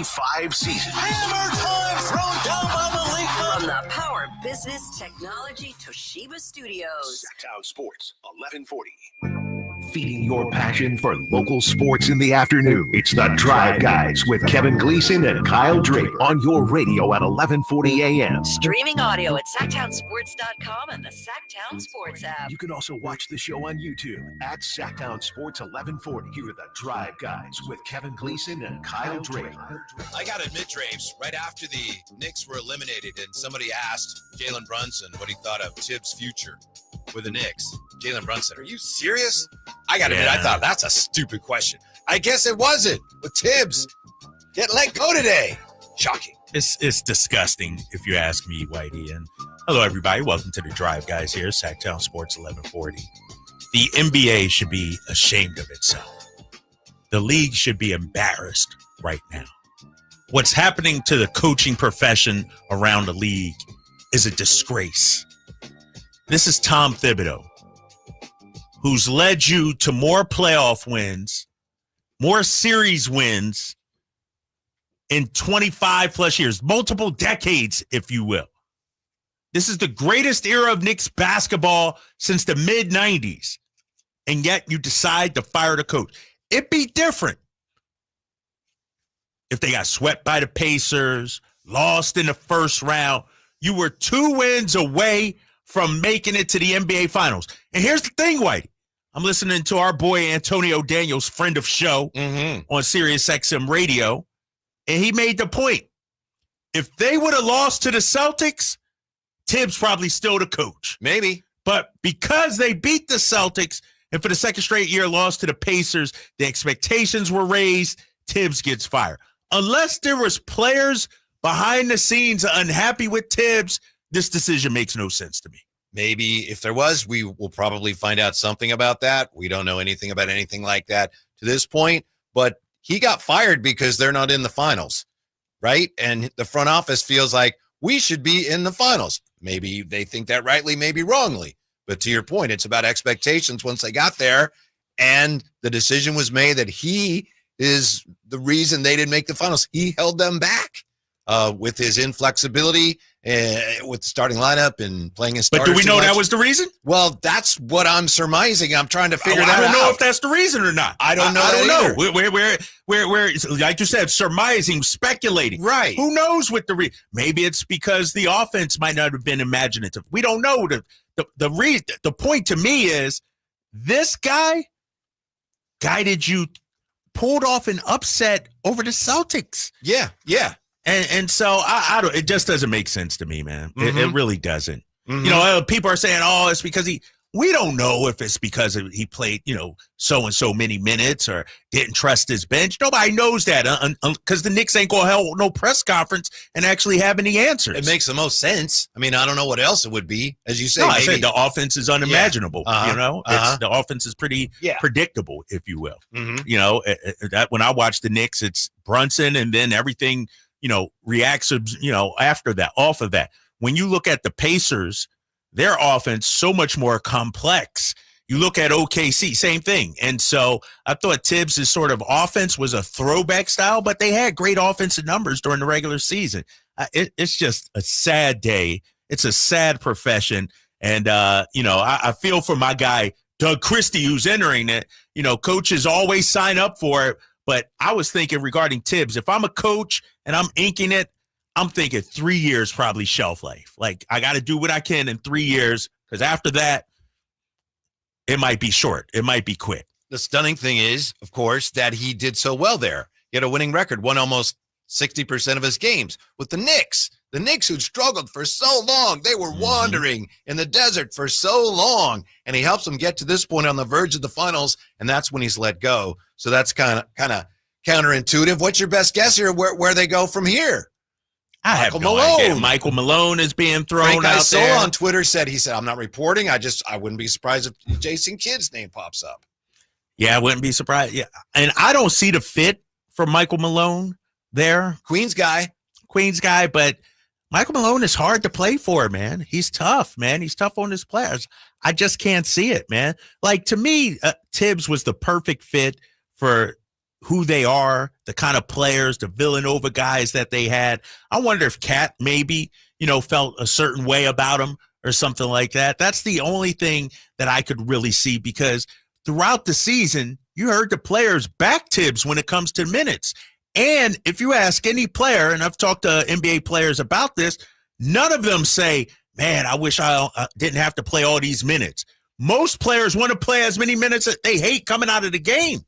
5 seasons. Hammer time thrown down by the league. From the Power Business Technology Toshiba Studios. Sacktown Sports, 1140. Feeding your passion for local sports in the afternoon. It's the Drive Guys with Kevin Gleason and Kyle Drake on your radio at 1140 a.m. Streaming audio at sacktownsports.com and the Sacktown Sports app. You can also watch the show on YouTube at Sacktown Sports 1140. Here are the Drive Guys with Kevin Gleason and Kyle Drake. I got to admit, Draves, right after the Knicks were eliminated and somebody asked Jalen Brunson what he thought of Tibbs' future with the Knicks, Jalen Brunson, are you serious? I got to admit, I thought that's a stupid question. I guess it wasn't with Tibbs. Get let go today. Shocking. It's disgusting, if you ask me, Whitey. And hello, everybody. Welcome to the Drive Guys here, Sacktown Sports 1140. The NBA should be ashamed of itself. The league should be embarrassed right now. What's happening to the coaching profession around the league is a disgrace. This is Tom Thibodeau, who's led you to more playoff wins, more series wins in 25 plus years, multiple decades, if you will. This is the greatest era of Knicks basketball since the mid-90s, and yet you decide to fire the coach. It'd be different if they got swept by the Pacers, lost in the first round. You were 2 wins away from making it to the NBA Finals. And here's the thing, Whitey. I'm listening to our boy Antonio Daniels, friend of show, on Sirius XM Radio, and he made the point. If they would have lost to the Celtics, Tibbs probably still the coach. Maybe. But because they beat the Celtics and for the second straight year lost to the Pacers, the expectations were raised, Tibbs gets fired. Unless there was players behind the scenes unhappy with Tibbs, this decision makes no sense to me. Maybe if there was, we will probably find out something about that. We don't know anything about anything like that to this point, but he got fired because they're not in the finals, right? And the front office feels like we should be in the finals. Maybe they think that rightly, maybe wrongly. But to your point, it's about expectations once they got there, and the decision was made that he is the reason they didn't make the finals. He held them back with his inflexibility, with the starting lineup and playing his starters. But do we know that was the reason? Well, that's what I'm surmising. I'm trying to figure that out. I don't know if that's the reason or not. I don't know. I don't know. We're like you said, surmising, speculating. Right. Who knows what the reason? Maybe it's because the offense might not have been imaginative. We don't know. The point to me is this guy guided you, pulled off an upset over the Celtics. Yeah. And so I don't. It just doesn't make sense to me, man. It really doesn't. You know, people are saying, "Oh, it's because he." We don't know if it's because he played, so and so many minutes or didn't trust his bench. Nobody knows that because the Knicks ain't gonna hold no press conference and actually have any answers. It makes the most sense. I mean, I don't know what else it would be, as you say. No, I said the offense is unimaginable. Yeah. It's the offense is pretty predictable, if you will. That when I watch the Knicks, it's Brunson and then everything. Reacts, after that, off of that. When you look at the Pacers, their offense so much more complex. You look at OKC, same thing. And so I thought Tibbs' sort of offense was a throwback style, but they had great offensive numbers during the regular season. It's just a sad day. It's a sad profession. And, I feel for my guy, Doug Christie, who's entering it. Coaches always sign up for it. But I was thinking regarding Tibbs, if I'm a coach and I'm inking it, I'm thinking 3 years probably shelf life. Like, I got to do what I can in 3 years because after that, it might be short. It might be quick. The stunning thing is, of course, that he did so well there. He had a winning record, won almost 60% of his games with the Knicks. The Knicks, who'd struggled for so long, they were wandering in the desert for so long, and he helps them get to this point on the verge of the finals, and that's when he's let go. So that's kind of counterintuitive. What's your best guess here where they go from here? I have no idea. Michael Malone is being thrown out there. on Twitter said, I'm not reporting. I wouldn't be surprised if Jason Kidd's name pops up. Yeah, I wouldn't be surprised. Yeah. And I don't see the fit for Michael Malone there. Queens guy, but Michael Malone is hard to play for, man. He's tough, man. He's tough on his players. I just can't see it, man. Like, to me, Tibbs was the perfect fit for who they are, the kind of players, the Villanova guys that they had. I wonder if Cat maybe, felt a certain way about him or something like that. That's the only thing that I could really see, because throughout the season, you heard the players back Tibbs when it comes to minutes. And if you ask any player, and I've talked to NBA players about this, none of them say, man, I wish I didn't have to play all these minutes. Most players want to play as many minutes that they hate coming out of the game.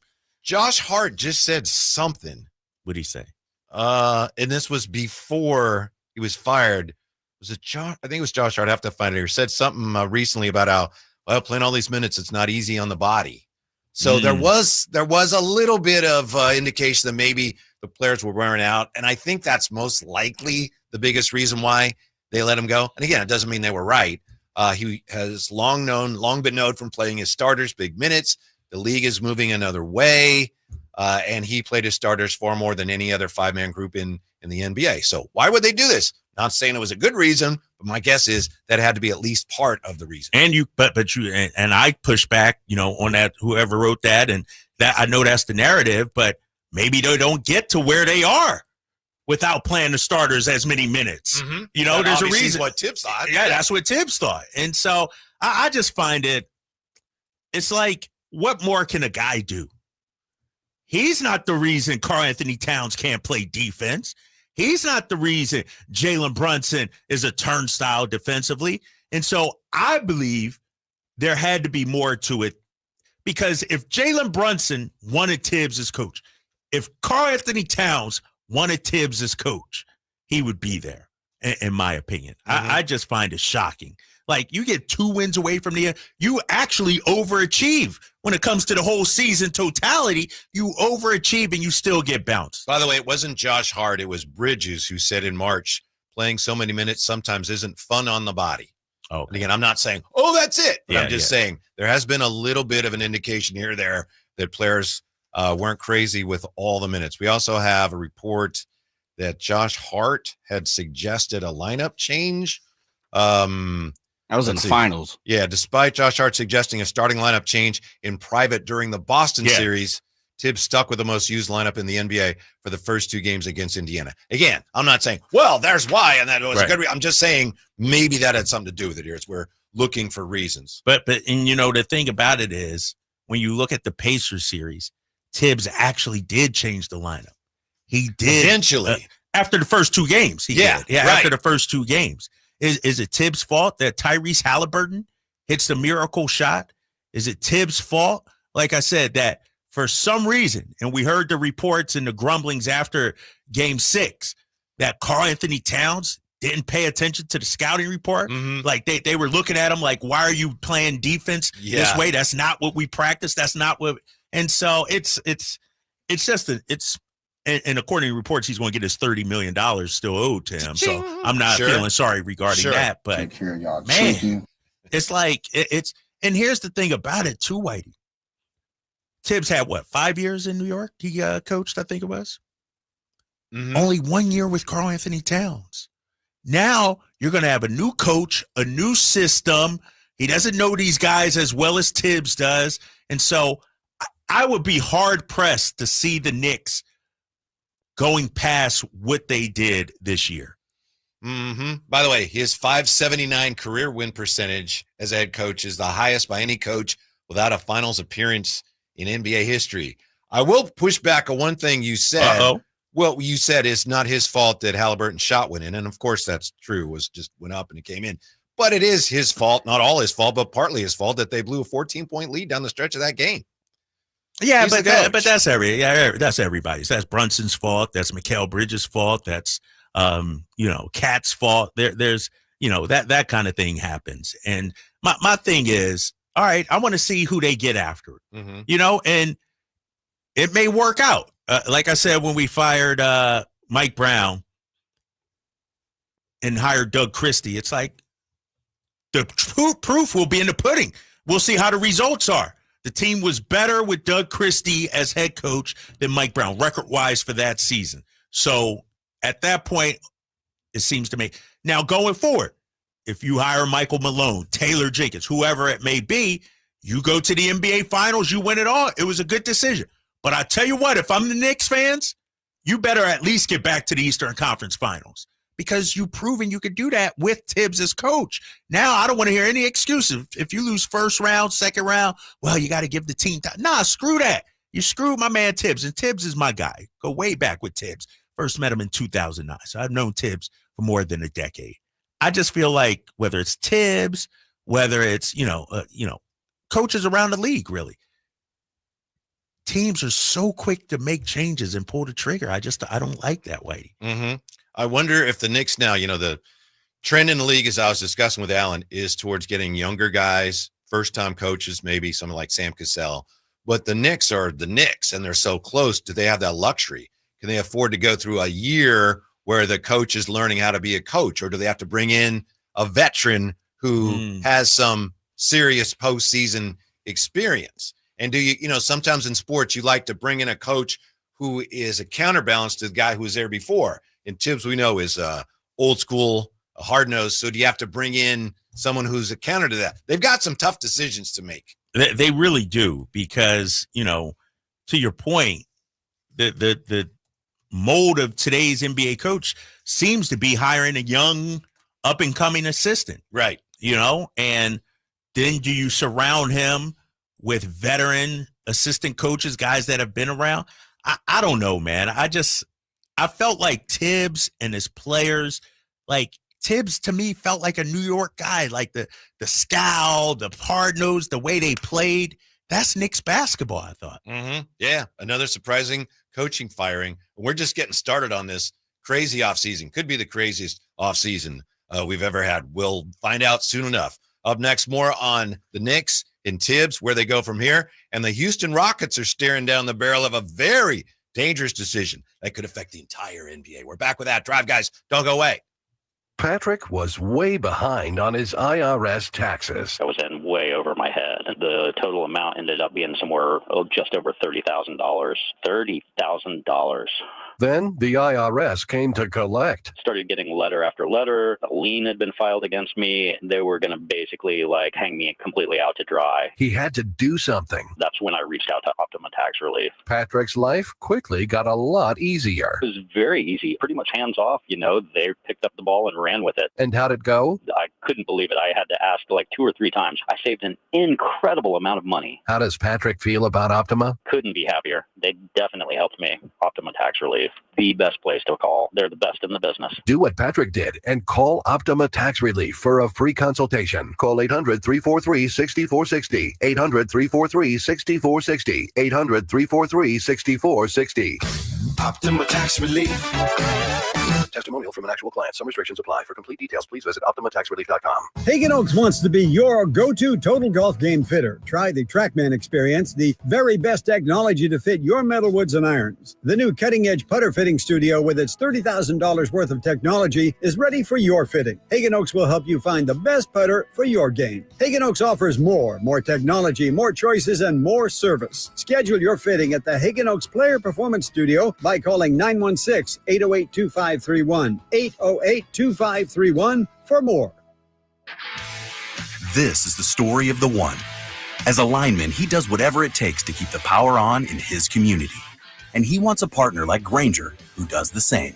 Josh Hart just said something. What did he say? And this was before he was fired. Was it Josh? I think it was Josh Hart. I have to find it here. Said something recently about how, playing all these minutes, it's not easy on the body. So there was a little bit of indication that maybe the players were wearing out. And I think that's most likely the biggest reason why they let him go. And again, it doesn't mean they were right. He has long been known from playing his starters big minutes. The league is moving another way, and he played his starters far more than any other five-man group in the NBA. So why would they do this? Not saying it was a good reason, but my guess is that it had to be at least part of the reason. And I push back, on that, whoever wrote that, and that I know that's the narrative, but maybe they don't get to where they are without playing the starters as many minutes. Mm-hmm. There's a reason. What Tibbs thought. Yeah, that's what Tibbs thought. And so I just find it's like, what more can a guy do? He's not the reason Karl Anthony Towns can't play defense. He's not the reason Jalen Brunson is a turnstile defensively. And so I believe there had to be more to it, because if Jalen Brunson wanted Tibbs as coach, if Karl Anthony Towns wanted Tibbs as coach, he would be there, in my opinion. Mm-hmm. I just find it shocking. Like, you get 2 wins away from the end. You actually overachieve when it comes to the whole season totality. You overachieve and you still get bounced. By the way, it wasn't Josh Hart. It was Bridges who said in March, playing so many minutes sometimes isn't fun on the body. Oh, and again, I'm not saying, that's it. But I'm just saying there has been a little bit of an indication here or there that players weren't crazy with all the minutes. We also have a report that Josh Hart had suggested a lineup change. That was in the finals. Yeah, despite Josh Hart suggesting a starting lineup change in private during the Boston series, Tibbs stuck with the most used lineup in the NBA for the first 2 games against Indiana. Again, I'm not saying, there's why, and that was a good I'm just saying maybe that had something to do with it here. It's we're looking for reasons. But the thing about it is, when you look at the Pacers series, Tibbs actually did change the lineup. He did. Eventually. After the first 2 games, he did. Yeah, right. After the first 2 games. Is it Tibbs' fault that Tyrese Halliburton hits the miracle shot? Is it Tibbs' fault? Like I said, that for some reason, and we heard the reports and the grumblings after Game 6, that Karl Anthony Towns didn't pay attention to the scouting report. Mm-hmm. Like they were looking at him like, why are you playing defense this way? That's not what we practice. That's not what. And so it's and according to reports, he's going to get his $30 million still owed to him. So I'm not feeling sorry regarding that. But take care of y'all. Man, it's like and here's the thing about it too, Whitey. Tibbs had 5 years in New York? He coached, I think it was. Mm-hmm. Only 1 year with Karl Anthony Towns. Now you're going to have a new coach, a new system. He doesn't know these guys as well as Tibbs does. And so I would be hard pressed to see the Knicks going past what they did this year. Mm-hmm. By the way, his .579 career win percentage as a head coach is the highest by any coach without a finals appearance in NBA history. I will push back on one thing you said. Uh-oh. Well, you said it's not his fault that Halliburton's shot went in, and of course that's true. It was just went up and it came in. But it is his fault, not all his fault, but partly his fault that they blew a 14-point lead down the stretch of that game. Yeah, but that's everybody's. That's Brunson's fault. That's Mikal Bridges' fault. That's Cat's fault. There's that kind of thing happens. And my thing is, all right, I want to see who they get after. Mm-hmm. And it may work out. Like I said, when we fired Mike Brown and hired Doug Christie, it's like the proof will be in the pudding. We'll see how the results are. The team was better with Doug Christie as head coach than Mike Brown, record-wise, for that season. So at that point, it seems to me. Now, going forward, if you hire Michael Malone, Taylor Jenkins, whoever it may be, you go to the NBA Finals, you win it all. It was a good decision. But I tell you what, if I'm the Knicks fans, you better at least get back to the Eastern Conference Finals because you've proven you could do that with Tibbs as coach. Now, I don't want to hear any excuses. If you lose first round, second round, well, you got to give the team time. Nah, screw that. You screwed my man Tibbs, and Tibbs is my guy. Go way back with Tibbs. First met him in 2009, so I've known Tibbs for more than a decade. I just feel like whether it's Tibbs, whether it's, coaches around the league, really, teams are so quick to make changes and pull the trigger. I don't like that way. Mm-hmm. I wonder if the Knicks now, the trend in the league, as I was discussing with Alan, is towards getting younger guys, first-time coaches, maybe someone like Sam Cassell. But the Knicks are the Knicks, and they're so close. Do they have that luxury? Can they afford to go through a year where the coach is learning how to be a coach, or do they have to bring in a veteran who has some serious postseason experience? And do you, sometimes in sports, you like to bring in a coach who is a counterbalance to the guy who was there before. And Tibbs, we know, is old school, hard-nosed. So do you have to bring in someone who's a counter to that? They've got some tough decisions to make. They really do because, to your point, the mold of today's NBA coach seems to be hiring a young, up-and-coming assistant. Right. And then do you surround him with veteran assistant coaches, guys that have been around? I don't know, man. I felt like Tibbs and his players, like Tibbs to me felt like a New York guy, like the scowl, the hard-nosed, the way they played. That's Knicks basketball, I thought. Mm-hmm. Yeah, another surprising coaching firing. We're just getting started on this crazy offseason. Could be the craziest offseason we've ever had. We'll find out soon enough. Up next, more on the Knicks and Tibbs, where they go from here. And the Houston Rockets are staring down the barrel of a very dangerous decision that could affect the entire NBA. We're back with that. Drive, guys. Don't go away. Patrick was way behind on his IRS taxes. I was in way over my head. The total amount ended up being somewhere just over $30,000. $30,000. Then the IRS came to collect. Started getting letter after letter. A lien had been filed against me. They were going to basically hang me completely out to dry. He had to do something. That's when I reached out to Optima Tax Relief. Patrick's life quickly got a lot easier. It was very easy, pretty much hands off. They picked up the ball and ran with it. And how'd it go? I couldn't believe it. I had to ask 2 or 3 times. I saved an incredible amount of money. How does Patrick feel about Optima? Couldn't be happier. They definitely helped me. Optima Tax Relief, the best place to call. They're the best in the business. Do what Patrick did and call Optima Tax Relief for a free consultation. Call 800-343-6460. 800-343-6460. 800-343-6460. Optima Tax Relief. Testimonial from an actual client. Some restrictions apply. For complete details, please visit OptimaTaxRelief.com. Hagen Oaks wants to be your go-to total golf game fitter. Try the TrackMan experience, the very best technology to fit your metalwoods and irons. The new cutting-edge putter fitting studio with its $30,000 worth of technology is ready for your fitting. Hagen Oaks will help you find the best putter for your game. Hagen Oaks offers more technology, more choices, and more service. Schedule your fitting at the Hagen Oaks Player Performance Studio by calling 916-808-2531. 808-2531 for more. This is the story of the one. As a lineman, he does whatever it takes to keep the power on in his community. And he wants a partner like Grainger who does the same.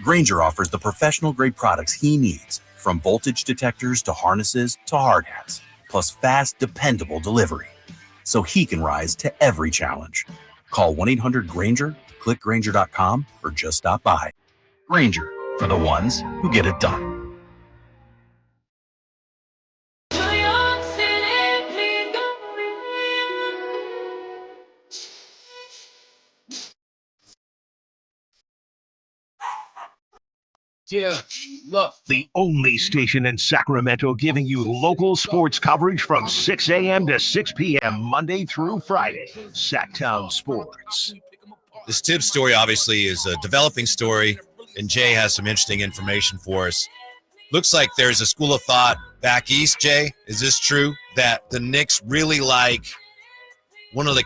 Grainger offers the professional-grade products he needs, from voltage detectors to harnesses to hard hats, plus fast, dependable delivery, so he can rise to every challenge. Call 1-800-GRAINGER, click Grainger.com, or just stop by. Grainger, for the ones who get it done. Yeah, look. The only station in Sacramento giving you local sports coverage from 6 a.m. to 6 p.m. Monday through Friday. Sacktown Sports. This Tibbs story obviously is a developing story, and Jay has some interesting information for us. Looks like there's a school of thought back east, Jay. Is this true, that the Knicks really like one of the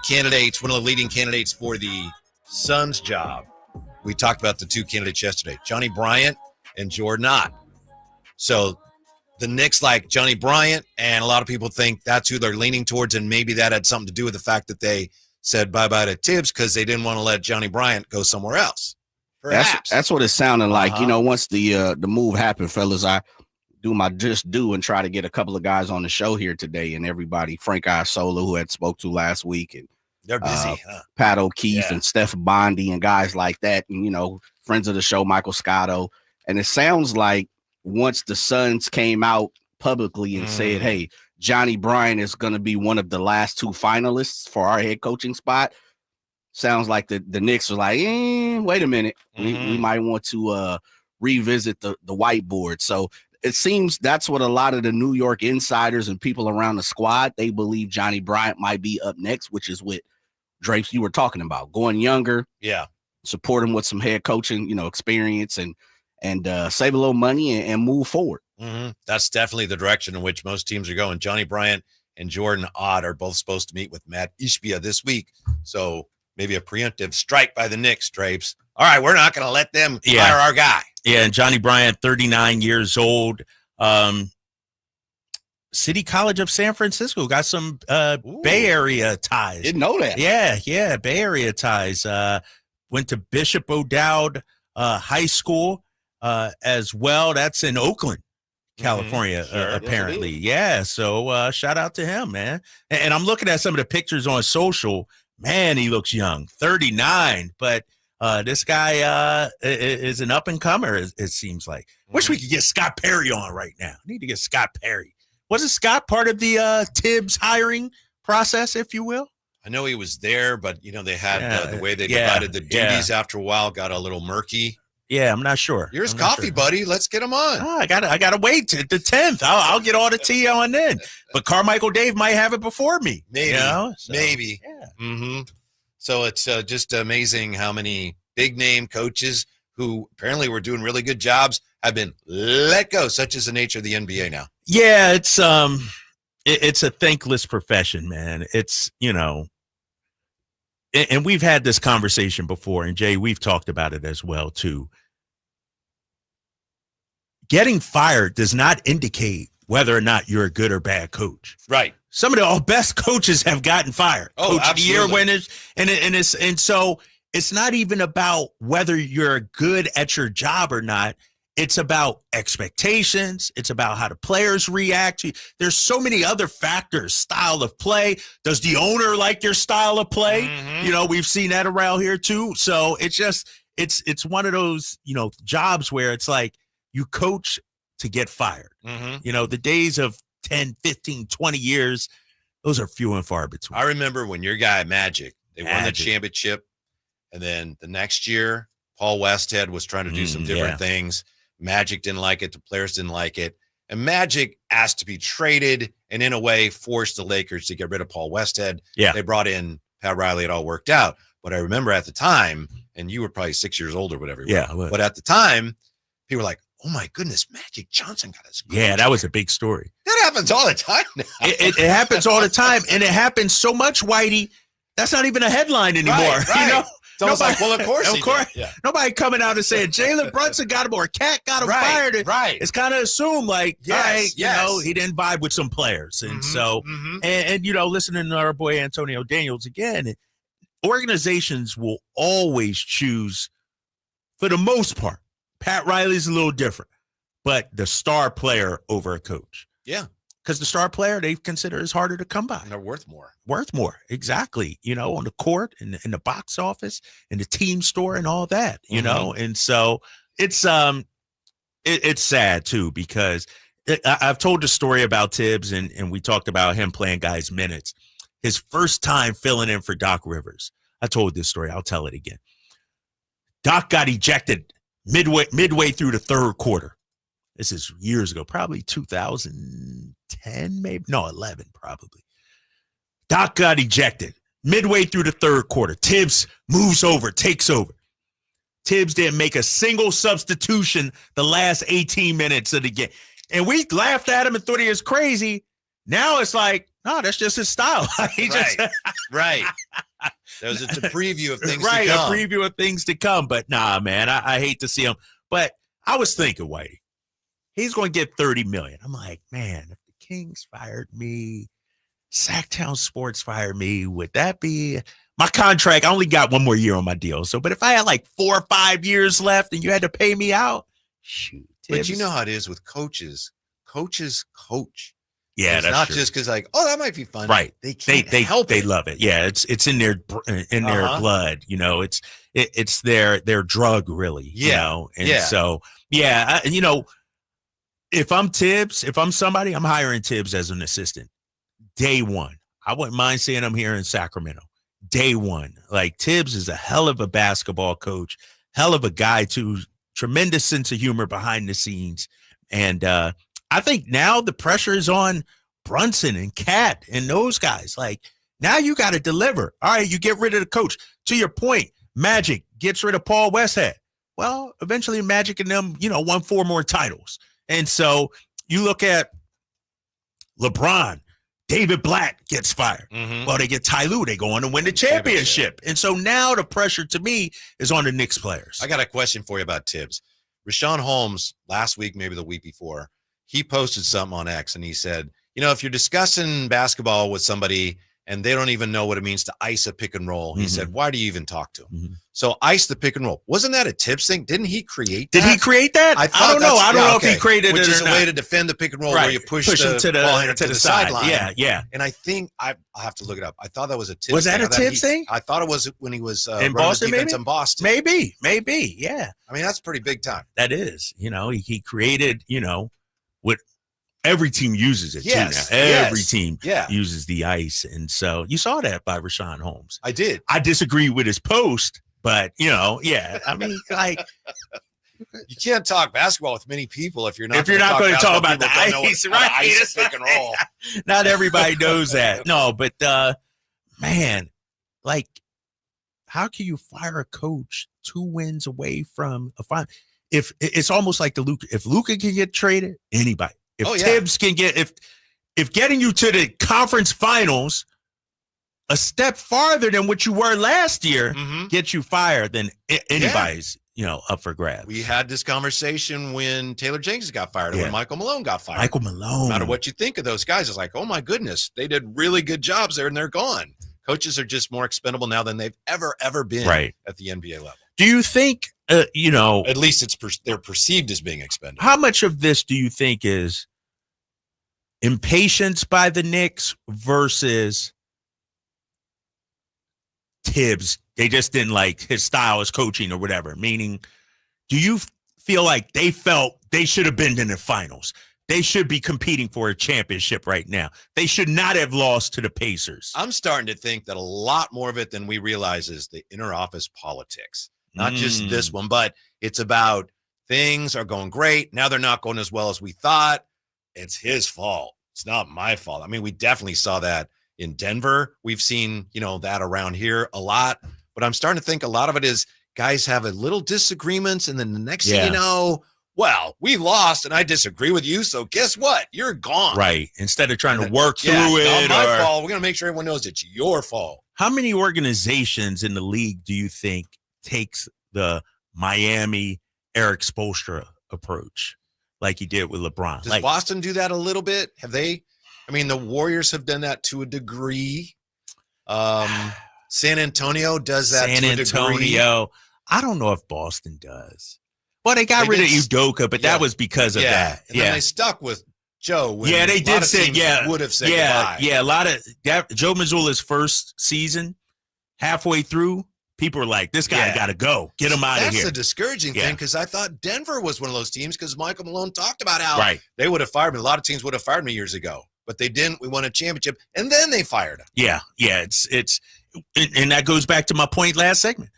leading candidates for the Suns job? We talked about the 2 candidates yesterday, Johnny Bryant and Jordan Ott. So the Knicks like Johnny Bryant, and a lot of people think that's who they're leaning towards, and maybe that had something to do with the fact that they said bye-bye to Tibbs because they didn't want to let Johnny Bryant go somewhere else. Perhaps. That's what it sounded like. You know, once the move happened, fellas, I do my just do and try to get a couple of guys on the show here today, and everybody, Frank Isola, who had spoke to last week, and they're busy. Pat O'Keefe and Steph Bondi and guys like that, and, you know, friends of the show, Michael Scotto. And it sounds like once the Suns came out publicly and said, hey, Johnny Bryant is going to be one of the last 2 finalists for our head coaching spot, sounds like the Knicks are like, wait a minute, we might want to revisit the whiteboard. So it seems that's what a lot of the New York insiders and people around the squad, they believe Johnny Bryant might be up next, which is what Drapes you were talking about, going younger, support him with some head coaching, you know, experience, and save a little money and move forward. That's definitely the direction in which most teams are going. Johnny Bryant and Jordan Ott are both supposed to meet with Matt Ishbia this week, so maybe a preemptive strike by the Knicks. Drapes, all right, we're not going to let them hire our guy. Yeah, and Johnny Bryant, 39 years old, City College of San Francisco, got some Bay Area ties. Didn't know that. Yeah, Bay Area ties. Went to Bishop O'Dowd High School as well. That's in Oakland, California, apparently. Yeah, so shout out to him, man. And I'm looking at some of the pictures on social. Man, he looks young, 39, but this guy is an up-and-comer, it seems like. Wish we could get Scott Perry on right now. Need to get Scott Perry. Wasn't Scott part of the Tibbs hiring process, if you will? I know he was there, but, you know, they had the way they divided the duties after a while got a little murky. Yeah, I'm not sure. Here's coffee, buddy. Let's get him on. I gotta wait to the 10th. I'll get all the tea on then. But Carmichael Dave might have it before me. Maybe. You know? Maybe. Yeah. So it's just amazing how many big-name coaches who apparently were doing really good jobs have been let go, such is the nature of the NBA now. Yeah, it's a thankless profession, man. It's, you know, and we've had this conversation before, and Jay, we've talked about it as well, too. Getting fired does not indicate whether or not you're a good or bad coach. Right. Some of the best coaches have gotten fired. Oh, Coach absolutely. of the year winners, and so it's not even about whether you're good at your job or not. It's about expectations. It's about how the players react. There's so many other factors. Style of play. Does the owner like your style of play? You know, we've seen that around here too. So it's just, it's one of those, you know, jobs where it's like you coach to get fired. You know, the days of 10, 15, 20 years, those are few and far between. I remember when your guy Magic, they won the championship. And then the next year, Paul Westhead was trying to do some different things. Magic didn't like it. The players didn't like it. And Magic asked to be traded and in a way forced the Lakers to get rid of Paul Westhead. Yeah. They brought in Pat Riley. It all worked out. But I remember at the time, and you were probably 6 years old or whatever. But at the time, people were like, oh my goodness, Magic Johnson got his coach. Yeah, that was a big story. That happens all the time now. It happens all the time. And it happens so much, Whitey, that's not even a headline anymore. Right. You know? It's almost like, well, of course. Yeah. Nobody coming out and saying Jalen Brunson got him or Cat got him fired. Right. It's kind of assumed like, you know, he didn't vibe with some players. And so, and, you know, listening to our boy Antonio Daniels again, organizations will always choose, for the most part, Pat Riley's a little different, but the star player over a coach. Yeah. Because the star player they consider is harder to come by. And they're worth more. Exactly. You know, on the court, in the box office, in the team store and all that, you know? And so it's sad too, because I've told the story about Tibbs and we talked about him playing guys minutes. His first time filling in for Doc Rivers. I told this story. I'll tell it again. Doc got ejected midway through the third quarter. This is years ago, probably 2010, maybe. No, 11, probably. Doc got ejected midway through the third quarter. Tibbs moves over, takes over. Tibbs didn't make a single substitution the last 18 minutes of the game. And we laughed at him and thought he was crazy. Now it's like, no, that's just his style. Right. It's a preview of things to come. Right, a preview of things to come. But nah, man, I hate to see him. But I was thinking, Whitey, he's going to get $30 million. I'm like, man, if the Kings fired me, Sacktown Sports fired me, would that be my contract, I only got 1 more year on my deal. So, but if I had like 4 or 5 years left and you had to pay me out, shoot. But you know how it is with coaches. Coaches coach. Yeah, it's that's not true. just because like, oh, that might be fun. Right. They can't help they it. love it. Yeah, it's in their blood. You know, it's their drug really. Yeah. You know? And so you know, if I'm Tibbs, if I'm somebody, I'm hiring Tibbs as an assistant. Day one. I wouldn't mind seeing him here in Sacramento. Day one. Like Tibbs is a hell of a basketball coach, hell of a guy too. Tremendous sense of humor behind the scenes. And I think now the pressure is on Brunson and Cat and those guys. Like, now you got to deliver. All right, you get rid of the coach. To your point, Magic gets rid of Paul Westhead. Well, eventually Magic and them, you know, won 4 more titles. And so you look at LeBron, David Blatt gets fired. Mm-hmm. Well, they get Ty Lue. They go on to win the championship. And so now the pressure to me is on the Knicks players. I got a question for you about Tibbs. Rashawn Holmes, last week, maybe the week before, he posted something on X and he said, you know, if you're discussing basketball with somebody and they don't even know what it means to ice a pick and roll, he said, why do you even talk to them? Mm-hmm. So ice the pick and roll. Wasn't that a Tibbs thing? Didn't he create that? Did he create that? I don't know. I don't know if he created Which it or is a not. way to defend the pick and roll where you push him the to the ball handler to the sideline. Yeah. And I think I'll have to look it up. I thought that was a Tibbs Was that thing. a Tibbs thing? I thought it was when he was in Boston, maybe? in Boston. Maybe. Yeah. I mean, that's pretty big time. That is. You know, he created, you know, what every team uses it too now. Every team uses the ice. And so you saw that by Rashawn Holmes. I did. I disagree with his post, but, you know, I mean, like, you can't talk basketball with many people if you're not going to talk about the ice, right? Ice pick and roll. Not everybody knows that. No, but man, like, how can you fire a coach 2 wins away from a final? If it's almost like if Luka can get traded, anybody. If Tibbs can get if getting you to the conference finals a step farther than what you were last year gets you fired, then anybody's up for grabs. We had this conversation when Taylor Jenkins got fired and when Michael Malone got fired. Michael Malone. No matter what you think of those guys, it's like, oh my goodness, they did really good jobs there and they're gone. Coaches are just more expendable now than they've ever been at the NBA level. Do you think, at least they're perceived as being expendable. How much of this do you think is impatience by the Knicks versus Tibbs? They just didn't like his style as coaching or whatever. Meaning, do you feel like they felt they should have been in the finals? They should be competing for a championship right now. They should not have lost to the Pacers. I'm starting to think that a lot more of it than we realize is the inner office politics. Not just this one, but it's about things are going great. Now they're not going as well as we thought. It's his fault. It's not my fault. I mean, we definitely saw that in Denver. We've seen, that around here a lot. But I'm starting to think a lot of it is guys have a little disagreements. And then the next thing you know, well, we lost and I disagree with you. So guess what? You're gone. Right. Instead of trying to work through it. Not my fault. We're going to make sure everyone knows it's your fault. How many organizations in the league do you think takes the Miami Eric Spoelstra approach like he did with LeBron? Does Boston do that a little bit? Have they? I mean, the Warriors have done that to a degree. San Antonio does that to a degree. I don't know if Boston does. Well, they got rid of Udoka, but that was because of that. And then they stuck with Joe. They did say, would have said goodbye. Yeah, a lot of that. Joe Mazzulla's first season, halfway through, people were like, this guy got to go. Get him out of here. That's the discouraging thing because I thought Denver was one of those teams because Michael Malone talked about how they would have fired me. A lot of teams would have fired me years ago, but they didn't. We won a championship, and then they fired him. Yeah. It's and that goes back to my point last segment.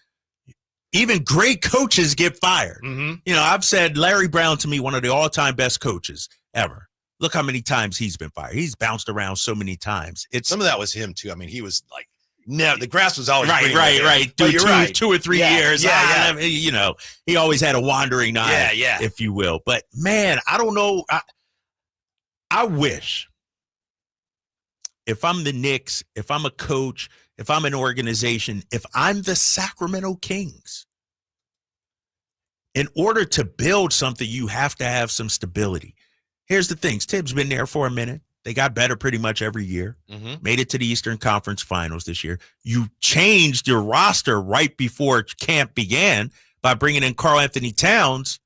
Even great coaches get fired. I've said Larry Brown to me, one of the all-time best coaches ever. Look how many times he's been fired. He's bounced around so many times. Some of that was him too. I mean, he was like, no, the grass was always right. Dude, 2 or 3 years. He always had a wandering eye, if you will. But man, I don't know. I wish if I'm the Knicks, if I'm a coach, if I'm an organization, if I'm the Sacramento Kings, in order to build something, you have to have some stability. Here's the thing. Tibbs been there for a minute. They got better pretty much every year. Mm-hmm. Made it to the Eastern Conference Finals this year. You changed your roster right before camp began by bringing in Karl Anthony Towns.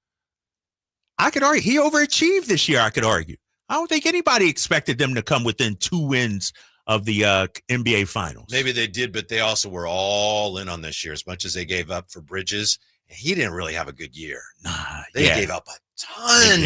I could argue he overachieved this year, I could argue. I don't think anybody expected them to come within 2 wins of the NBA Finals. Maybe they did, but they also were all in on this year as much as they gave up for Bridges. He didn't really have a good year. Nah, They gave up a ton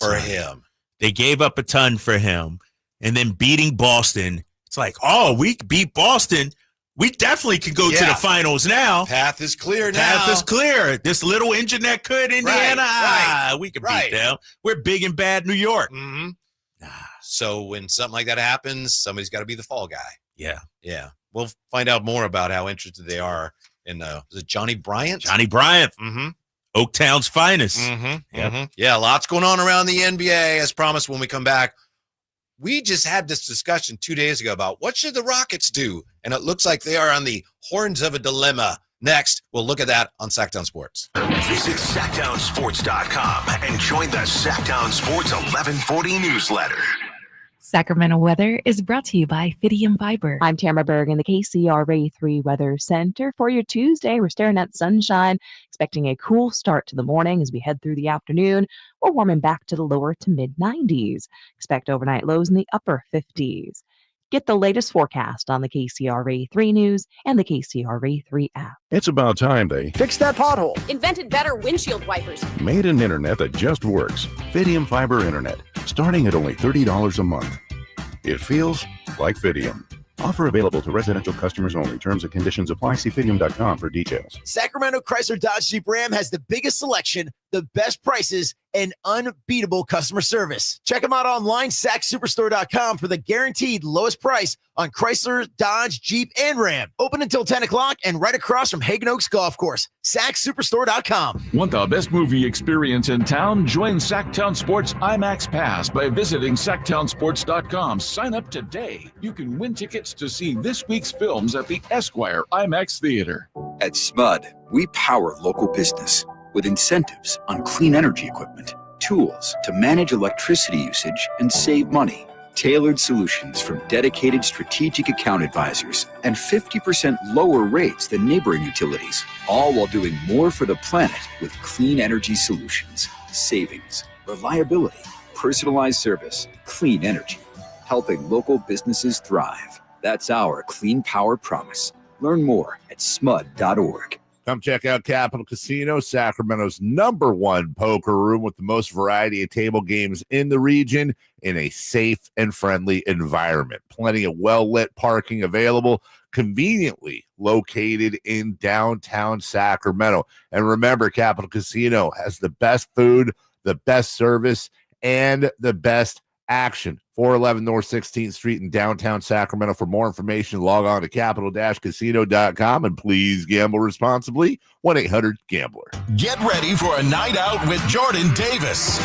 for him. They gave up a ton for him. And then beating Boston, it's like, oh, we beat Boston. We definitely could go to the finals now. Path is clear now. Path is clear. This little engine that could, Indiana, we could beat them. We're big and bad New York. Mm-hmm. So when something like that happens, somebody's got to be the fall guy. Yeah. We'll find out more about how interested they are in is it Johnny Bryant? Johnny Bryant. Mm-hmm. Oaktown's finest. Mm-hmm. Yep. Mm-hmm. Yeah, lots going on around the NBA. As promised, when we come back, we just had this discussion 2 days ago about what should the Rockets do, and it looks like they are on the horns of a dilemma. Next, we'll look at that on Sacktown Sports. Visit SacktownSports.com and join the Sacktown Sports 1140 newsletter. Sacramento weather is brought to you by Fidium Fiber. I'm Tamara Berg in the KCRA3 Weather Center. For your Tuesday, we're staring at sunshine, expecting a cool start to the morning as we head through the afternoon. We're warming back to the lower to mid 90s. Expect overnight lows in the upper 50s. Get the latest forecast on the KCRA3 News and the KCRA3 app. It's about time they fixed that pothole. Invented better windshield wipers. Made an internet that just works. Fidium Fiber Internet, starting at only $30 a month. It feels like Fidium. Offer available to residential customers only. Terms and conditions apply. See Fidium.com for details. Sacramento Chrysler Dodge Jeep Ram has the biggest selection, the best prices, and unbeatable customer service. Check them out online, sacksuperstore.com, for the guaranteed lowest price on Chrysler, Dodge, Jeep, and Ram. Open until 10 o'clock and right across from Hagen Oaks Golf Course. sacksuperstore.com. Want the best movie experience in town? Join Sacktown Sports IMAX Pass by visiting sacktownsports.com. Sign up today. You can win tickets to see this week's films at the Esquire IMAX Theater. At SMUD, we power local business with incentives on clean energy equipment, tools to manage electricity usage and save money, tailored solutions from dedicated strategic account advisors, and 50% lower rates than neighboring utilities, all while doing more for the planet with clean energy solutions, savings, reliability, personalized service, clean energy, helping local businesses thrive. That's our clean power promise. Learn more at smud.org. Come check out Capital Casino, Sacramento's #1 poker room with the most variety of table games in the region in a safe and friendly environment. Plenty of well-lit parking available, conveniently located in downtown Sacramento. And remember, Capital Casino has the best food, the best service, and the best action. 411 North 16th Street in downtown Sacramento. For more information, log on to capital-casino.com, and please gamble responsibly. 1-800-GAMBLER. Get ready for a night out with Jordan Davis.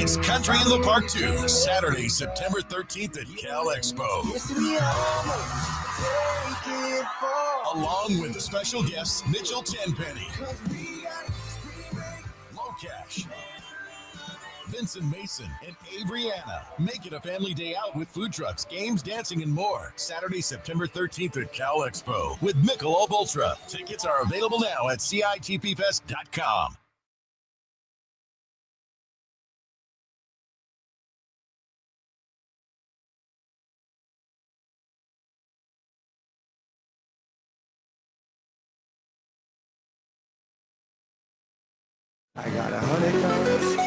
It's Country in the Park 2, Saturday, September 13th at Cal Expo. Along with the special guests, Mitchell Tenpenny, Low Cash, Vincent Mason, and Avriana. Make it a family day out with food trucks, games, dancing, and more. Saturday, September 13th at Cal Expo with Michelob Ultra. Tickets are available now at CITPFest.com. I got 100 guns.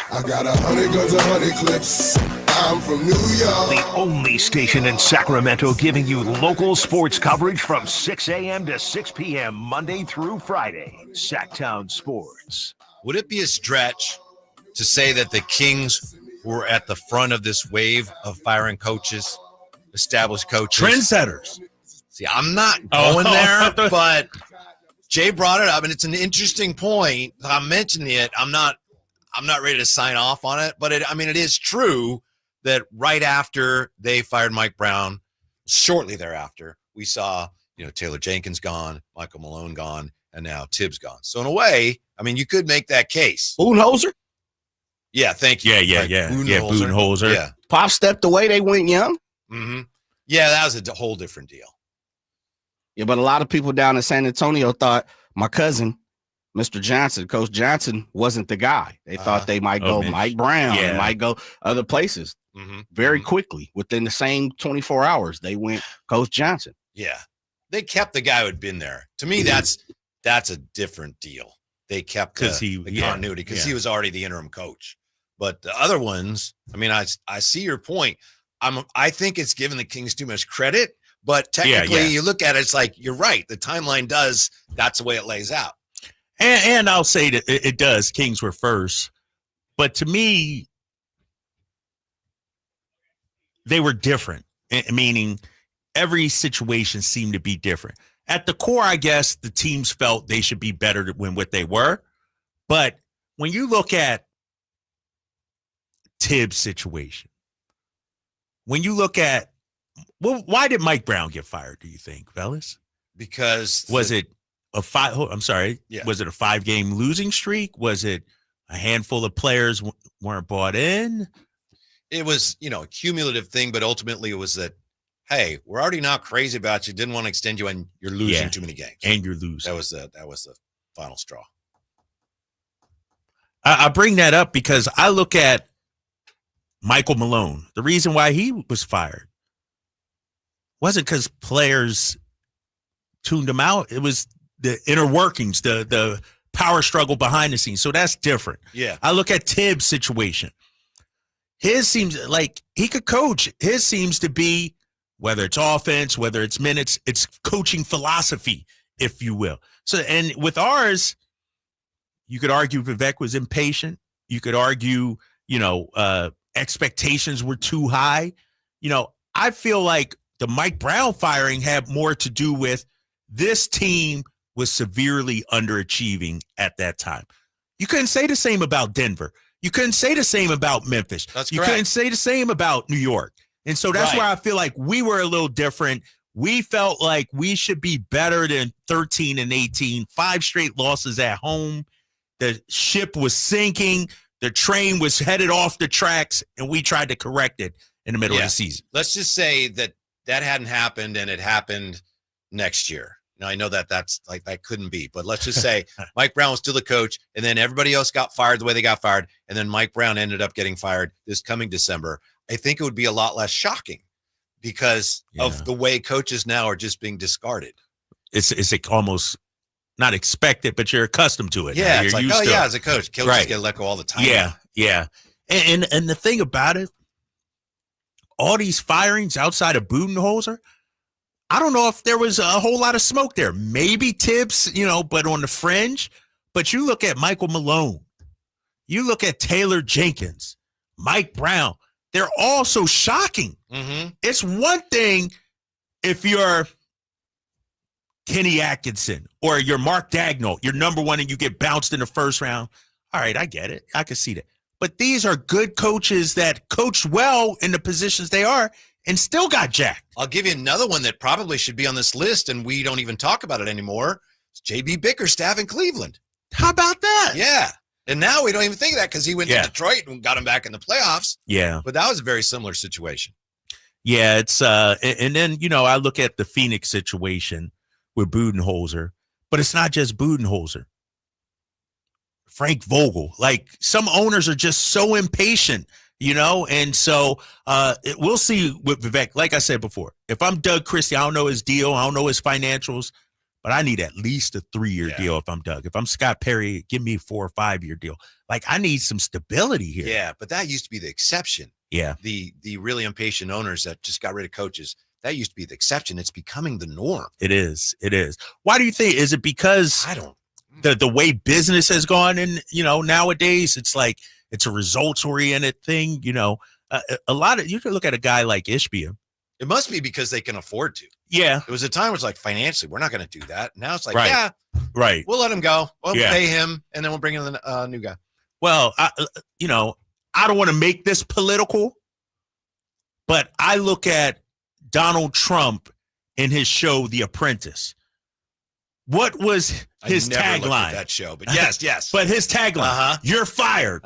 I got 100 guns, 100 clips. I'm from New York. The only station in Sacramento giving you local sports coverage from 6 a.m. to 6 p.m. Monday through Friday. Sacktown Sports. Would it be a stretch to say that the Kings were at the front of this wave of firing coaches, established coaches? Trendsetters. See, I'm not going there, but Jay brought it up, and it's an interesting point. I'm mentioning it. I'm not ready to sign off on it, but it is true that right after they fired Mike Brown, shortly thereafter, we saw, Taylor Jenkins gone, Michael Malone gone, and now Tibbs gone. So in a way, you could make that case. Budenholzer? Yeah, thank you. Yeah. Budenholzer. Yeah. Pop stepped away. They went young. Mm-hmm. Yeah, that was a whole different deal. Yeah, but a lot of people down in San Antonio thought my cousin, Mr. Johnson, Coach Johnson, wasn't the guy. They thought they might go Mike Brown, they might go other places. Very quickly, within the same 24 hours, they went Coach Johnson. Yeah, they kept the guy who had been there. To me, that's a different deal. They kept the continuity because he was already the interim coach. But the other ones, I mean, I see your point. I think it's giving the Kings too much credit. But technically, you look at it, it's like, you're right. The timeline that's the way it lays out. And I'll say that it does. Kings were first. But to me, they were different, meaning every situation seemed to be different. At the core, I guess, the teams felt they should be better than what they were. But when you look at Tibbs' situation, when you look at, well, why did Mike Brown get fired, do you think, fellas? Because was it a 5-game losing streak? Was it a handful of players weren't bought in? It was, a cumulative thing, but ultimately it was that, hey, we're already not crazy about you, didn't want to extend you, and you're losing too many games. And you're losing. That was the final straw. I bring that up because I look at Michael Malone. The reason why he was fired wasn't because players tuned him out. It was the inner workings, the power struggle behind the scenes. So that's different. Yeah. I look at Tibbs' situation. His seems like he could coach. His seems to be, whether it's offense, whether it's minutes, it's coaching philosophy, if you will. So, and with ours, you could argue Vivek was impatient. You could argue, expectations were too high. I feel like the Mike Brown firing had more to do with this team was severely underachieving at that time. You couldn't say the same about Denver. You couldn't say the same about Memphis. You couldn't say the same about New York. And so that's where I feel like we were a little different. We felt like we should be better than 13-18, 5 straight losses at home. The ship was sinking. The train was headed off the tracks, and we tried to correct it in the middle of the season. Let's just say that hadn't happened, and it happened next year. Now, I know that's like that couldn't be, but let's just say Mike Brown was still the coach, and then everybody else got fired the way they got fired, and then Mike Brown ended up getting fired this coming December. I think it would be a lot less shocking because of the way coaches now are just being discarded. It's almost not expected, but you're accustomed to it. Yeah, now. it's you're like, used to as a coach, coaches get let go all the time. Yeah. And the thing about it, all these firings outside of Budenholzer, I don't know if there was a whole lot of smoke there. Maybe Tibbs, but on the fringe. But you look at Michael Malone, you look at Taylor Jenkins, Mike Brown. They're all so shocking. Mm-hmm. It's one thing if you're Kenny Atkinson or you're Mark Dagnall, you're number one and you get bounced in the first round. All right, I get it. I can see that. But these are good coaches that coached well in the positions they are and still got jacked. I'll give you another one that probably should be on this list, and we don't even talk about it anymore. It's J.B. Bickerstaff in Cleveland. How about that? Yeah. And now we don't even think of that because he went to Detroit and got him back in the playoffs. Yeah. But that was a very similar situation. Yeah, it's and then, I look at the Phoenix situation with Budenholzer, but it's not just Budenholzer. Frank Vogel, like some owners are just so impatient, and so we'll see with Vivek. Like I said before, if I'm Doug Christie, I don't know his deal, I don't know his financials, but I need at least a 3-year deal if I'm Doug. If I'm Scott Perry, give me a 4 or 5-year deal. Like I need some stability here. Yeah, but that used to be the exception. Yeah. The really impatient owners that just got rid of coaches, that used to be the exception. It's becoming the norm. It is. Why do you think? Is it because the way business has gone and, nowadays it's like it's a results oriented thing, a lot of, you can look at a guy like Ishbia. It must be because they can afford to. Yeah. It was a time where it's like financially, we're not going to do that. Now it's like, right. We'll let him go. We'll pay him and then we'll bring in a new guy. Well, I don't want to make this political, but I look at Donald Trump in his show, The Apprentice. What was his tagline? That show, but yes. But his tagline, you're fired.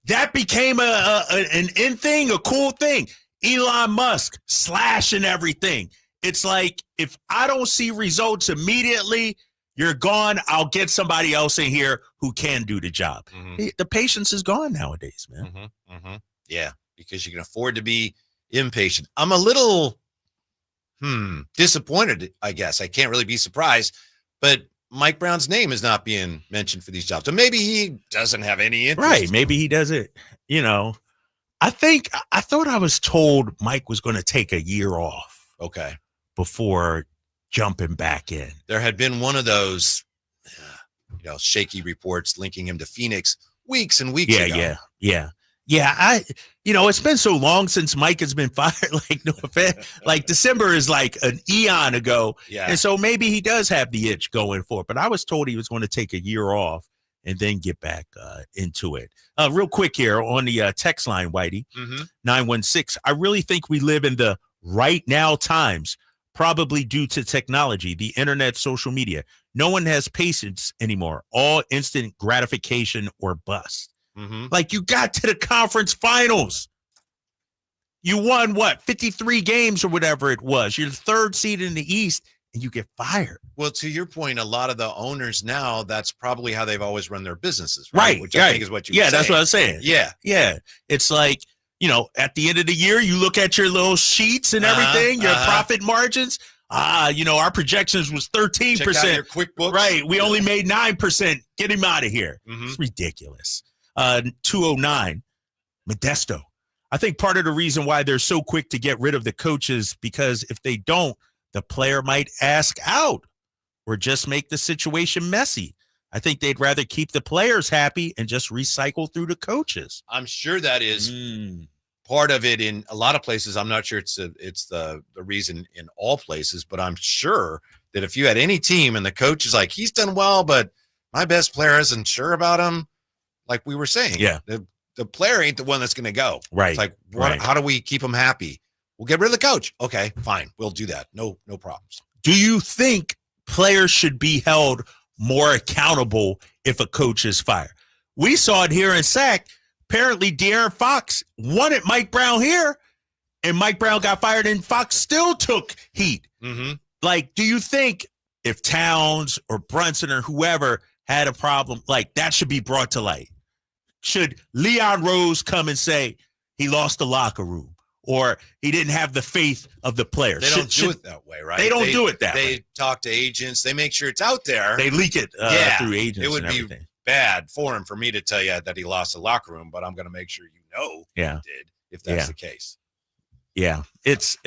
that became an in thing, a cool thing. Elon Musk slashing everything. It's like, if I don't see results immediately, you're gone. I'll get somebody else in here who can do the job. Mm-hmm. The patience is gone nowadays, man. Yeah, because you can afford to be impatient. I'm a little disappointed, I guess. I can't really be surprised, but Mike Brown's name is not being mentioned for these jobs. So maybe he doesn't have any interest. Right. Maybe he doesn't, I thought I was told Mike was going to take a year off. Okay. Before jumping back in. There had been one of those, shaky reports linking him to Phoenix weeks and weeks ago. Yeah. It's been so long since Mike has been fired. Like, no offense, like December is like an eon ago. Yeah. And so maybe he does have the itch going for it. But I was told he was going to take a year off and then get back into it. Real quick here on the text line, Whitey, 916. I really think we live in the right now times, probably due to technology, the internet, social media. No one has patience anymore. All instant gratification or bust. Like, you got to the conference finals. You won, 53 games or whatever it was. You're the third seed in the East, and you get fired. Well, to your point, a lot of the owners now, that's probably how they've always run their businesses, right? Which I think is what you were saying. That's what I was saying. Yeah. It's like, at the end of the year, you look at your little sheets and everything, your profit margins. Our projections was 13%. Check out your QuickBooks. Right. We only made 9%. Get him out of here. It's ridiculous. 209, Modesto. I think part of the reason why they're so quick to get rid of the coaches, because if they don't, the player might ask out or just make the situation messy. I think they'd rather keep the players happy and just recycle through the coaches. I'm sure that is part of it in a lot of places. I'm not sure it's the reason in all places, but I'm sure that if you had any team and the coach is like, he's done well, but my best player isn't sure about him, like we were saying, the player ain't the one that's going to go. Right. It's like, how do we keep him happy? We'll get rid of the coach. Okay, fine. We'll do that. No problems. Do you think players should be held more accountable if a coach is fired? We saw it here in SAC. Apparently, De'Aaron Fox wanted Mike Brown here, and Mike Brown got fired, and Fox still took heat. Like, do you think if Towns or Brunson or whoever had a problem, like, that should be brought to light? Should Leon Rose come and say he lost the locker room or he didn't have the faith of the players? They don't do it that way, right? They don't do it that way. They talk to agents. They make sure it's out there. They leak it through agents. It would be bad for him for me to tell you that he lost the locker room, but I'm going to make sure he did if that's the case. Yeah, it's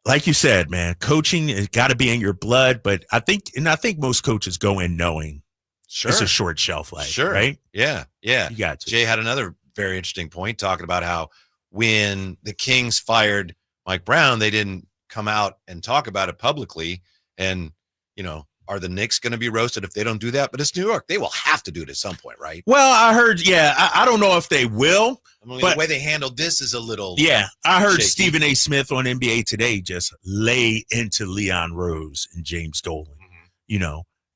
like you said, man. Coaching has got to be in your blood, but I think most coaches go in knowing it's a short shelf life, right? Yeah. You got to. Jay had another very interesting point talking about how when the Kings fired Mike Brown, they didn't come out and talk about it publicly. And, are the Knicks going to be roasted if they don't do that? But it's New York. They will have to do it at some point, right? Well, I heard, I don't know if they will. But the way they handled this is a little I heard shaky. Stephen A. Smith on NBA Today just lay into Leon Rose and James Dolan,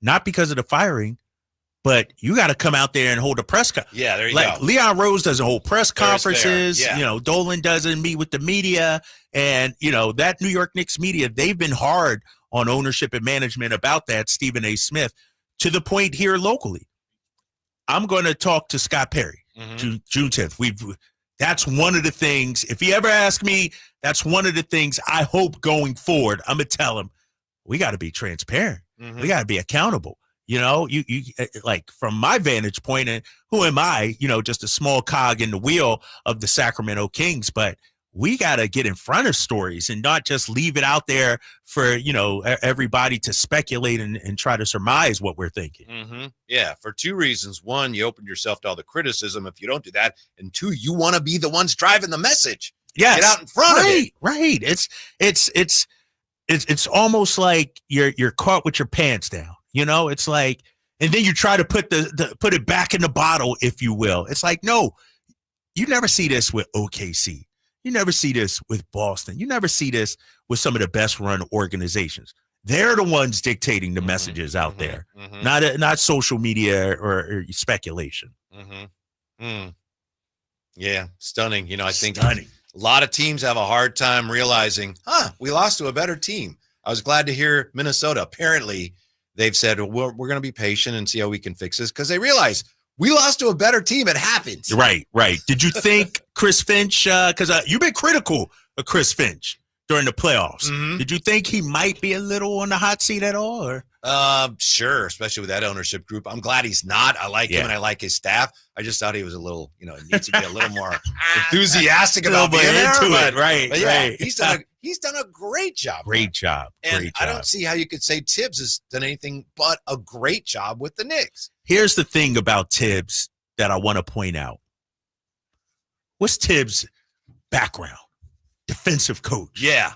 not because of the firing, but you got to come out there and hold a press conference. Yeah, there you go. Leon Rose doesn't hold press conferences. Yeah. Dolan doesn't meet with the media. And, that New York Knicks media, they've been hard on ownership and management about that, Stephen A. Smith, to the point here locally. I'm going to talk to Scott Perry, June 10th. That's one of the things, if he ever asks me, that's one of the things I hope going forward, I'm going to tell him, we got to be transparent. We got to be accountable. You like, from my vantage point, and who am I, just a small cog in the wheel of the Sacramento Kings, but we got to get in front of stories and not just leave it out there for, everybody to speculate and try to surmise what we're thinking. Yeah, for two reasons. One, you open yourself to all the criticism if you don't do that. And two, you want to be the ones driving the message. Yes. Get out in front of it. Right. It's almost like you're caught with your pants down. It's like, and then you try to put put it back in the bottle, if you will. It's like, no, you never see this with OKC. You never see this with Boston. You never see this with some of the best run organizations. They're the ones dictating the messages out there, not social media or speculation. Yeah, stunning. I think a lot of teams have a hard time realizing, we lost to a better team. I was glad to hear Minnesota. Apparently, they've said, we're going to be patient and see how we can fix this because they realize we lost to a better team. It happens. Right. Did you think Chris Finch, because you've been critical of Chris Finch during the playoffs. Did you think he might be a little on the hot seat at all? Or? Sure, especially with that ownership group. I'm glad he's not. I like him and I like his staff. I just thought he was a little, needs to be a little more enthusiastic about being there. Right. He's done a great job. Great job. I don't see how you could say Tibbs has done anything but a great job with the Knicks. Here's the thing about Tibbs that I want to point out. What's Tibbs' background? Defensive coach. Yeah.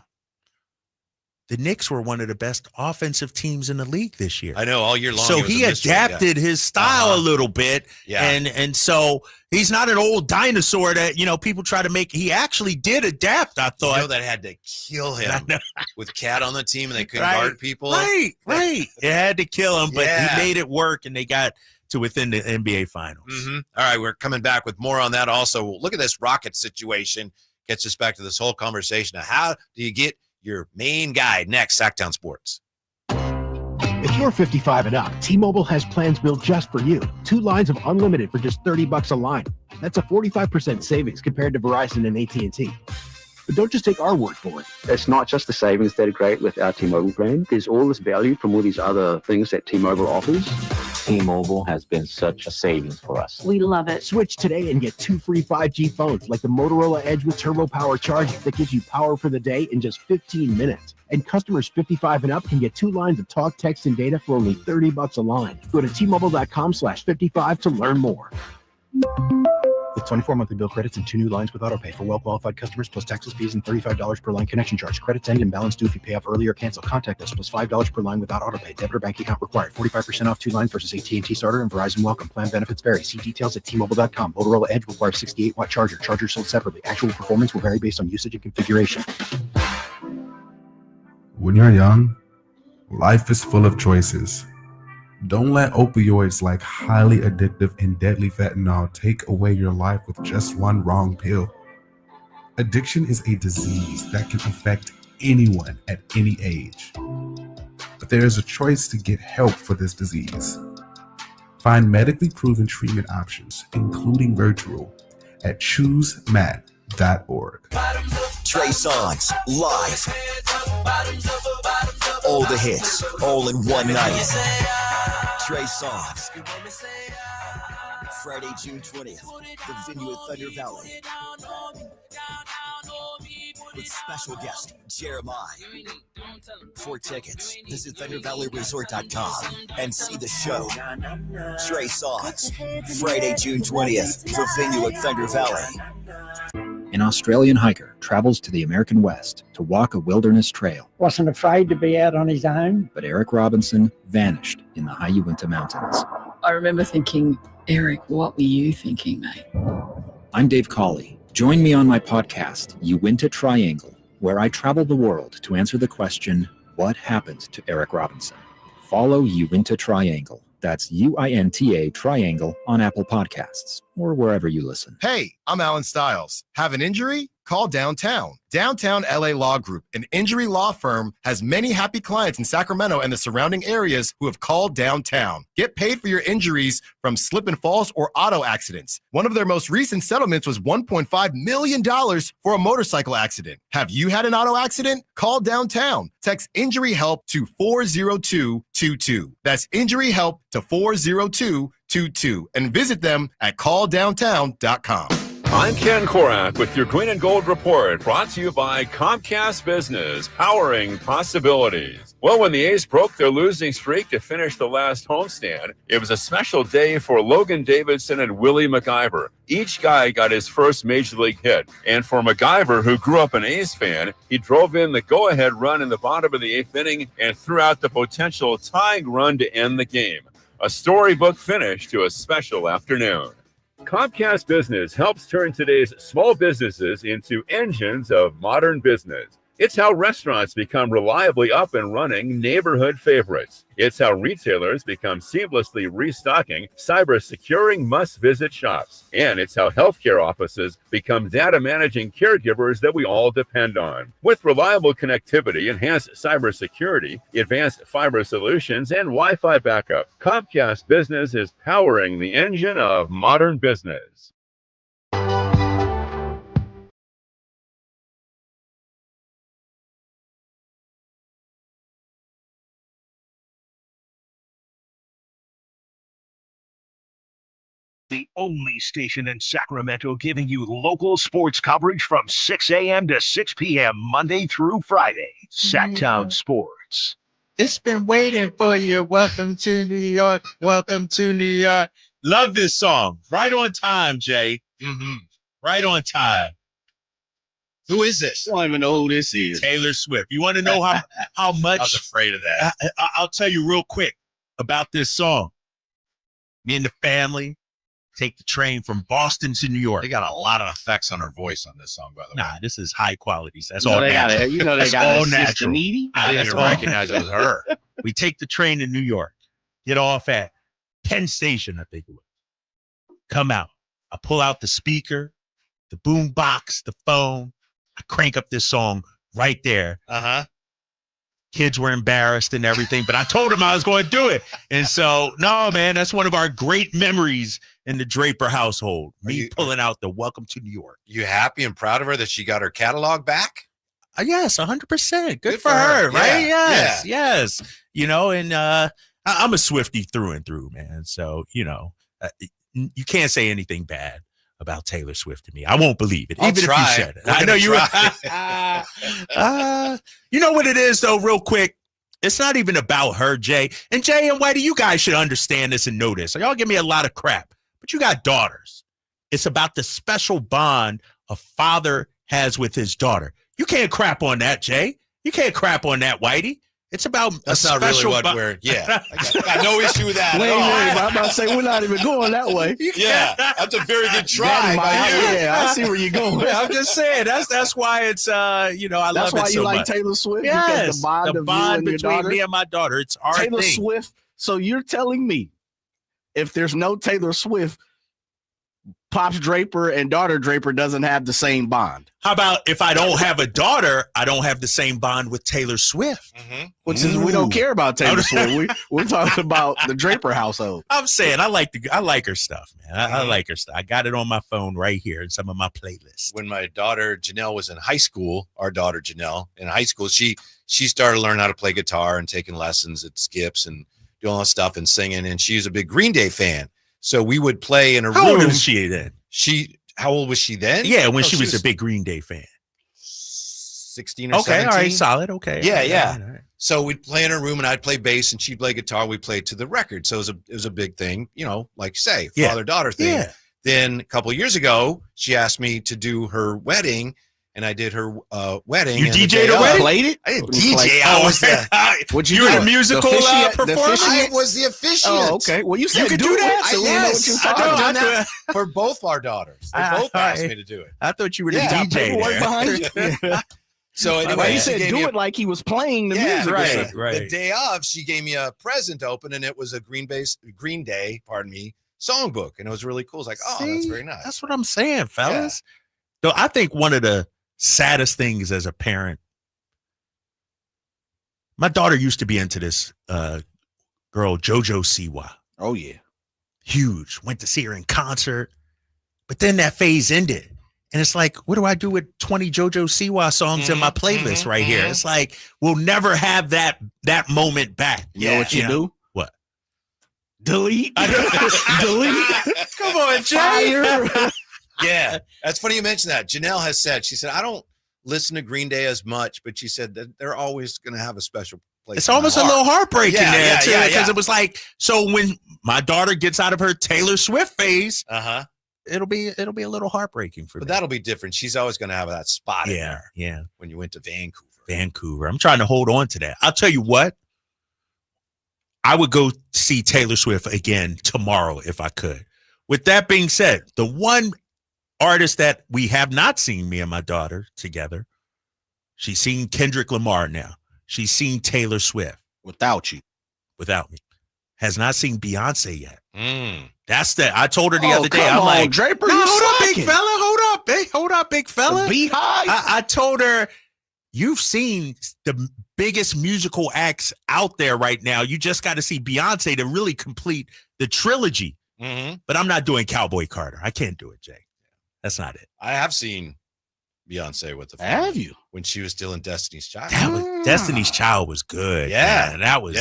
The Knicks were one of the best offensive teams in the league this year. I know, all year long. So he adapted his style a little bit. Yeah. And so he's not an old dinosaur that, people try to make. He actually did adapt, I thought. That had to kill him with Cat on the team and they couldn't guard people. Right. It had to kill him, but he made it work and they got to within the NBA Finals. All right, we're coming back with more on that also. Look at this Rocket situation. Gets us back to this whole conversation of how do you get your main guy next, Sacktown Sports. If you're 55 and up, T-Mobile has plans built just for you. 2 lines of unlimited for just $30 a line. That's a 45% savings compared to Verizon and AT&T. But don't just take our word for it. It's not just the savings that are great with our T-Mobile plan. There's all this value from all these other things that T-Mobile offers. T-Mobile has been such a savings for us. We love it. Switch today and get 2 free 5G phones like the Motorola Edge with Turbo Power charging that gives you power for the day in just 15 minutes. And customers 55 and up can get 2 lines of talk, text, and data for only $30 a line. Go to T-Mobile.com/55 to learn more. With 24 monthly bill credits and 2 new lines with autopay for well-qualified customers plus taxes, fees, and $35 per line connection charge. Credits end and balance due if you pay off early or cancel. Contact us plus $5 per line without autopay. Debit or bank account required. 45% off 2 lines versus AT&T Starter and Verizon Welcome. Plan benefits vary. See details at T-Mobile.com. Motorola Edge requires 68-watt charger. Charger sold separately. Actual performance will vary based on usage and configuration. When you're young, life is full of choices. Don't let opioids like highly addictive and deadly fentanyl take away your life with just one wrong pill. Addiction is a disease that can affect anyone at any age. But there is a choice to get help for this disease. Find medically proven treatment options, including virtual, at choosemat.org. Trey Songz, live. All the hits, all in one night. Trey Songz. Friday, June 20th, the venue at Thunder Valley. With special guest, Jeremiah. For tickets, visit ThunderValleyResort.com and see the show. Trey Songz. Friday, June 20th, the venue at Thunder Valley. An Australian hiker travels to the American West to walk a wilderness trail. Wasn't afraid to be out on his own. But Eric Robinson vanished in the high Uinta Mountains. I remember thinking, Eric, what were you thinking, mate? I'm Dave Cawley. Join me on my podcast, Uinta Triangle, where I travel the world to answer the question, what happened to Eric Robinson? Follow Uinta Triangle. That's UINTA Triangle on Apple Podcasts or wherever you listen. Hey, I'm Alan Stiles. Have an injury? Call Downtown. Downtown LA Law Group, an injury law firm, has many happy clients in Sacramento and the surrounding areas who have called Downtown. Get paid for your injuries from slip and falls or auto accidents. One of their most recent settlements was $1.5 million for a motorcycle accident. Have you had an auto accident? Call Downtown. Text injury help to 40222. That's injury help to 40222 and visit them at calldowntown.com. I'm Ken Korak with your Green and Gold Report, brought to you by Comcast Business, powering possibilities. Well, when the A's broke their losing streak to finish the last homestand, it was a special day for Logan Davidson and Willie MacIver. Each guy got his first major league hit. And for MacIver, who grew up an A's fan, he drove in the go-ahead run in the bottom of the 8th inning and threw out the potential tying run to end the game. A storybook finish to a special afternoon. Comcast Business helps turn today's small businesses into engines of modern business. It's how restaurants become reliably up and running neighborhood favorites. It's how retailers become seamlessly restocking, cyber-securing must-visit shops. And it's how healthcare offices become data-managing caregivers that we all depend on. With reliable connectivity, enhanced cybersecurity, advanced fiber solutions, and Wi-Fi backup, Comcast Business is powering the engine of modern business. The only station in Sacramento giving you local sports coverage from 6 a.m. to 6 p.m. Monday through Friday. Sacktown Sports. It's been waiting for you. Welcome to New York. Welcome to New York. Love this song. Right on time, Jay. Right on time. Who is this? I don't even know who this is. Taylor Swift. You want to know how much? I was afraid of that. I'll tell you real quick about this song. Me and the family take the train from Boston to New York. They got a lot of effects on her voice on this song, by the way. Nah, this is high quality. That's You know all they natural. got it. You know they That's got all it. natural. Needy. I didn't even recognize it was her. We take the train to New York, get off at Penn Station, I think it was. Come out. I pull out the speaker, the boom box, the phone. I crank up this song right there. Kids were embarrassed and everything, but I told them I was going to do it. And so, no, man, that's one of our great memories in the Draper household. Me pulling out the Welcome to New York. You happy and proud of her that she got her catalog back? Yes, 100%. Good for her, right? Yeah, Yes. You know, and I'm a Swiftie through and through, man. So, you know, you can't say anything bad about Taylor Swift to me. I won't believe it, even if you said it. I know you. You know what it is, though, real quick? It's not even about her, Jay. And Jay and Whitey, you guys should understand this and know this. Y'all give me a lot of crap, but you got daughters. It's about the special bond a father has with his daughter. You can't crap on that, Jay. You can't crap on that, Whitey. It's about That's not really what we're, yeah. I got no issue with that. Wait, I'm about to say we're not even going that way. Yeah, that's a very good try. Yeah, I see where you're going. Yeah, I'm just saying that's why it's you know, I That's love why it so you like much. Taylor Swift? Yes, Because the bond of you and your between daughter? me and my daughter. It's our Taylor thing. Swift. So you're telling me if there's no Taylor Swift, Pops Draper and daughter Draper doesn't have the same bond? How about if I don't have a daughter, I don't have the same bond with Taylor Swift? Which is we don't care about Taylor Swift. We're talking about the Draper household. I'm saying I like her stuff, man. I like her stuff. I got it on my phone right here in some of my playlists. When my daughter Janelle was in high school, our daughter Janelle in high school, she started learning how to play guitar and taking lessons at Skips and doing all that stuff and singing. And she's a big Green Day fan. So we would play in a room. How old was she then? How old was she then? Yeah, when she was a big Green Day fan. 16 or 17. Okay, all right, solid. Okay. Yeah. All right. So we'd play in her room and I'd play bass and she'd play guitar. We played to the record. So it was a big thing, you know, like you say, father-daughter thing. Yeah. Then a couple of years ago, she asked me to do her wedding. And I did her wedding. You DJ'd her wedding? Played it? I didn't DJ. I was the you were the musical performer? I was the officiant. Oh, okay. Well, you said You could do that? So we know what you're talking I've done about. that for both our daughters. They both asked me to do it. I thought you were the Yeah, DJ paperwork there. behind you. So anyway, Well, he she said gave do me it like he was playing the Yeah, music. right. Right. The day of, she gave me a present to open, and it was a Green Day, songbook, and it was really cool. It's like, oh, that's See? very nice. That's what I'm saying, fellas. So I think one of the saddest things as a parent, my daughter used to be into this girl, JoJo Siwa. Oh, yeah. Huge. Went to see her in concert. But then that phase ended. And it's like, what do I do with 20 JoJo Siwa songs in my playlist right here? It's like, we'll never have that moment back. You know what you do? What? Delete. Delete. Come on, Jay. Fire. Yeah, that's funny you mentioned that. Janelle has said, she said, I don't listen to Green Day as much, but she said that they're always going to have a special place. It's almost a little heartbreaking there, too, because it was like, so when my daughter gets out of her Taylor Swift phase, it'll be a little heartbreaking for me. But that'll be different. She's always going to have that spot in there. Yeah. When you went to Vancouver. I'm trying to hold on to that. I'll tell you what. I would go see Taylor Swift again tomorrow if I could. With that being said, the one artist that we have not seen, me and my daughter together, She's seen Kendrick Lamar now. She's seen Taylor Swift. Without you. Without me. Has not seen Beyonce yet. That's the. I told her the other day. I'm on, like, Draper, hold up, big fella. Hold up, big fella. Beehive. I told her, you've seen the biggest musical acts out there right now. You just got to see Beyonce to really complete the trilogy. But I'm not doing Cowboy Carter. I can't do it, Jay. That's not it. I have seen Beyonce with the family. Have you? When she was still in Destiny's Child. Destiny's Child was good. Yeah. Man. That was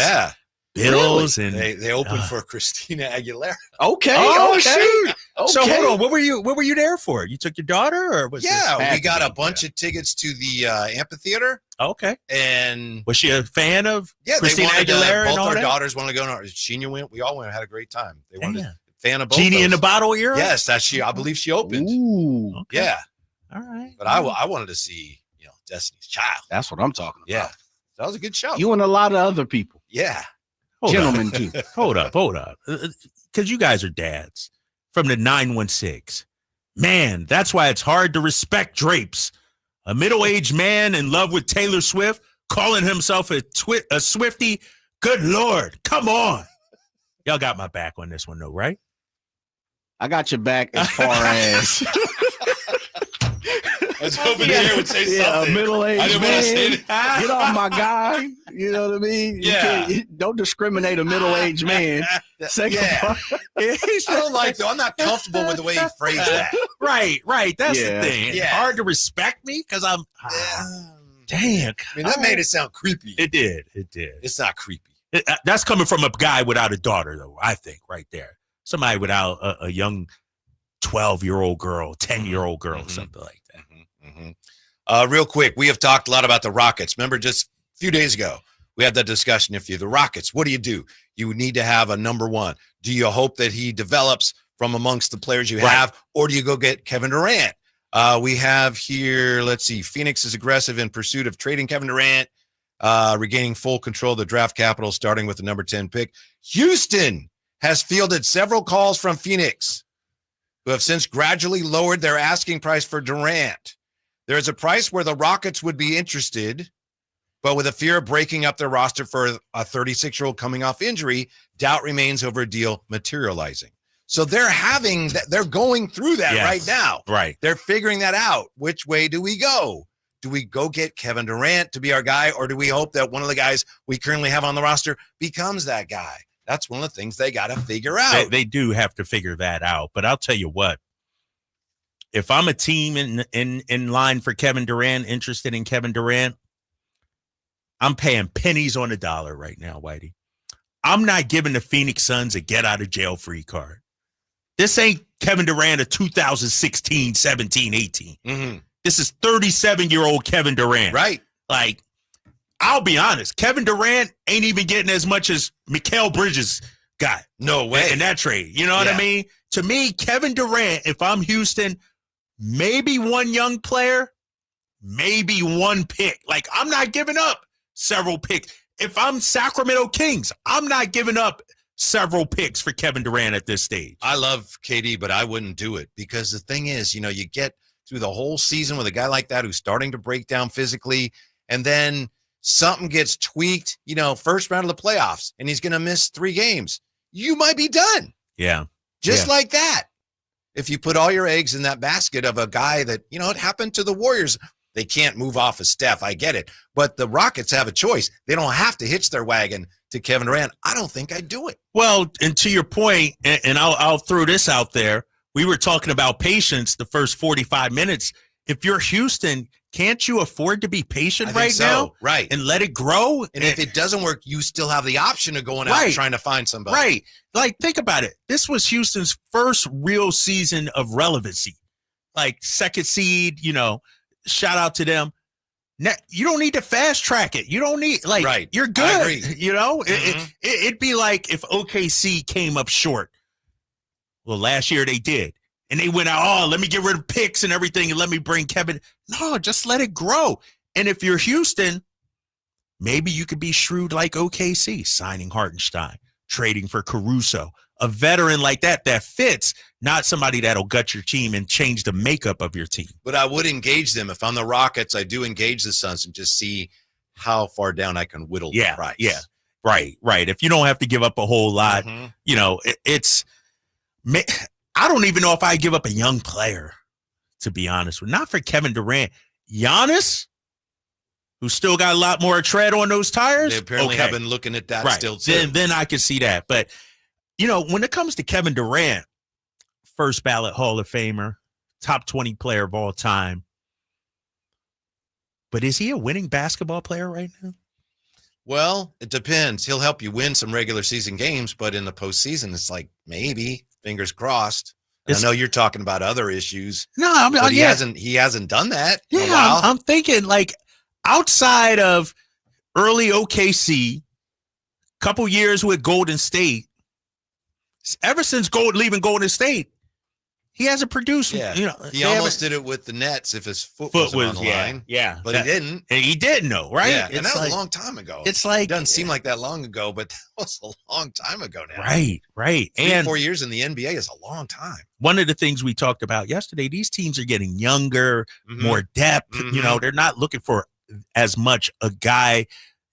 Bills and they opened for Christina Aguilera. Okay. Shoot. Okay. So hold on. What were you there for? You took your daughter, or was we got a bunch of tickets to the amphitheater. Okay. And was she a fan of Christina they wanted, Aguilera? Both and all our that? daughters wanted to go. Genia went. We all went. Had a great time. They wanted fan of both. Genie those. in the Bottle era. Yes, I believe she opened. Ooh. Okay. Yeah. All right. But I wanted to see Destiny's Child. That's what I'm talking about. Yeah. That was a good show. You and a lot of other people. Yeah. Gentlemen too. Hold up. Because you guys are dads from the 916. Man, that's why it's hard to respect Drapes. A middle-aged man in love with Taylor Swift, calling himself a Swiftie. Good Lord. Come on. Y'all got my back on this one, though, right? I got your back as far as I was hoping Aaron would say something. A middle-aged man. Get off my guy. You know what I mean? Yeah. Don't discriminate a middle-aged man. Second part. I don't like though. I'm not comfortable with the way he phrased that. Right. That's the thing. Yeah. It's hard to respect me because I'm damn. I mean, that made it sound creepy. It did. It's not creepy. That's coming from a guy without a daughter, though, I think, right there. Somebody without a young 12-year-old girl, 10-year-old girl, something like that. Real quick, we have talked a lot about the Rockets. Remember, just a few days ago, we had that discussion. If you're the Rockets, what do? You need to have a number one. Do you hope that he develops from amongst the players you have, or do you go get Kevin Durant? We have here, let's see, Phoenix is aggressive in pursuit of trading Kevin Durant, regaining full control of the draft capital, starting with the number 10 pick. Houston has fielded several calls from Phoenix, who have since gradually lowered their asking price for Durant. There is a price where the Rockets would be interested, but with a fear of breaking up their roster for a 36-year-old coming off injury, doubt remains over a deal materializing. So they're going through that right now. Right. They're figuring that out. Which way do we go? Do we go get Kevin Durant to be our guy, or do we hope that one of the guys we currently have on the roster becomes that guy? That's one of the things they got to figure out. They do have to figure that out. But I'll tell you what, if I'm a team in line for Kevin Durant, interested in Kevin Durant, I'm paying pennies on the dollar right now, Whitey. I'm not giving the Phoenix Suns a get-out-of-jail-free card. This ain't Kevin Durant of 2016, 17, 18. This is 37-year-old Kevin Durant. Right. Like, I'll be honest, Kevin Durant ain't even getting as much as Mikal Bridges got. No way. In that trade. You know what I mean? To me, Kevin Durant, if I'm Houston, maybe one young player, maybe one pick. Like, I'm not giving up several picks. If I'm Sacramento Kings, I'm not giving up several picks for Kevin Durant at this stage. I love KD, but I wouldn't do it because the thing is, you get through the whole season with a guy like that who's starting to break down physically, and then something gets tweaked, first round of the playoffs, and he's going to miss 3 games. You might be done. Yeah. Just like that. If you put all your eggs in that basket of a guy that, it happened to the Warriors. They can't move off of Steph. I get it. But the Rockets have a choice. They don't have to hitch their wagon to Kevin Durant. I don't think I'd do it. Well, and to your point, and I'll throw this out there. We were talking about patience the first 45 minutes. If you're Houston, can't you afford to be patient now? Right. And let it grow? And if it doesn't work, you still have the option of going out and trying to find somebody. Right. Like, think about it. This was Houston's first real season of relevancy. Like, second seed, shout out to them. You don't need to fast track it. You don't need, you're good. I agree. It'd be like if OKC came up short. Well, last year they did. And they went out, let me get rid of picks and everything and let me bring Kevin. No, just let it grow. And if you're Houston, maybe you could be shrewd like OKC, signing Hartenstein, trading for Caruso, a veteran like that fits, not somebody that'll gut your team and change the makeup of your team. But I would engage them. If I'm the Rockets, I do engage the Suns and just see how far down I can whittle the price. Yeah, right. If you don't have to give up a whole lot, you know, I don't even know if I give up a young player, to be honest with you. Not for Kevin Durant. Giannis, who still got a lot more tread on those tires. They apparently have been looking at that still too. Then I can see that. But, you know, when it comes to Kevin Durant, first ballot Hall of Famer, top 20 player of all time. But is he a winning basketball player right now? Well, it depends. He'll help you win some regular season games, but in the postseason, it's like maybe, fingers crossed. I know you're talking about other issues. No, but he hasn't done that. Yeah, in a while. I'm thinking like outside of early OKC, couple years with Golden State, ever since leaving Golden State, he hasn't produced. Yeah, you know, he almost did it with the Nets if his foot was on the line. Yeah, but he didn't. And he didn't know, right? Yeah, and that was a long time ago. It's like it doesn't seem like that long ago, but that was a long time ago now. Right. 4 years in the NBA is a long time. One of the things we talked about yesterday, these teams are getting younger, more depth. You know, they're not looking for as much a guy.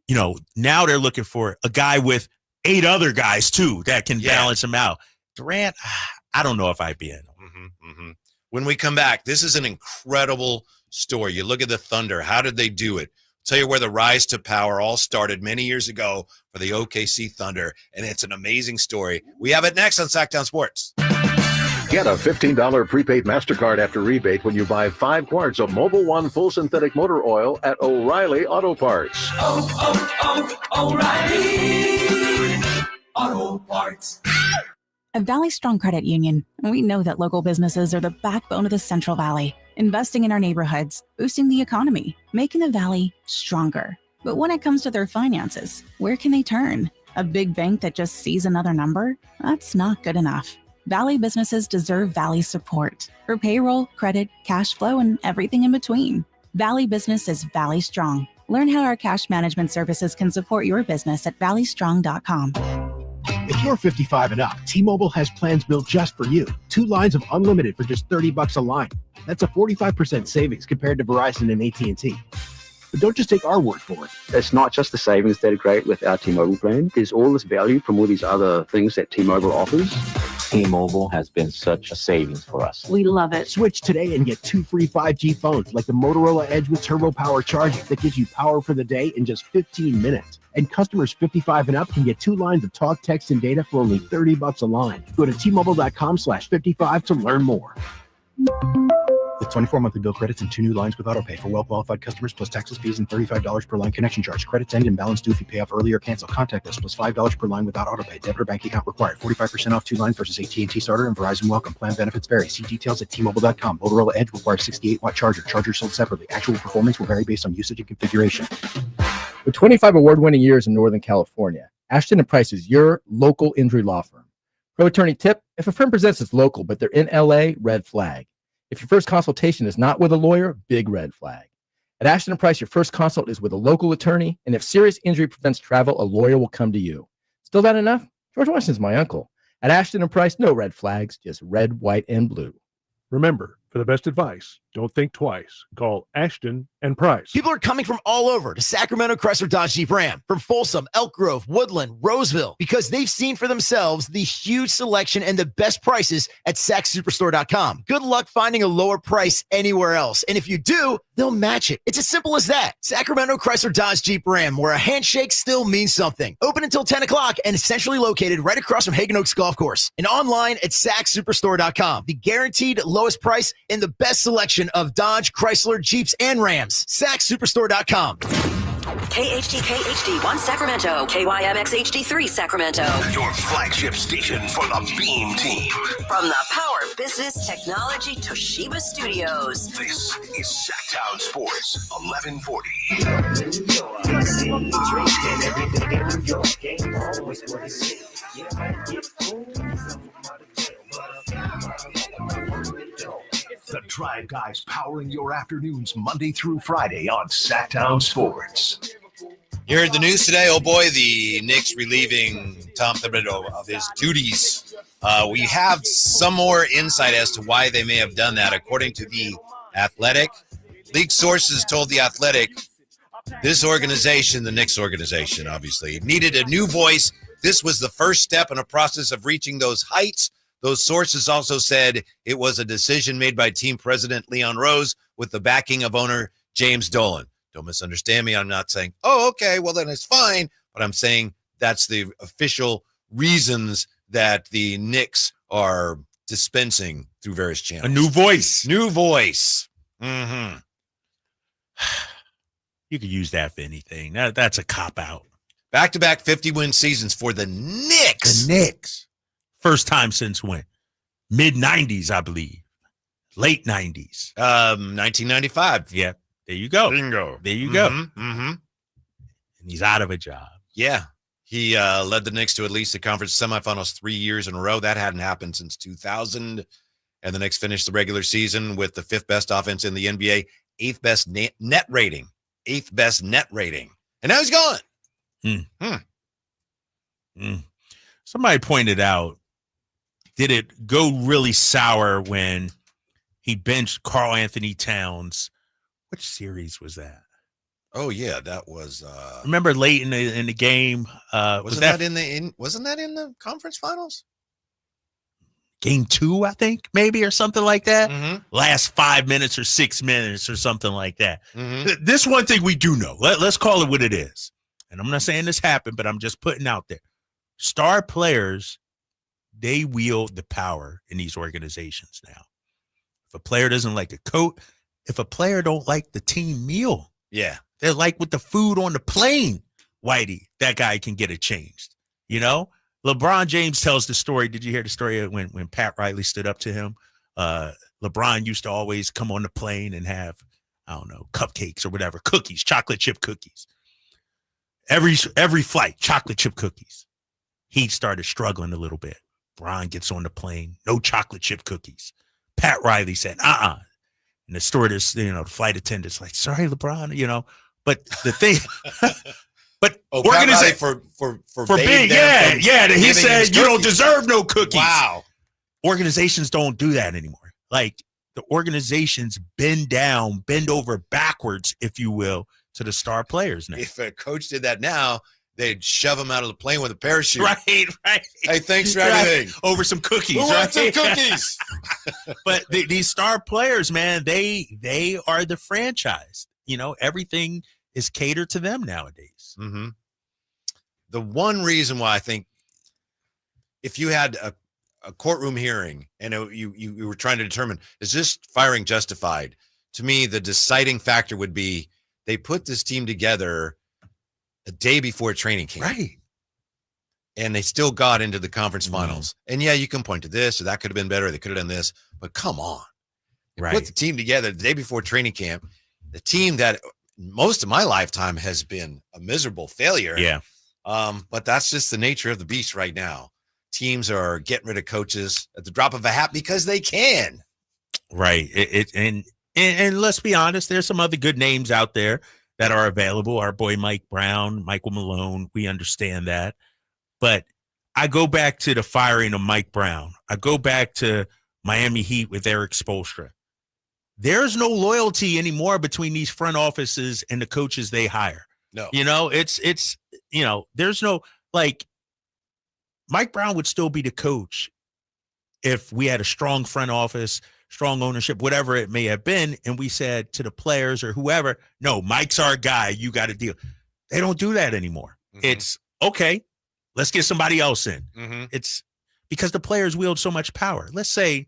You know, now they're looking for a guy with 8 other guys too that can balance them out. Durant, I don't know if I'd be in. When we come back, this is an incredible story. You look at the Thunder. How did they do it? I'll tell you where the rise to power all started many years ago for the OKC Thunder, and it's an amazing story. We have it next on Sacktown Sports. Get a $15 prepaid MasterCard after rebate when you buy 5 quarts of Mobil 1 full synthetic motor oil at O'Reilly Auto Parts. O'Reilly Auto Parts. At Valley Strong Credit Union, we know that local businesses are the backbone of the Central Valley, investing in our neighborhoods, boosting the economy, making the Valley stronger. But when it comes to their finances, where can they turn? A big bank that just sees another number? That's not good enough. Valley businesses deserve Valley support for payroll, credit, cash flow, and everything in between. Valley Business is Valley Strong. Learn how our cash management services can support your business at valleystrong.com. If you're 55 and up, T-Mobile has plans built just for you. 2 lines of unlimited for just $30 a line. That's a 45% savings compared to Verizon and AT&T. But don't just take our word for it. It's not just the savings that are great with our T-Mobile plan. There's all this value from all these other things that T-Mobile offers. T-Mobile has been such a savings for us. We love it. Switch today and get 2 free 5G phones like the Motorola Edge with turbo power charging that gives you power for the day in just 15 minutes. And customers 55 and up can get 2 lines of talk, text, and data for only $30 a line. Go to T-Mobile.com/55 to learn more. With 24 monthly bill credits and 2 new lines with autopay for well-qualified customers, plus taxes, fees, and $35 per line connection charge. Credits end and balance due if you pay off early or cancel. Contact us, plus $5 per line without autopay. Debit or bank account required. 45% off 2 lines versus AT&T Starter and Verizon Welcome. Plan benefits vary. See details at T-Mobile.com. Motorola Edge requires 68-watt charger. Charger sold separately. Actual performance will vary based on usage and configuration. With 25 award-winning years in Northern California, Ashton & Price is your local injury law firm. Pro attorney tip: if a firm presents as local but they're in LA, red flag. If your first consultation is not with a lawyer, big red flag. At Ashton & Price, your first consult is with a local attorney, and if serious injury prevents travel, a lawyer will come to you. Still not enough? George Washington's my uncle. At Ashton & Price, no red flags, just red, white, and blue. Remember, for the best advice, don't think twice. Call Ashton and Price. People are coming from all over to Sacramento Chrysler Dodge Jeep Ram, from Folsom, Elk Grove, Woodland, Roseville, because they've seen for themselves the huge selection and the best prices at SacSuperstore.com. Good luck finding a lower price anywhere else. And if you do, they'll match it. It's as simple as that. Sacramento Chrysler Dodge Jeep Ram, where a handshake still means something. Open until 10 o'clock and centrally located right across from Hagen Oaks Golf Course. And online at SacSuperstore.com. The guaranteed lowest price and the best selection of Dodge, Chrysler, Jeeps, and Rams. SacSuperstore.com. KHD1 Sacramento, KYMX HD3 Sacramento. Your flagship station for the Beam Team. From the Power Business Technology Toshiba Studios. This is Sacktown Sports 1140. The Drive Guys powering your afternoons Monday through Friday on Sacktown Sports. You heard the news today? Oh boy, the Knicks relieving Tom Thibodeau of his duties We have some more insight as to why they may have done that. According to The Athletic, league sources told The Athletic this organization, the Knicks organization, obviously, needed a new voice. This was the first step in a process of reaching those heights. Those sources also said it was a decision made by team president Leon Rose with the backing of owner James Dolan. Don't misunderstand me. I'm not saying, oh, okay, well, then it's fine. But I'm saying that's the official reasons that the Knicks are dispensing through various channels. A new voice. New voice. Mm-hmm. You could use that for anything. That's a cop-out. Back-to-back 50-win seasons for the Knicks. The Knicks. First time since when? Mid-90s, I believe. Late 90s. 1995. Yeah. There you go. Bingo. There you go. Mm-hmm. And he's out of a job. Yeah. He led the Knicks to at least the conference semifinals 3 years in a row. That hadn't happened since 2000. And the Knicks finished the regular season with the 5th best offense in the NBA, 8th best net rating. 8th best net rating. And now he's gone. Somebody pointed out, did it go really sour when he benched Karl Anthony Towns? Which series was that? Oh yeah, that was. Remember late in the game? Wasn't that in the conference finals? Game 2, I think, maybe, or something like that. Mm-hmm. Last 5 minutes or 6 minutes or something like that. Mm-hmm. This one thing we do know. Let's call it what it is. And I'm not saying this happened, but I'm just putting out there. Star players, they wield the power in these organizations now. If a player doesn't like a coach, if a player don't like the team meal, yeah, they're like with the food on the plane, Whitey, that guy can get it changed. You know? LeBron James tells the story. Did you hear the story when Pat Riley stood up to him? LeBron used to always come on the plane and have, I don't know, cupcakes or whatever, cookies, chocolate chip cookies. Every flight, chocolate chip cookies. He started struggling a little bit. Bron gets on the plane, no chocolate chip cookies. Pat Riley said, And the stewardess, the flight attendant's like, sorry, LeBron, but the thing, but organization for being, he said, you don't deserve no cookies. Wow. Organizations don't do that anymore. Like the organizations bend over backwards, if you will, to the star players now. If a coach did that now, they'd shove him out of the plane with a parachute. Right. Hey, thanks for everything. Over some cookies. Who wants some cookies? But these star players, man, they are the franchise. Everything is catered to them nowadays. Mm-hmm. The one reason why I think if you had a courtroom hearing and you were trying to determine, is this firing justified? To me, the deciding factor would be they put this team together a day before training camp. Right. And they still got into the conference finals. And yeah, you can point to this or that could have been better. They could have done this, but come on. Right. Put the team together the day before training camp. The team that most of my lifetime has been a miserable failure. Yeah. But that's just the nature of the beast right now. Teams are getting rid of coaches at the drop of a hat because they can. Right. And let's be honest, there's some other good names out there that are available. Our boy Mike Brown, Michael Malone, we understand that. But I go back to the firing of Mike Brown. I go back to Miami Heat with Eric Spoelstra. There's no loyalty anymore between these front offices and the coaches they hire. No. It's there's no, like, Mike Brown would still be the coach if we had a strong front office, strong ownership, whatever it may have been, and we said to the players or whoever, no, Mike's our guy, you got to deal. They don't do that anymore. Mm-hmm. It's, okay, let's get somebody else in. Mm-hmm. It's because the players wield so much power. Let's say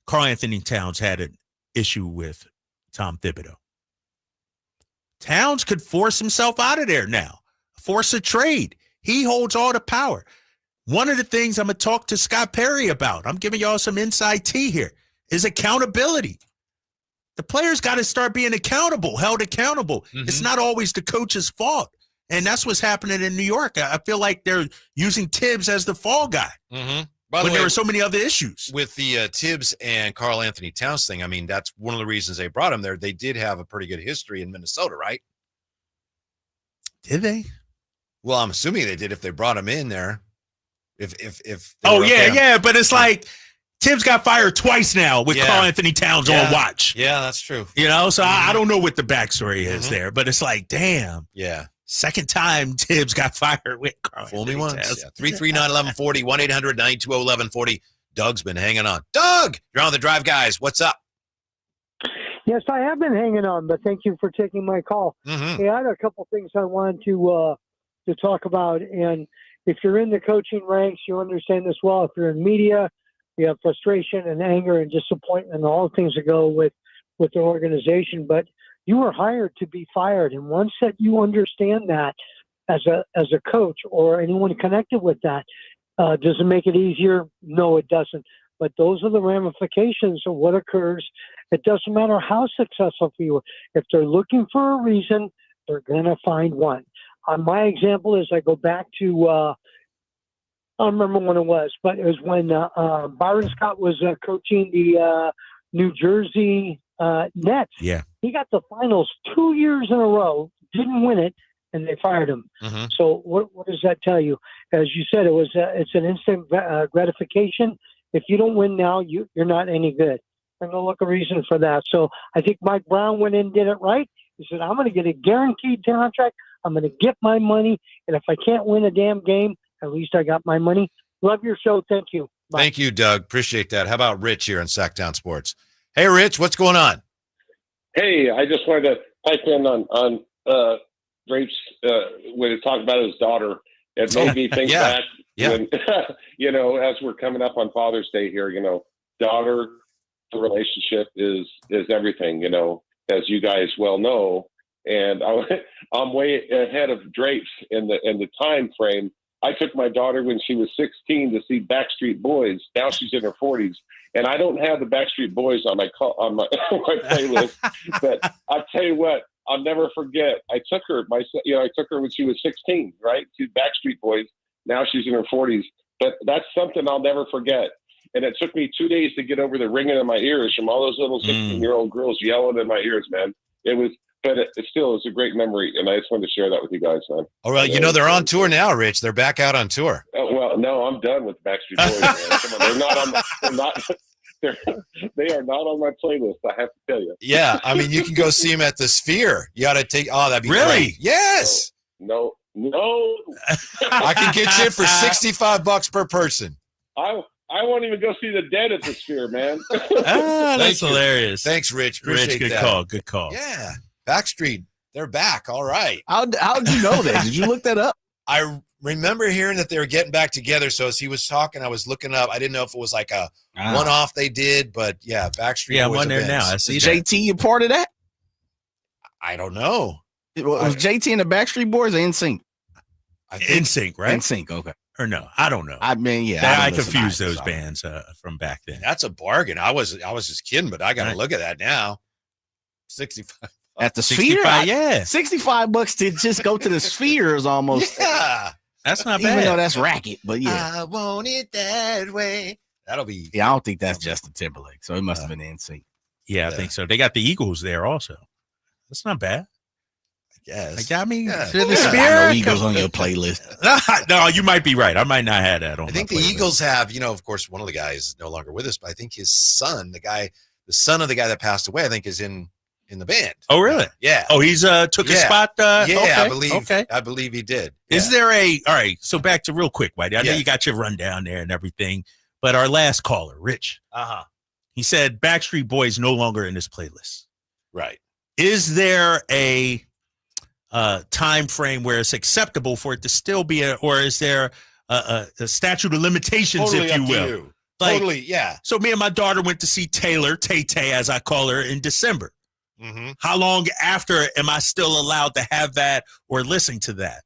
Karl Anthony Towns had an issue with Tom Thibodeau. Towns could force himself out of there now, force a trade. He holds all the power. One of the things I'm going to talk to Scott Perry about, I'm giving y'all some inside tea here, is accountability. The players got to start being held accountable. Mm-hmm. It's not always the coach's fault. And that's what's happening in New York. I feel like they're using Tibbs as the fall guy. Mm-hmm. When there were so many other issues. With the Tibbs and Karl Anthony Towns thing, I mean, that's one of the reasons they brought him there. They did have a pretty good history in Minnesota, right? Did they? Well, I'm assuming they did if they brought him in there. If oh yeah, but it's like Tibbs got fired twice now with Karl Anthony Towns on watch. Yeah, that's true. So I don't know what the backstory is there, but it's like, damn. Yeah. Second time Tibbs got fired with Karl. Fool me once. 339-1140, 1-800-920-1140. Doug's been hanging on. Doug, you're on the Drive, guys. What's up? Yes, I have been hanging on, but thank you for taking my call. Hey, I had a couple things I wanted to talk about, and if you're in the coaching ranks, you understand this well. If you're in media, you have frustration and anger and disappointment and all the things that go with the organization. But you were hired to be fired, and once that you understand that as a coach or anyone connected with that, does it make it easier? No, it doesn't. But those are the ramifications of what occurs. It doesn't matter how successful you are. If they're looking for a reason, they're going to find one. My example is I go back to, I don't remember when it was, but it was when Byron Scott was coaching the New Jersey Nets. Yeah. He got the finals 2 years in a row, didn't win it, and they fired him. So what does that tell you? As you said, it's an instant gratification. If you don't win now, you're not any good. And they'll look a reason for that. So I think Mike Brown went in and did it right. He said, I'm going to get a guaranteed contract. I'm going to get my money. And if I can't win a damn game, at least I got my money. Love your show. Thank you. Bye. Thank you, Doug. Appreciate that. How about Rich here in Sacktown Sports? Hey, Rich, what's going on? Hey, I just wanted to pipe in on Drape's when he talked about his daughter. It made me think back when, as we're coming up on Father's Day here, daughter relationship is everything, as you guys well know. And I'm way ahead of Drapes in the time frame. I took my daughter when she was 16 to see Backstreet Boys. Now she's in her 40s, and I don't have the Backstreet Boys on my my playlist. But I'll tell you what, I'll never forget. I took her when she was 16, right, to Backstreet Boys. Now she's in her 40s. But that's something I'll never forget. And it took me 2 days to get over the ringing in my ears from all those little 16-year-old girls yelling in my ears, man. But it still is a great memory, and I just wanted to share that with you guys, man. All right, they're on tour now, Rich. They're back out on tour. Oh, well, no, I'm done with Backstreet Boys, man. Come on, they are not on my playlist, I have to tell you. Yeah, I mean, you can go see them at the Sphere. You got to take. Oh, that'd be great. Yes. No. I can get you in for $65 per person. I won't even go see the Dead at the Sphere, man. That's hilarious. Thanks, Rich. Appreciate Rich, good call. Yeah, Backstreet, they're back. All right. How'd you know that? Did you look that up? I remember hearing that they were getting back together. So as he was talking, I was looking up. I didn't know if it was like a one-off they did, but yeah, Backstreet. Yeah, I'm on there now. I see JT, you part of that? I don't know. Was JT and the Backstreet Boys or NSYNC? NSYNC, right? NSYNC, okay. Or no, I don't know. I mean, I confused those bands from back then. That's a bargain. I was just kidding, but I got to look at that now. 65 at the Sphere. Yeah, $65 to just go to the Sphere is almost. Yeah, that's not bad. Even though that's racket, but yeah, I want it that way. That'll be. Yeah, I don't think that's Justin Timberlake, so it must have been NSYNC. Yeah, I think so. They got the Eagles there also. That's not bad. Yes. I mean, the Sphere. No Eagles on your playlist. No, you might be right. I might not have that on. I think the Eagles have, of course, one of the guys is no longer with us, but I think his son, the son of the guy that passed away, I think is in the band. Oh, really? Yeah. Oh, he's took his spot. I believe. Okay. I believe he did. Is there all right? So back to real quick, Whitey. I know you got your rundown there and everything, but our last caller, Rich. He said Backstreet Boys no longer in his playlist. Right. Is there a time frame where it's acceptable for it to still be or is there a statute of limitations, totally if you will? Totally, yeah. So me and my daughter went to see Taylor, Tay-Tay, as I call her, in December. Mm-hmm. How long after am I still allowed to have that or listen to that?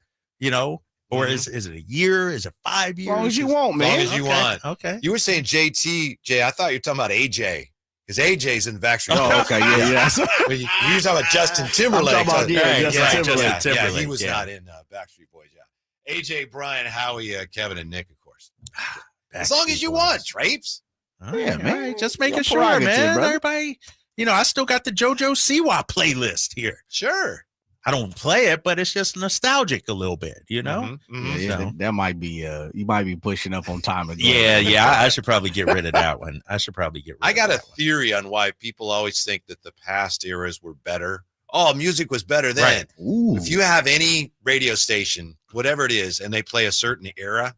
Or is it a year? Is it 5 years? As long as you want, man. As long as you want. Okay. You were saying JT, Jay. I thought you were talking about AJ. Because AJ's in the Backstreet Boys. Oh, okay, yeah. You were talking about Justin Timberlake. Justin Timberlake. Yeah, he was not in Backstreet Boys. Yeah, AJ, Brian, Howie, Kevin, and Nick, of course. As long as you want, Drapes. Oh, yeah, man. Right. Just making sure, man. Everybody, I still got the JoJo Siwa playlist here. Sure. I don't play it, but it's just nostalgic a little bit, you know? Yeah, that might be you might be pushing up on time again. I should probably get rid of that one. I got a theory on why people always think that the past eras were better. Oh, music was better then. Right. If you have any radio station, whatever it is, and they play a certain era,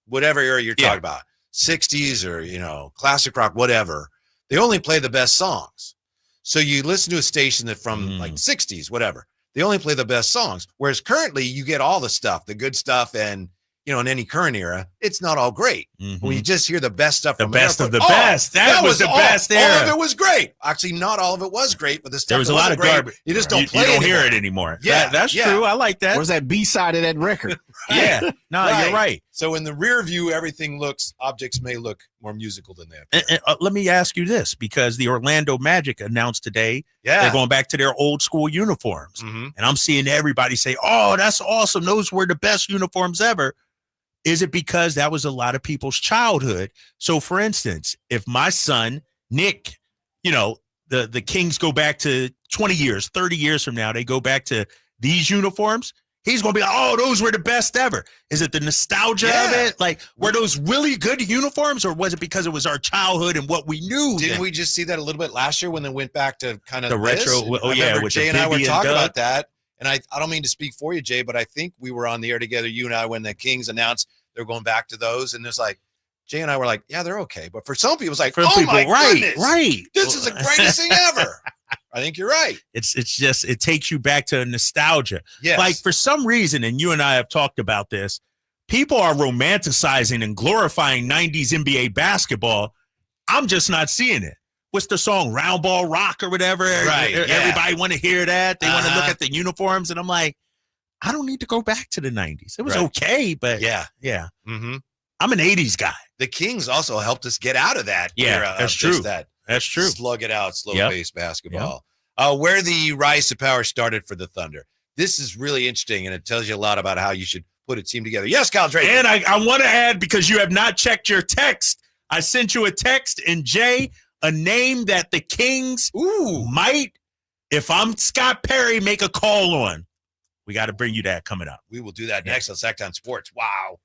whatever era you're talking about, 60s or, classic rock, whatever, they only play the best songs. So you listen to a station that from like 60s, whatever, they only play the best songs. Whereas currently you get all the stuff, the good stuff, and in any current era, it's not all great. When you just hear the best stuff, the best of the best. That was the best era. All of it was great. Actually, not all of it was great, but the stuff there was a lot of garbage. You just don't play You don't anymore. hear it anymore. Yeah, that's true. I like that. Where's that B-side of that record? Yeah, no, you're right. So in the rear view, objects may look more musical than that. And let me ask you this, because the Orlando Magic announced today they're going back to their old school uniforms. And I'm seeing everybody say, oh, that's awesome. Those were the best uniforms ever. Is it because that was a lot of people's childhood? So, for instance, if my son, Nick, the Kings go back to 20 years, 30 years from now, they go back to these uniforms, he's going to be like, oh, those were the best ever. Is it the nostalgia of it? Like, were those really good uniforms, or was it because it was our childhood and what we knew? Didn't we just see that a little bit last year when they went back to kind of the retro? Oh, yeah. Jay and I were talking about that. And I don't mean to speak for you, Jay, but I think we were on the air together, you and I, when the Kings announced they're going back to those. And there's like, Jay and I were like, yeah, they're okay. But for some people, it's like, my goodness, this is the greatest thing ever. I think you're right. It's just, it takes you back to nostalgia. Yes. Like, for some reason, and you and I have talked about this, people are romanticizing and glorifying 90s NBA basketball. I'm just not seeing it. What's the song, Round Ball Rock or whatever? Right. Everybody want to hear that. They want to look at the uniforms. And I'm like, I don't need to go back to the 90s. It was okay, but yeah. Mm-hmm. I'm an 80s guy. The Kings also helped us get out of that era. That's true. That's true. Slug it out, slow-paced basketball. Where the rise to power started for the Thunder. This is really interesting, and it tells you a lot about how you should put a team together. Yes, Kyle Draper. And I want to add, because you have not checked your text, I sent you a text, and Jay, a name that the Kings might, if I'm Scott Perry, make a call on. We got to bring you that coming up. We will do that next on Sacktown Sports. Wow.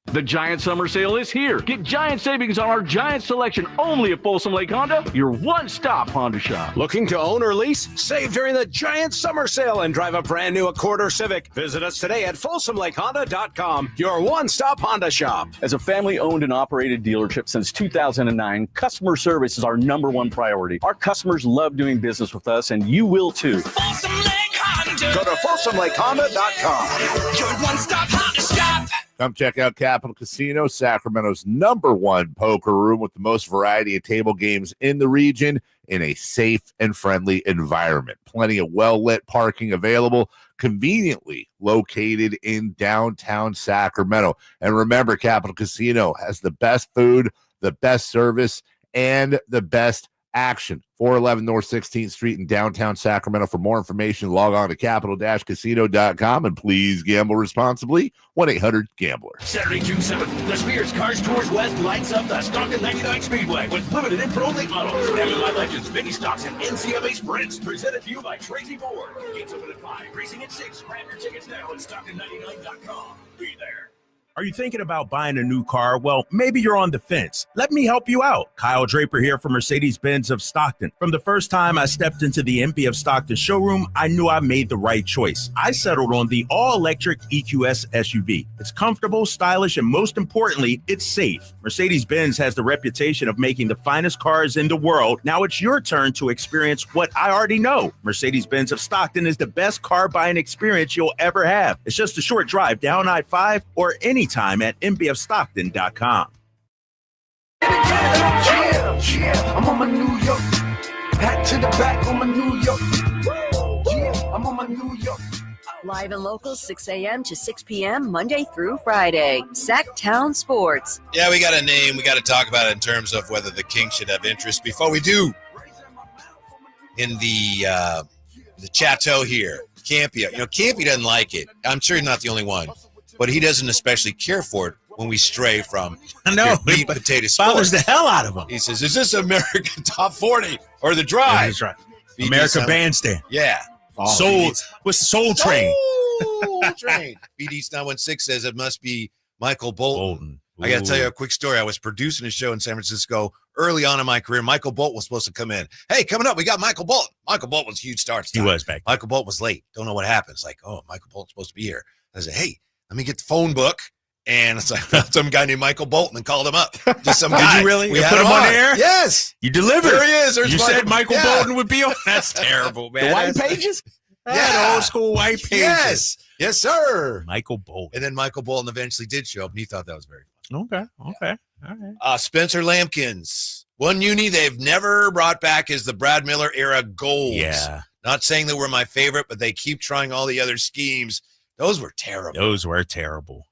The Giant Summer Sale is here. Get giant savings on our giant selection only at Folsom Lake Honda, your one-stop Honda shop. Looking to own or lease? Save during the Giant Summer Sale and drive a brand new Accord or Civic. Visit us today at FolsomLakeHonda.com, your one-stop Honda shop. As a family-owned and operated dealership since 2009, customer service is our number one priority. Our customers love doing business with us, and you will too. Folsom Lake Honda. Go to FolsomLakeHonda.com. Your one-stop Honda shop. Come check out Capital Casino, Sacramento's #1 poker room with the most variety of table games in the region in a safe and friendly environment. Plenty of well-lit parking available, conveniently located in downtown Sacramento. And remember, Capital Casino has the best food, the best service, and the best action. 411 North 16th Street in downtown Sacramento. For more information, log on to capital-casino.com, and please gamble responsibly. 1-800-GAMBLER. Saturday, June 7th, the Spears Cars Tours West lights up the Stockton 99 Speedway with limited and pro late models, MMI Legends, mini stocks, and NCMA sprints. Presented to you by Tracy Ford. Gates open at 5, racing at 6. Grab your tickets now at Stockton99.com. Be there. Are you thinking about buying a new car? Well, maybe you're on the fence. Let me help you out. Kyle Draper here from Mercedes-Benz of Stockton. From the first time I stepped into the MP of Stockton showroom, I knew I made the right choice. I settled on the all-electric EQS SUV. It's comfortable, stylish, and most importantly, it's safe. Mercedes-Benz has the reputation of making the finest cars in the world. Now it's your turn to experience what I already know. Mercedes-Benz of Stockton is the best car buying experience you'll ever have. It's just a short drive down I-5 or anytime at mbfstockton.com. Yeah, I'm on my New York. Hat to the back on my New York. Yeah, I'm on my New York. Live and local, 6 a.m. to 6 p.m., Monday through Friday. Sacktown Sports. Yeah, we got a name. We got to talk about it in terms of whether the Kings should have interest. Before we do, in the chateau here, Campy. Campy doesn't like it. I'm sure he's not the only one. But he doesn't especially care for it when we stray from meat and potato sports. Bothers the hell out of him. He says, is this America Top 40 or The Drive? Yeah, that's right. America Bandstand. Yeah. What's the Soul Train? Soul Train. BD916 says it must be Michael Bolton. I got to tell you a quick story. I was producing a show in San Francisco early on in my career. Michael Bolton was supposed to come in. Hey, coming up, we got Michael Bolton. Michael Bolton was a huge star. He was back. Michael Bolton was late. Don't know what happened. It's like, oh, Michael Bolton's supposed to be here. I said, hey, let me get the phone book. And it's like some guy named Michael Bolton and called him up. Just some guy. Did you really? We You had put him on the air? Yes. You delivered. There he is. There's You said Michael Yeah. Bolton would be on. That's terrible, man. The white pages? Yeah, the old school white pages. Yes. Yes, sir. Michael Bolton. And then Michael Bolton eventually did show up, and he thought that was very fun. Okay. All right. Spencer Lampkins. One uni they've never brought back is the Brad Miller era goals. Yeah. Not saying they were my favorite, but they keep trying all the other schemes. Those were terrible.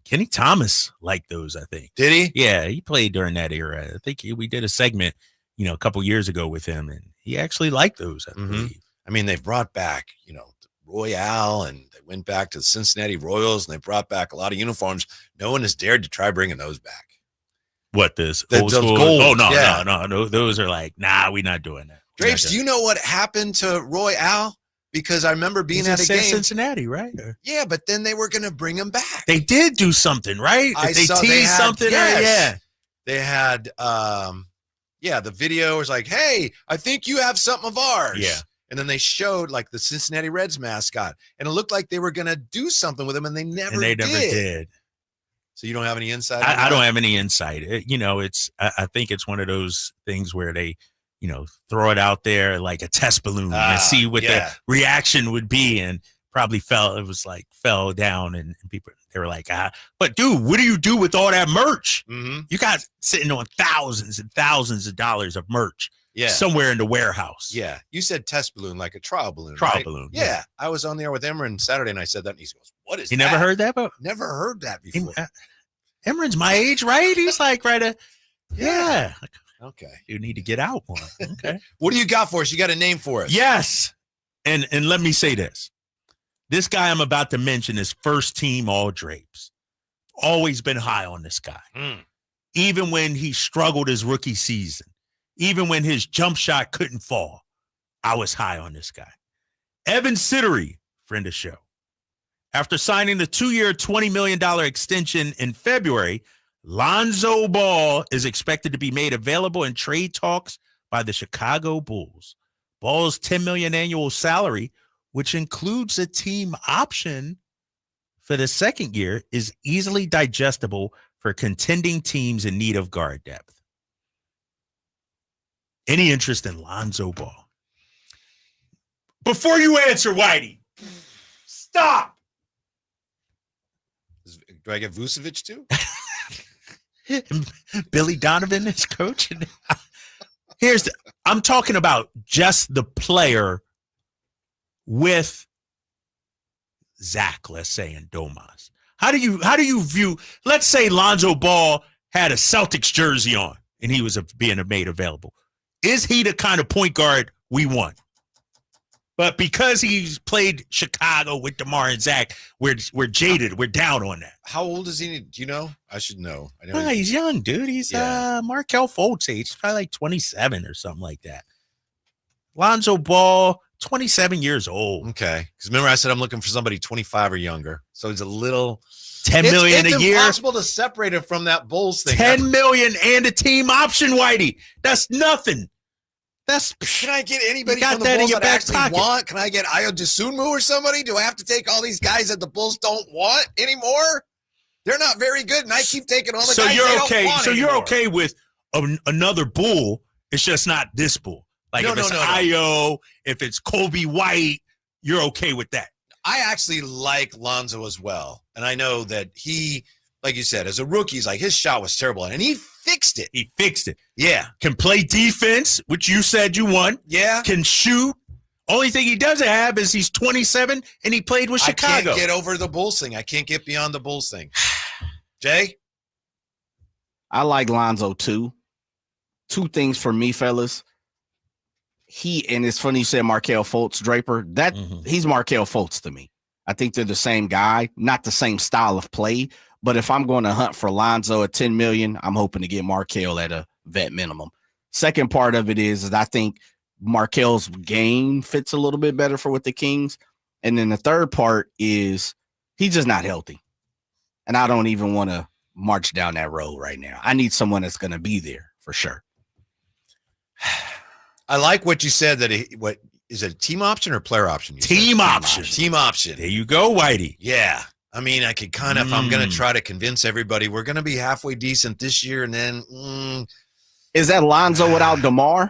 Kenny Thomas liked those, I think. Did he? Yeah, he played during that era. I think we did a segment, a couple years ago with him, and he actually liked those, I believe. I mean, they've brought back, Royale, and they went back to the Cincinnati Royals, and they brought back a lot of uniforms. No one has dared to try bringing those back. What, this old those school? gold, Oh, no, yeah. no. Those are like, nah, we're not doing that. Drapes, do you know what happened to Royale? Because I remember being at a game. Cincinnati, right? Yeah, but then they were going to bring him back. They did do something, right? They teased something. Yes. They had, the video was like, hey, I think you have something of ours. Yeah. And then they showed like the Cincinnati Reds mascot, and it looked like they were going to do something with him, and they never did. So you don't have any insight? I don't have any insight. I think it's one of those things where they, throw it out there like a test balloon and see what the reaction would be, and probably fell down, and people, they were like, but dude, what do you do with all that merch? Mm-hmm. You guys sitting on thousands and thousands of dollars of merch somewhere in the warehouse. Yeah. You said test balloon, like a trial balloon. Trial right? balloon. Yeah. I was on the air with Emran Saturday, and I said that, and he goes, what is that? You never heard that? But never heard that before. Emran's my age, right? He's like yeah. Okay. You need to get out more. Okay. What do you got for us? You got a name for us? Yes. And let me say this. This guy I'm about to mention is first team all Drapes. Always been high on this guy. Even when he struggled his rookie season, even when his jump shot couldn't fall, I was high on this guy. Evan Sittery, friend of show. After signing the 2-year, $20 million extension in February, Lonzo Ball is expected to be made available in trade talks by the Chicago Bulls. Ball's $10 million annual salary, which includes a team option for the second year, is easily digestible for contending teams in need of guard depth. Any interest in Lonzo Ball? Before you answer, Whitey, stop. Do I get Vucevic too? Billy Donovan is coaching. I'm talking about just the player with Zach, let's say, and Domas. How do you view, let's say Lonzo Ball had a Celtics jersey on and he was being made available. Is he the kind of point guard we want? But because he's played Chicago with DeMar and Zach, we're jaded. We're down on that. How old is he? Do you know? I should know. I know he's young, dude. He's Markelle Fultz age. He's probably like 27 or something like that. Lonzo Ball, 27 years old. Okay. Because remember I said I'm looking for somebody 25 or younger. So he's a little $10 million a year. It's impossible to separate it from that Bulls thing. $10 million and a team option, Whitey. That's nothing. Can I get anybody got from the that in Bulls your that back actually pocket. want? Can I get Ayo Dosunmu or somebody? Do I have to take all these guys that the Bulls don't want anymore? They're not very good, and I keep taking all the guys they don't want So anymore. you're okay with another Bull. It's just not this Bull. Like if it's Ayo, if it's Kobe White, you're okay with that. I actually like Lonzo as well. And I know that he, like you said, as a rookie, he's like his shot was terrible, and he fixed it. He fixed it. Yeah. Can play defense, which you said you want. Yeah. Can shoot. Only thing he doesn't have is he's 27 and he played with Chicago. I can't get over the Bulls thing. I can't get beyond the Bulls thing. Jay? I like Lonzo too. Two things for me, fellas. And it's funny you said Markelle Fultz, Draper. He's Markelle Fultz to me. I think they're the same guy, not the same style of play. But if I'm going to hunt for Lonzo at $10 million, I'm hoping to get Markelle at a vet minimum. Second part of it is I think Markel's game fits a little bit better for what the Kings. And then the third part is he's just not healthy. And I don't even want to march down that road right now. I need someone that's going to be there for sure. I like what you said that what is it, a team option or player option? Team option. Team option. There you go, Whitey. Yeah. I mean, I could kind of, if I'm going to try to convince everybody we're going to be halfway decent this year and then. Is that Lonzo without DeMar?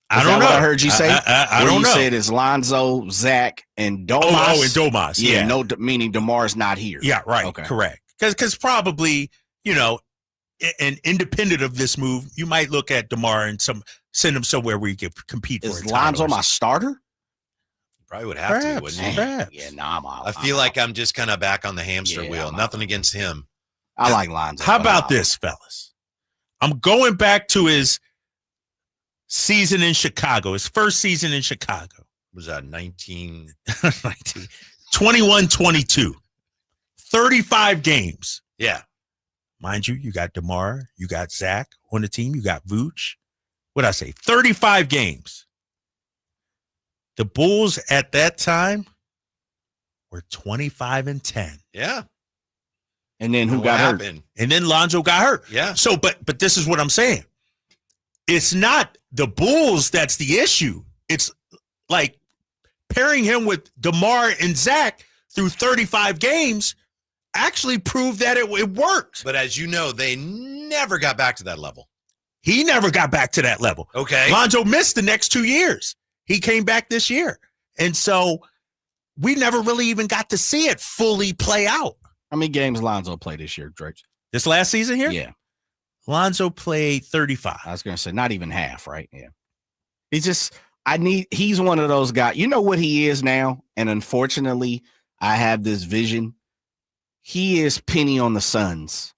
I don't know. What I heard you say. I don't know. You said it's Lonzo, Zach, and Domas. Oh, and Domas. Yeah. No, meaning DeMar's not here. Yeah, right. Okay. Correct. Because probably, and independent of this move, you might look at DeMar and send him somewhere where you can compete for a title. Is Lonzo my starter? Probably would have to, wouldn't he? Yeah, I'm out. I feel like I'm just kind of back on the hamster wheel. Nothing against him. I like Lonzo. How about this, fellas? I'm going back to his season in Chicago, his first season in Chicago. Was that 19? 21-22. 35 games. Yeah. Mind you, you got DeMar, you got Zach on the team, you got Vooch. What'd I say? 35 games. The Bulls at that time were 25-10. Yeah. And then who got hurt? And then Lonzo got hurt. Yeah. So, but this is what I'm saying. It's not the Bulls that's the issue. It's like pairing him with DeMar and Zach through 35 games actually proved that it works. But as you know, they never got back to that level. He never got back to that level. Okay. Lonzo missed the next 2 years. He came back this year. And so we never really even got to see it fully play out. How many games Lonzo played this year, Drake? This last season here? Yeah. Lonzo played 35. I was going to say not even half, right? Yeah. He's one of those guys. You know what he is now? And unfortunately, I have this vision. He is Penny on the Suns.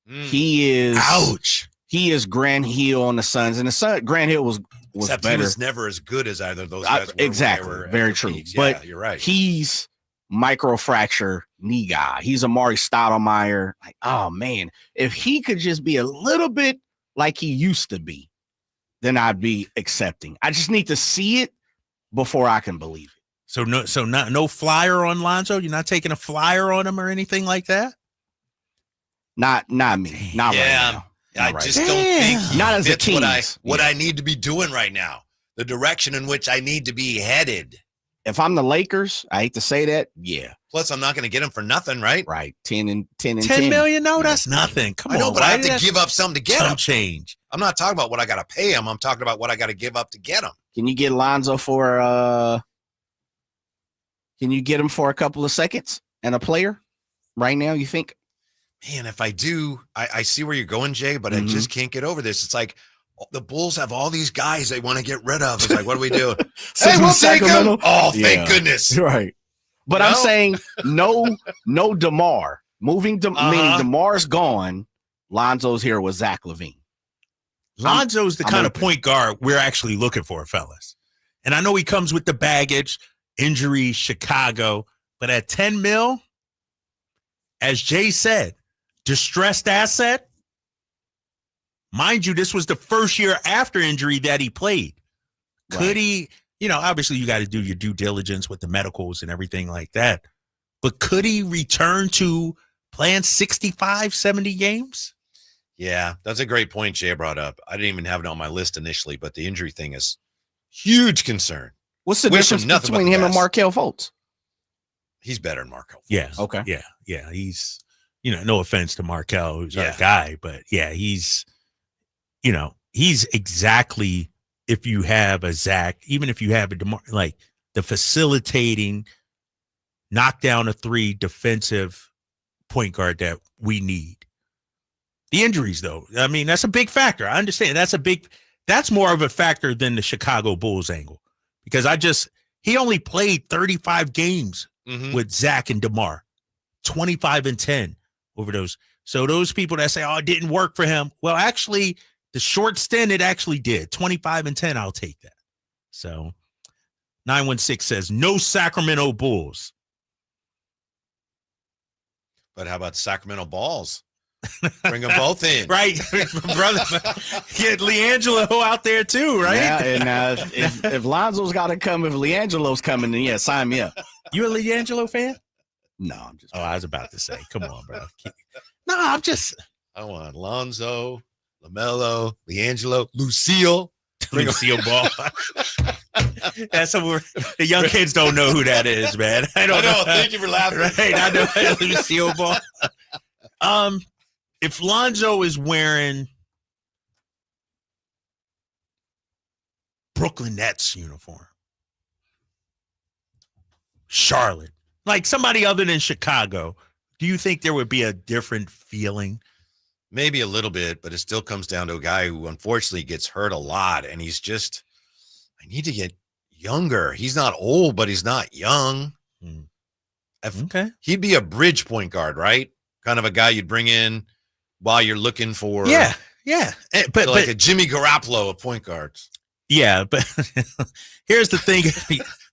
He is. Ouch. He is Grant Hill on the Suns. And Grant Hill was Except better. He was never as good as either of those guys were. Exactly. Very true. Peaks. But yeah, you're right. He's microfracture knee guy. He's Amari Stoudemire. Like, oh man, if he could just be a little bit like he used to be, then I'd be accepting. I just need to see it before I can believe it. So no flyer on Lonzo? You're not taking a flyer on him or anything like that? Not me. Not right now. I just don't think he not as a fits team. what I need to be doing right now. The direction in which I need to be headed. If I'm the Lakers, I hate to say that. Yeah. Plus, I'm not going to get him for nothing, right? Right. 10 million? No, that's nothing. Come on. I know, but I have to give up something to get him. Change. I'm not talking about what I got to pay him. I'm talking about what I got to give up to get him. Can you get Lonzo for can you get him for a couple of seconds and a player right now, you think? Man, if I do, I see where you're going, Jay, but I just can't get over this. It's like the Bulls have all these guys they want to get rid of. It's like, what do we do? Hey, we'll take him. Oh, thank goodness. Right. But I'm saying no DeMar. Meaning DeMar's gone. Lonzo's here with Zach LaVine. Lonzo's the kind of point guard we're actually looking for, fellas. And I know he comes with the baggage, injury, Chicago, but at 10 mil, as Jay said, distressed asset. Mind you, this was the first year after injury that he played. Could he, obviously you got to do your due diligence with the medicals and everything like that. But could he return to playing 65, 70 games? Yeah, that's a great point Jay brought up. I didn't even have it on my list initially, but the injury thing is huge concern. What's the difference between him and Markelle Fultz? He's better than Markelle Fultz. Yeah. Okay. Yeah. He's, no offense to Markelle, who's our guy, but yeah, he's exactly, if you have a Zach, even if you have a DeMar, like the facilitating, knock down a three defensive point guard that we need. The injuries, though, I mean, that's a big factor. I understand that's more of a factor than the Chicago Bulls angle, because he only played 35 games with Zach and DeMar, 25-10 over those. So those people that say, it didn't work for him. Well, actually, the short stint, it actually did. 25-10, I'll take that. So 916 says, no Sacramento Bulls. But how about Sacramento Balls? Bring them both in. Right. Brother, get LiAngelo out there too, right? Yeah, and if Lonzo's got to come, if LiAngelo's coming, then yeah, sign me up. You a LiAngelo fan? No, I'm just. Oh, I was about to say, come on, bro. No, I'm just. I want Lonzo, LaMelo, LiAngelo, Lucille. Lucille Ball. That's what the young kids don't know who that is, man. I know. Thank you for laughing. Right, I know Lucille Ball. If Lonzo is wearing Brooklyn Nets uniform, Charlotte, like somebody other than Chicago, do you think there would be a different feeling? Maybe a little bit, but it still comes down to a guy who unfortunately gets hurt a lot. And he's just, I need to get younger. He's not old, but he's not young. Okay. He'd be a bridge point guard, right? Kind of a guy you'd bring in while you're looking for. Yeah. But like a Jimmy Garoppolo of point guards. Yeah, but here's the thing.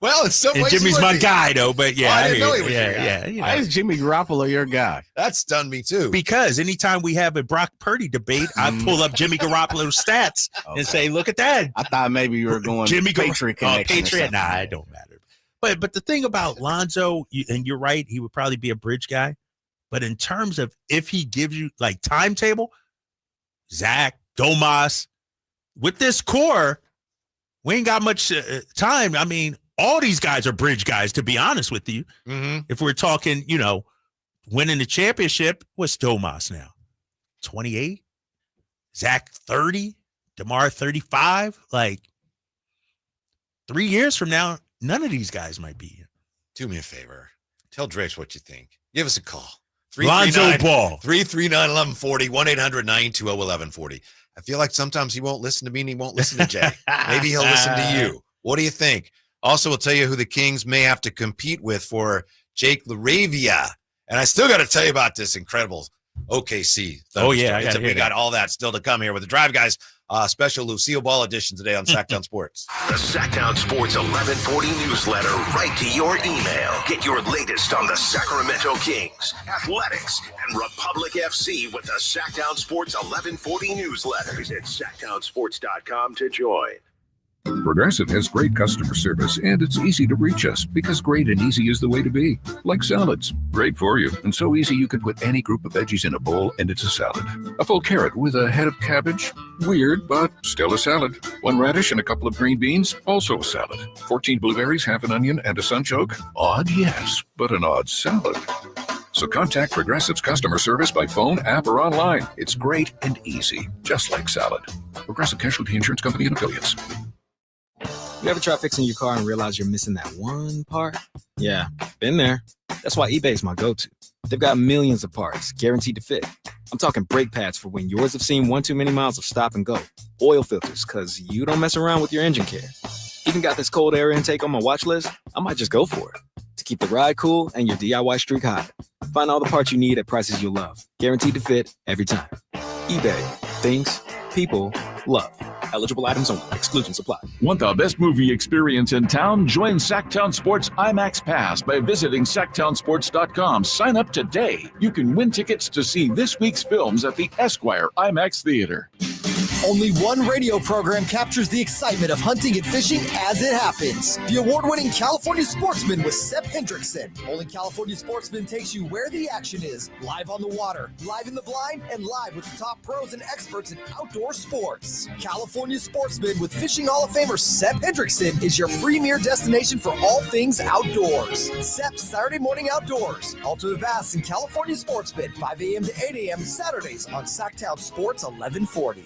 Well, in some ways, Jimmy's my guy, though. But yeah, I didn't know he was yeah, your guy. yeah. You know. Why is Jimmy Garoppolo your guy? That's done me too. Because anytime we have a Brock Purdy debate, I pull up Jimmy Garoppolo's stats and say, "Look at that." I thought maybe you were going Jimmy Patriot connection. Patriot. Nah, it don't matter. But the thing about Lonzo, and you're right, he would probably be a bridge guy. But in terms of if he gives you like timetable, Zach, Domas, with this core, we ain't got much time. I mean, all these guys are bridge guys, to be honest with you. Mm-hmm. If we're talking, winning the championship, what's Domas now? 28? Zach 30? DeMar 35? Like 3 years from now, none of these guys might be here. Do me a favor. Tell Drapes what you think. Give us a call. Lonzo Ball. 339-1140, 1-800-920-1140. I feel like sometimes he won't listen to me and he won't listen to Jay. Maybe he'll listen to you. What do you think? Also, we'll tell you who the Kings may have to compete with for Jake LaRavia. And I still got to tell you about this incredible OKC. Oh, yeah. We got all that still to come here with the Drive Guys. Special Lucille Ball edition today on Sacktown Sports. The Sacktown Sports 1140 newsletter right to your email. Get your latest on the Sacramento Kings, Athletics, and Republic FC with the Sacktown Sports 1140 newsletter. Visit sacktownsports.com to join. Progressive has great customer service, and it's easy to reach us because great and easy is the way to be. Like salads, great for you, and so easy you can put any group of veggies in a bowl and it's a salad. A full carrot with a head of cabbage, weird, but still a salad. 1 radish and a couple of green beans, also a salad. 14 blueberries, half an onion, and a sunchoke. Odd, yes, but an odd salad. So contact Progressive's customer service by phone, app, or online. It's great and easy, just like salad. Progressive Casualty Insurance Company and Affiliates. You ever try fixing your car and realize you're missing that one part? Yeah, been there. That's why eBay's my go-to. They've got millions of parts, guaranteed to fit. I'm talking brake pads for when yours have seen one too many miles of stop and go. Oil filters, because you don't mess around with your engine care. Even got this cold air intake on my watch list. I might just go for it. To keep the ride cool and your DIY streak hot. Find all the parts you need at prices you'll love. Guaranteed to fit every time. eBay. Things people love. Eligible items only. Exclusions apply. Want the best movie experience in town? Join Sacktown Sports IMAX Pass by visiting sacktownsports.com. Sign up today. You can win tickets to see this week's films at the Esquire IMAX Theater. Only one radio program captures the excitement of hunting and fishing as it happens. The award-winning California Sportsman with Sep Hendrickson. Only California Sportsman takes you where the action is. Live on the water, live in the blind, and live with the top pros and experts in outdoor sports. California Sportsman with Fishing Hall of Famer Sep Hendrickson is your premier destination for all things outdoors. Sep's Saturday Morning Outdoors. Ultimate Bass and California Sportsman, 5 a.m. to 8 a.m. Saturdays on Sacktown Sports 1140.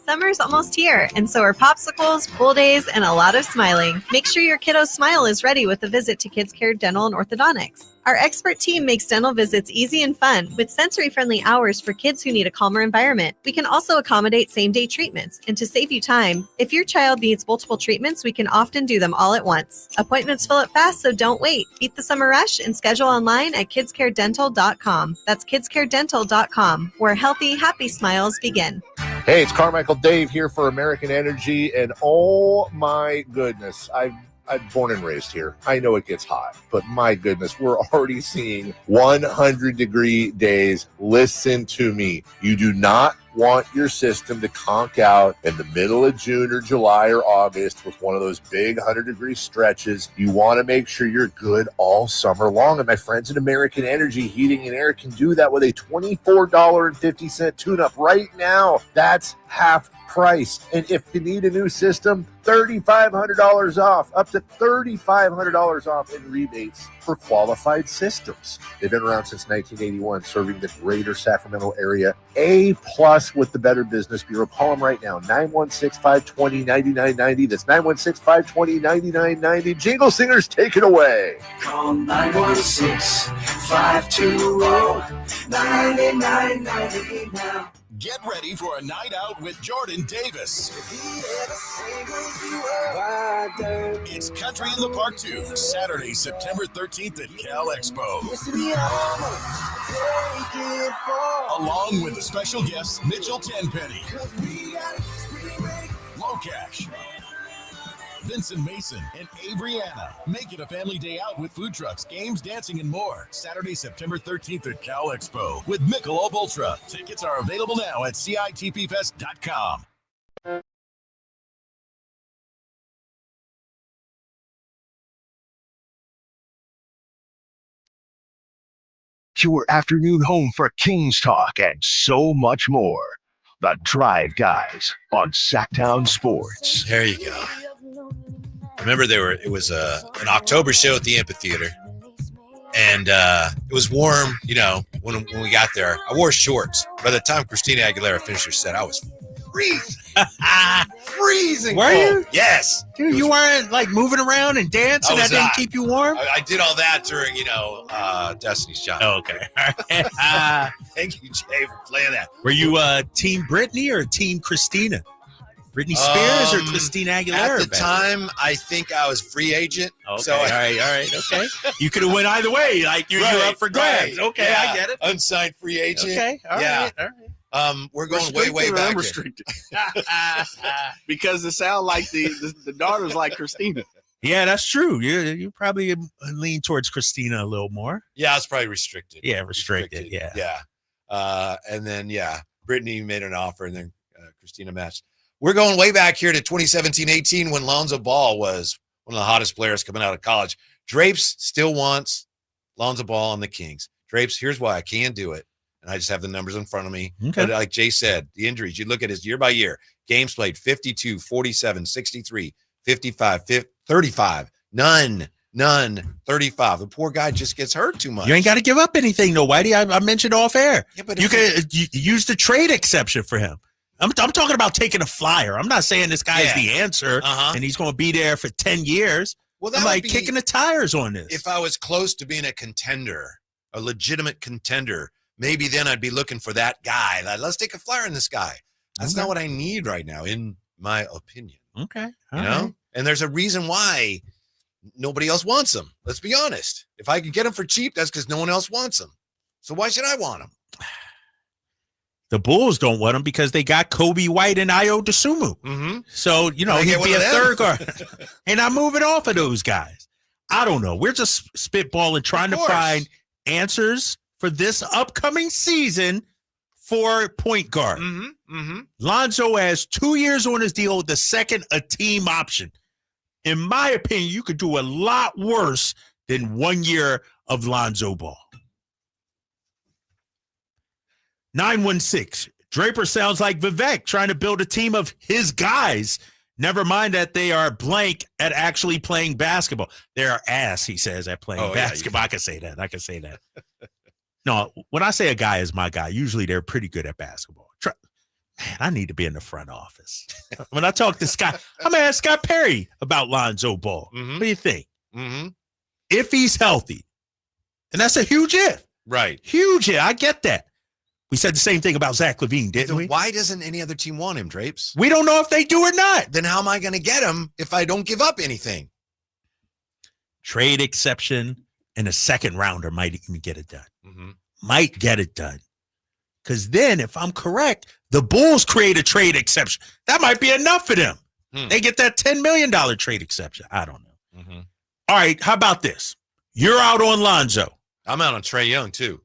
Summer's almost here, and so are popsicles, pool days, and a lot of smiling. Make sure your kiddo's smile is ready with a visit to Kids Care Dental and Orthodontics. Our expert team makes dental visits easy and fun with sensory-friendly hours for kids who need a calmer environment. We can also accommodate same-day treatments, and to save you time, if your child needs multiple treatments, we can often do them all at once. Appointments fill up fast, so don't wait. Beat the summer rush and schedule online at kidscaredental.com. That's kidscaredental.com, where healthy, happy smiles begin. Hey, it's Carmichael Dave here for American Energy, and oh my goodness, I've I'm born and raised here. I know it gets hot, but my goodness, we're already seeing 100-degree days. Listen to me. You do not want your system to conk out in the middle of June or July or August with one of those big 100-degree stretches. You want to make sure you're good all summer long. And my friends at American Energy Heating and Air can do that with a $24.50 tune-up right now. That's half price. And if you need a new system, $3,500 off, up to $3,500 off in rebates for qualified systems. They've been around since 1981, serving the greater Sacramento area. A+ with the Better Business Bureau. Call them right now, 916-520-9990. That's 916-520-9990. Jingle Singers, take it away. Call 916-520-9990 now. Get ready for a night out with Jordan Davis. It's Country in the Park 2, Saturday, September 13th at Cal Expo. Along with the special guests, Mitchell Tenpenny, Low Cash, Vincent Mason, and Abriana. Make it a family day out with food trucks, games, dancing, and more. Saturday, September 13th at Cal Expo with Michelob Ultra. Tickets are available now at CITPFest.com. Your afternoon home for Kings talk and so much more. The Drive Guys on Sacktown Sports. There you go. Remember, it was an October show at the amphitheater, and it was warm. You know, when we got there, I wore shorts. By the time Christina Aguilera finished her set, I was freezing. Freezing. Were you? Yes. Dude, you weren't like moving around and dancing. That didn't keep you warm. I did all that during, Destiny's Child. Oh, okay. Thank you, Jay, for playing that. Were you Team Britney or Team Christina? Britney Spears or Christina Aguilera? At the time, I think I was free agent. Okay, So all right, okay. You could have went either way. Like you're up for grabs. Right. Okay, Yeah. I get it. Unsigned free agent. Okay, all right. We're going way back. Unrestricted. Because it sounds like the daughter's like Christina. Yeah, that's true. You probably lean towards Christina a little more. Yeah, it's probably restricted. Yeah, restricted. Yeah. And then Brittany made an offer, and then Christina matched. We're going way back here to 2017-18 when Lonzo Ball was one of the hottest players coming out of college. Drapes still wants Lonzo Ball on the Kings. Drapes, here's why I can't do it. And I just have the numbers in front of me. Okay. But like Jay said, the injuries, you look at his year by year, games played 52, 47, 63, 55, 35, none, 35. The poor guy just gets hurt too much. You ain't got to give up anything, though, Whitey. I mentioned off air. Yeah, but you could use the trade exception for him. I'm talking about taking a flyer. I'm not saying this guy is the answer and he's going to be there for 10 years. Well, I'm like kicking the tires on this. If I was close to being a contender, a legitimate contender, maybe then I'd be looking for that guy. Like, let's take a flyer on this guy. That's not what I need right now, in my opinion. Okay. You know? And there's a reason why nobody else wants him. Let's be honest. If I could get him for cheap, that's because no one else wants him. So why should I want him? The Bulls don't want him because they got Kobe White and Ayo Dosunmu. Mm-hmm. So, he'd be a third guard. And I'm moving off of those guys. I don't know. We're just spitballing, trying to find answers for this upcoming season for point guard. Lonzo has 2 years on his deal, the second a team option. In my opinion, you could do a lot worse than 1 year of Lonzo Ball. 916. Draper sounds like Vivek trying to build a team of his guys. Never mind that they are blank at actually playing basketball. They're ass, he says, at playing basketball. I can say that. No, when I say a guy is my guy, usually they're pretty good at basketball. Man, I need to be in the front office. When I talk to Scott, I'm going to ask Scott Perry about Lonzo Ball. What do you think? If he's healthy, and that's a huge if. Right. Huge if. I get that. We said the same thing about Zach LaVine, didn't we? Why doesn't any other team want him, Drapes? We don't know if they do or not. Then how am I going to get him if I don't give up anything? Trade exception and a second rounder might even get it done. Might get it done. Because then, if I'm correct, the Bulls create a trade exception. That might be enough for them. They get that $10 million trade exception. I don't know. All right, how about this? You're out on Lonzo. I'm out on Trae Young, too.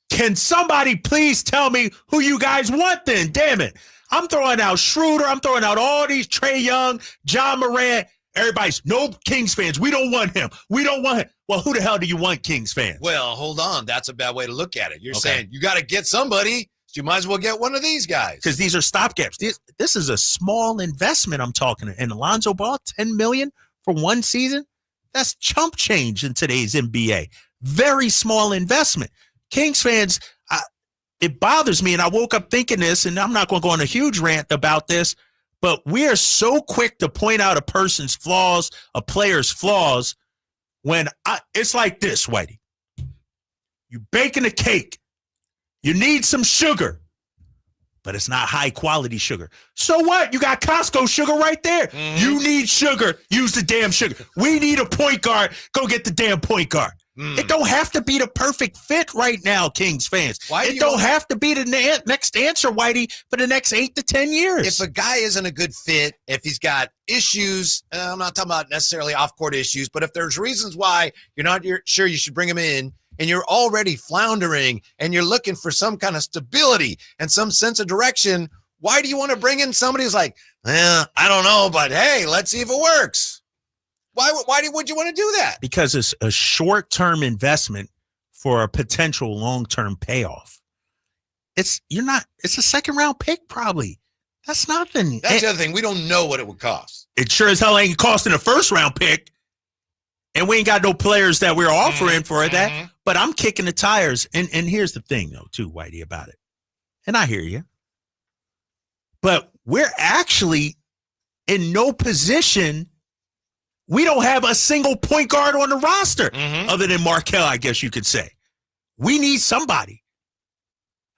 Can somebody please tell me who you guys want then? Damn it. I'm throwing out Schroeder. I'm throwing out all these Trae Young, John Morant. Everybody's, no Kings fans. We don't want him. We don't want him. Well, who the hell do you want, Kings fans? Well, hold on. That's a bad way to look at it. You're saying you got to get somebody, so you might as well get one of these guys. Because these are stopgaps. This is a small investment I'm talking. And Lonzo Ball, $10 million for one season? That's chump change in today's NBA. Very small investment. Kings fans, it bothers me, and I woke up thinking this, and I'm not going to go on a huge rant about this, but we are so quick to point out a person's flaws, a player's flaws, when it's like this, Whitey. You're baking a cake. You need some sugar, but it's not high-quality sugar. So what? You got Costco sugar right there. You need sugar. Use the damn sugar. We need a point guard. Go get the damn point guard. It don't have to be the perfect fit right now, Kings fans. It don't have to be the next answer, Whitey, for the next 8 to 10 years. If a guy isn't a good fit, if he's got issues, I'm not talking about necessarily off-court issues, but if there's reasons why you're not sure you should bring him in, and you're already floundering, and you're looking for some kind of stability and some sense of direction, why do you want to bring in somebody who's like, I don't know, but hey, let's see if it works? Why would you want to do that? Because it's a short-term investment for a potential long-term payoff. It's a second-round pick probably. That's nothing. That's the other thing. We don't know what it would cost. It sure as hell ain't costing a first-round pick. And we ain't got no players that we're offering for that. But I'm kicking the tires. And here's the thing, though, too, Whitey, about it. And I hear you. But we're actually in no position. We don't have a single point guard on the roster other than Markelle, I guess you could say. We need somebody.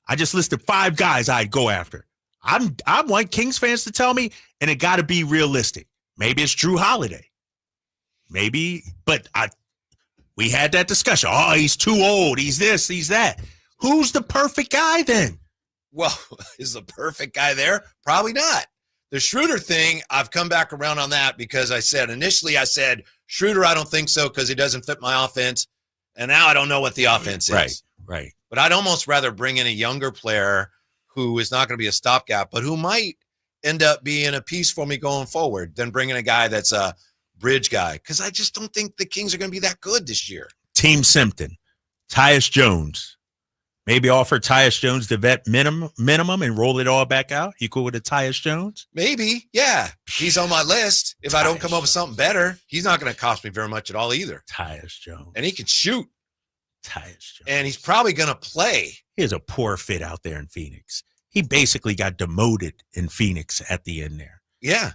I just listed 5 guys I'd go after. I want Kings fans to tell me, and it got to be realistic. Maybe it's Drew Holiday. Maybe, but we had that discussion. Oh, he's too old. He's this, he's that. Who's the perfect guy then? Well, is the perfect guy there? Probably not. The Schroeder thing, I've come back around on that because initially I said, Schroeder, I don't think so because he doesn't fit my offense. And now I don't know what the offense is. Right. But I'd almost rather bring in a younger player who is not going to be a stopgap, but who might end up being a piece for me going forward than bringing a guy that's a bridge guy. Because I just don't think the Kings are going to be that good this year. Team Simpson, Tyus Jones. Maybe offer Tyus Jones the vet minimum and roll it all back out. You cool with a Tyus Jones? Maybe, yeah. He's on my list. If I don't come up with something better, he's not going to cost me very much at all either. Tyus Jones. And he can shoot. Tyus Jones. And he's probably going to play. He has a poor fit out there in Phoenix. He basically got demoted in Phoenix at the end there. Yeah.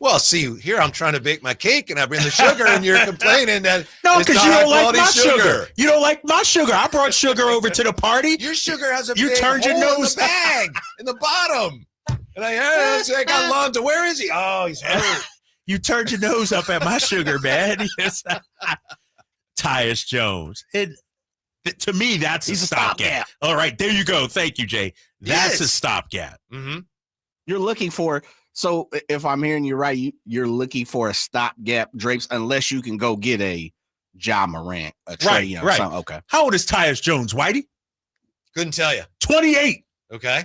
Well, see, here I'm trying to bake my cake and I bring the sugar and you're complaining that no, because you don't like my sugar. You don't like my sugar. I brought sugar over to the party. Your sugar has a big turned hole your nose in the bag in the bottom. And I got Lonzo. Where is he? Oh, he's hurt. You turned your nose up at my sugar, man. Tyus Jones. To me, that's a stopgap. All right, there you go. Thank you, Jay. That's a stopgap. Mm-hmm. You're looking for. So if I'm hearing you right, you're looking for a stopgap, Drapes, unless you can go get a Ja Morant, a Trae Young. Right. Something. Okay. How old is Tyus Jones, Whitey? Couldn't tell you. 28. Okay.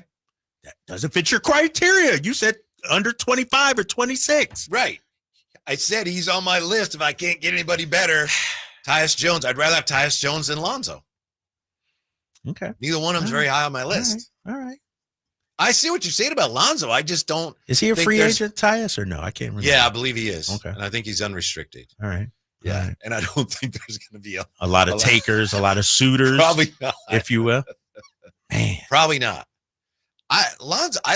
That doesn't fit your criteria. You said under 25 or 26. Right. I said he's on my list if I can't get anybody better. Tyus Jones. I'd rather have Tyus Jones than Lonzo. Okay. Neither one of them's very high on my list. All right. I see what you're saying about Lonzo. I just don't. Is he a free agent, Tyus, or no? I can't remember. Yeah, I believe he is. Okay. And I think he's unrestricted. All right. Yeah. All right. And I don't think there's going to be a lot of takers, a lot of suitors. Probably not. If you will. Man. Probably not. I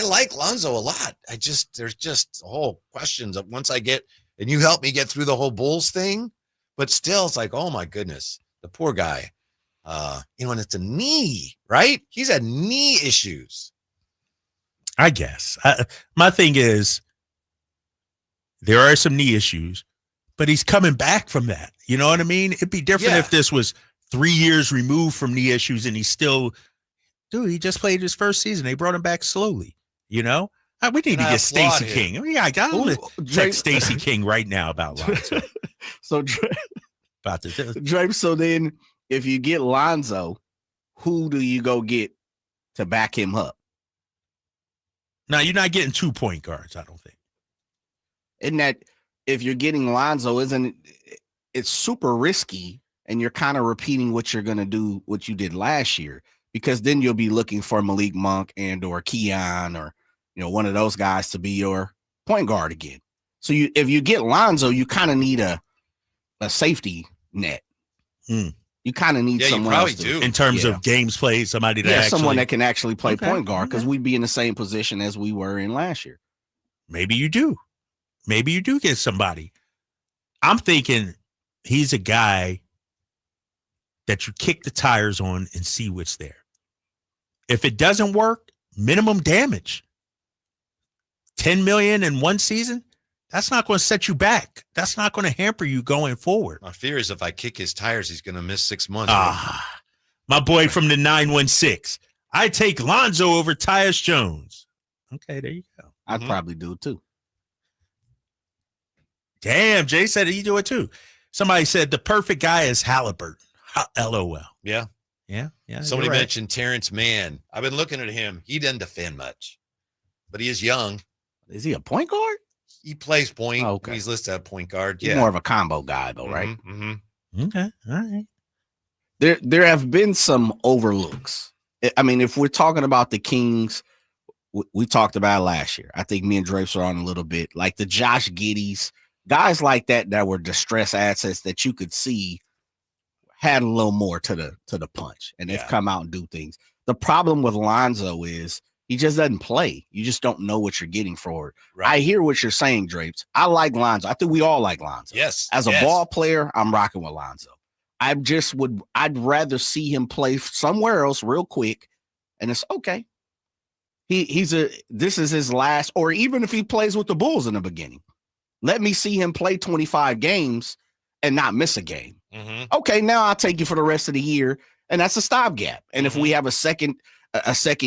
like Lonzo a lot. There's just whole questions of once I get, and you help me get through the whole Bulls thing, but still it's like, oh my goodness, the poor guy. And it's a knee, right? He's had knee issues. I guess. My thing is, there are some knee issues, but he's coming back from that. You know what I mean? It'd be different if this was 3 years removed from knee issues and he's still, he just played his first season. They brought him back slowly, you know? We need to get Stacey King. I got to text Stacey King right now about Lonzo. So Drape. So then, if you get Lonzo, who do you go get to back him up? Now you're not getting 2 point guards, I don't think. Isn't that if you're getting Lonzo, it's super risky, and you're kind of repeating what you're gonna do, what you did last year, because then you'll be looking for Malik Monk and or Keon or one of those guys to be your point guard again. So if you get Lonzo, you kind of need a safety net. You kind of need someone else in terms of games played, somebody that someone that can actually play point guard, because we'd be in the same position as we were in last year. Maybe you do. Maybe you do get somebody. I'm thinking he's a guy that you kick the tires on and see what's there. If it doesn't work, minimum damage. $10 million in one season, that's not going to set you back. That's not going to hamper you going forward. My fear is if I kick his tires, he's going to miss 6 months. My boy from the 916. I take Lonzo over Tyus Jones. Okay, there you go. I'd probably do it too. Damn, Jay said he do it too. Somebody said the perfect guy is Halliburton. LOL. Yeah. Somebody mentioned Terrence Mann. I've been looking at him. He doesn't defend much, but he is young. Is he a point guard? He plays point. Oh, okay. He's listed as a point guard. He's more of a combo guy, though, right? Okay, all right. There have been some overlooks. I mean, if we're talking about the Kings, we talked about it last year. I think me and Drapes are on a little bit. Like the Josh Giddeys, guys like that were distress assets that you could see had a little more to the punch, and they've come out and do things. The problem with Lonzo is he just doesn't play. You just don't know what you're getting for it. Right. I hear what you're saying, Drapes. I like Lonzo. I think we all like Lonzo. Yes. As a ball player, I'm rocking with Lonzo. I'd rather see him play somewhere else real quick, and it's okay. This is his last, or even if he plays with the Bulls in the beginning, let me see him play 25 games and not miss a game. Okay, now I'll take you for the rest of the year, and that's a stopgap. And if we have a second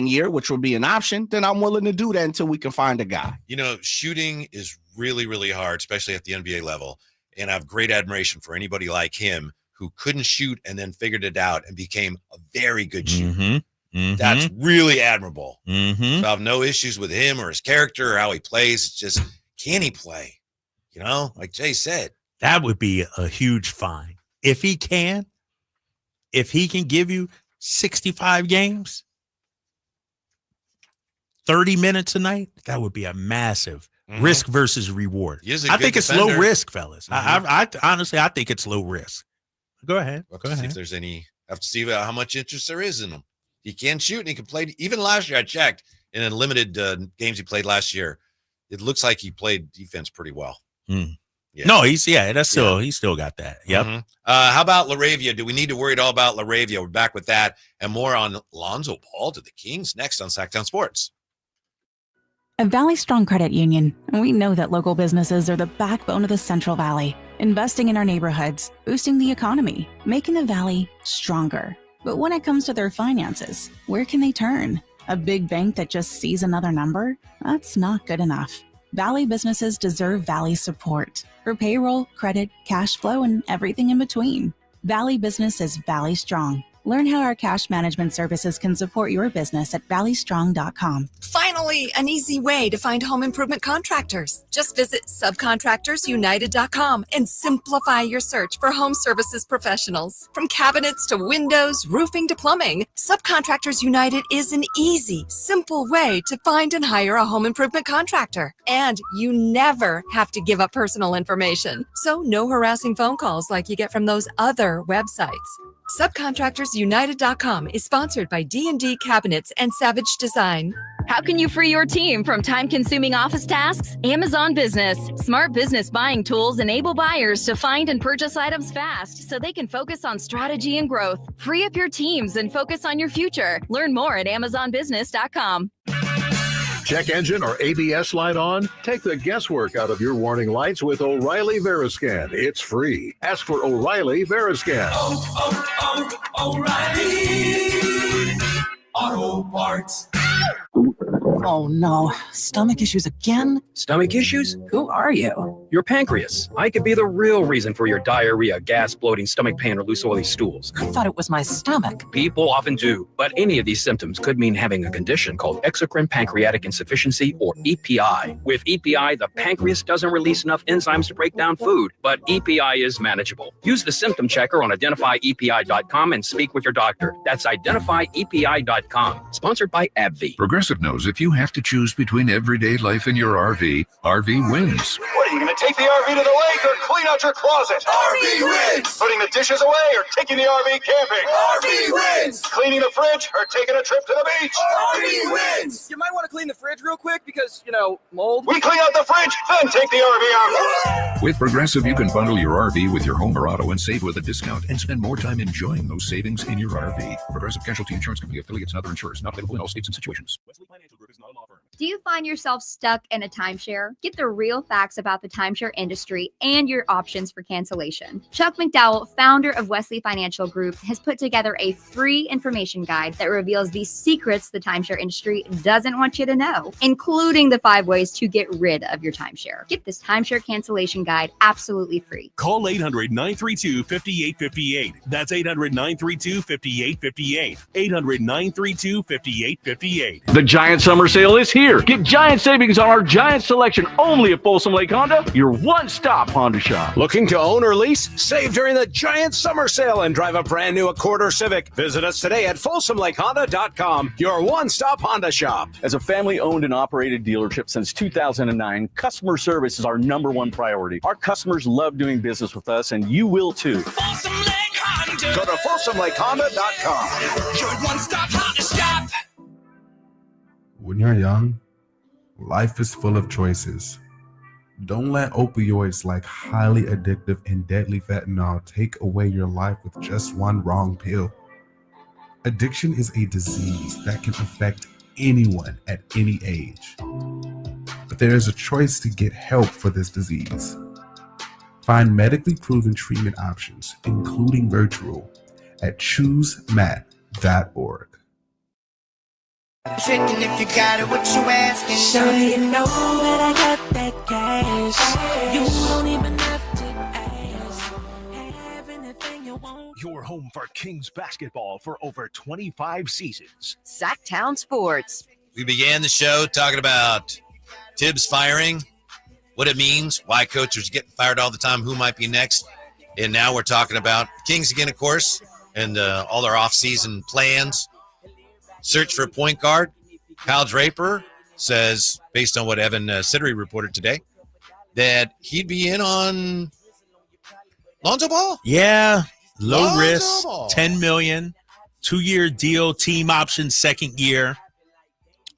year, which will be an option, then I'm willing to do that until we can find a guy. Shooting is really, really hard, especially at the NBA level. And I have great admiration for anybody like him who couldn't shoot and then figured it out and became a very good shooter. That's really admirable. So I have no issues with him or his character or how he plays. It's just, can he play? Like Jay said. That would be a huge find. If he can give you 65 games, 30 minutes a night, that would be a massive risk versus reward. I think it's low risk, fellas. I honestly, I think it's low risk. Go ahead. See if there's any. I have to see how much interest there is in him. He can shoot and he can play. Even last year, I checked in a limited games he played last year. It looks like he played defense pretty well. No, he's still got that. Yep. How about LaRavia? Do we need to worry at all about LaRavia? We're back with that and more on Lonzo Ball to the Kings next on Sacktown Sports. At Valley Strong Credit Union, we know that local businesses are the backbone of the Central Valley, investing in our neighborhoods, boosting the economy, making the Valley stronger. But when it comes to their finances, where can they turn? A big bank that just sees another number? That's not good enough. Valley businesses deserve Valley support for payroll, credit, cash flow, and everything in between. Valley Business is Valley Strong. Learn how our cash management services can support your business at valleystrong.com. Finally, an easy way to find home improvement contractors. Just visit subcontractorsunited.com and simplify your search for home services professionals. From cabinets to windows, roofing to plumbing, Subcontractors United is an easy, simple way to find and hire a home improvement contractor. And you never have to give up personal information. So no harassing phone calls like you get from those other websites. Subcontractorsunited.com is sponsored by D&D Cabinets and Savage Design. How can you free your team from time-consuming office tasks? Amazon Business. Smart business buying tools enable buyers to find and purchase items fast so they can focus on strategy and growth. Free up your teams and focus on your future. Learn more at amazonbusiness.com. Check engine or ABS light on? Take the guesswork out of your warning lights with O'Reilly Veriscan. It's free. Ask for O'Reilly Veriscan. O'Reilly Auto Parts. Oh no, stomach issues again? Stomach issues? Who are you? Your pancreas. I could be the real reason for your diarrhea, gas, bloating, stomach pain, or loose oily stools. I thought it was my stomach. People often do, but any of these symptoms could mean having a condition called exocrine pancreatic insufficiency, or EPI. With EPI, the pancreas doesn't release enough enzymes to break down food, but EPI is manageable. Use the symptom checker on identifyepi.com and speak with your doctor. That's identifyepi.com. Sponsored by AbbVie. Progressive knows if you have to choose between everyday life and your RV, RV wins. What, are you going to take the RV to the lake or clean out your closet? RV wins! Putting the dishes away or taking the RV camping? RV wins! Cleaning the fridge or taking a trip to the beach? RV wins! You might want to clean the fridge real quick because, mold. We clean out the fridge, then take the RV out. With Progressive, you can bundle your RV with your home or auto and save with a discount and spend more time enjoying those savings in your RV. Progressive Casualty Insurance Company, affiliates, and other insurers. Not available in all states and situations. Do you find yourself stuck in a timeshare? Get the real facts about the timeshare industry and your options for cancellation. Chuck McDowell, founder of Wesley Financial Group, has put together a free information guide that reveals the secrets the timeshare industry doesn't want you to know, including the 5 ways to get rid of your timeshare. Get this timeshare cancellation guide absolutely free. Call 800-932-5858. That's 800-932-5858. 800-932-5858. The Giant Summer Sale is here. Get giant savings on our Giant selection only at Folsom Lake Honda, your one-stop Honda shop. Looking to own or lease? Save during the Giant Summer Sale and drive a brand new Accord or Civic. Visit us today at FolsomLakeHonda.com, your one-stop Honda shop. As a family-owned and operated dealership since 2009, customer service is our #1 priority. Our customers love doing business with us, and you will too. Folsom Lake Honda. Go to FolsomLakeHonda.com. Your one-stop Honda shop. When you're young, life is full of choices. Don't let opioids like highly addictive and deadly fentanyl take away your life with just one wrong pill. Addiction is a disease that can affect anyone at any age. But there is a choice to get help for this disease. Find medically proven treatment options, including virtual, at choosemat.org. Tricking if you got it, what you asking? Sure you know that I got that cash. You don't even have to ask. Have anything you want. Your home for Kings basketball for over 25 seasons. Sacktown Sports. We began the show talking about Tibbs firing, what it means, why coaches are getting fired all the time, who might be next. And now we're talking about Kings again, of course, and all their offseason plans. Search for a point guard. Kyle Draper says, based on what Evan Siddery reported today, that he'd be in on Lonzo Ball. Yeah, low Lonzo risk, Ball. $10 million, 2-year deal, team option, second year.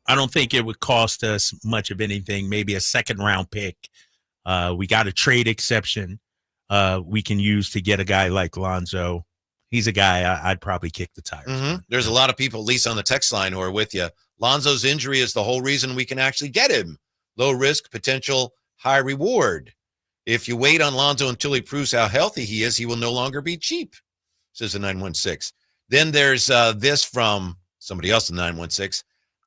I don't think it would cost us much of anything, maybe a second-round pick. We got a trade exception we can use to get a guy like Lonzo. He's a guy I'd probably kick the tires. Mm-hmm. There's a lot of people, at least on the text line, who are with you. Lonzo's injury is the whole reason we can actually get him. Low risk, potential, high reward. If you wait on Lonzo until he proves how healthy he is, he will no longer be cheap, says the 916. Then there's this from somebody else in 916.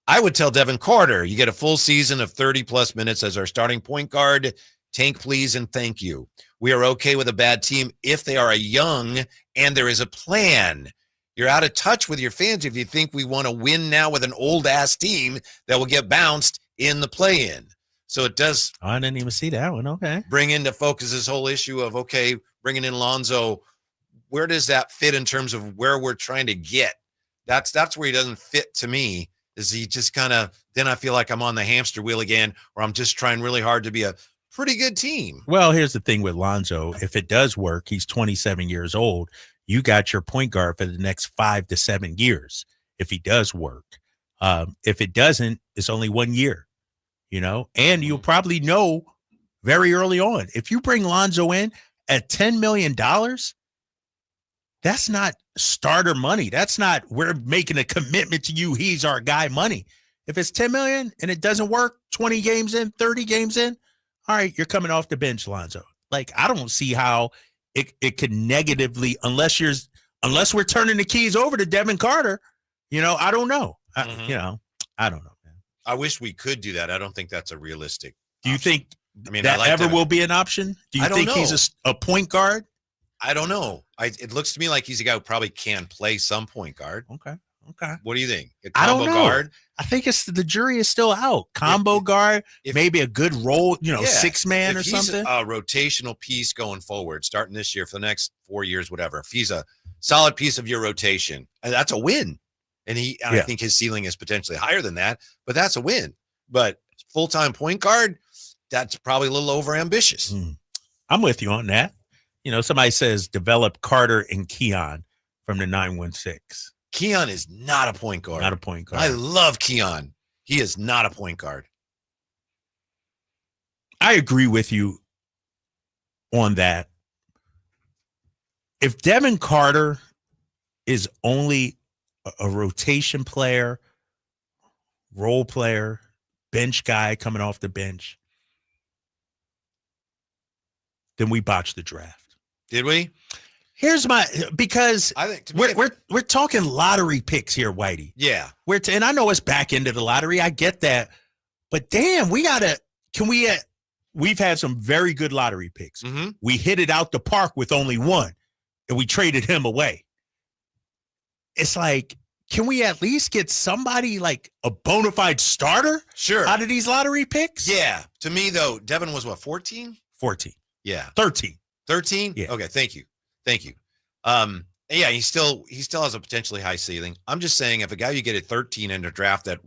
I would tell Devin Carter, you get a full season of 30-plus minutes as our starting point guard. Tank, please, and thank you. We are okay with a bad team if they are a young and there is a plan. You're out of touch with your fans if you think we want to win now with an old-ass team that will get bounced in the play-in. So it does. I didn't even see that one. Okay. Bring into focus this whole issue of, okay, bringing in Lonzo, where does that fit in terms of where we're trying to get? That's where he doesn't fit to me, is he just kind of, then I feel like I'm on the hamster wheel again, or I'm just trying really hard to be a pretty good team. Well, here's the thing with Lonzo. If it does work, he's 27 years old. You got your point guard for the next 5 to 7 years if he does work. If it doesn't, it's only 1 year, and you'll probably know very early on. If you bring Lonzo in at $10 million, that's not starter money. That's not, we're making a commitment to you, he's our guy money. If it's $10 million and it doesn't work 20 games in, 30 games in, all right, you're coming off the bench, Lonzo. Like, I don't see how it could negatively, unless we're turning the keys over to Devin Carter, I don't know. I don't know, man. I wish we could do that. I don't think that's a realistic. Do you think I that like ever to, will be an option? Do you I don't think know. he's a point guard? I don't know. It looks to me like he's a guy who probably can play some point guard. Okay. What do you think? A I don't combo know. guard? I think the jury is still out. Combo guard, maybe a good role, 6-man or something. If he's a rotational piece going forward, starting this year for the next 4 years, whatever. If he's a solid piece of your rotation, that's a win. And I think his ceiling is potentially higher than that, but that's a win. But full-time point guard, that's probably a little over-ambitious. I'm with you on that. Somebody says develop Carter and Keon from the 916. Keon is not a point guard. Not a point guard. I love Keon. He is not a point guard. I agree with you on that. If Devin Carter is only a rotation player, role player, bench guy coming off the bench, then we botched the draft. Did we? Here's because I think we're talking lottery picks here, Whitey. Yeah. And I know it's back into the lottery. I get that. But damn, we've had some very good lottery picks. Mm-hmm. We hit it out the park with only one, and we traded him away. It's like, can we at least get somebody like a bona fide starter out of these lottery picks? Yeah. To me, though, Devin was what, 14? 14. Yeah. 13. 13? Yeah. Okay, thank you. Yeah, he still has a potentially high ceiling. I'm just saying, if a guy you get at 13 in a draft that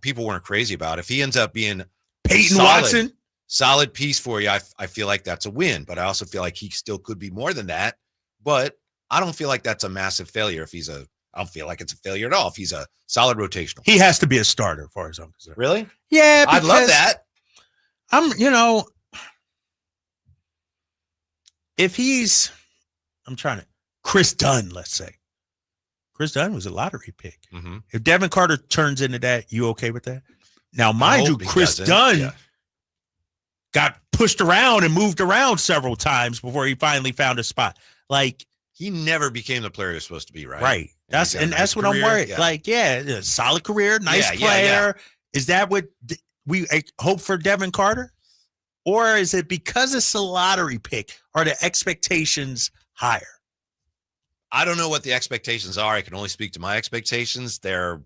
people weren't crazy about, if he ends up being Peyton Watson, solid piece for you, I feel like that's a win. But I also feel like he still could be more than that. But I don't feel like that's a massive failure. I don't feel like it's a failure at all if he's a solid rotational. He has to be a starter, as far as I'm concerned. Really? Yeah, I'd love that. If he's, Chris Dunn, let's say. Chris Dunn was a lottery pick. Mm-hmm. If Devin Carter turns into that, you okay with that? Now, mind you, Chris Dunn got pushed around and moved around several times before he finally found a spot. Like, he never became the player he was supposed to be, right? Right. That's what I'm worried. Yeah. Like, solid career, nice player. Yeah. Is that what we hope for Devin Carter? Or is it because it's a lottery pick? Are the expectations higher? I don't know what the expectations are. I can only speak to my expectations. I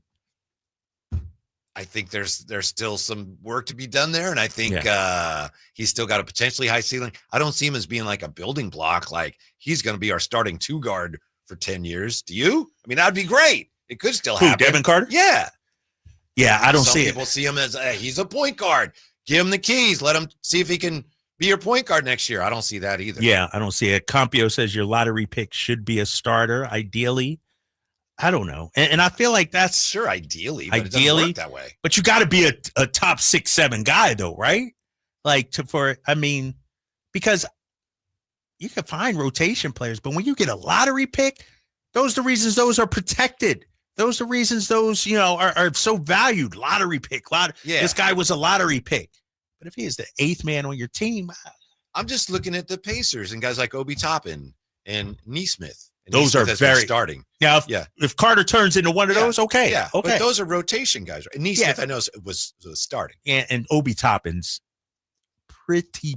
think there's still some work to be done there, and I think he's still got a potentially high ceiling. I don't see him as being like a building block, like he's going to be our starting 2 guard for 10 years. Do you? I mean, that'd be great. It could still happen. Devin Carter? Yeah. Yeah, I don't see it. Some people see him as he's a point guard. Give him the keys. Let him see if he can be your point guard next year. I don't see that either. Yeah, I don't see it. Campio says your lottery pick should be a starter, ideally. I don't know. And I feel like that's sure ideally, but it doesn't work that way. But you got to be a top 6, 7 guy though, right? Like because you can find rotation players, but when you get a lottery pick, those are the reasons those are protected. Those are the reasons those, are so valued. Lottery pick. This guy was a lottery pick. But if he is the 8th man on your team, I'm just looking at the Pacers and guys like Obi Toppin and Neesmith. Those are very starting. Now, if Carter turns into one of those, okay. Yeah, okay. But those are rotation guys. Right? Neesmith, I know, was starting. And Obi Toppin's pretty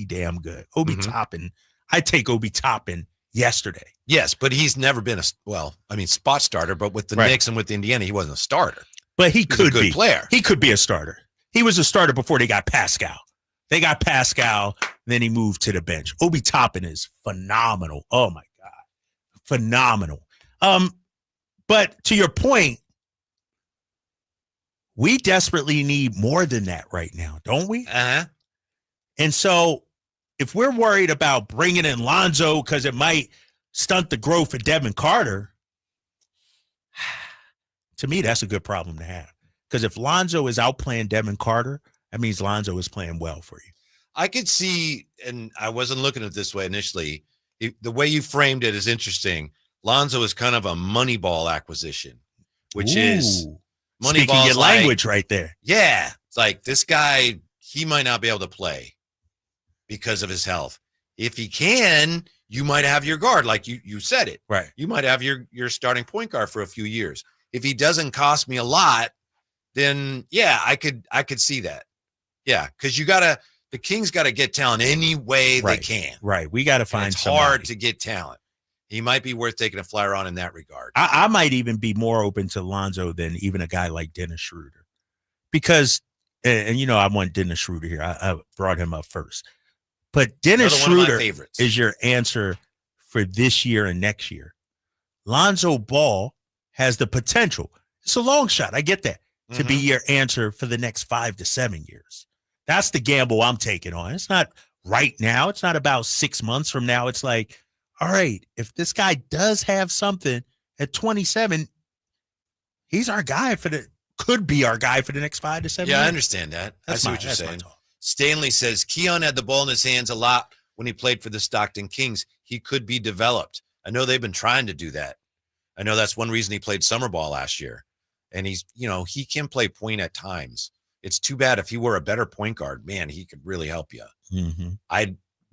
damn good. Obi Toppin, I take Obi Toppin yesterday. Yes, but he's never been spot starter. But with the Knicks and with Indiana, he wasn't a starter. But he could a good be player. He could be a starter. He was a starter before they got Pascal. They got Pascal, then he moved to the bench. Obi Toppin is phenomenal. Oh my God. Phenomenal. But to your point, we desperately need more than that right now, don't we? Uh-huh. And so if we're worried about bringing in Lonzo because it might stunt the growth of Devin Carter, to me, that's a good problem to have. Because if Lonzo is outplaying Devin Carter, that means Lonzo is playing well for you. I could see, and I wasn't looking at it this way initially, the way you framed it is interesting. Lonzo is kind of a Moneyball acquisition, which is Moneyball your language right there. Yeah. It's like this guy, he might not be able to play because of his health. If he can, you might have your guard, like you said it. Right. You might have your starting point guard for a few years. If he doesn't cost me a lot, then yeah, I could see that. Yeah, because the Kings got to get talent any way they can. Right. We got to find it's somebody. hard to get talent. He might be worth taking a flyer on in that regard. I might even be more open to Lonzo than even a guy like Dennis Schroeder. Because, and I want Dennis Schroeder here. I brought him up first. But Dennis Schroeder is your answer for this year and next year. Lonzo Ball has the potential. It's a long shot. I get that. To be your answer for the next 5 to 7 years. That's the gamble I'm taking on. It's not right now. It's not about 6 months from now. It's like, all right, if this guy does have something at 27, he's our guy could be our guy for the next 5 to 7 years. Yeah, I understand that. I see what you're saying. Stanley says Keon had the ball in his hands a lot when he played for the Stockton Kings. He could be developed. I know they've been trying to do that. I know that's one reason he played summer ball last year. And he's, he can play point at times. It's too bad if he were a better point guard, man, he could really help you.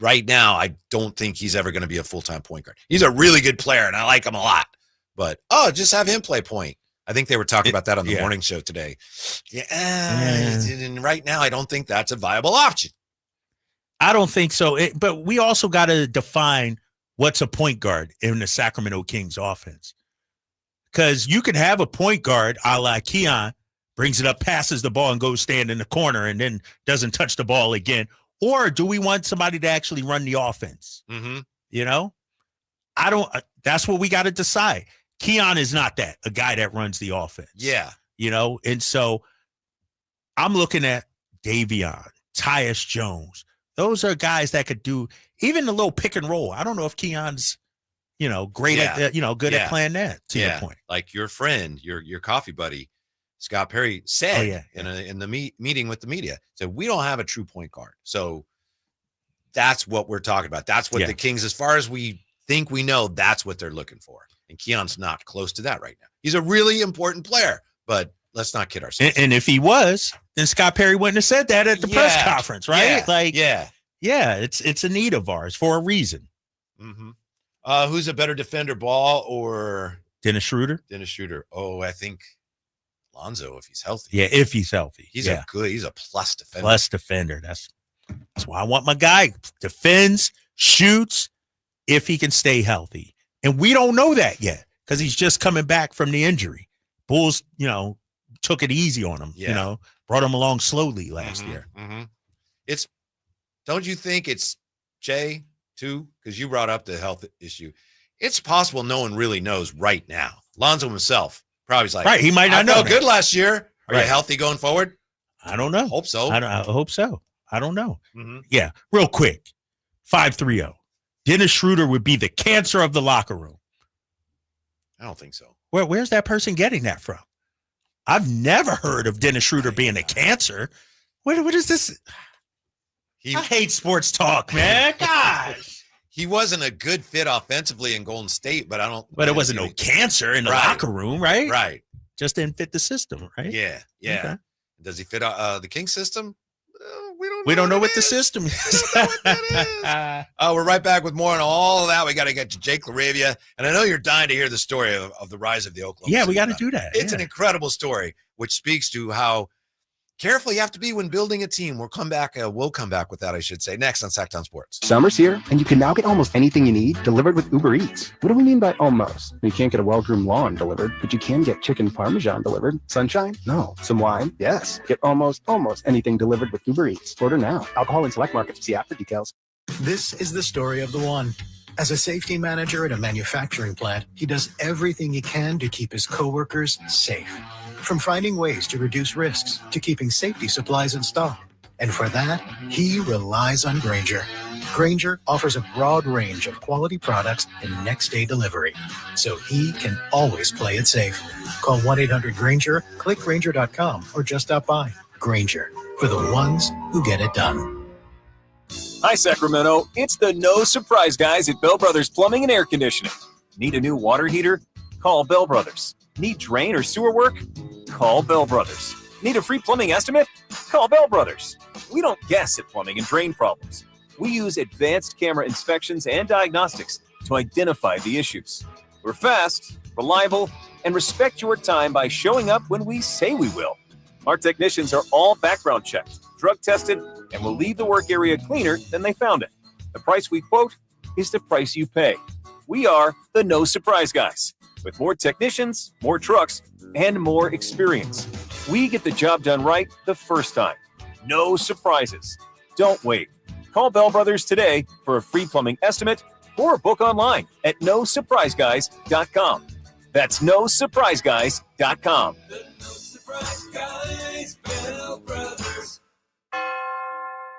Right now, I don't think he's ever going to be a full-time point guard. He's a really good player, and I like him a lot. But, just have him play point. I think they were talking about that on the morning show today. And right now, I don't think that's a viable option. I don't think so. But we also got to define what's a point guard in the Sacramento Kings offense. Because you can have a point guard a la Keon, brings it up, passes the ball, and goes stand in the corner and then doesn't touch the ball again. Or do we want somebody to actually run the offense? That's what we got to decide. Keon is not that, a guy that runs the offense. Yeah. And so I'm looking at Davion, Tyus Jones. Those are guys that could do even the little pick and roll. I don't know if Keon's, great at, good at playing that, to your point. Like your friend, your coffee buddy, Scott Perry said in the meeting with the media, said, we don't have a true point guard. So that's what we're talking about. That's what the Kings, as far as we think we know, that's what they're looking for. And Keon's not close to that right now. He's a really important player, but let's not kid ourselves. And if he was, then Scott Perry wouldn't have said that at the press conference, right? It's a need of ours for a reason. Who's a better defender, Ball or Dennis Schroeder? Dennis Schroeder. Oh, I think Lonzo, if he's healthy. Yeah, if he's healthy. He's a plus defender. Plus defender. That's why I want my guy. Defends, shoots, if he can stay healthy. And we don't know that yet because he's just coming back from the injury. Bulls, took it easy on him, brought him along slowly last year. Don't you think it's Jay too? Because you brought up the health issue. It's possible no one really knows right now. Lonzo himself probably is like, right, he might not know. Good last year. Are you healthy going forward? I don't know. Hope so. I hope so. I don't know. Yeah, real quick. 530. Dennis Schroeder would be the cancer of the locker room. I don't think so. Where's that person getting that from? I've never heard of Dennis Schroeder being a cancer. What is this? I hate sports talk, man. Gosh. He wasn't a good fit offensively in Golden State, but But it wasn't no cancer in the locker room, right? Right. Just didn't fit the system, right? Yeah. Okay. Does he fit the King system? We don't know what the system is. We're right back with more on all of that. We got to get to Jake LaRavia. And I know you're dying to hear the story of the rise of the Oakland. Yeah, we got to do that. It's an incredible story, which speaks to how careful you have to be when building a team. We'll come back with that, I should say, next on Sacktown Sports. Summer's here, and you can now get almost anything you need delivered with Uber Eats. What do we mean by almost? You can't get a well-groomed lawn delivered, but you can get chicken parmesan delivered. Sunshine? No. Some wine? Yes. Get almost anything delivered with Uber Eats. Order now. Alcohol in select markets. See app for details. This is the story of the one. As a safety manager at a manufacturing plant, he does everything he can to keep his coworkers safe. From finding ways to reduce risks to keeping safety supplies in stock. And for that, he relies on Grainger. Grainger offers a broad range of quality products and next-day delivery, so he can always play it safe. Call 1-800-GRAINGER, click Grainger.com, or just stop by. Grainger, for the ones who get it done. Hi, Sacramento. It's the No Surprise guys at Bell Brothers Plumbing and Air Conditioning. Need a new water heater? Call Bell Brothers. Need drain or sewer work? Call Bell Brothers. Need a free plumbing estimate? Call Bell Brothers. We don't guess at plumbing and drain problems. We use advanced camera inspections and diagnostics to identify the issues. We're fast, reliable, and respect your time by showing up when we say we will. Our technicians are all background checked, drug tested, and will leave the work area cleaner than they found it. The price we quote is the price you pay. We are the No Surprise Guys. With more technicians, more trucks, and more experience. We get the job done right the first time. No surprises. Don't wait. Call Bell Brothers today for a free plumbing estimate or book online at nosurpriseguys.com. That's nosurpriseguys.com.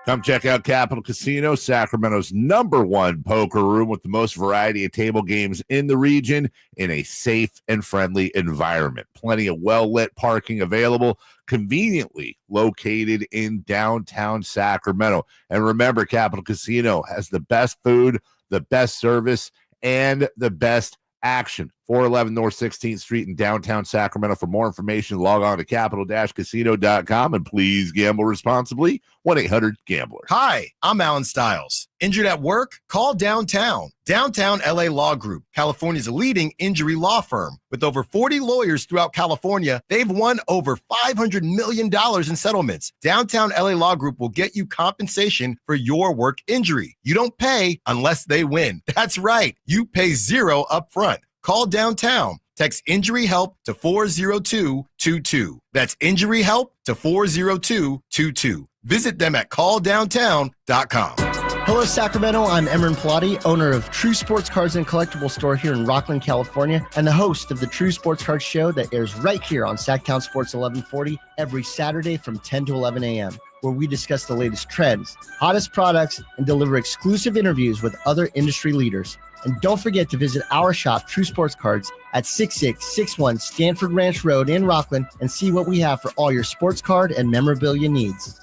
Come check out Capital Casino, Sacramento's #1 poker room with the most variety of table games in the region in a safe and friendly environment. Plenty of well-lit parking available, conveniently located in downtown Sacramento. And remember, Capital Casino has the best food, the best service, and the best action. 411 North 16th Street in downtown Sacramento. For more information, log on to capital-casino.com and please gamble responsibly. 1-800-GAMBLER. Hi, I'm Alan Stiles. Injured at work? Call Downtown. Downtown LA Law Group, California's leading injury law firm. With over 40 lawyers throughout California, they've won over $500 million in settlements. Downtown LA Law Group will get you compensation for your work injury. You don't pay unless they win. That's right. You pay zero up front. Call Downtown. Text injury help to 40222. That's injury help to 40222. Visit them at calldowntown.com. Hello, Sacramento. I'm Emran Pilati, owner of True Sports Cards and Collectible Store here in Rockland, California, and the host of the True Sports Cards Show that airs right here on Sacktown Sports 1140 every Saturday from 10 to 11 a.m., where we discuss the latest trends, hottest products, and deliver exclusive interviews with other industry leaders. And don't forget to visit our shop, True Sports Cards, at 6661 Stanford Ranch Road in Rockland and see what we have for all your sports card and memorabilia needs.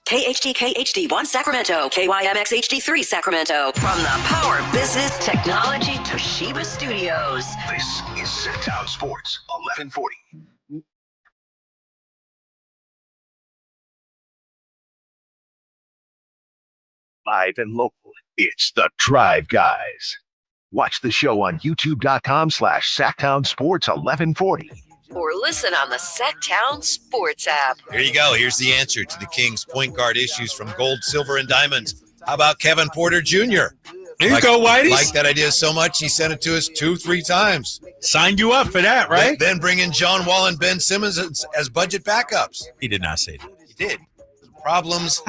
KHD HD1 Sacramento, KYMX HD3 Sacramento. From the Power Business Technology Toshiba Studios. This is Sacktown Sports 1140. Live and local, it's the Drive Guys. Watch the show on youtube.com/Sacktown Sports 1140. Or listen on the Sacktown Sports app. Here you go. Here's the answer to the Kings point guard issues from gold, silver, and diamonds. How about Kevin Porter Jr.? There you go, Whitey. Like that idea so much, he sent it to us 2-3 times. Signed you up for that, right? Then bring in John Wall and Ben Simmons as budget backups. He did not say that. He did. Problems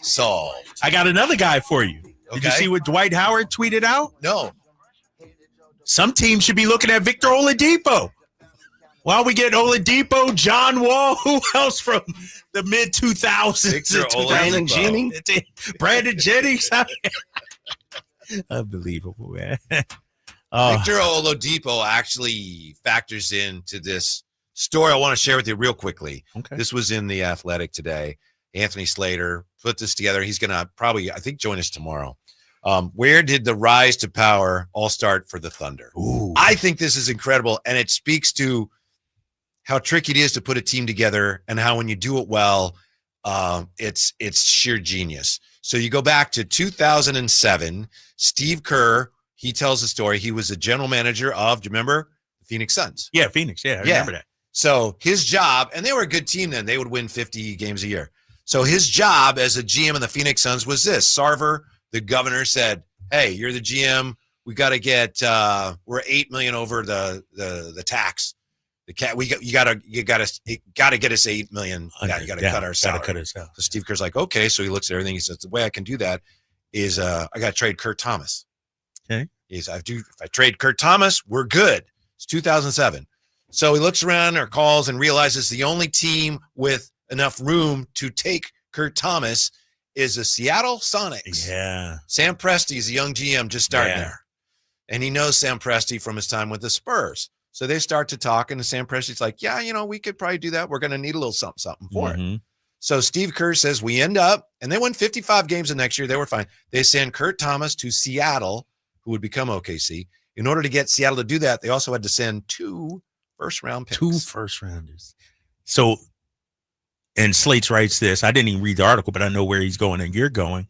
solved. I got another guy for you. Did you see what Dwight Howard tweeted out? No. Some teams should be looking at Victor Oladipo. While we get Oladipo, John Wall, who else from the mid-2000s? Brandon Jennings. Brandon Jennings. Unbelievable, man. Victor Oladipo actually factors into this story I want to share with you real quickly. Okay. This was in The Athletic today. Anthony Slater put this together. He's going to probably, I think, join us tomorrow. Where did the rise to power all start for the Thunder? Ooh. I think this is incredible, and it speaks to how tricky it is to put a team together and how when you do it well, it's sheer genius. So you go back to 2007, Steve Kerr, he tells the story. He was the general manager of, do you remember, the Phoenix Suns? Yeah, Phoenix. Yeah, I remember that. So his job, and they were a good team then. They would win 50 games a year. So his job as a GM in the Phoenix Suns was this. Sarver, the governor, said, hey, you're the GM. We got to get we're $8 million over the tax. You got to get us $8 million. Yeah, you got to cut our salary. Cut his salary. So Steve Kerr's like, okay. So he looks at everything. He says, the way I can do that is I got to trade Kurt Thomas. Okay. If I trade Kurt Thomas, we're good. It's 2007. So he looks around or calls and realizes the only team with enough room to take Kurt Thomas is the Seattle Sonics. Yeah. Sam Presti is a young GM just starting there. And he knows Sam Presti from his time with the Spurs. So they start to talk, and Sam Presti's like, yeah, we could probably do that. We're going to need a little something for it. So Steve Kerr says we end up, and they won 55 games the next year. They were fine. They send Kurt Thomas to Seattle, who would become OKC. In order to get Seattle to do that, they also had to send 2 first-round picks. 2 first-rounders. So, and Slates writes this. I didn't even read the article, but I know where he's going and you're going.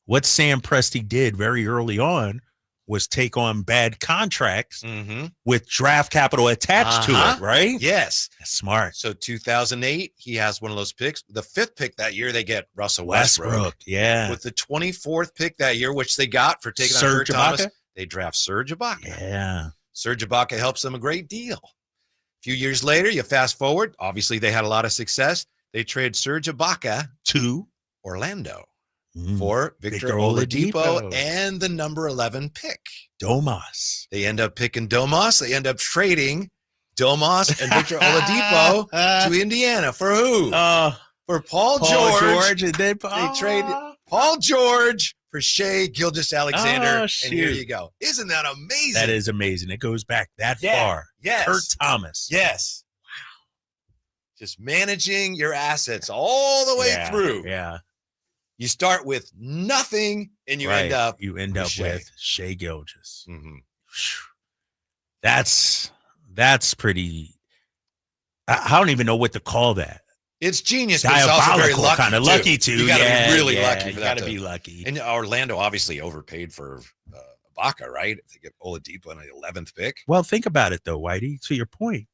What Sam Presti did very early on was take on bad contracts with draft capital attached to it, right? Yes. That's smart. So 2008, he has one of those picks. The 5th pick that year, they get Russell Westbrook. Yeah. With the 24th pick that year, which they got for taking on Kurt Thomas, they draft Serge Ibaka. Yeah. Serge Ibaka helps them a great deal. A few years later, you fast forward. Obviously, they had a lot of success. They trade Serge Ibaka to Orlando for Victor Oladipo and the number 11 pick. Domas. They end up picking Domas. They end up trading Domas and Victor Oladipo to Indiana. For who? For Paul George. And then, they trade Paul George for Shai Gilgeous-Alexander. And here you go. Isn't that amazing? That is amazing. It goes back that far. Yes. Kurt Thomas. Yes. Wow. Just managing your assets all the way through. Yeah. You start with nothing and you end up with Shai Gilgeous. That's pretty. I don't even know what to call that. It's genius, but it's also very lucky. Kind of lucky too. You got to be really lucky for that. You got to be lucky. And Orlando obviously overpaid for Ibaka, right? They get Oladipo on the 11th pick. Well, think about it though, Whitey. To your point,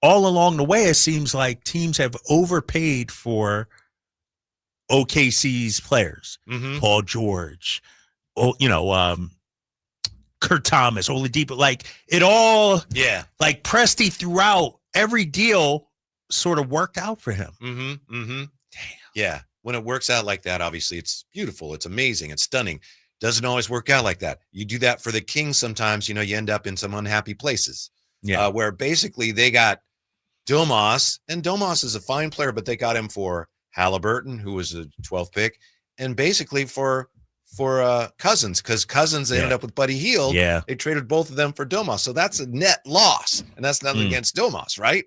all along the way, it seems like teams have overpaid for OKC's players. Paul George, Kurt Thomas, Oladipo, like it all. Yeah, like Presti throughout every deal sort of worked out for him. Damn. Yeah. When it works out like that, obviously it's beautiful. It's amazing. It's stunning. Doesn't always work out like that. You do that for the Kings sometimes, you end up in some unhappy places. Yeah. Where basically they got Domas, and Domas is a fine player, but they got him for Halliburton, who was a 12th pick, and basically for Cousins, because Cousins ended up with Buddy Hield. Yeah. They traded both of them for Domas. So that's a net loss. And that's nothing against Domas, right?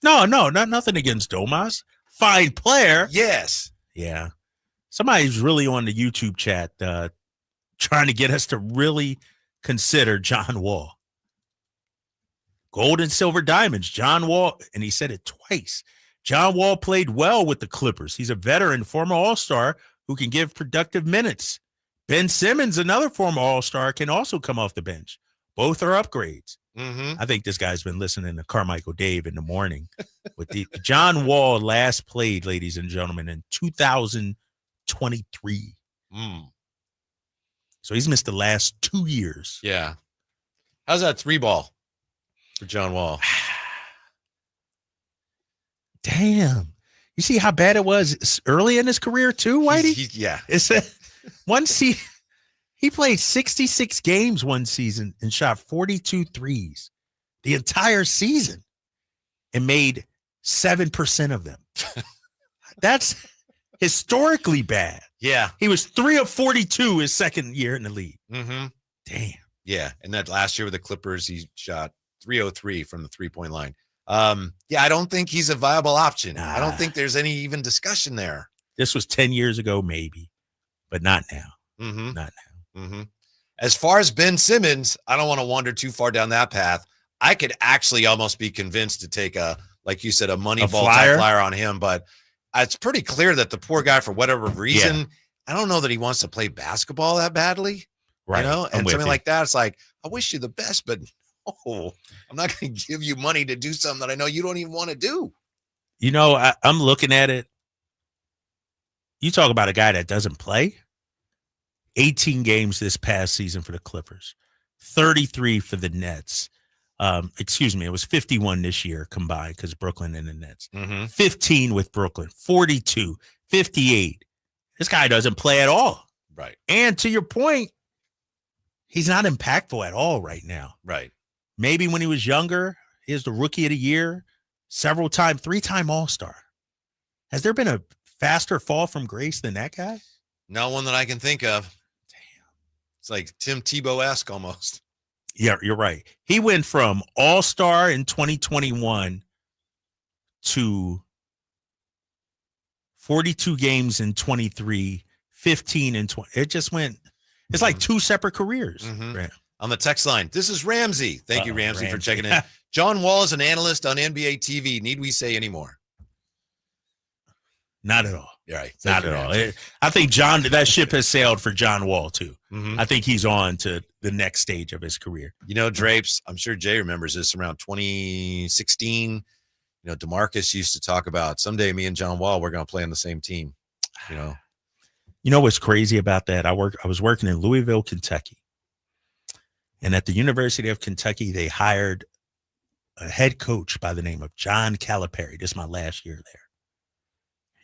No, not nothing against Domas. Fine player. Yes. Yeah. Somebody's really on the YouTube chat trying to get us to really consider John Wall. Gold and silver diamonds. John Wall, and he said it twice. John Wall played well with the Clippers. He's a veteran, former All-Star who can give productive minutes. Ben Simmons, another former All-Star, can also come off the bench. Both are upgrades. I think this guy's been listening to Carmichael Dave in the morning. With the John Wall last played, ladies and gentlemen, in 2023. So he's missed the last 2 years. Yeah. How's that 3-ball for John Wall? Damn. You see how bad it was early in his career too, Whitey? Yeah. It's he played 66 games one season and shot 42 threes the entire season and made 7% of them. That's historically bad. Yeah. He was 3 of 42 his second year in the league. Damn. Yeah. And that last year with the Clippers, he shot 303 from the 3-point line. I don't think he's a viable option. I don't think there's any even discussion there. This was 10 years ago, maybe, but not now. Not now. As far as Ben Simmons, I don't want to wander too far down that path. I could actually almost be convinced to take like you said, a money ball type flyer on him, but it's pretty clear that the poor guy, for whatever reason, I don't know that he wants to play basketball that badly. Right. And something like that, it's like, I wish you the best, but I'm not going to give you money to do something that I know you don't even want to do. I'm looking at it. You talk about a guy that doesn't play. 18 games this past season for the Clippers, 33 for the Nets. It was 51 this year combined because Brooklyn and the Nets. 15 with Brooklyn, 42, 58. This guy doesn't play at all. Right. And to your point, he's not impactful at all right now. Right. Maybe when he was younger, he was the rookie of the year, 3-time All-Star. Has there been a faster fall from grace than that guy? Not one that I can think of. Damn. It's like Tim Tebow-esque almost. Yeah, you're right. He went from All-Star in 2021 to 42 games in 23, 15 in 20. It just went, it's like two separate careers. Right. On the text line, this is Ramsey. Thank you, Ramsey, for checking in. John Wall is an analyst on NBA TV. Need we say any more? Not at all. Right. Not at all. I think that ship has sailed for John Wall, too. Mm-hmm. I think he's on to the next stage of his career. Drapes, I'm sure Jay remembers this around 2016. DeMarcus used to talk about someday me and John Wall, we're going to play on the same team. You know what's crazy about that? I was working in Louisville, Kentucky. And at the University of Kentucky, they hired a head coach by the name of John Calipari. This is my last year there.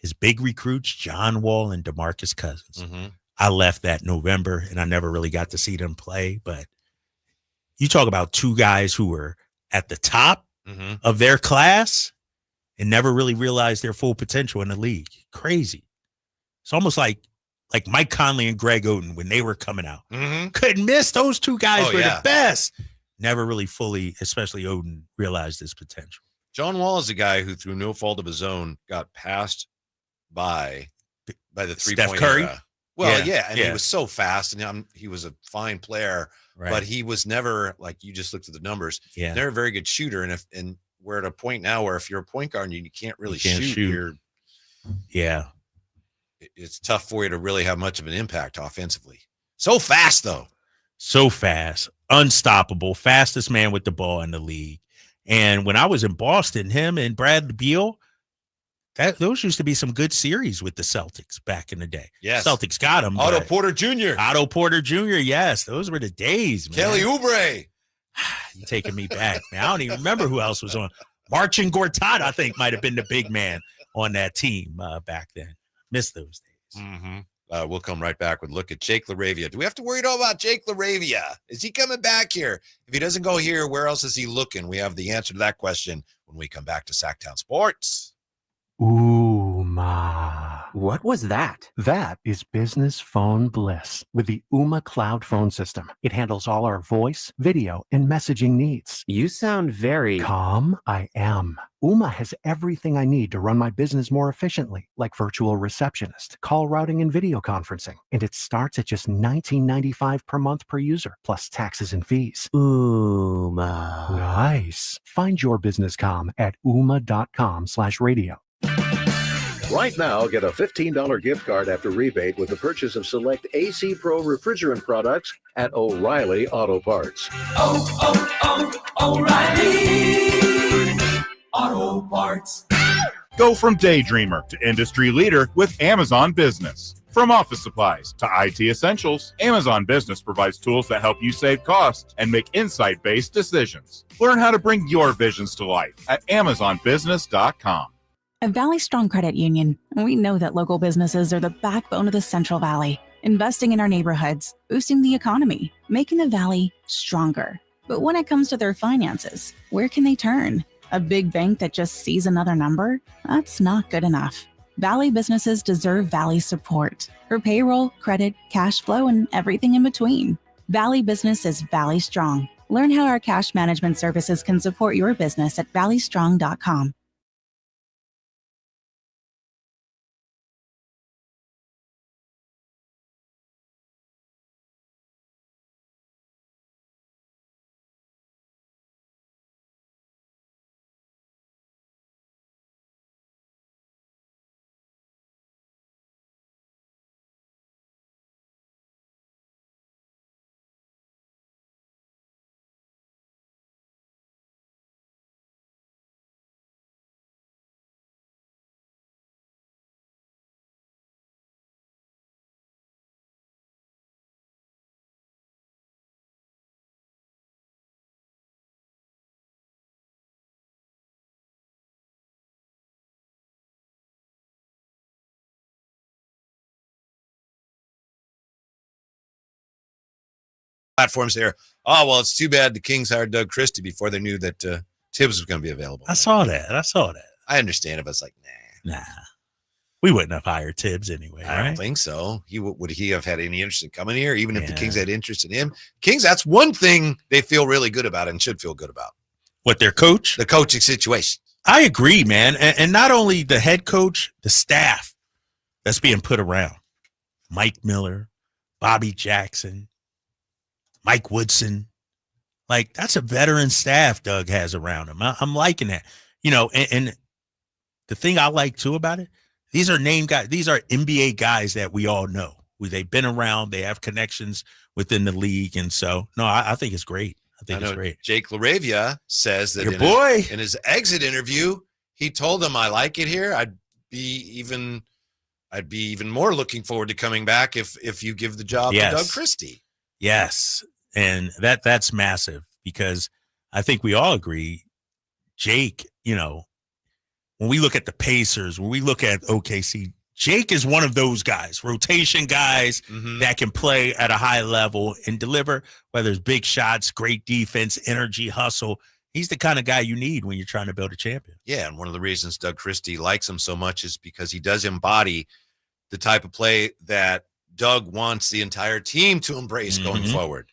His big recruits, John Wall and DeMarcus Cousins. Mm-hmm. I left that November, and I never really got to see them play. But you talk about two guys who were at the top of their class and never really realized their full potential in the league. Crazy. It's almost like Mike Conley and Greg Oden when they were coming out. Mm-hmm. Couldn't miss. Those two guys were yeah. the best. Never really fully, especially Oden, realized his potential. John Wall is a guy who, through no fault of his own, got passed by the three-point Steph Curry. era. Well, Yeah, he was so fast, and he was a fine player, but he was never, like you just looked at the numbers, never a very good shooter. And we're at a point now where if you're a point guard and you can't really shoot. It's tough for you to really have much of an impact offensively. So fast, though. So fast, unstoppable, fastest man with the ball in the league. And when I was in Boston, him and Brad Beal, those used to be some good series with the Celtics back in the day. Yes. Celtics got them. Otto Porter Jr. Yes. Those were the days, man. Kelly Oubre. You're taking me back, man. I don't even remember who else was on. Marcin Gortat, I think, might have been the big man on that team back then. Missed those days. Mm-hmm. We'll come right back with a look at Jake LaRavia. Do we have to worry at all about Jake LaRavia? Is he coming back here? If he doesn't go here, where else is he looking? We have the answer to that question when we come back to Sacktown Sports. Ooma. What was that? That is business phone bliss with the Ooma cloud phone system. It handles all our voice, video, and messaging needs. You sound very calm. I am. Ooma has everything I need to run my business more efficiently, like virtual receptionist, call routing, and video conferencing. And it starts at just $19.95 per month per user, plus taxes and fees. Ooma. Nice. Find your business comm at ooma.com/radio. Right now, get a $15 gift card after rebate with the purchase of select AC Pro refrigerant products at O'Reilly Auto Parts. O'Reilly Auto Parts. Go from daydreamer to industry leader with Amazon Business. From office supplies to IT essentials, Amazon Business provides tools that help you save costs and make insight-based decisions. Learn how to bring your visions to life at AmazonBusiness.com. At Valley Strong Credit Union, we know that local businesses are the backbone of the Central Valley, investing in our neighborhoods, boosting the economy, making the Valley stronger. But when it comes to their finances, where can they turn? A big bank that just sees another number? That's not good enough. Valley businesses deserve Valley support for payroll, credit, cash flow, and everything in between. Valley Business is Valley Strong. Learn how our cash management services can support your business at valleystrong.com. Platforms there. Oh, well, it's too bad the Kings hired Doug Christie before they knew that Tibbs was going to be available. I saw that. I understand it, but it's like, nah. We wouldn't have hired Tibbs anyway, I right? don't think so. Would he have had any interest in coming here, even if the Kings had interest in him? Kings, that's one thing they feel really good about and should feel good about. What, their coach? The coaching situation. I agree, man. And not only the head coach, the staff that's being put around. Mike Miller, Bobby Jackson, Mike Woodson. Like, that's a veteran staff Doug has around him. I'm liking that. You know, and the thing I like, too, about it These are name guys. These are NBA guys that we all know. They've been around. They have connections within the league. And so, no, I think it's great. I think it's great. Jake LaRavia says that in his exit interview, he told them, I like it here. I'd be even more looking forward to coming back if you give the job to Doug Christie. Yes. And that's massive because I think we all agree, Jake, when we look at the Pacers, when we look at OKC, Jake is one of those guys, rotation guys that can play at a high level and deliver, whether it's big shots, great defense, energy, hustle. He's the kind of guy you need when you're trying to build a champion. Yeah, and one of the reasons Doug Christie likes him so much is because he does embody the type of play that Doug wants the entire team to embrace going forward.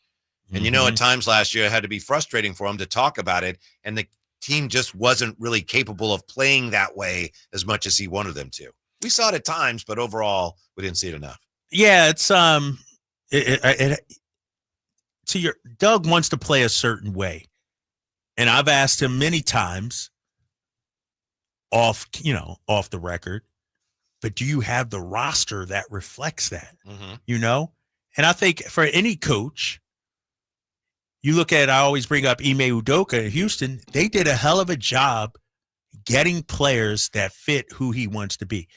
And, at times last year, it had to be frustrating for him to talk about it, and the team just wasn't really capable of playing that way as much as he wanted them to. We saw it at times, but overall, we didn't see it enough. Yeah, it's Doug wants to play a certain way, and I've asked him many times off the record, but do you have the roster that reflects that? And I think for any coach, you look at, I always bring up Ime Udoka in Houston. They did a hell of a job getting players that fit who he wants to be.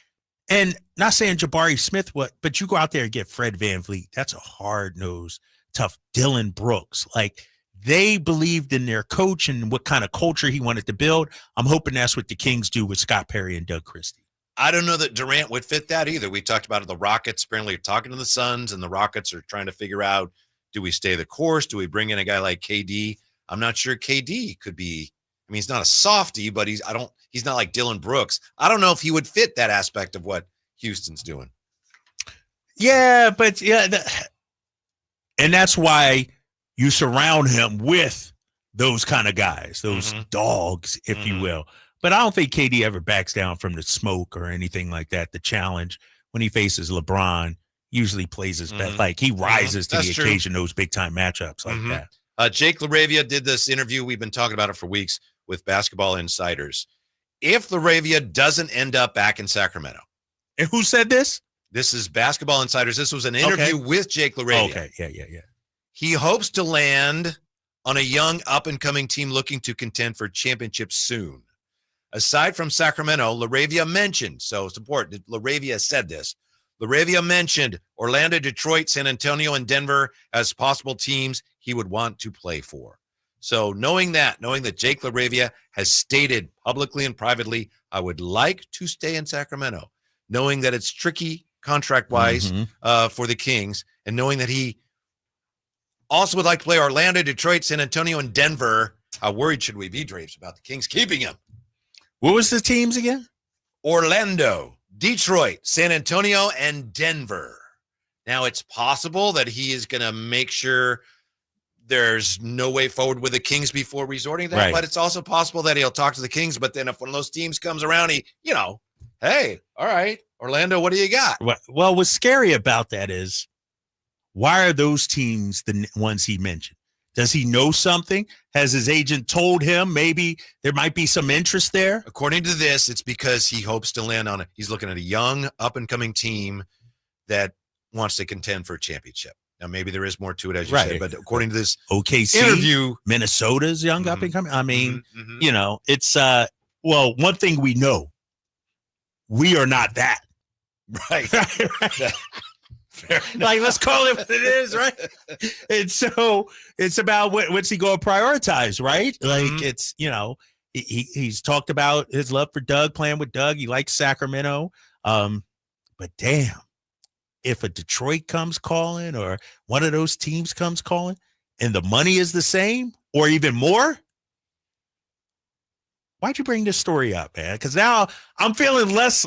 And not saying Jabari Smith, but you go out there and get Fred VanVleet. That's a hard-nosed, tough Dylan Brooks. Like, they believed in their coach and what kind of culture he wanted to build. I'm hoping that's what the Kings do with Scott Perry and Doug Christie. I don't know that Durant would fit that either. We talked about it, the Rockets apparently talking to the Suns, and the Rockets are trying to figure out, do we stay the course? Do we bring in a guy like KD? I'm not sure KD could be. I mean, he's not a softie, but he's not like Dylan Brooks. I don't know if he would fit that aspect of what Houston's doing. Yeah, but and that's why you surround him with those kind of guys, those dogs, if you will. But I don't think KD ever backs down from the smoke or anything like that. The challenge when he faces LeBron usually plays his best. Like, he rises to the occasion, those big time matchups like that. Jake LaRavia did this interview. We've been talking about it for weeks with Basketball Insiders. If LaRavia doesn't end up back in Sacramento. And who said this? This is Basketball Insiders. This was an interview with Jake LaRavia. Okay, yeah. He hopes to land on a young up-and-coming team looking to contend for championships soon. Aside from Sacramento, LaRavia mentioned, so it's important, LaRavia said this. LaRavia mentioned Orlando, Detroit, San Antonio, and Denver as possible teams he would want to play for. So knowing that Jake LaRavia has stated publicly and privately, I would like to stay in Sacramento, knowing that it's tricky contract-wise for the Kings, and knowing that he also would like to play Orlando, Detroit, San Antonio, and Denver. How worried should we be, Drapes, about the Kings keeping him? What was the teams again? Orlando, Detroit, San Antonio, and Denver. Now, it's possible that he is going to make sure there's no way forward with the Kings before resorting to that, but it's also possible that he'll talk to the Kings, but then if one of those teams comes around, hey, all right, Orlando, what do you got? Well, what's scary about that is, why are those teams the ones he mentioned? Does he know something? Has his agent told him maybe there might be some interest there? According to this, it's because he hopes to land on it. He's looking at a young, up-and-coming team that wants to contend for a championship. Now, maybe there is more to it, as you said, but according to this OKC interview, Minnesota's young up-and-coming. I mean, it's well, one thing we know, we are not that. Right. Like, let's call it what it is, right? And so it's about what's he going to prioritize, right? Like, it's, he's talked about his love for Doug, playing with Doug. He likes Sacramento. But damn, if a Detroit comes calling or one of those teams comes calling and the money is the same or even more, why'd you bring this story up, man? Because now I'm feeling less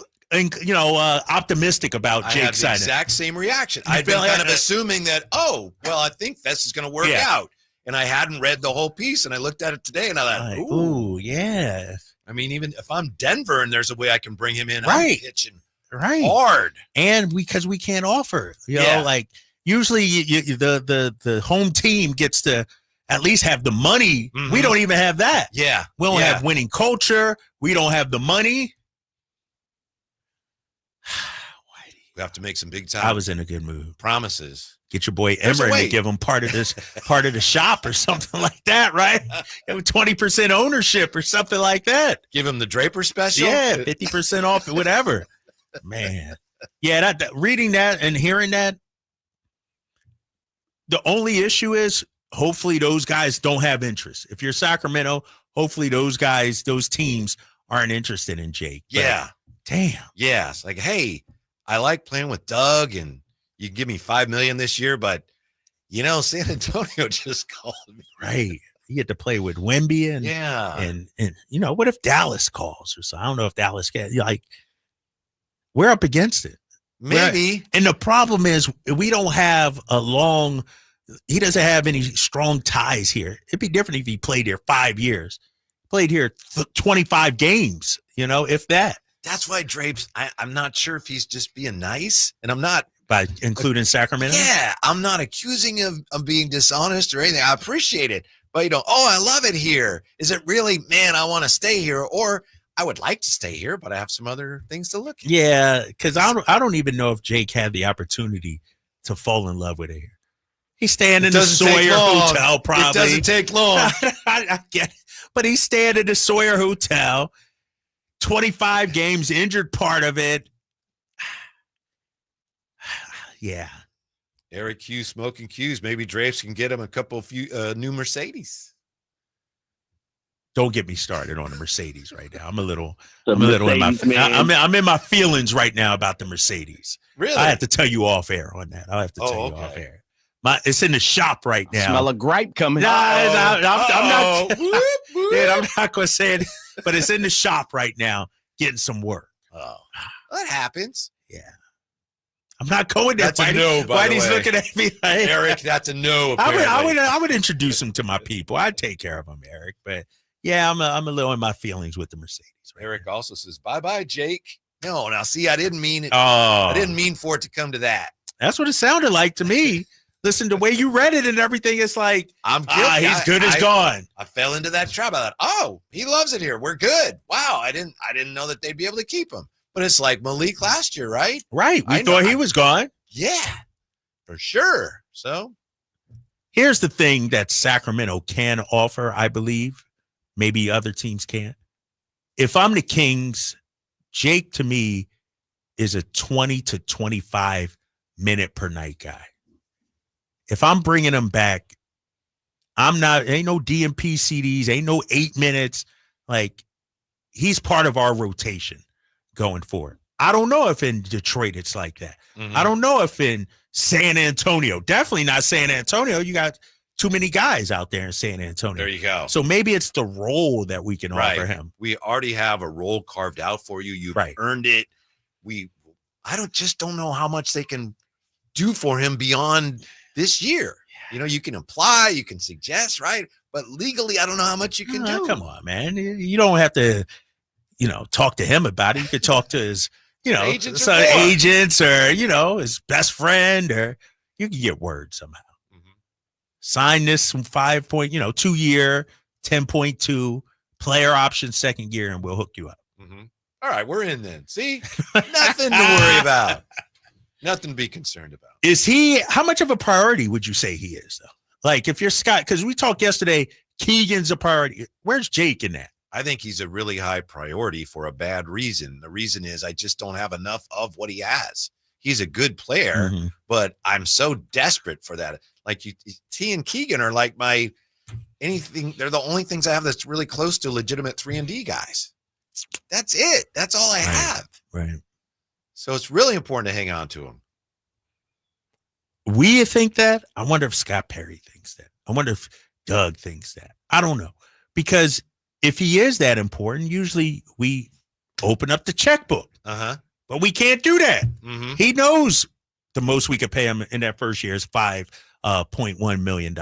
optimistic about Jake signing. I have the exact same reaction. I've been kind of assuming that, I think this is going to work out. And I hadn't read the whole piece, and I looked at it today, and I thought, ooh, yeah. I mean, even if I'm Denver and there's a way I can bring him in, I'm pitching hard. And because we can't offer, like usually the home team gets to at least have the money. We don't even have that. Yeah. We don't have winning culture. We don't have the money. We have to make some big time. I was in a good mood. Promises. Get your boy Emmer and give him part of the shop or something like that, right? 20% ownership or something like that. Give him the Draper special? Yeah, 50% off, whatever. Man. Yeah, reading that and hearing that, the only issue is hopefully those guys don't have interest. If you're Sacramento, hopefully those teams aren't interested in Jake. Yeah. Damn. Yeah. It's like, hey, I like playing with Doug, and you can give me $5 million this year, but San Antonio just called me. Right. You get to play with Wemby and what if Dallas calls or so? I don't know if Dallas can. We're up against it. Maybe. And the problem is we don't have he doesn't have any strong ties here. It'd be different if he played here 5 years. Played here 25 games, if that. That's why Drapes, I'm not sure if he's just being nice, and I'm not. By including Sacramento? Yeah, I'm not accusing him of being dishonest or anything. I appreciate it. But, I love it here. Is it really, man, I want to stay here, or I would like to stay here, but I have some other things to look at. Yeah, because I don't even know if Jake had the opportunity to fall in love with it here. He's staying in the Sawyer Hotel, probably. It doesn't take long. I get it. But he's staying in the Sawyer Hotel. 25 games, injured part of it. Yeah. Eric Hughes smoking Q's. Maybe Drapes can get him a few new Mercedes. Don't get me started on the Mercedes right now. I'm a little in my feelings right now about the Mercedes. Really? I have to tell you off air on that. I'll have to tell you off air. It's in the shop right now. Smell a gripe coming. I'm not going to say it, but it's in the shop right now getting some work. Oh, that happens. Yeah. I'm not going there. That's a no, by the way. Whitey's looking at me like, Eric, that's a no. I would introduce him to my people. I'd take care of him, Eric. But yeah, I'm a little in my feelings with the Mercedes. Right Eric also says, bye-bye, Jake. No, now see, I didn't mean it. Oh. I didn't mean for it to come to that. That's what it sounded like to me. Listen, the way you read it and everything, it's like, I'm guilty. He's good as gone. I fell into that trap. I thought, he loves it here. We're good. Wow, I didn't know that they'd be able to keep him. But it's like Malik last year, right? Right. We thought he was gone. Yeah, for sure. So here's the thing that Sacramento can offer, I believe. Maybe other teams can't. If I'm the Kings, Jake, to me, is a 20 to 25 minute per night guy. If I'm bringing him back, ain't no DMP CDs, ain't no 8 minutes. Like, he's part of our rotation going forward. I don't know if in Detroit it's like that. Mm-hmm. I don't know if in San Antonio, definitely not San Antonio. You got too many guys out there in San Antonio. There you go. So maybe it's the role that we can offer him. We already have a role carved out for you. You've earned it. I don't know how much they can do for him beyond this year. You can apply, you can suggest, right? But legally, I don't know how much you can do. Come on, man. You don't have to, talk to him about it. You could talk to his, agents or, his best friend, or you can get word somehow. Mm-hmm. Sign this 2 year, 10.2 player option, second year, and we'll hook you up. Mm-hmm. All right, we're in then. See, nothing to worry about. Nothing to be concerned about. How much of a priority would you say he is, though? Like, if you're Scott, because we talked yesterday, Keegan's a priority. Where's Jake in that? I think he's a really high priority for a bad reason. The reason is I just don't have enough of what he has. He's a good player, but I'm so desperate for that. Like, T and Keegan are like they're the only things I have that's really close to legitimate 3-and-D guys. That's it. That's all I have. Right. So it's really important to hang on to him. We think that. I wonder if Scott Perry thinks that. I wonder if Doug thinks that. I don't know. Because if he is that important, usually we open up the checkbook. Uh-huh. But we can't do that. Mm-hmm. He knows the most we could pay him in that first year is $5.1 million.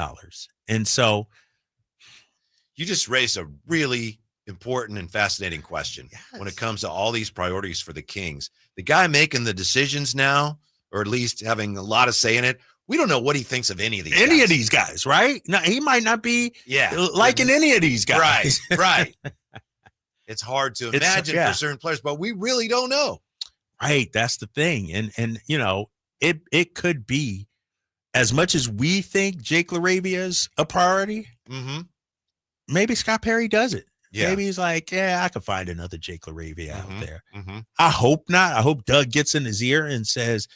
And so you just raised a really important and fascinating question when it comes to all these priorities for the Kings. The guy making the decisions now, or at least having a lot of say in it, we don't know what he thinks of any of these guys, right? Now, he might not be liking any of these guys. Right. It's hard to imagine for certain players, but we really don't know. Right. That's the thing. And it could be, as much as we think Jake LaRavia's a priority, maybe Scott Perry does it. Yeah. Maybe he's like, I could find another Jake LaRavia out there. I hope not. I hope Doug gets in his ear and says,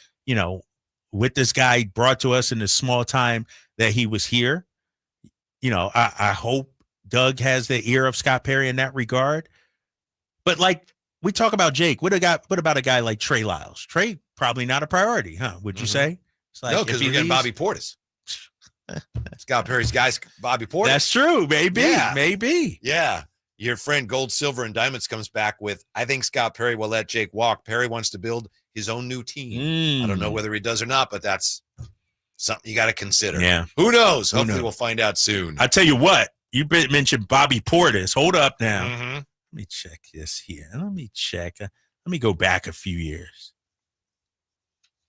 with this guy brought to us in the small time that he was here, I hope Doug has the ear of Scott Perry in that regard. But like we talk about Jake, what about a guy like Trey Lyles? Trey, probably not a priority, huh? Would you say? It's like, no, because we're getting Bobby Portis. Scott Perry's guy's Bobby Portis. That's true. Maybe. Yeah. Maybe. Yeah. Your friend Gold, Silver, and Diamonds comes back with, I think Scott Perry will let Jake walk. Perry wants to build his own new team. I don't know whether he does or not, but that's something you got to consider. Yeah. Who knows? Hopefully we'll find out soon. I tell you what, you mentioned Bobby Portis. Hold up now. Let me check this here. Let me go back a few years.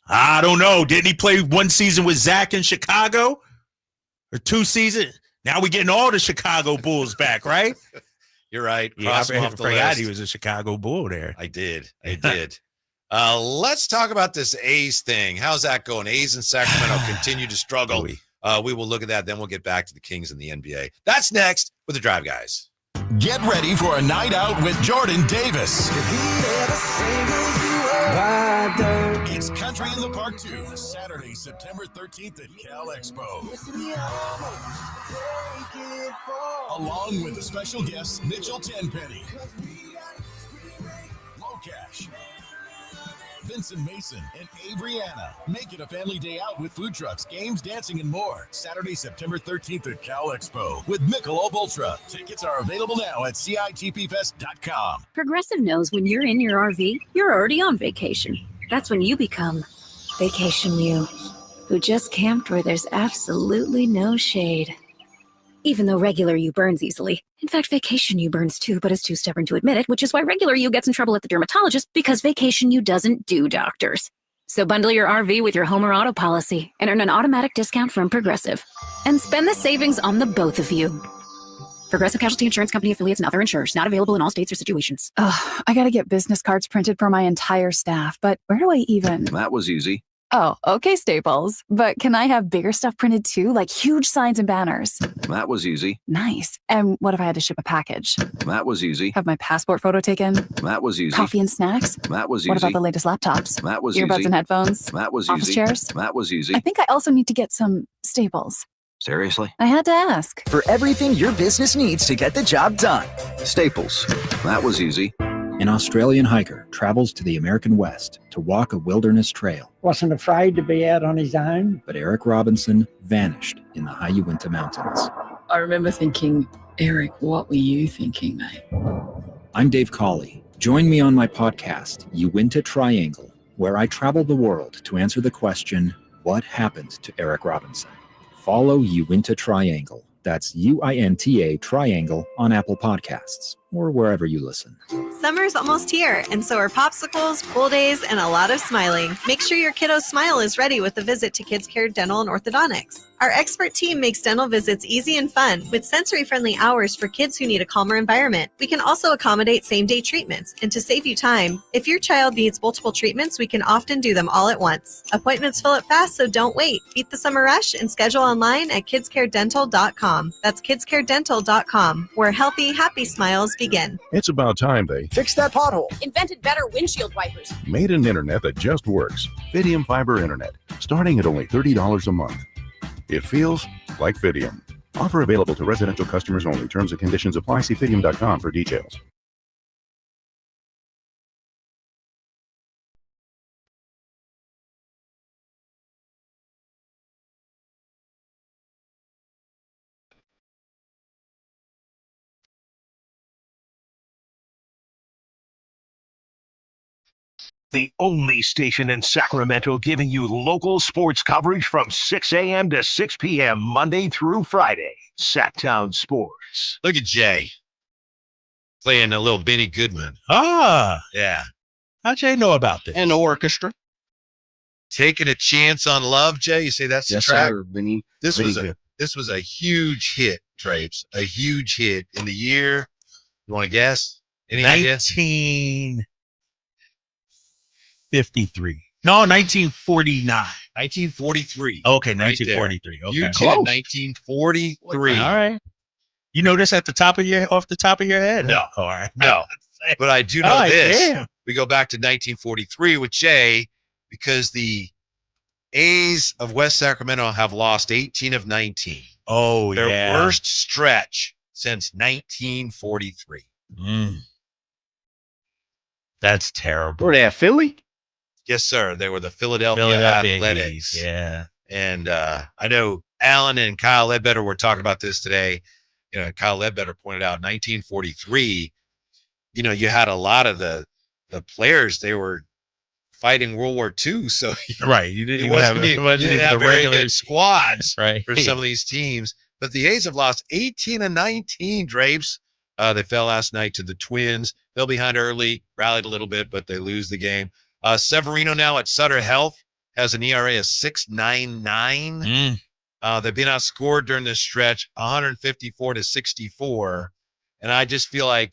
I don't know. Didn't he play one season with Zach in Chicago? Or 2 seasons? Now we're getting all the Chicago Bulls back, right? You're right. Yeah, I forgot forgot he was a Chicago Bull there. I did. Let's talk about this A's thing. How's that going? A's in Sacramento continue to struggle. We will look at that. Then we'll get back to the Kings and the NBA. That's next with the Drive Guys. Get ready for a night out with Jordan Davis. It's Country in the Park 2, Saturday, September 13th at Cal Expo. Along with the special guests Mitchell Tenpenny, Locash, Vincent Mason, and Abriana. Make it a family day out with food trucks, games, dancing, and more. Saturday, September 13th at Cal Expo with Michelob Ultra. Tickets are available now at CITPFest.com. Progressive knows when you're in your RV, you're already on vacation. That's when you become Vacation You, who just camped where there's absolutely no shade. Even though regular you burns easily. In fact, Vacation You burns too, but is too stubborn to admit it, which is why regular you gets in trouble at the dermatologist, because Vacation You doesn't do doctors. So bundle your RV with your home or auto policy and earn an automatic discount from Progressive. And spend the savings on the both of you. Progressive Casualty Insurance Company affiliates and other insurers. Not available in all states or situations. Oh, I gotta get business cards printed for my entire staff, but where do I even? That was easy. Oh, okay, Staples. But can I have bigger stuff printed too, like huge signs and banners? That was easy. Nice. And what if I had to ship a package? That was easy. Have my passport photo taken? That was easy. Coffee and snacks? That was easy. What about the latest laptops? That was Earbuds easy. and headphones? That was Office easy. chairs? That was easy. I think I also need to get some Staples. Seriously? I had to ask. For everything your business needs to get the job done. Staples. That was easy. An Australian hiker travels to the American West to walk a wilderness trail. Wasn't afraid to be out on his own. But Eric Robinson vanished in the high Uinta Mountains. I remember thinking, Eric, what were you thinking, mate? I'm Dave Cawley. Join me on my podcast, Uinta Triangle, where I travel the world to answer the question, what happened to Eric Robinson? Follow Uinta Triangle. That's UINTA Triangle on Apple Podcasts or wherever you listen. Summer's almost here, and so are popsicles, pool days, and a lot of smiling. Make sure your kiddo's smile is ready with a visit to Kids Care Dental and Orthodontics. Our expert team makes dental visits easy and fun with sensory-friendly hours for kids who need a calmer environment. We can also accommodate same-day treatments, and to save you time, if your child needs multiple treatments, we can often do them all at once. Appointments fill up fast, so don't wait. Beat the summer rush and schedule online at kidscaredental.com. That's kidscaredental.com, where healthy, happy smiles begin. It's about time they Fix that pothole. Invented better windshield wipers. made an internet that just works. Fidium Fiber Internet, starting at only $30 a month. It feels like Fidium. Offer available to residential customers only. Terms and conditions apply. See Fidium.com for details. The only station in Sacramento giving you local sports coverage from 6 a.m. to 6 p.m. Monday through Friday. Sacktown Sports. Look at Jay playing a little Benny Goodman. Ah, Yeah. how'd Jay know about this? And the orchestra. Taking a chance on love, Jay. You say that's the Yes, track? sir. Benny. This Benny was good. a huge hit, Trapes. A huge hit in the year. You want to guess? Any idea? 1958. 1953. No, 1949. 1943. Okay, Right 1943. there. Okay. You did 1943. All right. You know this off the top of your head? No. All right. No. But I do know All right, this. damn. We go back to 1943 with Jay because the A's of West Sacramento have lost 18 of 19. Oh, Their yeah. worst stretch since 1943. That's terrible. Were they at Philly? Yes, sir. They were the Philadelphia Athletics. Yeah. And I know Alan and Kyle Ledbetter were talking about this today. You know, Kyle Ledbetter pointed out 1943, you know, you had a lot of the players, they were fighting World War II. So right. You didn't have the very regular good squads right. for some of these teams. But the A's have lost 18 of 19, Drapes. They fell last night to the Twins. They'll behind early, rallied a little bit, but they lose the game. Severino now at Sutter Health has an ERA of 6.99. They've been outscored during this stretch, 154-64. And I just feel like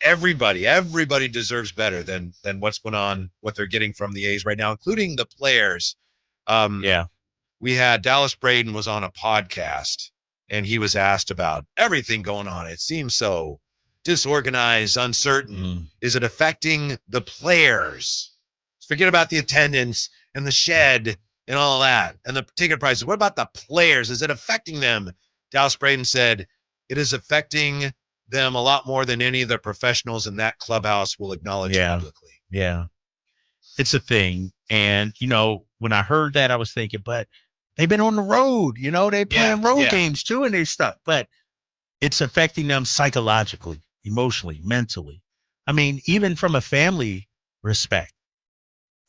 everybody deserves better than what's going on, what they're getting from the A's right now, including the players. We had Dallas Braden was on a podcast, and he was asked about everything going on. It seems so disorganized, uncertain. Is it affecting the players? Forget about the attendance and the shed and all that and the ticket prices. What about the players? Is it affecting them? Dallas Braden said, it is affecting them a lot more than any of the professionals in that clubhouse will acknowledge publicly. Yeah. It's a thing. And, you know, when I heard that, I was thinking, but they've been on the road, you know, they playing road games too and they stuff, but it's affecting them psychologically, emotionally, mentally. I mean, even from a family respect,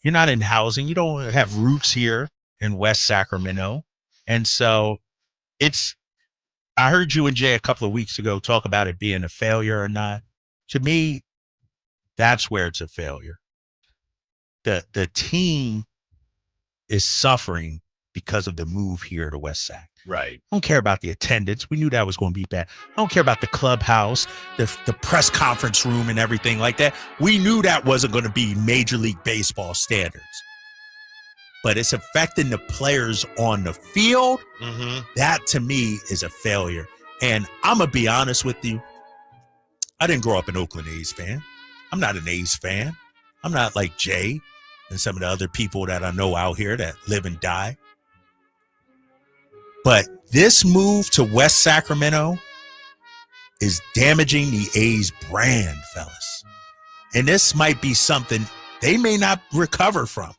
you're not in housing. You don't have roots here in West Sacramento. And so I heard you and Jay a couple of weeks ago talk about it being a failure or not. To me, that's where it's a failure. The team is suffering because of the move here to West Sac. Right. I don't care about the attendance. We knew that was going to be bad. I don't care about the clubhouse, the press conference room and everything like that. We knew that wasn't going to be Major League Baseball standards. But it's affecting the players on the field. That, to me, is a failure. And I'm going to be honest with you. I didn't grow up an Oakland A's fan. I'm not an A's fan. I'm not like Jay and some of the other people that I know out here that live and die. But this move to West Sacramento is damaging the A's brand, fellas. And this might be something they may not recover from.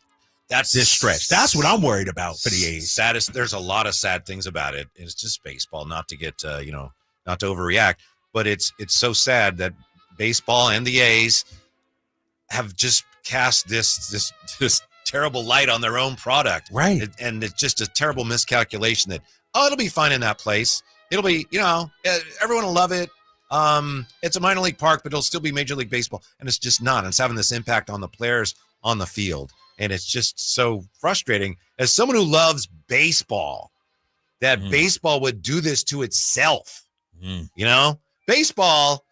That's this stretch. That's what I'm worried about for the A's. There's a lot of sad things about it. It's just baseball, not to get, not to overreact, but it's so sad that baseball and the A's have just cast this terrible light on their own product. Right. And it's just a terrible miscalculation that, it'll be fine in that place. It'll be, everyone will love it. It's a minor league park, but it'll still be Major League Baseball. And it's just not. It's having this impact on the players on the field. And it's just so frustrating. As someone who loves baseball, that baseball would do this to itself. Baseball,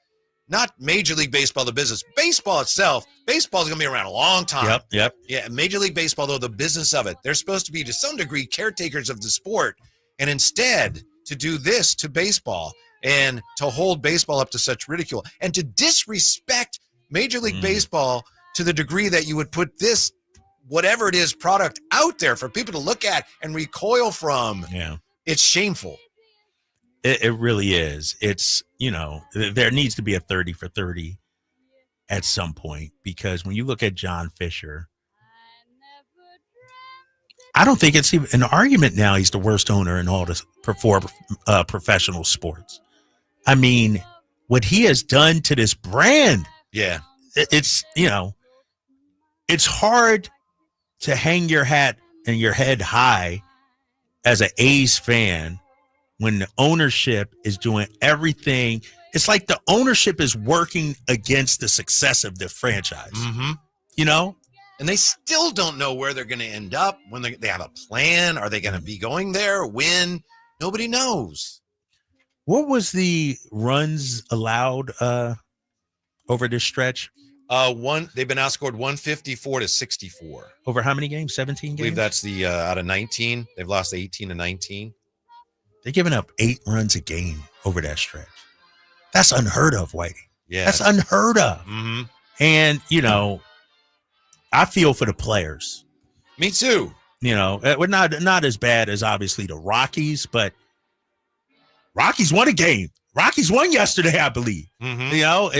not Major League Baseball, the business. Baseball itself, baseball is going to be around a long time. Yep. Yeah, Major League Baseball, though, the business of it, they're supposed to be, to some degree, caretakers of the sport. And instead, to do this to baseball and to hold baseball up to such ridicule and to disrespect Major League Baseball to the degree that you would put this, whatever it is, product out there for people to look at and recoil from. Yeah. It's shameful. It really is. It's, there needs to be a 30 for 30 at some point, because when you look at John Fisher, I don't think it's even an argument now he's the worst owner in all this professional sports. I mean, what he has done to this brand. Yeah. It's, it's hard to hang your hat and your head high as an A's fan when the ownership is doing everything. It's like the ownership is working against the success of the franchise. And they still don't know where they're going to end up. When they have a plan, are they going to be going there? When? Nobody knows. What was the runs allowed over this stretch? They've been outscored 154-64. Over how many games? 17 games? I believe that's the out of 19. They've lost 18-19. They're giving up 8 runs a game over that stretch. That's unheard of, Whitey. Yeah. That's unheard of. Mm-hmm. And, I feel for the players. Me too. We're not as bad as obviously the Rockies, but Rockies won a game. Rockies won yesterday, I believe. Mm-hmm.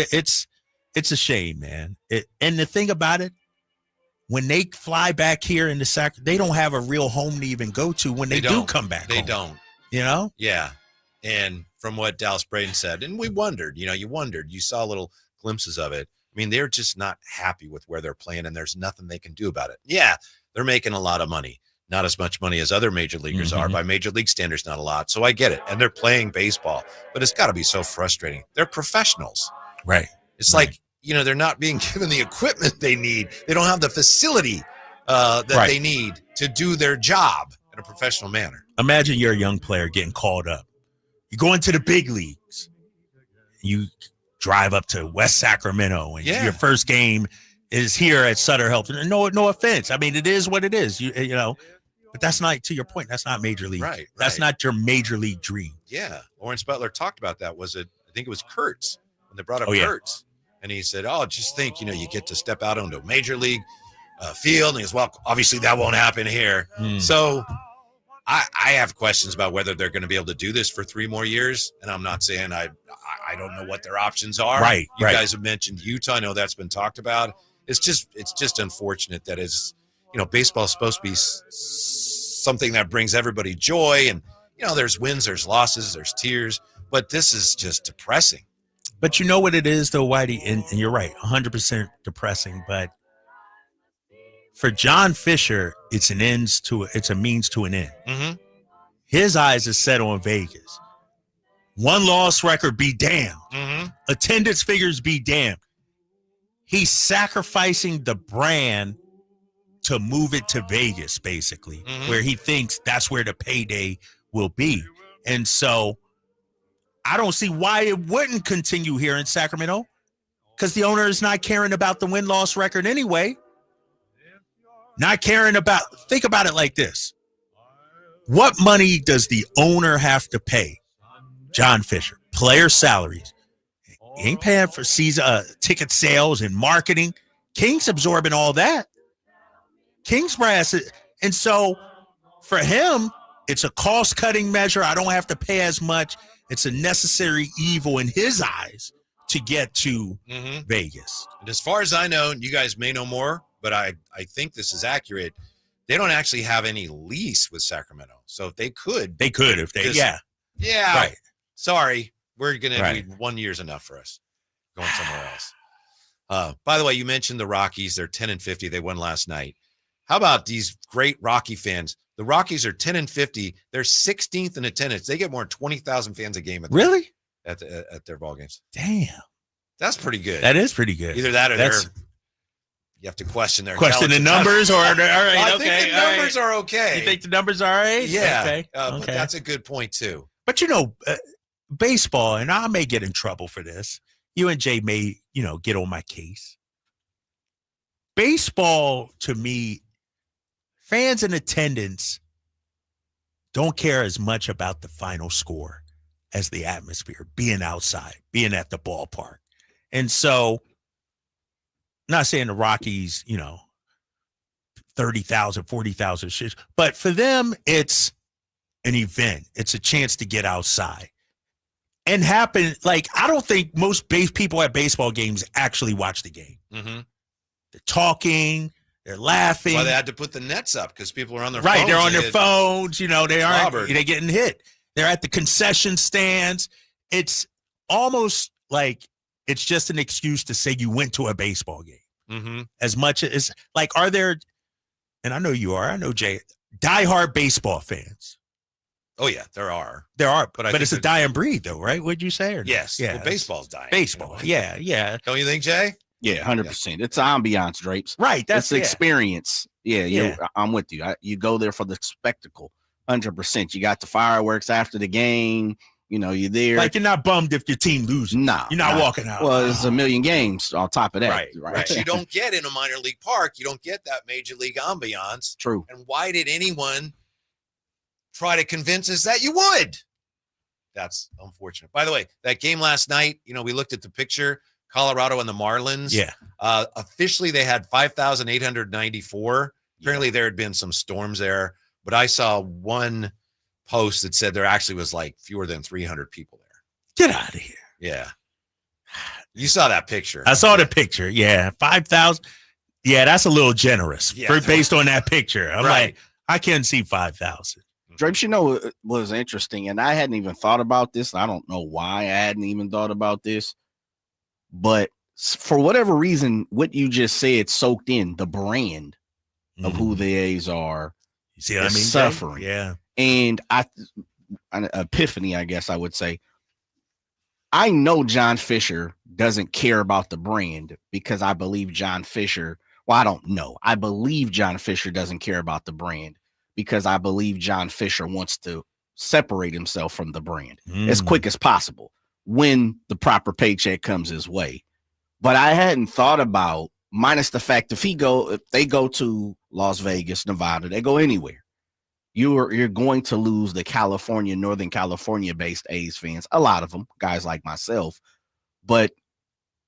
It's a shame, man. And the thing about it, when they fly back here in the they don't have a real home to even go to when they do come back. They home. don't. Yeah. And from what Dallas Braden said, and we wondered, you saw little glimpses of it. I mean, they're just not happy with where they're playing, and there's nothing they can do about it. Yeah, they're making a lot of money. Not as much money as other major leaguers are. By major league standards, not a lot. So I get it. And they're playing baseball. But it's got to be so frustrating. They're professionals. Right. It's like, they're not being given the equipment they need. They don't have the facility that they need to do their job in a professional manner. Imagine you're a young player getting called up. You go into the big leagues. You drive up to West Sacramento, and your first game is here at Sutter Health. No offense. I mean, it is what it is. But that's not, to your point, that's not major league. Right. That's not your major league dream. Yeah. Lawrence Butler talked about that. I think it was Kurtz when they brought up Kurtz. And he said, just think, you get to step out onto a major league field. And he goes, well, obviously that won't happen here. So I have questions about whether they're going to be able to do this for 3 more years. And I'm not saying I don't know what their options are. Right. You guys have mentioned Utah. I know that's been talked about. It's just unfortunate that baseball is supposed to be something that brings everybody joy. And, there's wins, there's losses, there's tears. But this is just depressing. But you know what it is, though, Whitey? And you're right, 100% depressing. But for John Fisher, it's a means to an end. Mm-hmm. His eyes are set on Vegas. 1-loss record be damned. Mm-hmm. Attendance figures be damned. He's sacrificing the brand to move it to Vegas, basically, where he thinks that's where the payday will be. And so I don't see why it wouldn't continue here in Sacramento, because the owner is not caring about the win-loss record anyway. Think about it like this. What money does the owner have to pay John Fisher? Player salaries. He ain't paying for season ticket sales and marketing. Kings absorbing all that. Kings brass. And so for him, it's a cost-cutting measure. I don't have to pay as much. It's a necessary evil in his eyes to get to Vegas. And as far as I know, you guys may know more, but I think this is accurate. They don't actually have any lease with Sacramento. So if they could. Yeah. Right. Sorry. We're going to be 1 year's enough for us. Going somewhere else. By the way, you mentioned the Rockies. They're 10-50. They won last night. How about these great Rocky fans? The Rockies are 10-50. They're 16th in attendance. They get more than 20,000 fans a game. At their ball games. Damn. That's pretty good. That is pretty good. Either that or you have to question their the numbers or all right. I think the numbers are okay. You think the numbers are all right? Yeah. Okay. But that's a good point too. But baseball, and I may get in trouble for this. You and Jay may, get on my case. Baseball, to me, fans in attendance don't care as much about the final score as the atmosphere, being outside, being at the ballpark. And so, not saying the Rockies, 30,000, 40,000 shares, but for them, it's an event. It's a chance to get outside. And I don't think most people at baseball games actually watch the game. Mm-hmm. They're talking, they're laughing. Well, they had to put the nets up because people are on their phones. Right, they're on their phones. They're getting hit. They're at the concession stands. It's almost like it's just an excuse to say you went to a baseball game. Mm-hmm. As much as are there, and I know you are, I know Jay, diehard baseball fans. Oh yeah, there are, but it's a dying breed, though, right? Would you say? Or yes, yeah, well, baseball's dying. Baseball, yeah. Don't you think, Jay? Yeah, 100%. It's ambiance, Drapes. Right, that's the experience. Yeah, I'm with you. You go there for the spectacle, 100%. You got the fireworks after the game. you're there. Like, you're not bummed if your team loses. Nah. You're not walking out. Well, it's a million games on top of that. Right. Which you don't get in a minor league park. You don't get that major league ambiance. True. And why did anyone try to convince us that you would? That's unfortunate. By the way, that game last night, we looked at the picture, Colorado and the Marlins. Yeah. Officially, they had 5,894. Apparently, there had been some storms there. But I saw one post that said there actually was like fewer than 300 people there. Get out of here. Yeah. You saw that picture. I saw the picture. Yeah. 5,000. Yeah, that's a little generous based on that picture. I'm like, I can't see 5,000. Drapes, it was interesting, and I hadn't even thought about this. I don't know why I hadn't even thought about this, but for whatever reason, what you just said soaked in the brand of who the A's are. You see what I mean? Suffering. Yeah. And an epiphany, I guess I would say. I know John Fisher doesn't care about the brand because I believe John Fisher. Well, I don't know. I believe John Fisher doesn't care about the brand because I believe John Fisher wants to separate himself from the brand as quick as possible when the proper paycheck comes his way. But I hadn't thought about, minus the fact if they go to Las Vegas, Nevada, they go anywhere, you're going to lose the Northern California based A's fans, a lot of them, guys like myself, but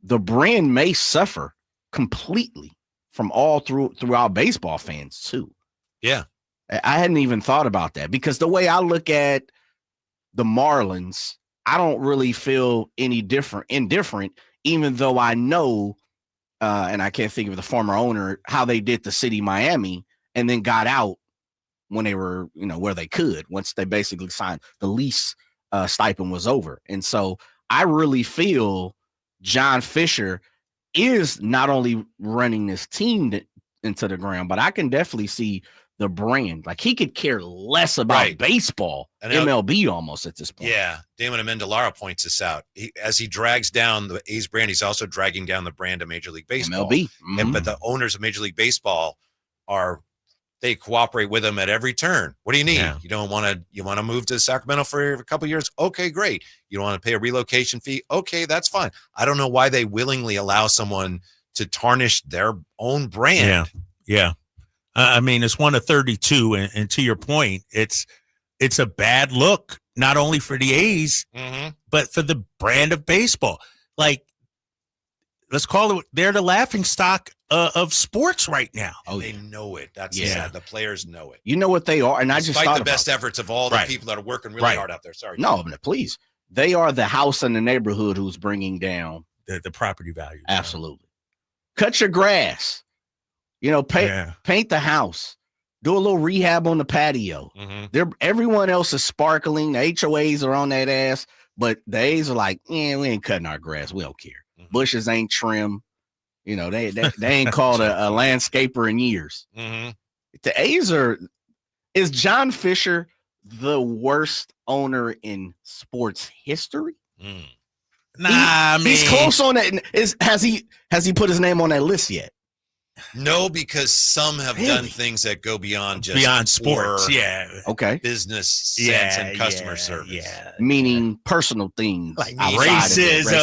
the brand may suffer completely from throughout baseball fans too. Yeah. I hadn't even thought about that because the way I look at the Marlins, I don't really feel indifferent, even though I know, and I can't think of the former owner, how they did the city Miami and then got out when they were, where they could, once they basically signed the lease stipend was over. And so I really feel John Fisher is not only running this team into the ground, but I can definitely see the brand. Like, he could care less about baseball, MLB almost at this point. Yeah. Damon Amendolara points this out. As he drags down the A's brand, he's also dragging down the brand of Major League Baseball. MLB. But the owners of Major League Baseball they cooperate with him at every turn. What do you need? Yeah. You want to move to Sacramento for a couple of years? Okay, great. You don't want to pay a relocation fee? Okay, that's fine. I don't know why they willingly allow someone to tarnish their own brand. Yeah. I mean, it's 1 of 32, and to your point, it's a bad look, not only for the A's, but for the brand of baseball. Like, let's call it, they're the laughing stock of sports right now. They know it. That's sad. The players know it. You know what they are, and I just thought the best efforts of all the people that are working really hard out there. Sorry. No, please. They are the house in the neighborhood who's bringing down the property value. Absolutely. Cut your grass. Paint the house, do a little rehab on the patio. Everyone else is sparkling. The HOAs are on that ass, but the A's are like, we ain't cutting our grass. We don't care. Bushes ain't trim. They ain't called a landscaper in years. The A's is John Fisher the worst owner in sports history? Nah, he's close on that. Has he put his name on that list yet? No, because some have done things that go beyond sports. Business sense and customer service. Meaning personal things like racism.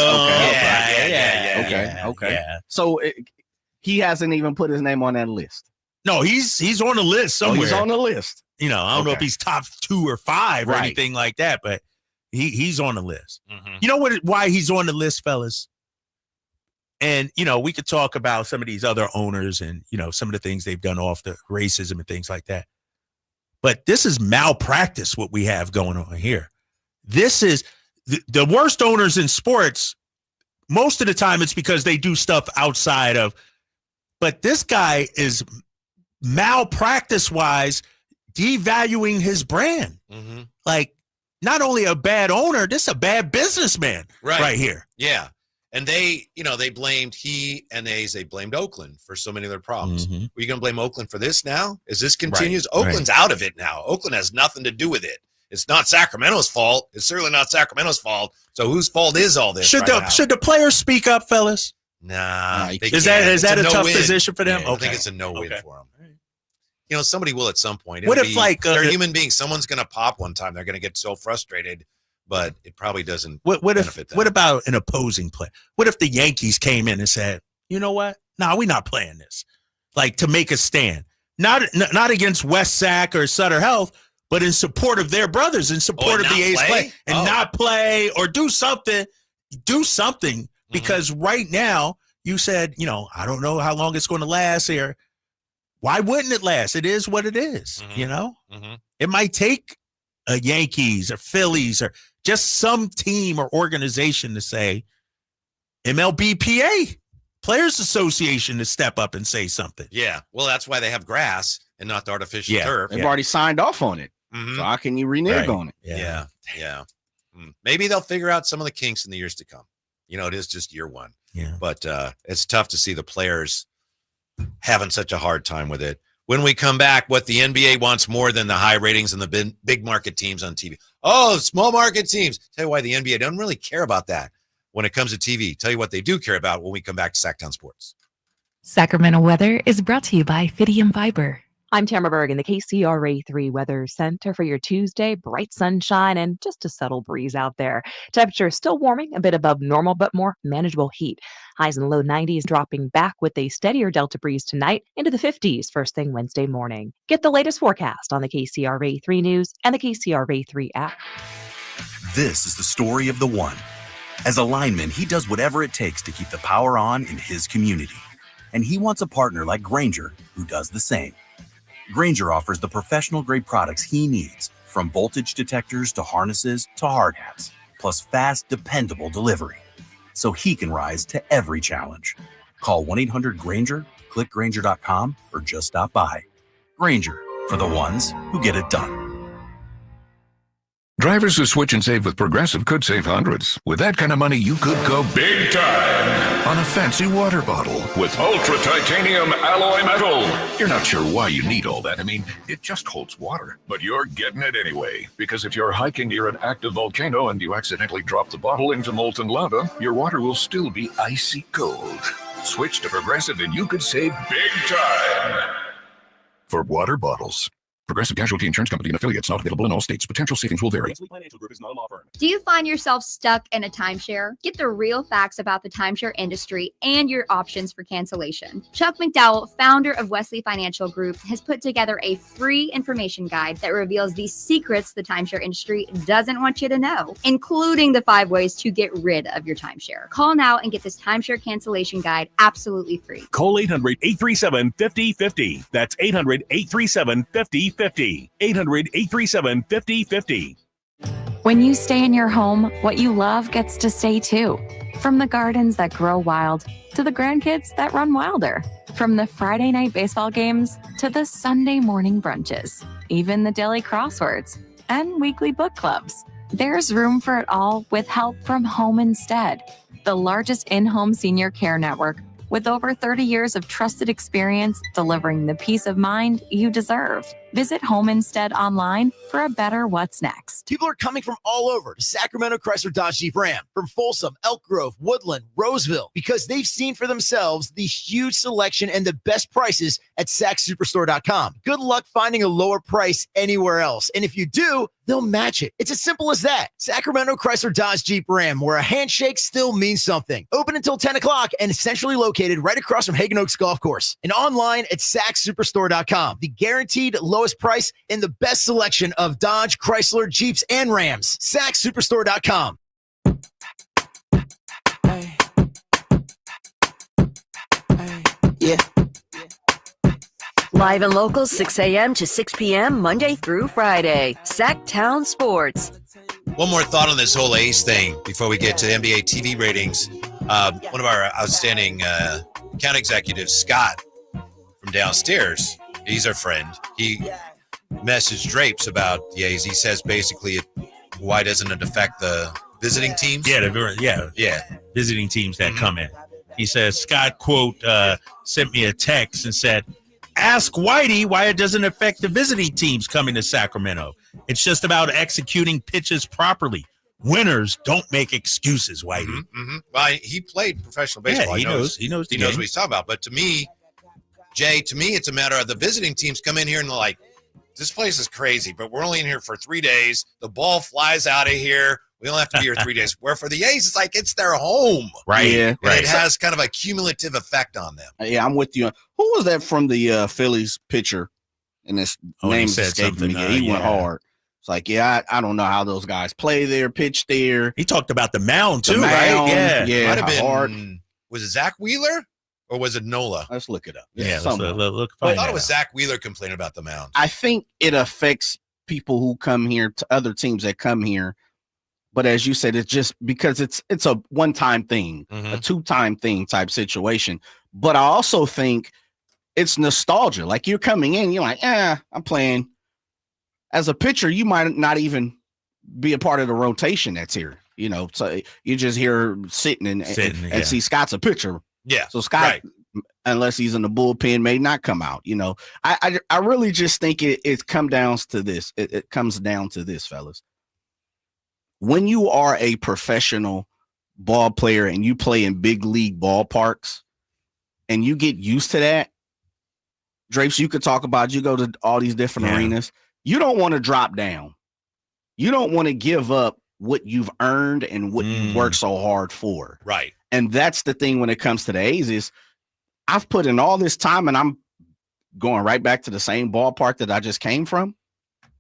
Okay. So he hasn't even put his name on that list. No, he's on the list somewhere. He's on the list. I don't know if he's top 2 or 5 or anything like that, but he's on the list. You know why he's on the list, fellas? And, we could talk about some of these other owners and, some of the things they've done off the racism and things like that. But this is malpractice, what we have going on here. This is the worst owners in sports. Most of the time it's because they do stuff outside of. But this guy is malpractice-wise devaluing his brand. Like, not only a bad owner, this is a bad businessman right here. Yeah. And they blamed they blamed Oakland for so many of their problems. Were you going to blame Oakland for this now? As this continues? Oakland's out of it now. Oakland has nothing to do with it. It's not Sacramento's fault. It's certainly not Sacramento's fault. So whose fault is all this? Should the players speak up, fellas? Nah. Is that a tough position for them? Yeah, I think it's a no-win for them. Somebody will at some point. What if they're human beings? Someone's going to pop one time. They're going to get so frustrated. but it probably doesn't What benefit them. What about an opposing play? What if the Yankees came in and said, you know what? No, we're not playing this. Like, to make a stand. Not against West Sac or Sutter Health, but in support of their brothers, in support of the A's play. And not play or do something. Do something. Because right now, you said, I don't know how long it's going to last here. Why wouldn't it last? It is what it is, It might take a Yankees or Phillies or just some team or organization to say, MLBPA, Players Association, to step up and say something. Yeah. Well, that's why they have grass and not the artificial turf. They've already signed off on it. So how can you renege on it? Yeah. Maybe they'll figure out some of the kinks in the years to come. It is just year one. Yeah. But it's tough to see the players having such a hard time with it. When we come back, what the NBA wants more than the high ratings and the big market teams on TV. Oh, small market teams. Tell you why the NBA doesn't really care about that when it comes to TV. Tell you what they do care about when we come back to Sacktown Sports. Sacramento weather is brought to you by Fidium Fiber. I'm Tamara Berg in the KCRA 3 Weather Center for your Tuesday. Bright sunshine and just a subtle breeze out there. Temperature still warming, a bit above normal, but more manageable heat. Highs in the low 90s, dropping back with a steadier Delta breeze tonight into the 50s first thing Wednesday morning. Get the latest forecast on the KCRA 3 News and the KCRA 3 app. This is the story of the one. As a lineman, he does whatever it takes to keep the power on in his community. And he wants a partner like Grainger who does the same. Grainger offers the professional-grade products he needs, from voltage detectors to harnesses to hard hats, plus fast, dependable delivery, so he can rise to every challenge. Call 1-800-GRAINGER, click Grainger.com, or just stop by. Grainger, for the ones who get it done. Drivers who switch and save with Progressive could save hundreds. With that kind of money, you could go big time on a fancy water bottle with ultra titanium alloy metal. You're not sure why you need all that. I mean, it just holds water. But you're getting it anyway. Because if you're hiking near an active volcano and you accidentally drop the bottle into molten lava, your water will still be icy cold. Switch to Progressive and you could save big time for water bottles. Progressive Casualty Insurance Company and affiliates, not available in all states. Potential savings will vary. Financial Group is not a law firm. Do you find yourself stuck in a timeshare? Get the real facts about the timeshare industry and your options for cancellation. Chuck McDowell, founder of Wesley Financial Group, has put together a free information guide that reveals the secrets the timeshare industry doesn't want you to know, including the 5 ways to get rid of your timeshare. Call now and get this timeshare cancellation guide absolutely free. Call 800-837-5050. That's 800-837-5050. 800-837-5050. When you stay in your home, what you love gets to stay too. From the gardens that grow wild to the grandkids that run wilder. From the Friday night baseball games to the Sunday morning brunches. Even the daily crosswords and weekly book clubs. There's room for it all with help from Home Instead, the largest in-home senior care network with over 30 years of trusted experience delivering the peace of mind you deserve. Visit Home Instead online for a better what's next. People are coming from all over to Sacramento Chrysler Dodge Jeep Ram, from Folsom, Elk Grove, Woodland, Roseville, because they've seen for themselves the huge selection and the best prices at SacSuperstore.com. Good luck finding a lower price anywhere else. And if you do, they'll match it. It's as simple as that. Sacramento Chrysler Dodge Jeep Ram, where a handshake still means something. Open until 10 o'clock and centrally located right across from Hagen Oaks Golf Course. And online at SacSuperstore.com. The guaranteed lowest price and the best selection of Dodge, Chrysler, Jeeps, and Rams. SacSuperstore.com. Yeah. Live and local, 6 a.m. to 6 p.m., Monday through Friday. Sacktown Sports. One more thought on this whole Ace thing before we get to NBA TV ratings. One of our outstanding account executives, Scott, from downstairs, he's our friend. He messaged Drapes about the A's. He says basically, why doesn't it affect the visiting teams? Yeah. Visiting teams that come in. He says, Scott, quote, sent me a text and said, ask Whitey why it doesn't affect the visiting teams coming to Sacramento. It's just about executing pitches properly. Winners don't make excuses, Whitey. Mm-hmm. Well, he played professional baseball. Yeah, he knows what he's talking about. But to me, Jay, it's a matter of the visiting teams come in here and they're like, this place is crazy, but we're only in here for 3 days. The ball flies out of here. We only have to be here 3 days. Where for the A's, it's like it's their home. Right. Yeah. And it has kind of a cumulative effect on them. Yeah, I'm with you. Who was that from the Phillies pitcher? And his name escaped me. Yeah, he went hard. It's like, I don't know how those guys play there, pitch there. He talked about the mound too, right? Yeah. Might have been hard. Was it Zach Wheeler or was it Nola? Let's look it up. Yeah, let's look. I thought it was Zach Wheeler complaining about the mound. I think it affects people who come here, to other teams that come here. But as you said, it's just because it's a one-time thing, a two-time thing type situation. But I also think it's nostalgia. Like you're coming in, you're like, I'm playing. As a pitcher, you might not even be a part of the rotation that's here. You know, so you just hear sitting and see Scott's a pitcher. Yeah. So Scott, unless he's in the bullpen, may not come out. You know, I really just think it comes down to this. It comes down to this, fellas. When you are a professional ball player and you play in big league ballparks and you get used to that, Drapes, you could talk about, you go to all these different arenas. You don't want to drop down. You don't want to give up what you've earned and what you worked so hard for. Right. And that's the thing when it comes to the A's is I've put in all this time and I'm going right back to the same ballpark that I just came from.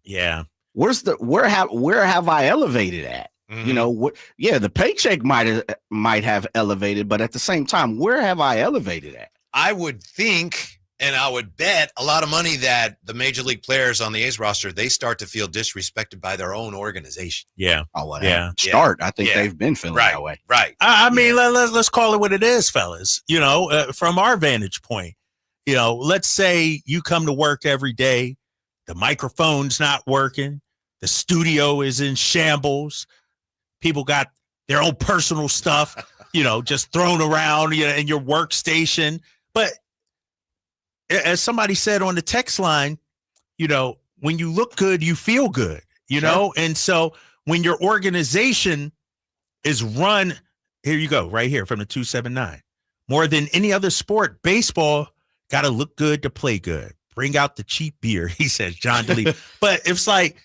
Yeah. Where have I elevated at? You know, the paycheck might have elevated, but at the same time, where have I elevated at? I would think, and I would bet a lot of money that the major league players on the A's roster, they start to feel disrespected by their own organization. Yeah. Oh, well, I think they've been feeling that way. Right. I mean, let's call it what it is, fellas. You know, from our vantage point, you know, let's say you come to work every day. The microphone's not working. The studio is in shambles. People got their own personal stuff, you know, just thrown around in your workstation. But as somebody said on the text line, you know, when you look good, you feel good, you know? And so when your organization is run, here you go, right here from the 279, more than any other sport, baseball got to look good to play good. Bring out the cheap beer, he says, John DeLeo. But it's like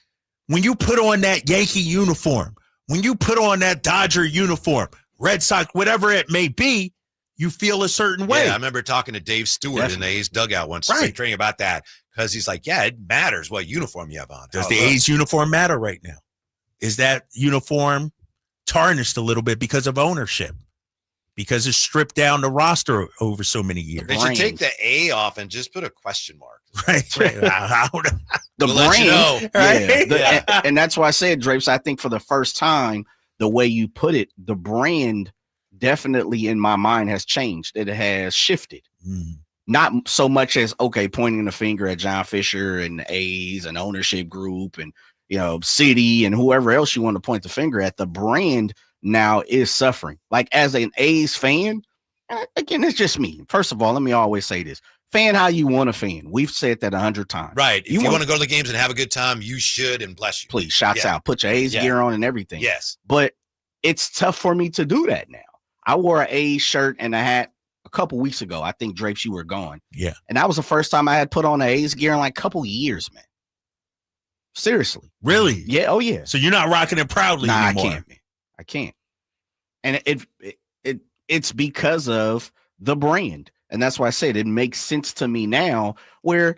when you put on that Yankee uniform, when you put on that Dodger uniform, Red Sox, whatever it may be, you feel a certain way. Yeah, I remember talking to Dave Stewart in the A's dugout once, training about that, because he's like, yeah, it matters what uniform you have on. Does the A's uniform matter right now? Is that uniform tarnished a little bit because of ownership? Because it's stripped down the roster over so many years. They should take the A off and just put a question mark. Right. The we'll brand, let you know. right? And that's why I said, Drapes, I think for the first time, the way you put it, the brand definitely in my mind has changed. It has shifted. Not so much as, pointing the finger at John Fisher and the A's and ownership group and, you know, city and whoever else you want to point the finger at. The brand now is suffering. Like as an A's fan, again, it's just me. First of all, let me always say this. Fan how you want to fan. We've said that 100 times. Right. If you want to go to the games and have a good time, you should, and bless you. Please, shots out. Put your A's gear on and everything. Yes. But it's tough for me to do that now. I wore an A's shirt and a hat a couple weeks ago. I think, Drapes, you were gone. Yeah. And that was the first time I had put on an A's gear in like a couple years, man. Seriously. Really? Yeah. Oh, yeah. So you're not rocking it proudly anymore? I can't, man. I can't. And it's because of the brand. And that's why I said it makes sense to me now where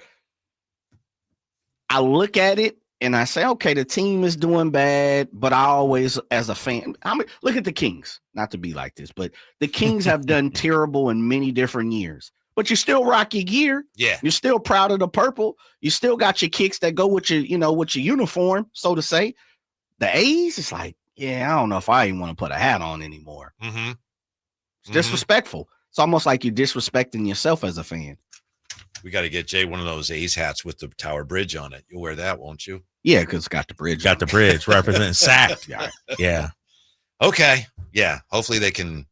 I look at it and I say, okay, the team is doing bad, but I always, as a fan, look at the Kings, not to be like this, but the Kings have done terrible in many different years, but you still rock your gear. Yeah. You're still proud of the purple. You still got your kicks that go with your, with your uniform, so to say. The A's, it's like, yeah, I don't know if I even want to put a hat on anymore. It's disrespectful. It's almost like you're disrespecting yourself as a fan. We got to get Jay one of those A's hats with the Tower Bridge on it. You'll wear that, won't you? Yeah, because it's got the bridge. Got the bridge representing SAC. Yeah. Okay. Yeah. Hopefully they can,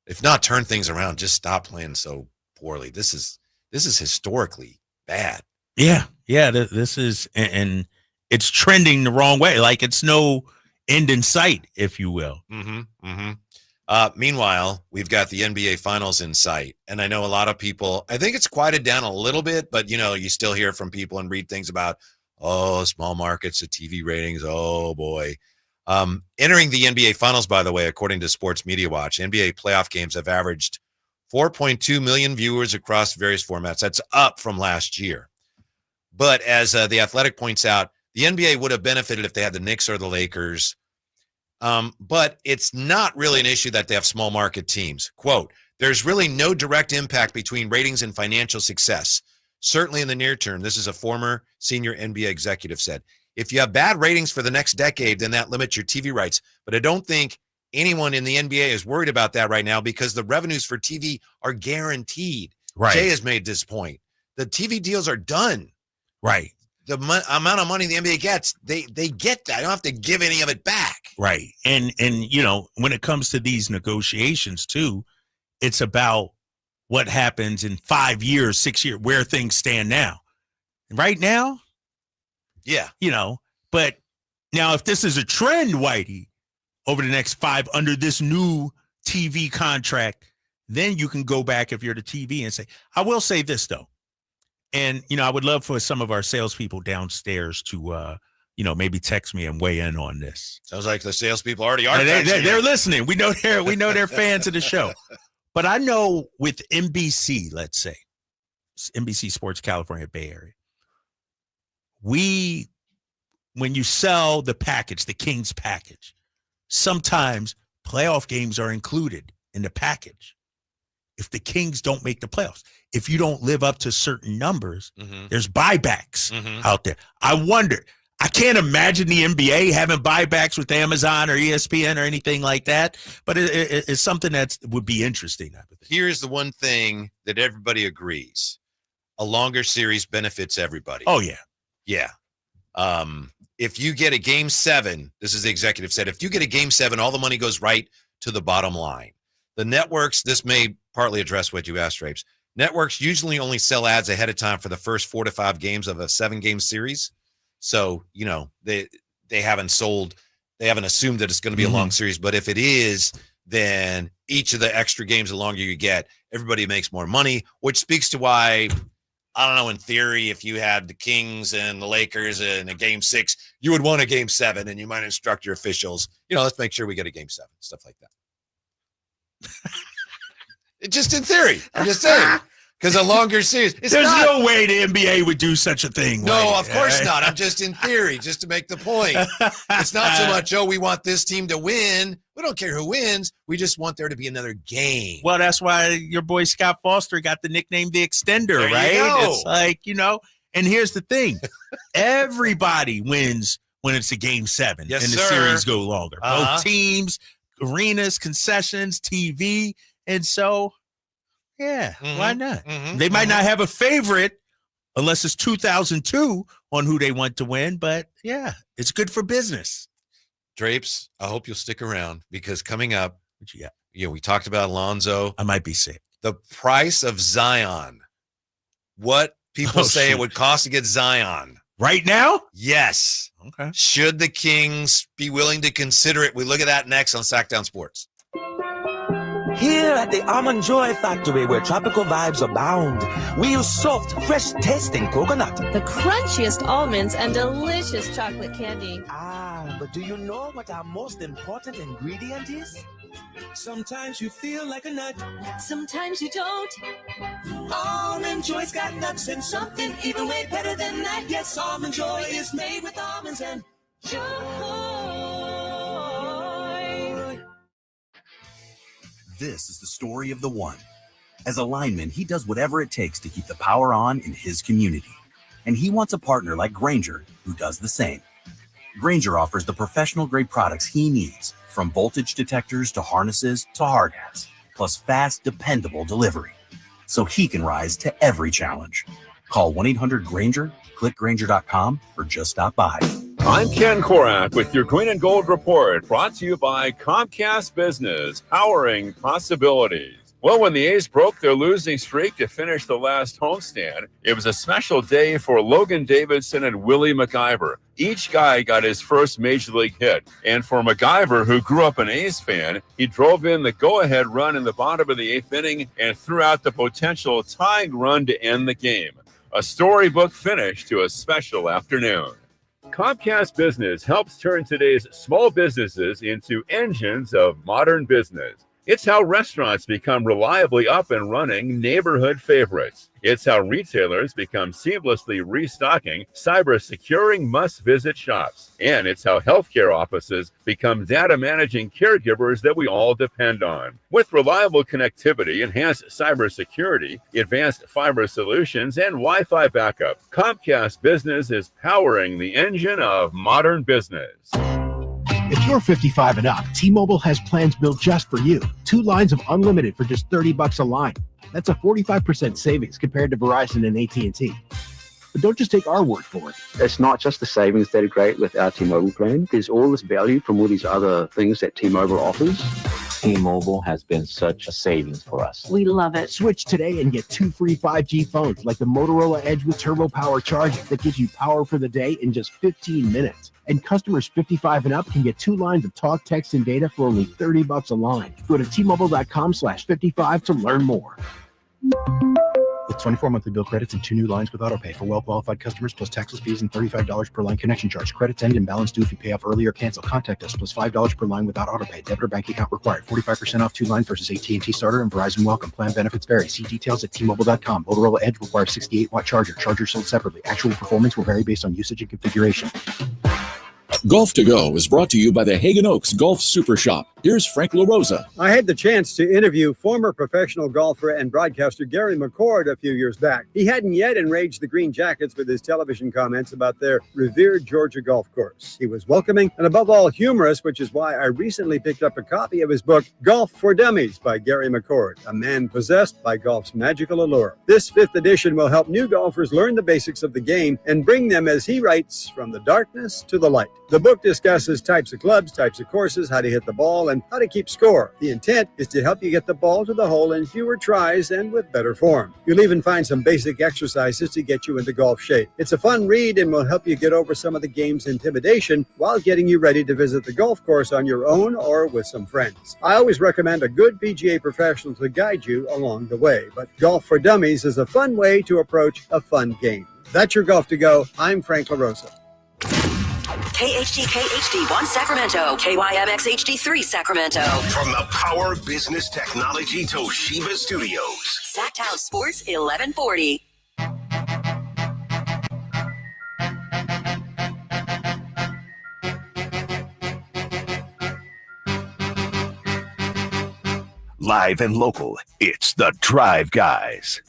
if not turn things around, just stop playing so poorly. This is historically bad. Yeah. Yeah. This is, and it's trending the wrong way. Like it's no end in sight, if you will. Meanwhile, we've got the NBA Finals in sight. And I know a lot of people, I think it's quieted down a little bit, but, you still hear from people and read things about, small markets, the TV ratings. Oh, boy. Entering the NBA Finals, by the way, according to Sports Media Watch, NBA playoff games have averaged 4.2 million viewers across various formats. That's up from last year. But as The Athletic points out, the NBA would have benefited if they had the Knicks or the Lakers. But it's not really an issue that they have small market teams. Quote, there's really no direct impact between ratings and financial success. Certainly in the near term, this is a former senior NBA executive said. If you have bad ratings for the next decade, then that limits your TV rights. But I don't think anyone in the NBA is worried about that right now because the revenues for TV are guaranteed. Right. Jay has made this point. The TV deals are done. Right. The amount of money the NBA gets, they get that. I don't have to give any of it back. Right. And when it comes to these negotiations too, it's about what happens in 5 years, 6 years, where things stand now. Right now, yeah. But now if this is a trend, Whitey, over the next 5 under this new TV contract, then you can go back if you're the TV and say, I will say this though. And, I would love for some of our salespeople downstairs to, maybe text me and weigh in on this. Sounds like the salespeople already are. They're listening. We know they're fans of the show. But I know with NBC, let's say, NBC Sports California Bay Area, when you sell the package, the Kings package, sometimes playoff games are included in the package. If the Kings don't make the playoffs, if you don't live up to certain numbers, there's buybacks out there. I wonder, I can't imagine the NBA having buybacks with Amazon or ESPN or anything like that, but it's something that would be interesting. Here's the one thing that everybody agrees. A longer series benefits everybody. Oh, yeah. Yeah. If you get a game 7, this is the executive said, if you get a game 7, all the money goes right to the bottom line. The networks, this may partly address what you asked, Rapes. Networks usually only sell ads ahead of time for the first 4 to 5 games of a 7-game series. So, they haven't assumed that it's going to be a long series. But if it is, then each of the extra games, the longer you get, everybody makes more money, which speaks to why, I don't know, in theory, if you had the Kings and the Lakers in a game 6, you would want a game 7 and you might instruct your officials, let's make sure we get a game 7, stuff like that. It's just in theory. I'm just saying. Because a longer series. There's no way the NBA would do such a thing. No, of course not. I'm just in theory, just to make the point. It's not so much, we want this team to win. We don't care who wins. We just want there to be another game. Well, that's why your boy Scott Foster got the nickname the Extender, there right? You go. It's like, and here's the thing. Everybody wins when it's a game 7 yes, and the sir. Series go longer. Both teams, arenas, concessions, TV. And so, yeah, why not? They might not have a favorite unless it's 2002 on who they want to win. But, yeah, it's good for business. Drapes, I hope you'll stick around because coming up, we talked about Lonzo. I might be sick. The price of Zion. What people say it would cost to get Zion. Right now? Yes. Okay. Should the Kings be willing to consider it? We look at that next on Sackdown Sports. Here at the Almond Joy Factory, where tropical vibes abound, we use soft, fresh-tasting coconut. The crunchiest almonds and delicious chocolate candy. But do you know what our most important ingredient is? Sometimes you feel like a nut. Sometimes you don't. Almond Joy's got nuts and something even way better than that. Yes, Almond Joy is made with almonds and joy. This is the story of the one. As a lineman, he does whatever it takes to keep the power on in his community. And he wants a partner like Grainger who does the same. Grainger offers the professional-grade products he needs, from voltage detectors to harnesses to hard hats, plus fast, dependable delivery, so he can rise to every challenge. Call 1-800-GRAINGER, click Grainger.com, or just stop by. I'm Ken Korak with your Green and Gold Report, brought to you by Comcast Business, powering possibilities. Well, when the A's broke their losing streak to finish the last homestand, it was a special day for Logan Davidson and Willie McIver. Each guy got his first major league hit. And for MacGyver, who grew up an A's fan, he drove in the go-ahead run in the bottom of the 8th inning and threw out the potential tying run to end the game. A storybook finish to a special afternoon. Comcast Business helps turn today's small businesses into engines of modern business. It's how restaurants become reliably up and running neighborhood favorites. It's how retailers become seamlessly restocking, cyber-securing must-visit shops. And it's how healthcare offices become data-managing caregivers that we all depend on. With reliable connectivity, enhanced cybersecurity, advanced fiber solutions, and Wi-Fi backup, Comcast Business is powering the engine of modern business. If you're 55 and up, T-Mobile has plans built just for you. 2 lines of unlimited for just $30 a line. That's a 45% savings compared to Verizon and AT&T. But don't just take our word for it. It's not just the savings that are great with our T-Mobile plan. There's all this value from all these other things that T-Mobile offers. T-Mobile has been such a savings for us. We love it. Switch today and get 2 free 5G phones like the Motorola Edge with Turbo Power charging that gives you power for the day in just 15 minutes. And customers 55 and up can get 2 lines of talk, text, and data for only $30 a line. Go to T-Mobile.com/55 to learn more. With 24 monthly bill credits and 2 new lines with autopay for well-qualified customers plus taxes, fees, and $35 per line connection charge. Credits end and balance due if you pay off early or cancel. Contact us plus $5 per line without autopay. Debit or bank account required. 45% off 2 lines versus AT&T Starter and Verizon Welcome. Plan benefits vary. See details at T-Mobile.com. Motorola Edge requires 68-watt charger. Charger sold separately. Actual performance will vary based on usage and configuration. Golf to Go is brought to you by the Hagen Oaks Golf Super Shop. Here's Frank LaRosa. I had the chance to interview former professional golfer and broadcaster Gary McCord a few years back. He hadn't yet enraged the Green Jackets with his television comments about their revered Georgia golf course. He was welcoming and above all humorous, which is why I recently picked up a copy of his book, Golf for Dummies by Gary McCord, a man possessed by golf's magical allure. This 5th edition will help new golfers learn the basics of the game and bring them, as he writes, from the darkness to the light. The book discusses types of clubs, types of courses, how to hit the ball, and how to keep score. The intent is to help you get the ball to the hole in fewer tries and with better form. You'll even find some basic exercises to get you into golf shape. It's a fun read and will help you get over some of the game's intimidation while getting you ready to visit the golf course on your own or with some friends. I always recommend a good PGA professional to guide you along the way, but Golf for Dummies is a fun way to approach a fun game. That's your Golf to Go. I'm Frank LaRosa. KHD1 Sacramento, KYMX HD3 Sacramento. From the Power Business Technology Toshiba Studios. Sacktown Sports 1140. Live and local, it's the Drive Guys.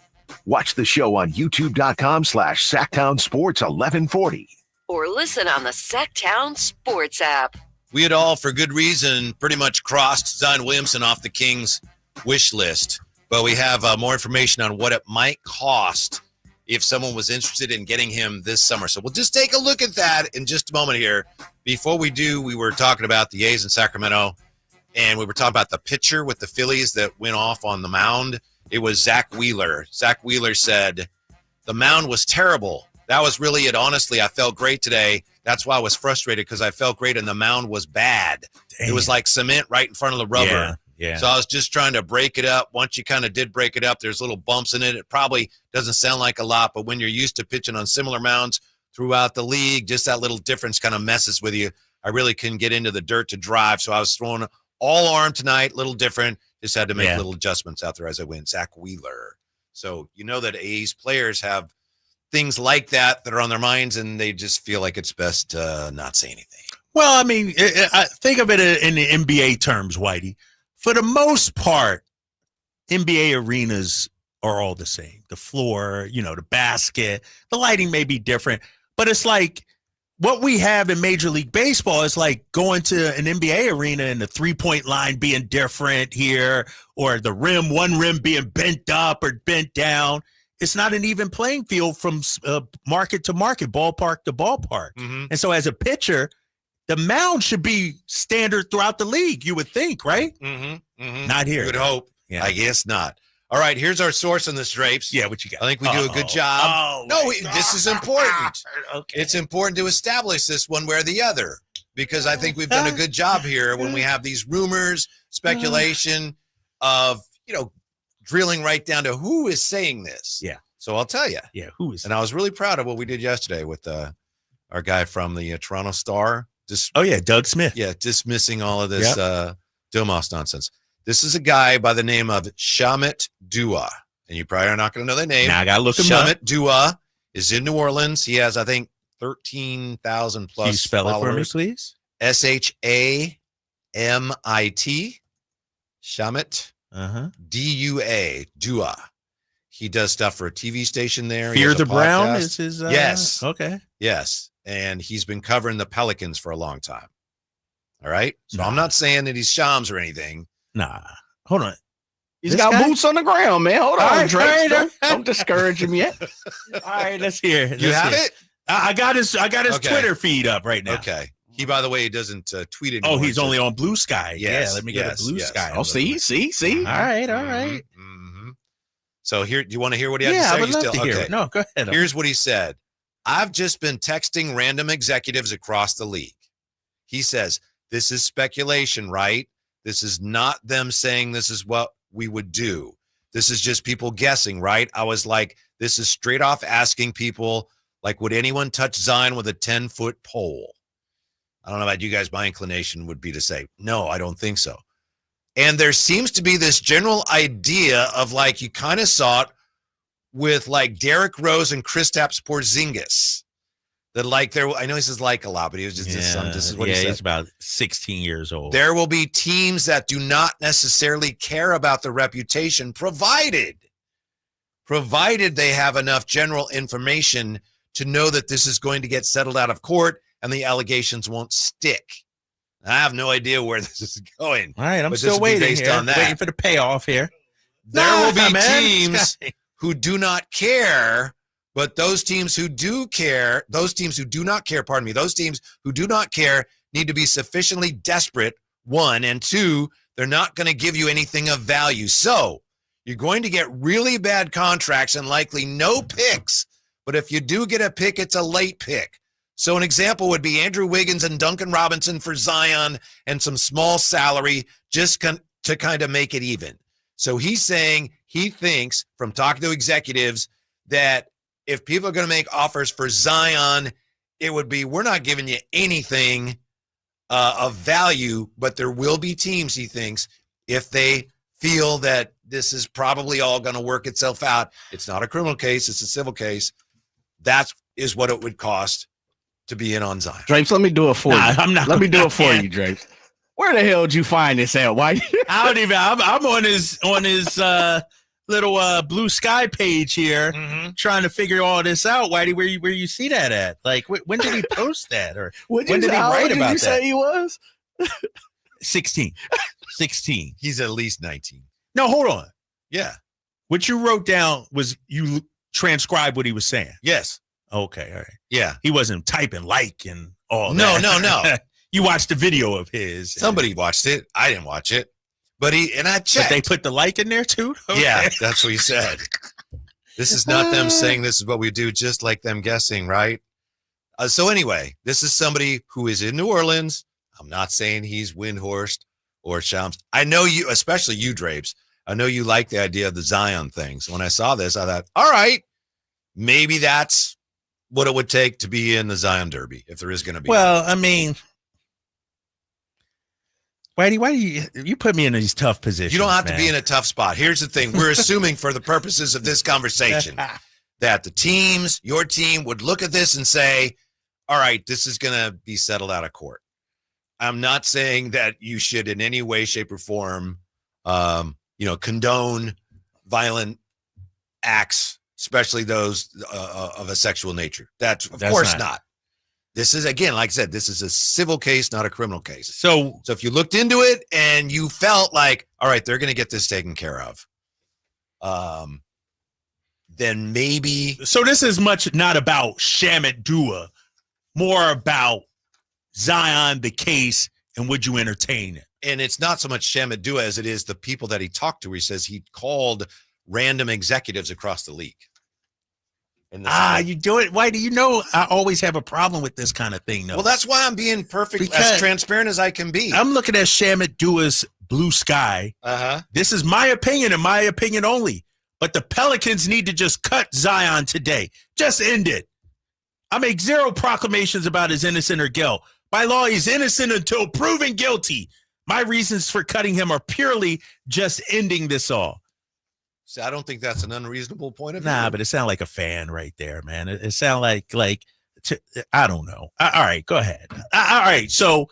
Watch the show on youtube.com/Sacktown Sports 1140. Or listen on the Sacktown Sports app. We had all, for good reason, pretty much crossed Zion Williamson off the Kings' wish list. But we have more information on what it might cost if someone was interested in getting him this summer. So we'll just take a look at that in just a moment here. Before we do, we were talking about the A's in Sacramento, and we were talking about the pitcher with the Phillies that went off on the mound. It was Zach Wheeler. Zach Wheeler said, the mound was terrible. That was really it. Honestly, I felt great today. That's why I was frustrated, because I felt great and the mound was bad. Damn. It was like cement right in front of the rubber. Yeah. So I was just trying to break it up. Once you kind of did break it up, there's little bumps in it. It probably doesn't sound like a lot, but when you're used to pitching on similar mounds throughout the league, just that little difference kind of messes with you. I really couldn't get into the dirt to drive, so I was throwing all arm tonight, little different. Just had to make little adjustments out there as I went. Zach Wheeler. So you know that A's players have things like that are on their minds, and they just feel like it's best to not say anything. Well, I mean, I think of it in the NBA terms, Whitey. For the most part, NBA arenas are all the same. The floor, the basket, the lighting may be different, but it's like what we have in Major League Baseball is like going to an NBA arena and the three-point line being different here, or the one rim being bent up or bent down. It's not an even playing field from market to market, ballpark to ballpark. Mm-hmm. And so as a pitcher, the mound should be standard throughout the league, you would think, right? Mm-hmm. Mm-hmm. Not here. You would hope. Yeah. I guess not. All right, here's our source on this, Drapes. Yeah, what you got? I think we do a good job. This is important. Okay. It's important to establish this one way or the other because I think we've done a good job here when we have these rumors, speculation of, drilling right down to who is saying this. Yeah. So I'll tell you. Yeah, who is? And I was really proud of what we did yesterday with our guy from the Toronto Star. Doug Smith. Yeah, dismissing all of this Domas nonsense. This is a guy by the name of Shamit Dua. And you probably are not going to know the name. Now I got to look him up. Shamit Dua is in New Orleans. He has, I think, 13,000 plus Can you spell followers. it for me, please? Shamit. Shamit. Dua. Dua. He does stuff for a TV station there. Fear the Brown is his. Yes. Okay. Yes. And he's been covering the Pelicans for a long time. All right. So I'm not saying that he's Shams or anything. Nah. Hold on. He's got boots on the ground, man. Hold on, Drake. Don't discourage him yet. All right, let's hear. You have it? I got his Okay. Twitter feed up right now. Okay. He, by the way, doesn't tweet anymore. Oh, he's only on Blue Sky. Yes, Yeah, let me get a Blue Sky. Oh, see. All right. Mm-hmm. So here, do you want to hear what he had to say? I would love to hear it. No, go ahead. Here's what he said. I've just been texting random executives across the league. He says, this is speculation, right? This is not them saying this is what we would do. This is just people guessing, right? I was like, this is straight off asking people, like, would anyone touch Zion with a 10-foot pole? I don't know about you guys. My inclination would be to say, no, I don't think so. And there seems to be this general idea of, like, you kind of saw it with, like, Derrick Rose and Kristaps Porzingis. That, like, there, I know he says like a lot, but he was just his son. This is what he said. He's about 16 years old. There will be teams that do not necessarily care about the reputation, provided they have enough general information to know that this is going to get settled out of court and the allegations won't stick. I have no idea where this is going. All right, I'm but still this will be waiting based here. on that. Waiting for the payoff here. There will be man. teams who do not care, but those teams who do care, those teams who do not care need to be sufficiently desperate, one, and two, they're not going to give you anything of value. So you're going to get really bad contracts and likely no picks, but if you do get a pick, it's a late pick. So an example would be Andrew Wiggins and Duncan Robinson for Zion and some small salary just to kind of make it even. So he's saying he thinks, from talking to executives, that if people are going to make offers for Zion, it would be, we're not giving you anything of value, but there will be teams, he thinks, if they feel that this is probably all going to work itself out. It's not a criminal case. It's a civil case. That is what it would cost to be in on Zion. Drapes, let me do it for you. I'm not. Let me do it for you, Drapes. Where the hell did you find this at? Why? I don't even. I'm on his little Blue Sky page here, trying to figure all this out. Whitey, where you see that at? Like, when did he post that, or when did he write about that? You say he was 16. 16. He's at least 19. No, hold on. Yeah. What you wrote down was you transcribed what he was saying. Yes. Okay. All right. Yeah. He wasn't typing like and all No, that. no. You watched the video of his. Somebody watched it. I didn't watch it. But I checked. But they put the like in there too? Okay. Yeah, that's what he said. This is not them saying this is what we do, just like them guessing, right? So anyway, this is somebody who is in New Orleans. I'm not saying he's Windhorst or Shams. I know you, especially you, Drapes. I know you like the idea of the Zion thing. So when I saw this, I thought, all right, maybe that's what it would take to be in the Zion Derby, if there is going to be. Well, I mean, why do you put me in these tough positions? You don't have to be in a tough spot. Here's the thing. We're assuming for the purposes of this conversation that the teams, your team, would look at this and say, all right, this is going to be settled out of court. I'm not saying that you should in any way, shape, or form, condone violent acts, especially those of a sexual nature. That's of course not. This is, again, like I said, this is a civil case, not a criminal case. So if you looked into it and you felt like, all right, they're going to get this taken care of, then maybe. So this is much not about Shamit Dua, more about Zion, the case, and would you entertain it? And it's not so much Shamit Dua as it is the people that he talked to. He says he called random executives across the league. You do it. Why do you know I always have a problem with this kind of thing, though? Well, that's why I'm being as transparent as I can be. I'm looking at Shamit Dua's Blue Sky. This is my opinion and my opinion only. But the Pelicans need to just cut Zion today. Just end it. I make zero proclamations about his innocent or guilt. By law, he's innocent until proven guilty. My reasons for cutting him are purely just ending this all. So I don't think that's an unreasonable point of view. Nah, but it sounded like a fan right there, man. It sounded like I don't know. All right, go ahead. All right, so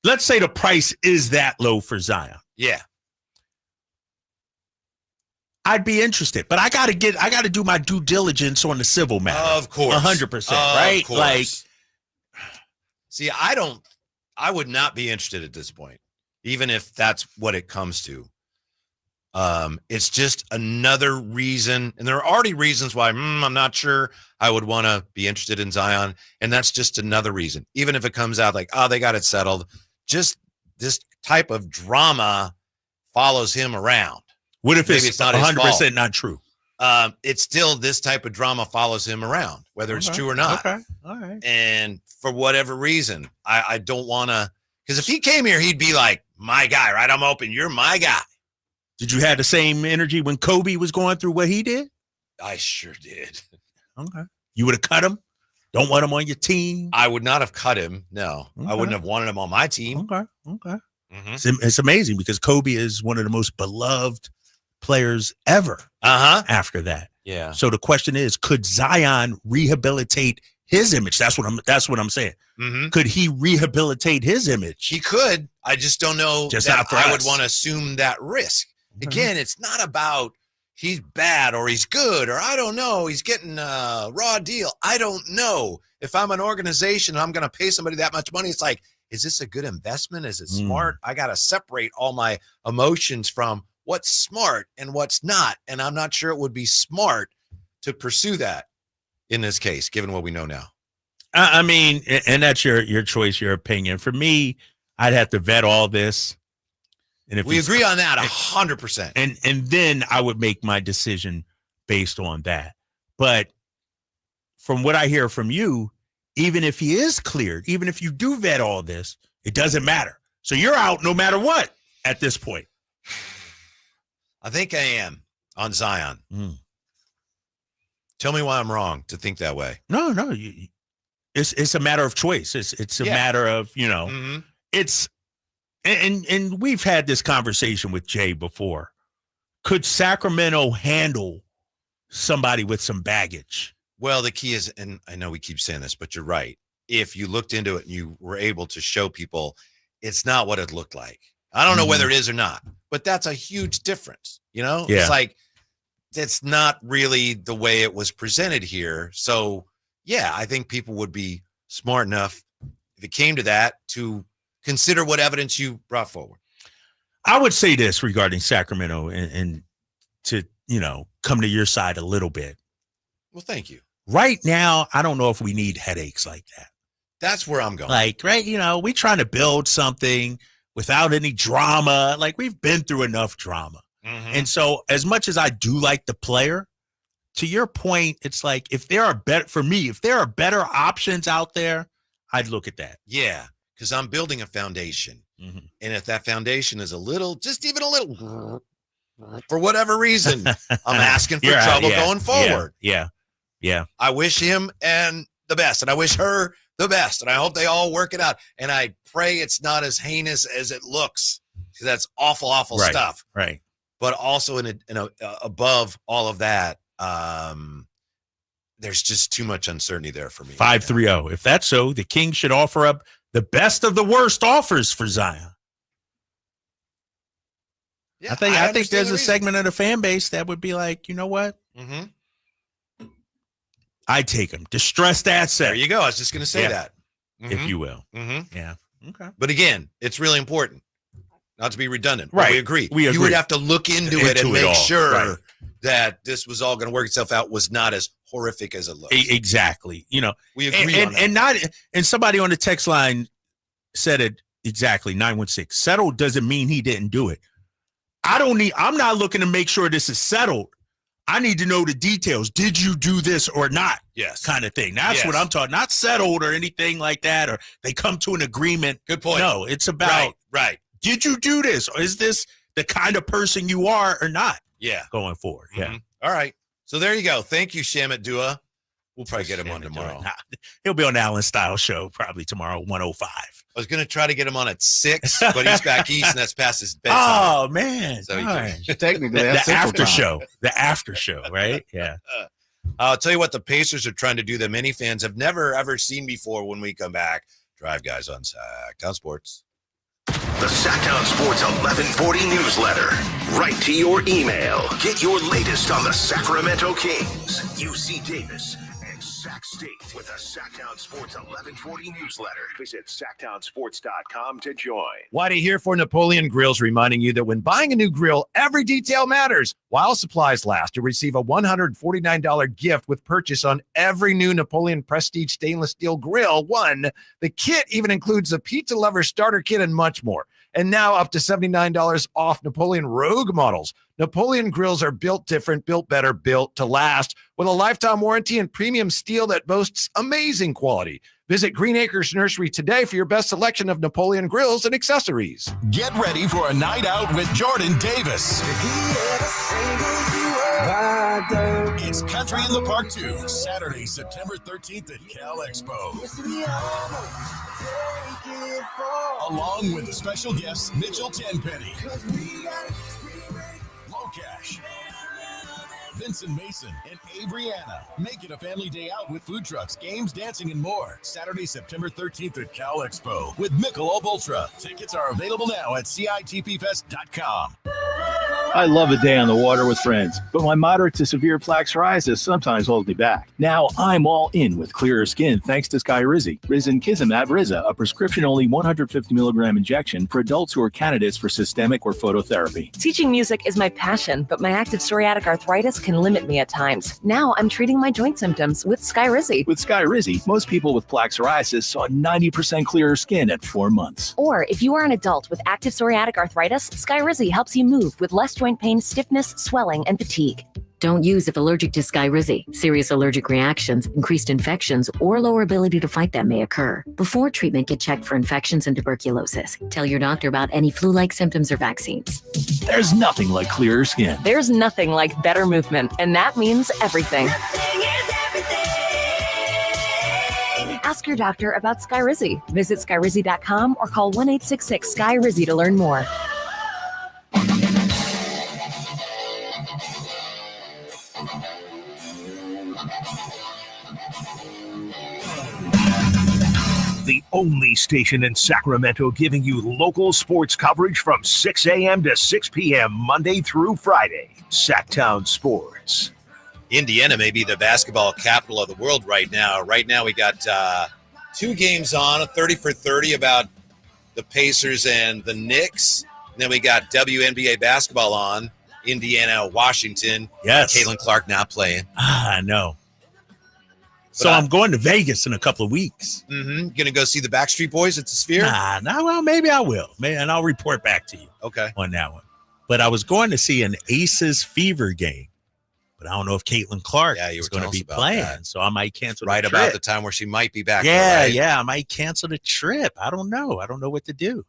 let's say the price is that low for Zion. Yeah. I'd be interested, but I got to do my due diligence on the civil matter. Of course. 100%, right? Course. Like, see, I would not be interested at this point, even if that's what it comes to. It's just another reason, and there are already reasons why I'm not sure I would want to be interested in Zion, and that's just another reason. Even if it comes out like, oh, they got it settled, just this type of drama follows him around. What if it's not 100% not true? It's still this type of drama follows him around, whether it's true or not. Okay, all right. And for whatever reason, I don't want to, because if he came here, he'd be like, my guy, right? I'm open. You're my guy. Did you have the same energy when Kobe was going through what he did? I sure did. Okay. You would have cut him? Don't want him on your team? I would not have cut him. No. Okay. I wouldn't have wanted him on my team. Okay. It's amazing because Kobe is one of the most beloved players ever after that. Yeah. So the question is, could Zion rehabilitate his image? That's what I'm saying. Could he rehabilitate his image? He could. I just don't know just that I would want to assume that risk. Again, it's not about he's bad or he's good or I don't know. He's getting a raw deal. I don't know. If I'm an organization and I'm going to pay somebody that much money, it's like, is this a good investment? Is it smart? I got to separate all my emotions from what's smart and what's not. And I'm not sure it would be smart to pursue that in this case, given what we know now. I mean, and that's your choice, your opinion. For me, I'd have to vet all this. And if we agree on that 100%. And then I would make my decision based on that. But from what I hear from you, even if he is cleared, even if you do vet all this, it doesn't matter. So you're out no matter what at this point. I think I am on Zion. Tell me why I'm wrong to think that way. No. It's a matter of choice. It's a matter of, it's, and we've had this conversation with Jay before. Could Sacramento handle somebody with some baggage? Well, the key is, and I know we keep saying this, but you're right. If you looked into it and you were able to show people, it's not what it looked like. I don't know whether it is or not, but that's a huge difference. It's like, it's not really the way it was presented here. So yeah, I think people would be smart enough if it came to that to consider what evidence you brought forward. I would say this regarding Sacramento and to, come to your side a little bit. Well, thank you. Right now, I don't know if we need headaches like that. That's where I'm going. Like, right, we trying to build something without any drama. Like, we've been through enough drama. And so as much as I do like the player, to your point, it's like, if there are better options out there, I'd look at that. Yeah, because I'm building a foundation. And if that foundation is even a little, for whatever reason, I'm asking for trouble going forward. Yeah. I wish him and the best, and I wish her the best, and I hope they all work it out. And I pray it's not as heinous as it looks, because that's awful stuff. Right. But also above all of that, there's just too much uncertainty there for me. 530. If that's so, the Kings should offer up the best of the worst offers for Zion. Yeah, I think there's a segment of the fan base that would be like, you know what? I'd take him. Distressed asset. There you go. I was just going to say that. If you will. Yeah. Okay. But again, it's really important. Not to be redundant. Right. We agree. You would have to look into it and make sure that this was all going to work itself out, was not as horrific as it looks. Exactly. We agree on that. And somebody on the text line said it exactly. 916. Settled doesn't mean he didn't do it. I'm not looking to make sure this is settled. I need to know the details. Did you do this or not? Yes. Kind of thing. That's what I'm talking. Not settled or anything like that, or they come to an agreement. Good point. No, it's about right. Did you do this? Or is this the kind of person you are or not? Yeah. Going forward. Yeah. Mm-hmm. All right. So there you go. Thank you, Shamit Dua. We'll probably get him on tomorrow. He'll be on the Alan Style show probably tomorrow, 105. I was going to try to get him on at 6, but he's back east, and that's past his bedtime. Oh, man. So technically, the after show. The after show, right? Yeah. I'll tell you what the Pacers are trying to do that many fans have never, ever seen before when we come back. Drive Guys on Sacktown Sports. The Sacktown Sports 1140 newsletter. Right to your email. Get your latest on the Sacramento Kings, UC Davis, and Sac State with the Sacktown Sports 1140 newsletter. Visit sacktownsports.com to join. Whitey here for Napoleon Grills, reminding you that when buying a new grill, every detail matters. While supplies last, you'll receive a $149 gift with purchase on every new Napoleon Prestige stainless steel grill. The kit even includes a pizza lover starter kit and much more. And now up to $79 off Napoleon Rogue models. Napoleon grills are built different, built better, built to last with a lifetime warranty and premium steel that boasts amazing quality. Visit Green Acres Nursery today for your best selection of Napoleon grills and accessories. Get ready for a night out with Jordan Davis. It's Country in the Park 2, Saturday, September 13th at Cal Expo. Along with the special guests, Mitchell Tenpenny, Locash, Vincent Mason, and Abriana. Make it a family day out with food trucks, games, dancing, and more. Saturday, September 13th at Cal Expo with Michelob Ultra. Tickets are available now at CITPFest.com. I love a day on the water with friends, but my moderate to severe plaque psoriasis sometimes holds me back. Now I'm all in with clearer skin thanks to Skyrizi. Risankizumab Riza, a prescription-only 150 milligram injection for adults who are candidates for systemic or phototherapy. Teaching music is my passion, but my active psoriatic arthritis can limit me at times. Now I'm treating my joint symptoms with Skyrizi. With Skyrizi, most people with plaque psoriasis saw 90% clearer skin at 4 months. Or if you are an adult with active psoriatic arthritis, Skyrizi helps you move with less joint pain, stiffness, swelling, and fatigue. Don't use if allergic to Skyrizi. Serious allergic reactions, increased infections, or lower ability to fight them may occur. Before treatment, get checked for infections and tuberculosis. Tell your doctor about any flu-like symptoms or vaccines. There's nothing like clearer skin. There's nothing like better movement, and that means everything. Ask your doctor about Skyrizi. Visit Skyrizi.com or call 1-866-SKY-RIZZI to learn more. The only station in Sacramento giving you local sports coverage from 6 a.m. to 6 p.m. Monday through Friday. Sacktown Sports. Indiana may be the basketball capital of the world right now. Right now we got 2 games on, 30 for 30 about the Pacers and the Knicks. And then we got WNBA basketball on, Indiana, Washington. Yes. Caitlin Clark not playing. I know. So I'm going to Vegas in a couple of weeks. Mm-hmm. Going to go see the Backstreet Boys at the Sphere? Well, maybe I will. And I'll report back to you on that one. But I was going to see an Aces Fever game. But I don't know if Caitlin Clark is going to be playing. That. So I might cancel the trip. Right about the time where she might be back. Yeah, I might cancel the trip. I don't know. I don't know what to do.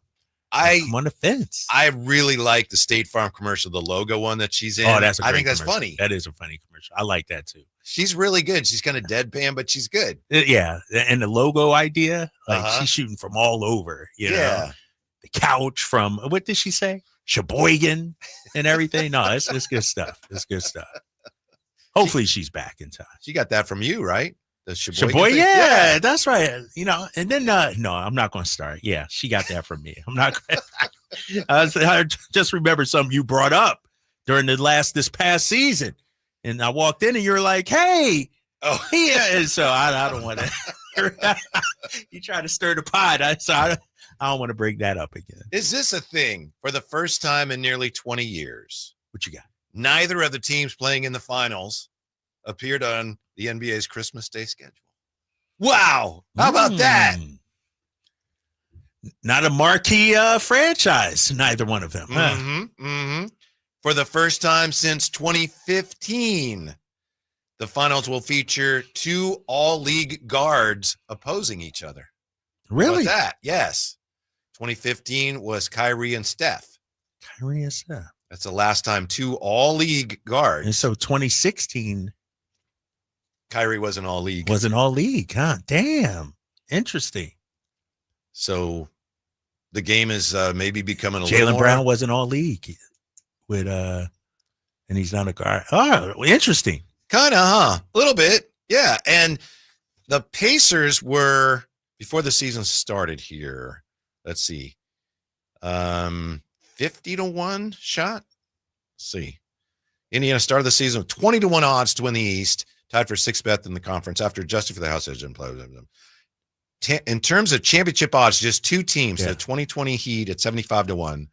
I'm on the fence. I really like the State Farm commercial, the logo one that she's in. Oh, that's a great I think that's commercial. funny. That is a funny commercial. I like that too. She's really good. She's kind of deadpan, but she's good. Yeah. And the logo idea, like she's shooting from all over, you know, the couch from, what did she say? Sheboygan and everything. No, it's good stuff. It's good stuff. Hopefully she's back in time. She got that from you, right? The Sheboygan thing? Yeah, that's right. You know, and then, no, I'm not going to start. Yeah, she got that from me. I'm not going to. I just remember something you brought up during this past season. And I walked in and you're like, hey. Oh, yeah. And so I don't want to. You try to stir the pot. I don't want to bring that up again. Is this a thing for the first time in nearly 20 years? What you got? Neither of the teams playing in the finals appeared on the NBA's Christmas Day schedule. Wow. How about that? Not a marquee franchise, neither one of them. Mm-hmm. For the first time since 2015, the finals will feature 2 all-league guards opposing each other. Really? How about that? Yes. 2015 was Kyrie and Steph. Kyrie and Steph. That's the last time 2 all-league guards. And so 2016, Kyrie wasn't all-league. Wasn't all-league, huh? Damn. Interesting. So the game is maybe becoming a little Jaylen more. Brown wasn't all-league with and he's not a guard. Oh, interesting. Kind of, huh? A little bit. Yeah. And the Pacers were, before the season started here, let's see, 50-1 shot. Let's see. Indiana started the season with 20-1 odds to win the East, tied for 6th best in the conference after adjusting for the house edge and play. In terms of championship odds, just 2 teams, the 2020 Heat at 75-1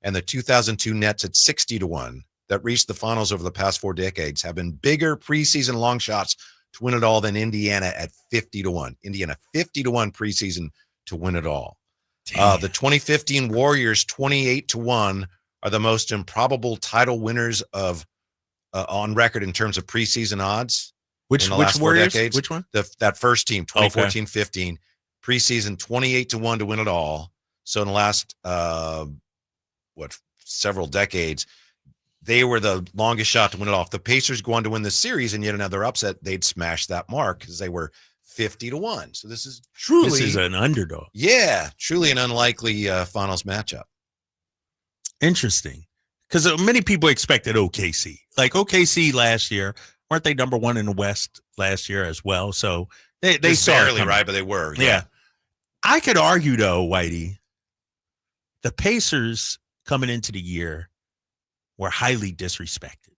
and the 2002 Nets at 60-1 that reached the finals over the past 4 decades have been bigger preseason long shots to win it all than Indiana at 50-1. Indiana 50-1 preseason to win it all. The 2015 Warriors 28-1 are the most improbable title winners of on record in terms of preseason odds. Which in the last 4 Warriors? decades. Which one? That first team, 2014-15, preseason 28-1 to win it all. So in the last several decades, they were the longest shot to win it all. If the Pacers go on to win the series and yet another upset, they'd smash that mark because they were 50-1. So this is truly, This is an underdog. yeah, truly an unlikely finals matchup. Interesting. Because many people expected OKC. Like OKC last year, weren't they number 1 in the West last year as well? So they Just saw it barely, coming. right? But they were. Yeah. I could argue, though, Whitey, the Pacers coming into the year were highly disrespected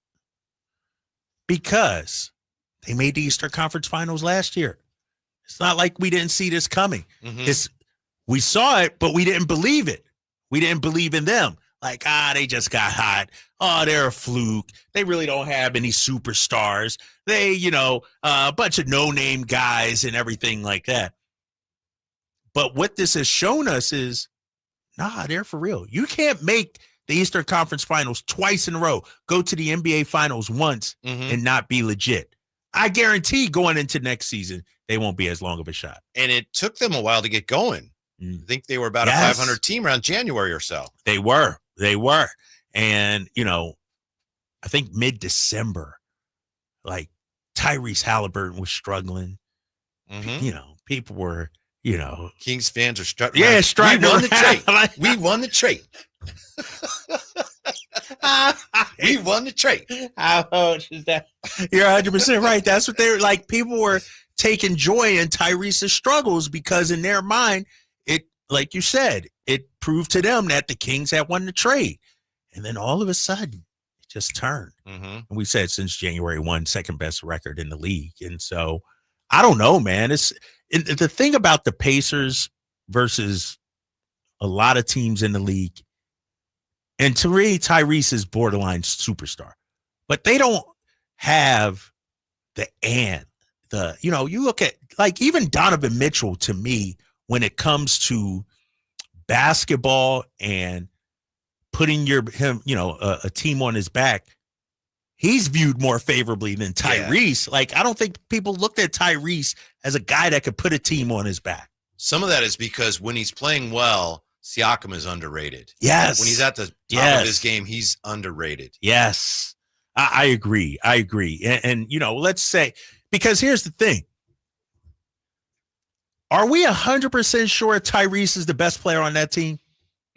because they made the Eastern Conference Finals last year. It's not like we didn't see this coming. We saw it, but we didn't believe it. We didn't believe in them. Like, they just got hot. Oh, they're a fluke. They really don't have any superstars. They, a bunch of no-name guys and everything like that. But what this has shown us is, they're for real. You can't make the Eastern Conference Finals twice in a row, go to the NBA Finals once and not be legit. I guarantee going into next season, they won't be as long of a shot. And it took them a while to get going. I think they were about a 500 team around January or so. They were. And, I think mid-December, like Tyrese Halliburton was struggling. People were, Kings fans are struggling. Yeah, struggling. We won the trade. We won the trade. We won the trade. How much is that? You're 100% right. That's what they were like. People were taking joy in Tyrese's struggles because in their mind, it, like you said, it proved to them that the Kings had won the trade. And then all of a sudden, it just turned. And we said since January 1, second best record in the league. And so I don't know, man. The thing about the Pacers versus a lot of teams in the league, and to me, Tyrese is borderline superstar, but they don't have you look at like even Donovan Mitchell to me, when it comes to basketball and putting a team on his back, he's viewed more favorably than Tyrese. Like, I don't think people looked at Tyrese as a guy that could put a team on his back. Some of that is because when he's playing well, Siakam is underrated. Yes. When he's at the top of his game, he's underrated. Yes. I agree. And let's say, because here's the thing. Are we 100% sure Tyrese is the best player on that team?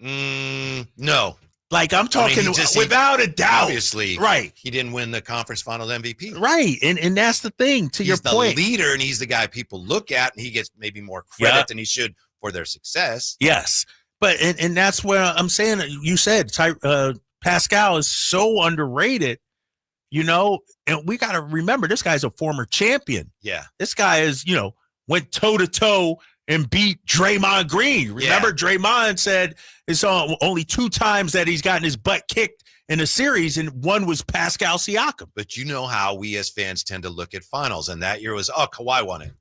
No. Like, I'm talking without a doubt. Obviously. Right. He didn't win the conference finals MVP. Right. And that's the thing, to your point. He's the leader, and he's the guy people look at, and he gets maybe more credit than he should for their success. Yes. But, and that's where I'm saying, you said Pascal is so underrated, and we got to remember, this guy's a former champion. Yeah. This guy is, went toe-to-toe and beat Draymond Green. Remember, Draymond said it's only 2 times that he's gotten his butt kicked in a series, and one was Pascal Siakam. But you know how we as fans tend to look at finals, and that year was, Kawhi won it.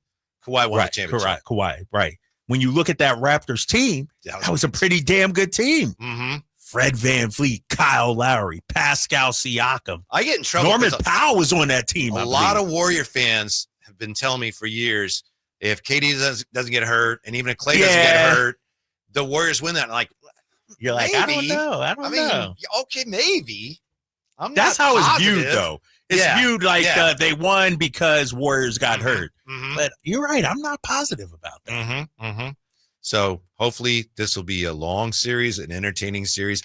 Kawhi won the championship. Kawhi, right. When you look at that Raptors team, that was a pretty damn good team. Fred VanVleet, Kyle Lowry, Pascal Siakam. I get in trouble. Norman Powell was on that team. A lot of Warrior fans have been telling me for years, if KD doesn't get hurt, and even if Klay doesn't get hurt, the Warriors win that. Like, you're like, maybe. I don't know. I don't know. Okay, maybe. That's how it's viewed, though. It's viewed like they won because Warriors got hurt. But you're right. I'm not positive about that. So hopefully this will be a long series, an entertaining series.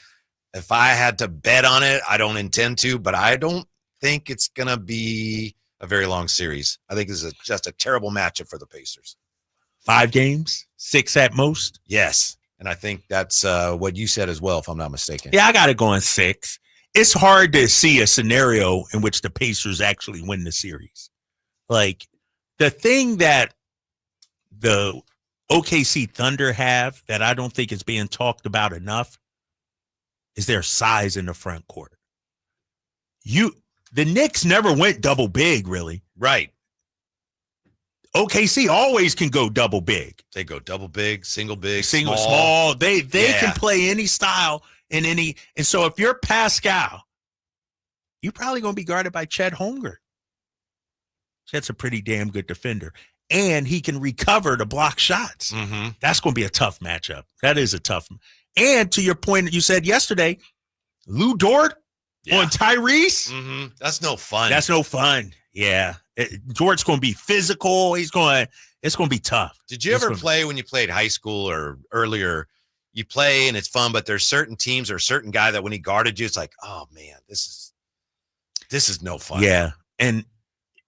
If I had to bet on it, I don't intend to, but I don't think it's going to be a very long series. I think this is just a terrible matchup for the Pacers. 5 games, 6 at most. Yes. And I think that's what you said as well, if I'm not mistaken. Yeah, I got it going 6. It's hard to see a scenario in which the Pacers actually win the series. Like, the thing that the OKC Thunder have that I don't think is being talked about enough is their size in the front court. The Knicks never went double big, really. Right. OKC always can go double big. They go double big, single, small. They can play any style and so if you're Pascal, you're probably going to be guarded by Chet Holmgren. Chet's a pretty damn good defender, and he can recover to block shots. That's going to be a tough matchup. That is a tough. And to your point that you said yesterday, Lou Dort on Tyrese. That's no fun. That's no fun. Yeah. Dort's going to be physical. It's going to be tough. Did you ever play when you played high school or earlier? You play and it's fun, but there's certain teams or a certain guy that when he guarded you, it's like, oh man, this is no fun. Yeah. And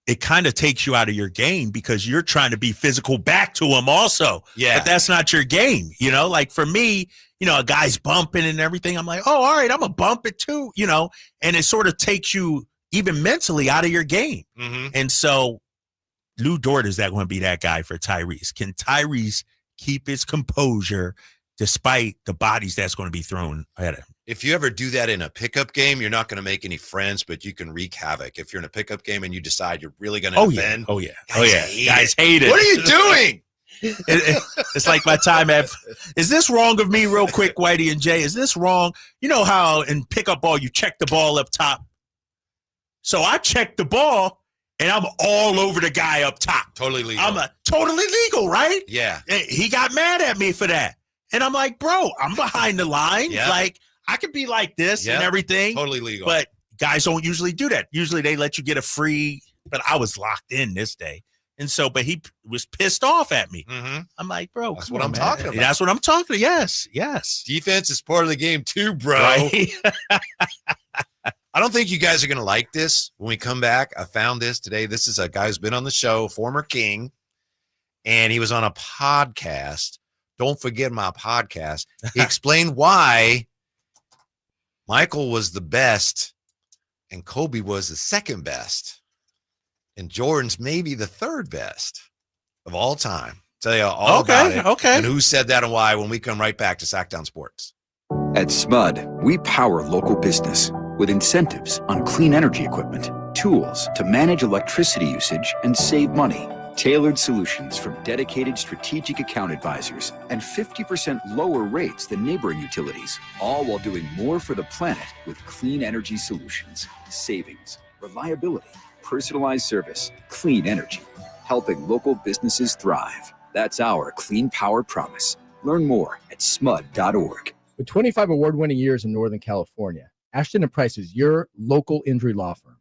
it kind of takes you out of your game because you're trying to be physical back to him also. Yeah. But that's not your game. Like for me, a guy's bumping and everything. I'm like, oh, all right, I'm going to bump it too, and it sort of takes you even mentally out of your game. And so Lou Dort is that going to be that guy for Tyrese? Can Tyrese keep his composure despite the bodies that's going to be thrown at him? If you ever do that in a pickup game, you're not going to make any friends, but you can wreak havoc. If you're in a pickup game and you decide you're really going to defend. Oh, yeah. Guys hate it. What are you doing? It's like my time is this wrong of me real quick, Whitey and Jay? Is this wrong? You know how in pickup ball, you check the ball up top. So I check the ball and I'm all over the guy up top. Totally legal. I'm totally legal, right? Yeah. He got mad at me for that. And I'm like, bro, I'm behind the line. Yeah. Like, I could be like this and everything. Totally legal. But guys don't usually do that. Usually they let you get a free, but I was locked in this day. And so, but he was pissed off at me. I'm like, bro, that's what I'm talking about. That's what I'm talking about. Yes. Defense is part of the game too, bro. Right? I don't think you guys are going to like this when we come back. I found this today. This is a guy who's been on the show, former King, and he was on a podcast. Don't forget my podcast. He explained why Michael was the best and Kobe was the second best. And Jordan's maybe the third best of all time. Tell you all about it. Okay. And who said that and why when we come right back to Sacktown Sports. At SMUD, we power local business with incentives on clean energy equipment, tools to manage electricity usage and save money, tailored solutions from dedicated strategic account advisors, and 50% lower rates than neighboring utilities, all while doing more for the planet with clean energy solutions, savings, reliability, personalized service, clean energy, helping local businesses thrive. That's our clean power promise. Learn more at smud.org. With 25 award-winning years in Northern California, Ashton & Price is your local injury law firm.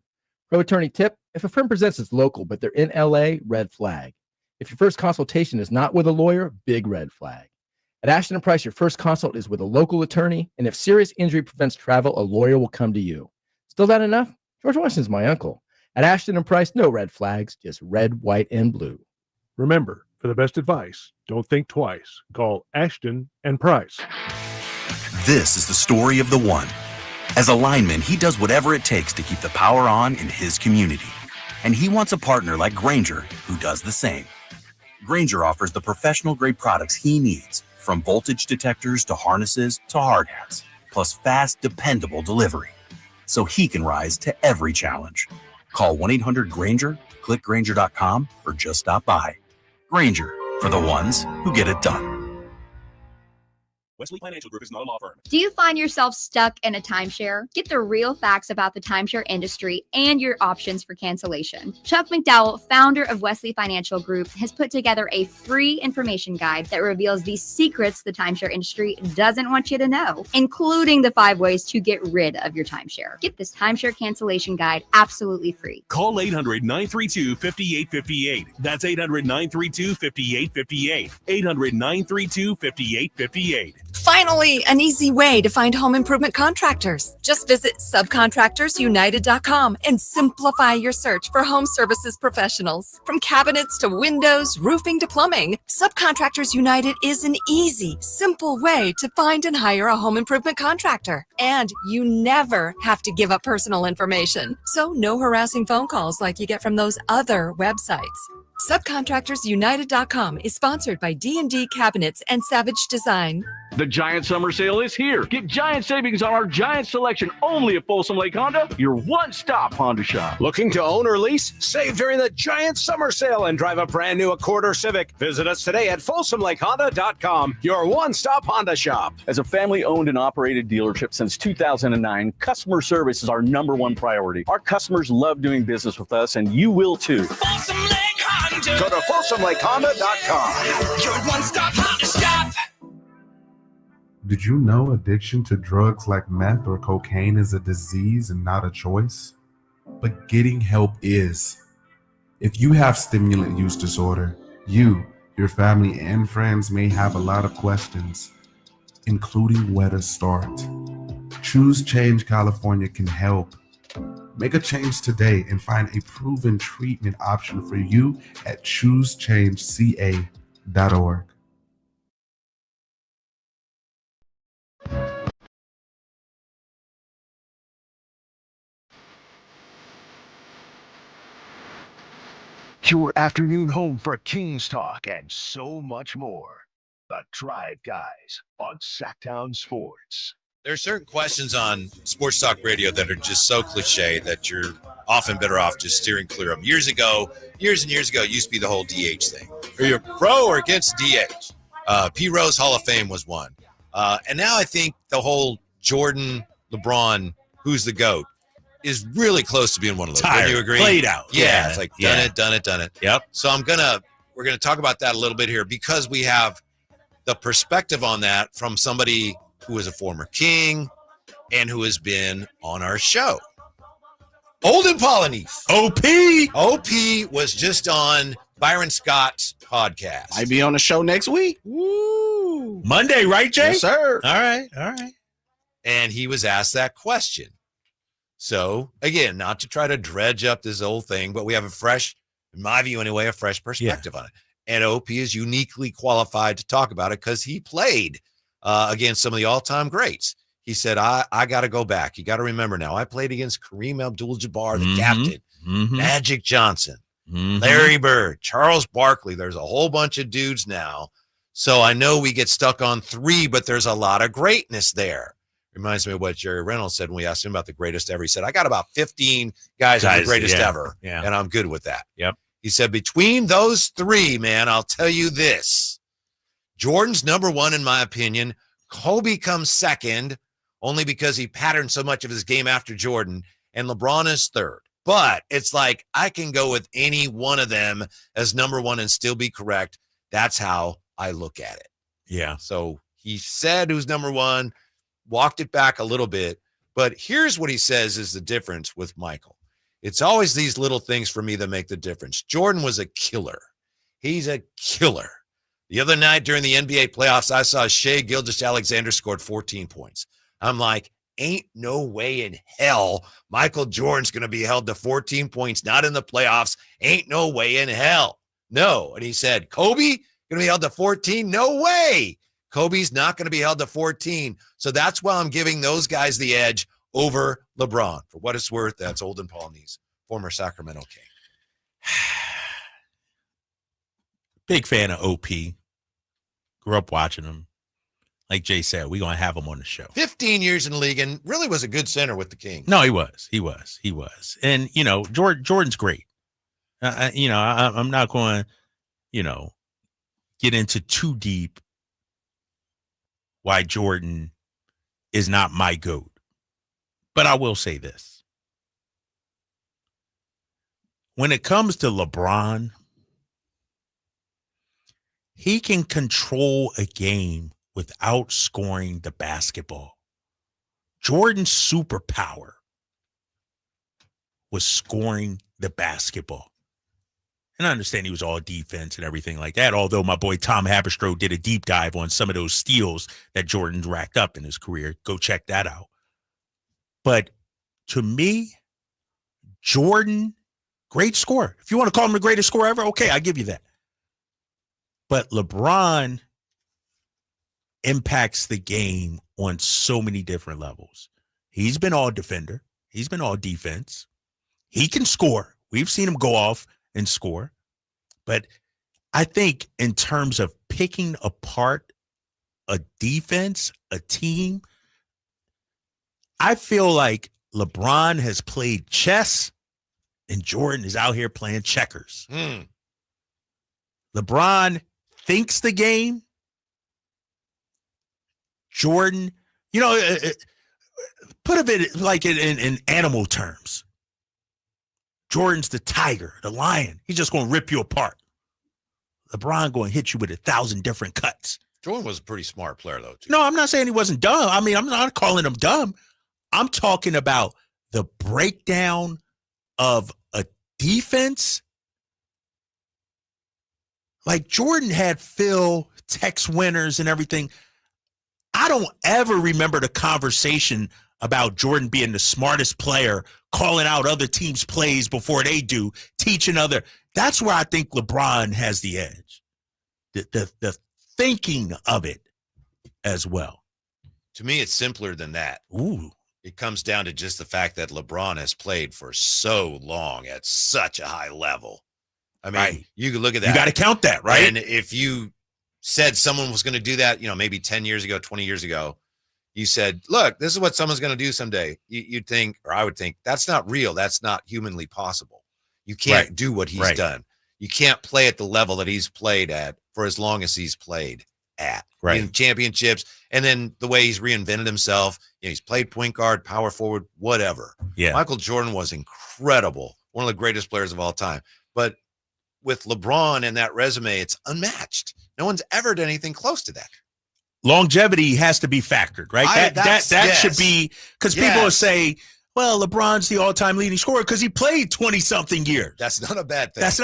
Pro attorney tip: if a firm presents as local, but they're in LA, red flag. If your first consultation is not with a lawyer, big red flag. At Ashton & Price, your first consult is with a local attorney, and if serious injury prevents travel, a lawyer will come to you. Still not enough? George Washington's my uncle. At Ashton & Price, no red flags, just red, white, and blue. Remember, for the best advice, don't think twice. Call Ashton & Price. This is the story of the one. As a lineman, he does whatever it takes to keep the power on in his community. And he wants a partner like Grainger who does the same. Grainger offers the professional-grade products he needs, from voltage detectors to harnesses to hard hats, plus fast, dependable delivery, so he can rise to every challenge. Call 1-800-GRAINGER, click Grainger.com, or just stop by. Grainger, for the ones who get it done. Wesley Financial Group is not a law firm. Do you find yourself stuck in a timeshare? Get the real facts about the timeshare industry and your options for cancellation. Chuck McDowell, founder of Wesley Financial Group, has put together a free information guide that reveals the secrets the timeshare industry doesn't want you to know, including the 5 ways to get rid of your timeshare. Get this timeshare cancellation guide absolutely free. Call 800-932-5858. That's 800-932-5858. 800-932-5858. Finally, an easy way to find home improvement contractors. Just visit subcontractorsunited.com and simplify your search for home services professionals. From cabinets to windows, roofing to plumbing, Subcontractors United is an easy, simple way to find and hire a home improvement contractor. And you never have to give up personal information. So no harassing phone calls like you get from those other websites. Subcontractorsunited.com is sponsored by D&D Cabinets and Savage Design. The Giant Summer Sale is here. Get giant savings on our giant selection only at Folsom Lake Honda, your one-stop Honda shop. Looking to own or lease? Save during the Giant Summer Sale and drive a brand new Accord or Civic. Visit us today at FolsomLakeHonda.com, your one-stop Honda shop. As a family-owned and operated dealership since 2009, customer service is our #1 priority. Our customers love doing business with us, and you will too. Folsom Lake Honda. Go to FolsomLakeHonda.com. Your one-stop Honda shop. Did you know addiction to drugs like meth or cocaine is a disease and not a choice? But getting help is. If you have stimulant use disorder, you, your family, and friends may have a lot of questions, including where to start. Choose Change California can help. Make a change today and find a proven treatment option for you at choosechangeca.org. Your afternoon home for Kings talk and so much more. The Drive Guys on Sacktown Sports. There are certain questions on sports talk radio that are just so cliche that you're often better off just steering clear of them. Years and years ago, it used to be the whole DH thing. Are you pro or against DH? P. Rose Hall of Fame was one. And now I think the whole Jordan, LeBron, who's the GOAT, is really close to being one of those. Tired. Would you agree? Played out. Yeah, it's like done it. Yep. So we're gonna talk about that a little bit here because we have the perspective on that from somebody who is a former King and who has been on our show. Olden Polynice. OP was just on Byron Scott's podcast. I'll be on the show next week. Woo. Monday, right, Jay? Yes, sir. All right. And he was asked that question. So, again, not to try to dredge up this old thing, but we have a fresh, in my view anyway, a fresh perspective on it. And OP is uniquely qualified to talk about it because he played against some of the all-time greats. He said, I got to go back. You got to remember now, I played against Kareem Abdul-Jabbar, the captain, Magic Johnson, Larry Bird, Charles Barkley. There's a whole bunch of dudes now. So I know we get stuck on 3, but there's a lot of greatness there. Reminds me of what Jerry Reynolds said when we asked him about the greatest ever. He said, I got about 15 guys are the greatest ever, and I'm good with that. Yep. He said, between those 3, man, I'll tell you this. Jordan's #1 in my opinion. Kobe comes second, only because he patterned so much of his game after Jordan, and LeBron is third. But it's like I can go with any one of them as #1 and still be correct. That's how I look at it. Yeah. So he said who's #1. Walked it back a little bit, but here's what he says is the difference with Michael. It's always these little things for me that make the difference. Jordan was a killer. He's a killer. The other night during the NBA playoffs, I saw Shai Gilgeous-Alexander scored 14 points. I'm like, ain't no way in hell Michael Jordan's going to be held to 14 points, not in the playoffs. Ain't no way in hell. No. And he said, Kobe going to be held to 14? No way. Kobe's not going to be held to 14. So that's why I'm giving those guys the edge over LeBron. For what it's worth, that's Olden Polynice, former Sacramento King. Big fan of OP. Grew up watching him. Like Jay said, we're going to have him on the show. 15 years in the league and really was a good center with the Kings. No, he was. And, Jordan's great. I'm not going to, get into too deep why Jordan is not my GOAT. But I will say this. When it comes to LeBron, he can control a game without scoring the basketball. Jordan's superpower was scoring the basketball. And I understand he was all defense and everything like that, although my boy Tom Haberstroh did a deep dive on some of those steals that Jordan's racked up in his career. Go check that out. But to me, Jordan, great scorer. If you want to call him the greatest scorer ever, okay, I give you that. But LeBron impacts the game on so many different levels. He's been all defender. He's been all defense. He can score. We've seen him go off and score. But I think in terms of picking apart a defense, a team, I feel like LeBron has played chess and Jordan is out here playing checkers. LeBron thinks the game. Jordan, put a bit like in animal terms. Jordan's the tiger, the lion. He's just going to rip you apart. LeBron going to hit you with 1,000 different cuts. Jordan was a pretty smart player, though, too. No, I'm not saying he wasn't dumb. I mean, I'm not calling him dumb. I'm talking about the breakdown of a defense. Like Jordan had Phil, Tex Winners, and everything. I don't ever remember the conversation about Jordan being the smartest player, calling out other teams' plays before they do, teaching other. That's where I think LeBron has the edge. The thinking of it as well. To me, it's simpler than that. Ooh. It comes down to just the fact that LeBron has played for so long at such a high level. I mean, you could look at that. You got to count that, right? And if you said someone was going to do that, maybe 10 years ago, 20 years ago, you said, look, this is what someone's going to do someday. You'd think, or I would think, that's not real. That's not humanly possible. You can't do what he's done. You can't play at the level that he's played at for as long as he's played at. In championships. And then the way he's reinvented himself, he's played point guard, power forward, whatever. Yeah. Michael Jordan was incredible. One of the greatest players of all time. But with LeBron and that resume, it's unmatched. No one's ever done anything close to that. Longevity has to be factored, right? That should be, because people will say, well, LeBron's the all-time leading scorer because he played 20-something years. That's not a bad thing. That's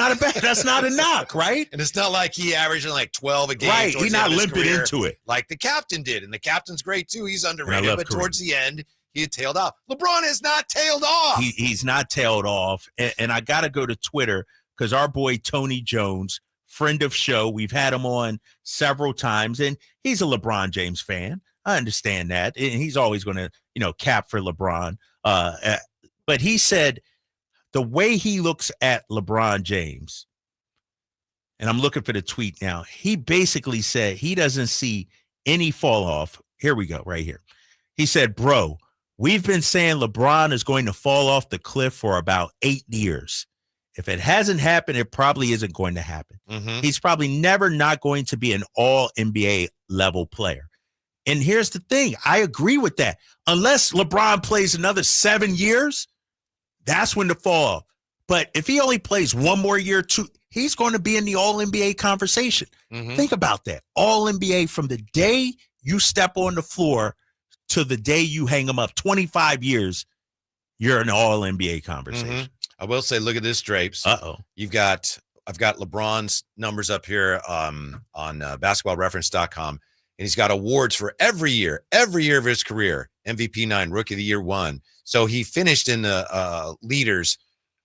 not a knock, right? And it's not like he averaged like 12 a game. Right, he's not limping into it. Like the captain did, and the captain's great too. He's underrated, but towards the end, he had tailed off. LeBron has not tailed off. He's not tailed off, and I got to go to Twitter because our boy Tony Jones, friend of show, we've had him on several times, and he's a LeBron James fan. I understand that, and he's always going to, cap for LeBron. But he said the way he looks at LeBron James, and I'm looking for the tweet now, he basically said he doesn't see any fall off. Here we go, right here. He said, bro, we've been saying LeBron is going to fall off the cliff for about 8 years. If it hasn't happened, it probably isn't going to happen. He's probably never not going to be an all NBA level player. And here's the thing. I agree with that. Unless LeBron plays another 7 years, that's when the fall off. But if he only plays one more year, he's going to be in the all-NBA conversation. Think about that. All-NBA from the day you step on the floor to the day you hang him up, 25 years, you're in the all-NBA conversation. I will say, look at this, Drapes. Uh-oh. I've got LeBron's numbers up here on basketballreference.com. And he's got awards for every year of his career. MVP 9, Rookie of the Year 1. So he finished in the leaders,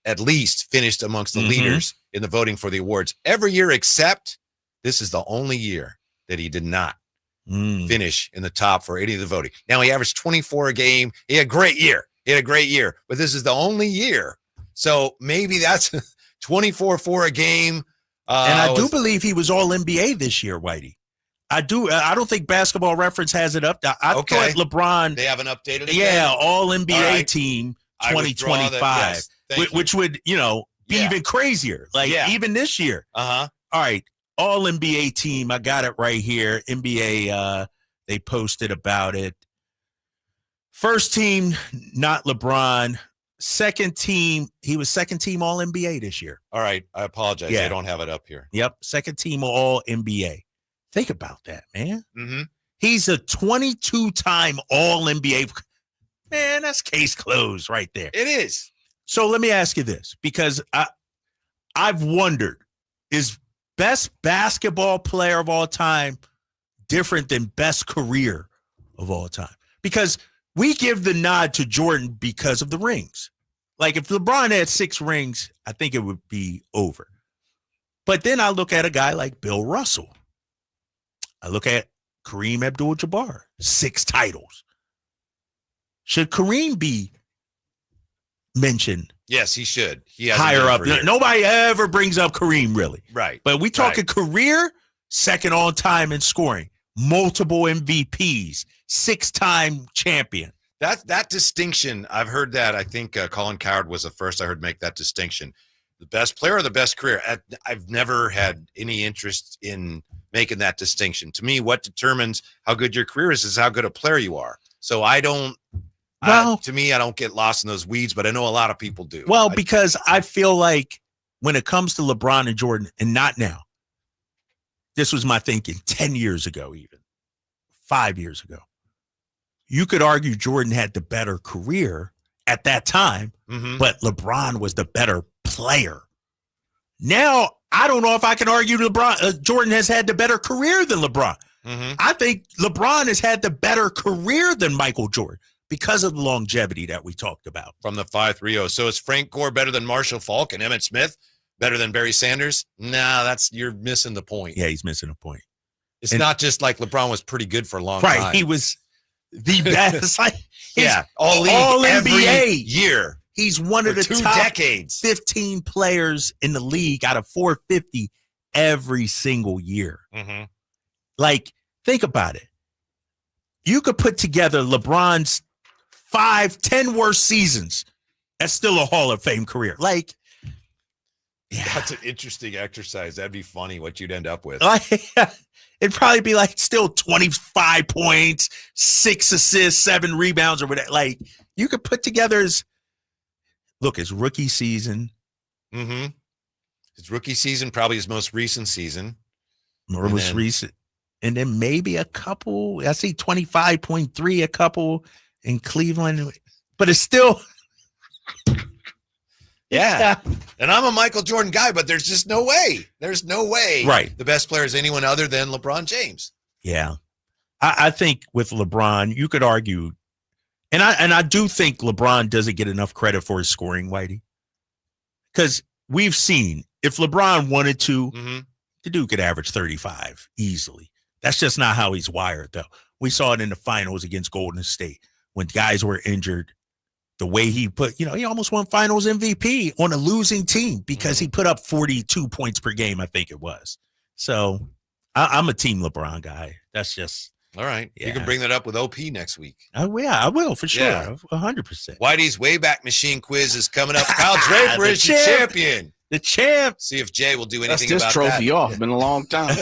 at least finished amongst the leaders in the voting for the awards every year, except this is the only year that he did not finish in the top for any of the voting. Now, he averaged 24 a game. He had a great year. But this is the only year. So maybe that's 24-4 a game. And I do believe he was all NBA this year, Whitey. I don't think Basketball Reference has it up. I thought LeBron. They haven't updated it. Yeah, all NBA team 2025, which would, be even crazier. Like even this year. All right, all NBA team. I got it right here. NBA They posted about it. First team, not LeBron. Second team, he was second team All NBA this year. All right, I apologize. Yeah. I don't have it up here. Yep, second team All NBA. Think about that, man. Mm-hmm. He's a 22-time All NBA. Man, that's case closed right there. It is. So let me ask you this, because I've wondered, is best basketball player of all time different than best career of all time? Because we give the nod to Jordan because of the rings. Like if LeBron had 6 rings, I think it would be over. But then I look at a guy like Bill Russell. I look at Kareem Abdul-Jabbar, 6 titles. Should Kareem be mentioned? Yes, he should. He has higher up. Nobody ever brings up Kareem, really. Right. But we talking career, second all time in scoring, multiple MVPs, 6-time champion. That distinction, I've heard that. I think Colin Cowherd was the first I heard make that distinction. The best player or the best career? I've never had any interest in making that distinction. To me, what determines how good your career is how good a player you are. So I don't. To me, I don't get lost in those weeds, but I know a lot of people do. Well, because I feel like when it comes to LeBron and Jordan, and not now, this was my thinking 10 years ago, even 5 years ago. You could argue Jordan had the better career at that time, but LeBron was the better player. Now, I don't know if I can argue Jordan has had the better career than LeBron. I think LeBron has had the better career than Michael Jordan because of the longevity that we talked about. From the 5-3-0. So is Frank Gore better than Marshall Faulk and Emmitt Smith? Better than Barry Sanders? Nah, you're missing the point. Yeah, he's missing a point. It's not just like LeBron was pretty good for a long time. Right, he was the best. All NBA year. He's one of the 2 top decades. 15 players in the league out of 450 every single year. Like, think about it. You could put together LeBron's 5-10 worst seasons. That's still a Hall of Fame career. Like, that's an interesting exercise. That'd be funny what you'd end up with. It'd probably be like still 25 points, 6 assists, 7 rebounds, or whatever. Like, you could put together his rookie season. His rookie season, probably his most recent season. Recent. And then maybe a couple. I see 25.3, a couple in Cleveland. But it's still. Yeah. And I'm a Michael Jordan guy, but there's just no way. There's no way. Right. The best player is anyone other than LeBron James. Yeah. I think with LeBron, you could argue. And I do think LeBron doesn't get enough credit for his scoring, Whitey. Because we've seen if LeBron wanted to, the dude could average 35 easily. That's just not how he's wired, though. We saw it in the finals against Golden State when guys were injured. The way he he almost won finals MVP on a losing team because he put up 42 points per game, I think it was. So I'm a team LeBron guy. That's just. All right. Yeah. You can bring that up with OP next week. Oh, yeah, I will for sure. Yeah. 100%. Whitey's Wayback Machine quiz is coming up. Kyle Draper is the champion. The champ. See if Jay will do anything That's about this trophy that. off. Been a long time.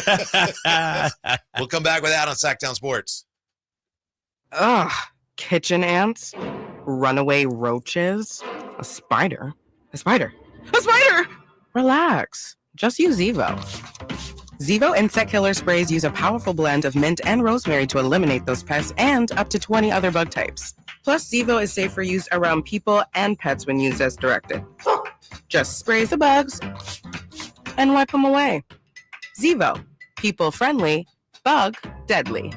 We'll come back with that on Sacktown Sports. Ugh. Kitchen ants, runaway roaches, a spider. A spider! A spider! Relax. Just use Zevo. Zevo insect killer sprays use a powerful blend of mint and rosemary to eliminate those pests and up to 20 other bug types. Plus, Zevo is safe for use around people and pets when used as directed. Just spray the bugs and wipe them away. Zevo. People friendly, bug deadly.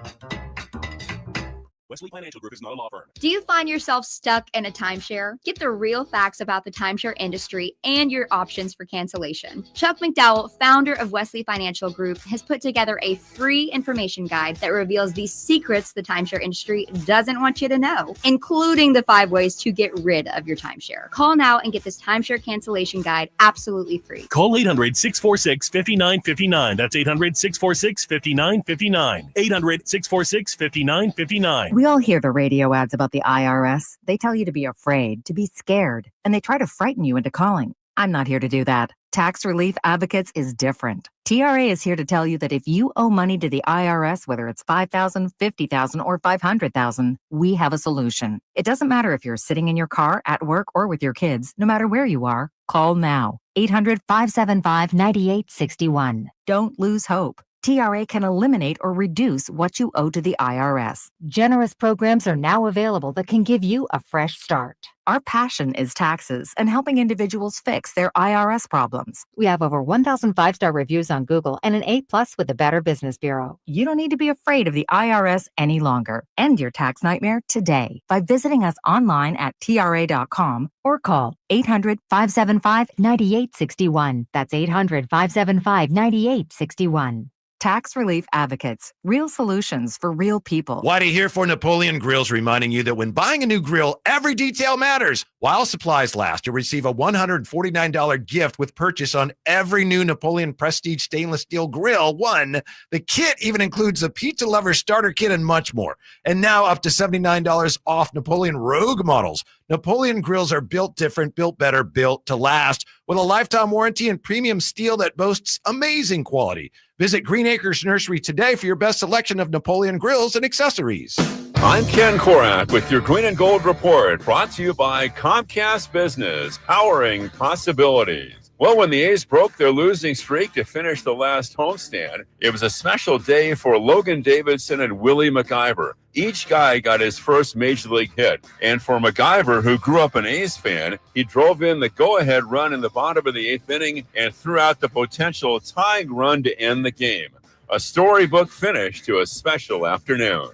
Wesley Financial Group is not a law firm. Do you find yourself stuck in a timeshare? Get the real facts about the timeshare industry and your options for cancellation. Chuck McDowell, founder of Wesley Financial Group, has put together a free information guide that reveals the secrets the timeshare industry doesn't want you to know, including the 5 ways to get rid of your timeshare. Call now and get this timeshare cancellation guide absolutely free. Call 800-646-5959. That's 800-646-5959. 800-646-5959. We all hear the radio ads about the IRS. They tell you to be afraid, to be scared, and they try to frighten you into calling. I'm not here to do that. Tax Relief Advocates is different. TRA is here to tell you that if you owe money to the IRS, whether it's $5,000, $50,000, or $500,000, we have a solution. It doesn't matter if you're sitting in your car, at work, or with your kids. No matter where you are, call now. 800-575-9861. Don't lose hope. TRA can eliminate or reduce what you owe to the IRS. Generous programs are now available that can give you a fresh start. Our passion is taxes and helping individuals fix their IRS problems. We have over 1,000 5-star reviews on Google and an A+ with the Better Business Bureau. You don't need to be afraid of the IRS any longer. End your tax nightmare today by visiting us online at TRA.com or call 800-575-9861. That's 800-575-9861. Tax Relief Advocates. Real solutions for real people. Whitey here for Napoleon Grills, reminding you that when buying a new grill, every detail matters. While supplies last, you'll receive a $149 gift with purchase on every new Napoleon Prestige stainless steel grill. The kit even includes a pizza lover starter kit and much more. And now up to $79 off Napoleon Rogue models. Napoleon grills are built different, built better, built to last, with a lifetime warranty and premium steel that boasts amazing quality. Visit Green Acres Nursery today for your best selection of Napoleon grills and accessories. I'm Ken Korak with your Green and Gold Report, brought to you by Comcast Business, powering possibilities. Well, when the A's broke their losing streak to finish the last homestand, it was a special day for Logan Davidson and Willie MacIver. Each guy got his first major league hit. And for MacIver, who grew up an A's fan, he drove in the go-ahead run in the bottom of the 8th inning and threw out the potential tying run to end the game. A storybook finish to a special afternoon.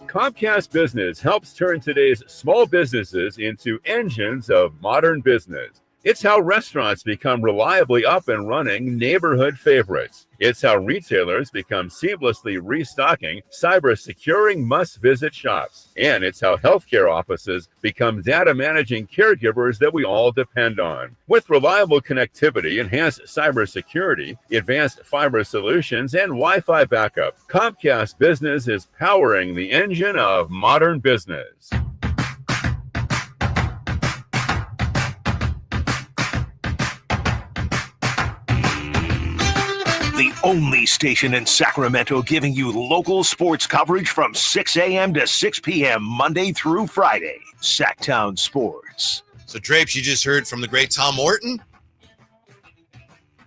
Comcast Business helps turn today's small businesses into engines of modern business. It's how restaurants become reliably up and running neighborhood favorites. It's how retailers become seamlessly restocking, cyber-securing must-visit shops. And it's how healthcare offices become data-managing caregivers that we all depend on. With reliable connectivity, enhanced cybersecurity, advanced fiber solutions, and Wi-Fi backup, Comcast Business is powering the engine of modern business. The only station in Sacramento giving you local sports coverage from 6 a.m. to 6 p.m. Monday through Friday. Sacktown Sports. So, Drapes, you just heard from the great Tom Morton?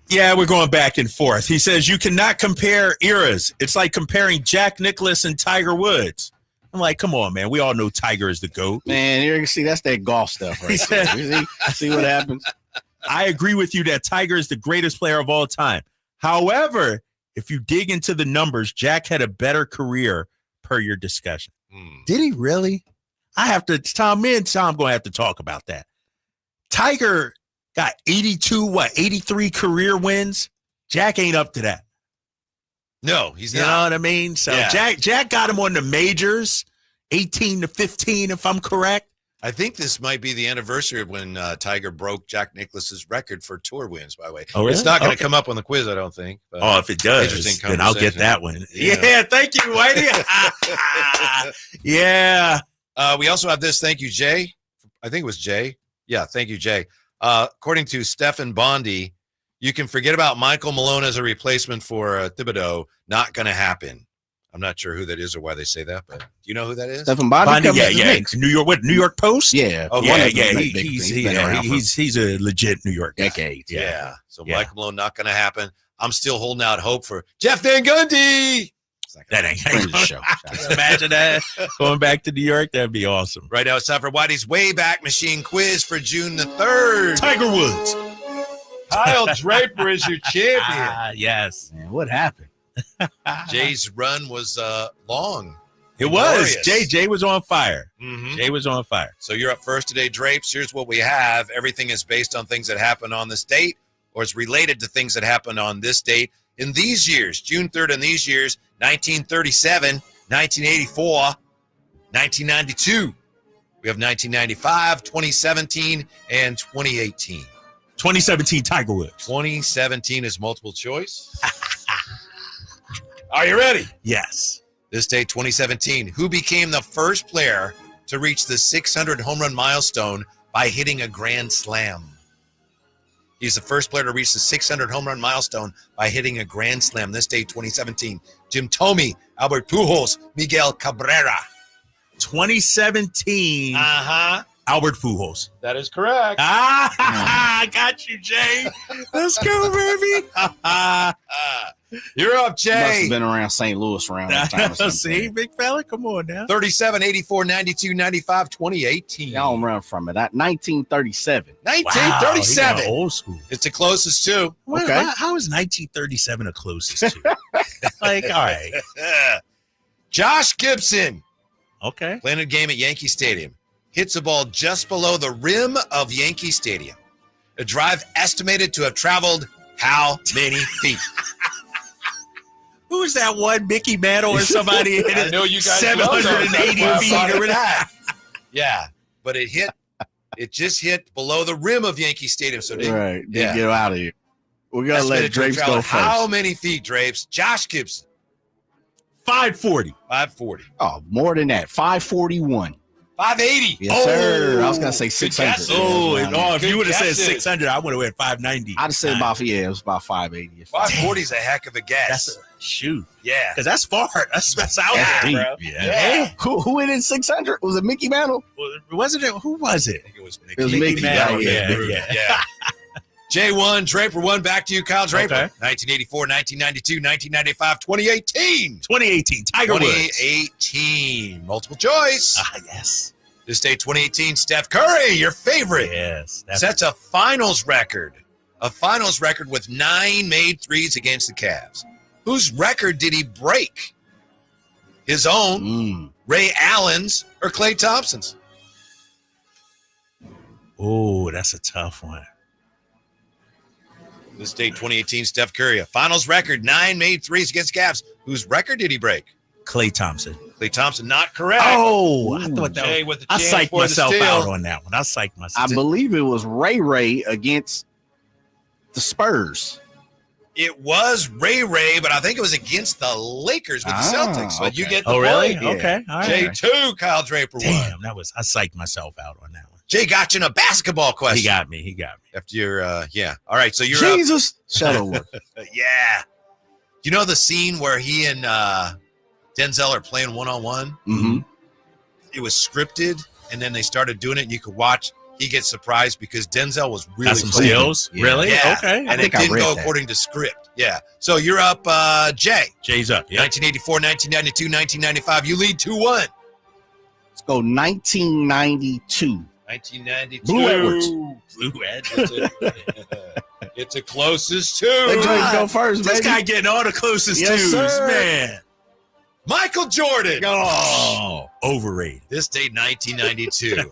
Yeah, we're going back and forth. He says you cannot compare eras. It's like comparing Jack Nicklaus and Tiger Woods. I'm like, come on, man. We all know Tiger is the GOAT. Man, you can see that's that golf stuff right there. You see what happens? I agree with you that Tiger is the greatest player of all time. However, if you dig into the numbers, Jack had a better career per your discussion. Did he really? I have to, Tom, me and Tom going to have to talk about that. Tiger got 83 career wins. Jack ain't up to that. No, he's not. You know what I mean? So yeah. Jack got him on the majors, 18 to 15, if I'm correct. I think this might be the anniversary of when Tiger broke Jack Nicklaus's record for tour wins, by the way. Oh, really? It's not going to come up on the quiz, I don't think. But if it does, then I'll get that one. Yeah, thank you, Whitey. Yeah. We also have this. Thank you, Jay. I think it was Jay. Yeah, thank you, Jay. According to Stephen Bondi, you can forget about Michael Malone as a replacement for Thibodeau. Not going to happen. I'm not sure who that is or why they say that, but do you know who that is? Stephen Bondi? Yeah. New York Post? Yeah. Oh, yeah. He's a legit New York guy. Decades. Yeah. So Michael Malone, not going to happen. I'm still holding out hope for Jeff Van Gundy. That ain't the show. Imagine that. Going back to New York, that'd be awesome. Right now, it's time for Whitey's Wayback Machine quiz for June the 3rd. Tiger Woods. Kyle Draper is your champion. Yes. Man, what happened? Jay's run was long. It was. Jay was on fire. Mm-hmm. Jay was on fire. So you're up first today, Drapes. Here's what we have. Everything is based on things that happen on this date, or it's related to things that happened on this date in these years. June 3rd in these years, 1937, 1984, 1992. We have 1995, 2017, and 2018. 2017 Tiger Woods. 2017 is multiple choice. Are you ready? Yes. This date, 2017. Who became the first player to reach the 600 home run milestone by hitting a grand slam? He's the first player to reach the 600 home run milestone by hitting a grand slam this day, 2017. Jim Thome, Albert Pujols, Miguel Cabrera. 2017. Albert Pujols. That is correct. I got you, Jay. Let's go, baby. You're up, Jay. Must have been around St. Louis around that time. Or See, big fella, come on now. 37, 84, 92, 95, 2018. Y'all don't run from it. That 1937. 1937. Wow, old school. It's the closest to. Okay. How is 1937 the closest to? Like, all right. Josh Gibson. Okay. Playing a game at Yankee Stadium. Hits a ball just below the rim of Yankee Stadium. A drive estimated to have traveled how many feet? Who is that one? Mickey Mantle or somebody hit it? I know you guys 780 feet or that. Yeah, but it just hit below the rim of Yankee Stadium. So Get out of here. We got to let Drapes go first. How many feet, Drapes? Josh Gibson. 540. 540. Oh, more than that. 541. 580. Yes, sir. I was going to say 600. If you would have said 600, I would have went 590. I'd have said it was about 580. 540 is a heck of a guess. That's a shoot. Yeah. Because that's far. That's out there, deep. bro. Yeah. Who hit in 600? Was it Mickey Mantle? Wasn't it? Who was it? I think it was Mickey. It was Mickey Mantle. Yeah. J1, Draper 1, back to you, Kyle Draper. Okay. 1984, 1992, 1995, 2018. 2018, Tiger Woods. 2018. Multiple choice. Yes. This day, 2018, Steph Curry, your favorite. Yes. Sets a finals record. A finals record with 9 made threes against the Cavs. Whose record did he break? His own, Ray Allen's, or Klay Thompson's? Oh, that's a tough one. This day, 2018, Steph Curry, a finals record, 9 made threes against Cavs. Whose record did he break? Klay Thompson. Klay Thompson, not correct. Oh, I thought that Jay was, with the I chance psyched for the myself steal. out on that one. I psyched myself. I believe it was Ray against the Spurs. It was Ray, but I think it was against the Lakers with the Celtics. So you get the point. really? Yeah. Okay. All right. J2, Kyle Draper 1. Damn, I psyched myself out on that one. Jay got you in a basketball question. He got me. After your, yeah. All right, so you're Jesus. Shuttleworth. Yeah. You know the scene where he and Denzel are playing one-on-one? Mm-hmm. It was scripted, and then they started doing it, and you could watch. He gets surprised because Denzel was really Got some playing. skills? Yeah. Really? Yeah. Okay. And it didn't go according to script. Yeah. So you're up, Jay. Jay's up. Yeah. 1984, 1992, 1995. You lead 2-1. Let's go 1992. 1992. Blue Edwards. Blue Edwards. It's a closest two. Let Drake go first, This baby. guy getting all the closest Yes, twos, sir. man. Michael Jordan. Oh, overrated. This date, 1992.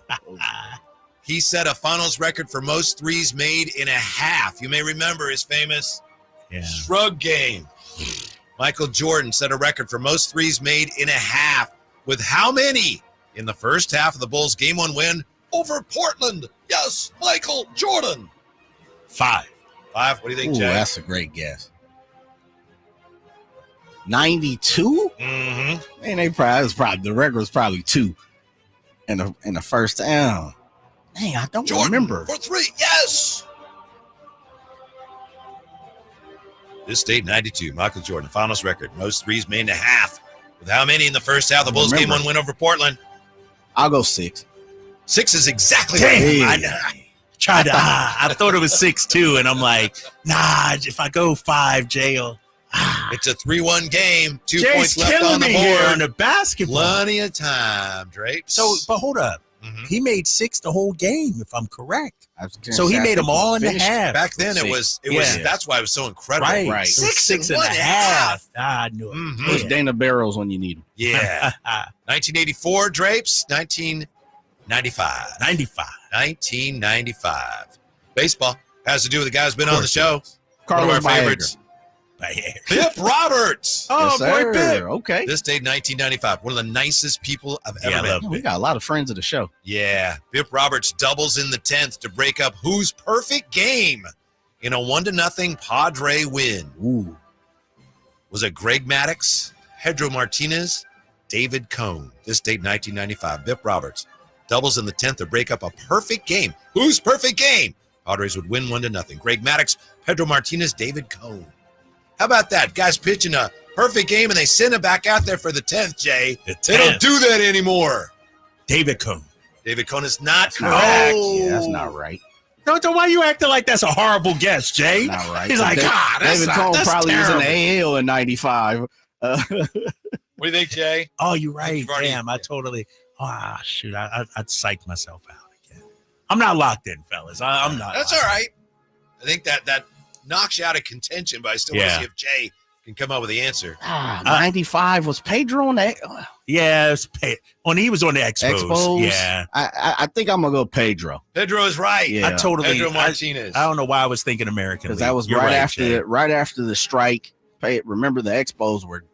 He set a finals record for most threes made in a half. You may remember his famous shrug game. Michael Jordan set a record for most threes made in a half with how many in the first half of the Bulls' Game 1 win over Portland? Yes, Michael Jordan. 5. 5. What do you think, Ooh, Jay? that's a great guess. 92? Mm-hmm. Man, the record was probably 2 in the first down. Dang, I don't Jordan remember. for 3. Yes. This date, 92. Michael Jordan, finals record. Most threes made in a half. With how many in the first half? The Bulls' Game 1 win over Portland. I'll go 6. 6 is exactly Damn. right. I thought it was 6-2, and I'm like, nah, if I go 5, Jay'll. It's a 3-1 game. 2 Jay's points left killing on the me here board. on the basketball. Plenty of time, Drapes. So, but hold up. Mhm. He made 6 the whole game, if I'm correct. I was gonna So say, he I made think them all in the finished half. Back then, it was. That's why it was so incredible. Right. Right. 6 and a half. I knew it. Mhm. Push Dana Barrows when you need him. Yeah. 1984, Drapes. 1995. 95. 1995. Baseball has to do with the guy who's been on the show. Carlos One of our Baerga. favorites. Pip Roberts. Oh, Yes, sir. boy, Pip. Okay. This date, 1995. One of the nicest people I've ever met. We got a lot of friends of the show. Yeah. Pip Roberts doubles in the 10th to break up whose perfect game in a 1-0 Padre win. Ooh. Was it Greg Maddux, Pedro Martinez, David Cone? This date, 1995. Pip Roberts doubles in the 10th to break up a perfect game. Whose perfect game Padres would win 1-0. Greg Maddux, Pedro Martinez, David Cone. How about that? Guys pitching a perfect game, and they send him back out there for the 10th, Jay. They don't do that anymore. David Cone. David Cone is not Correct. correct. Yeah, that's not right. No, why you acting like that's a horrible guess, Jay? Not right. He's like, David Cone probably terrible. was in the AL in 95. What do you think, Jay? Oh, you're right. Damn, I totally. Oh, shoot. I'd psych myself out again. I'm not locked in, fellas. I'm not. That's all right. I think that knocks you out of contention, but I still want to see if Jay can come up with the answer. 95 was Pedro on that. Yeah, when he was on the Expos. Yeah, I think I'm gonna go Pedro. Pedro is right. Yeah. I totally. Pedro Martinez. I don't know why I was thinking American Because League. that was You're right after Jay. the strike. Remember the Expos were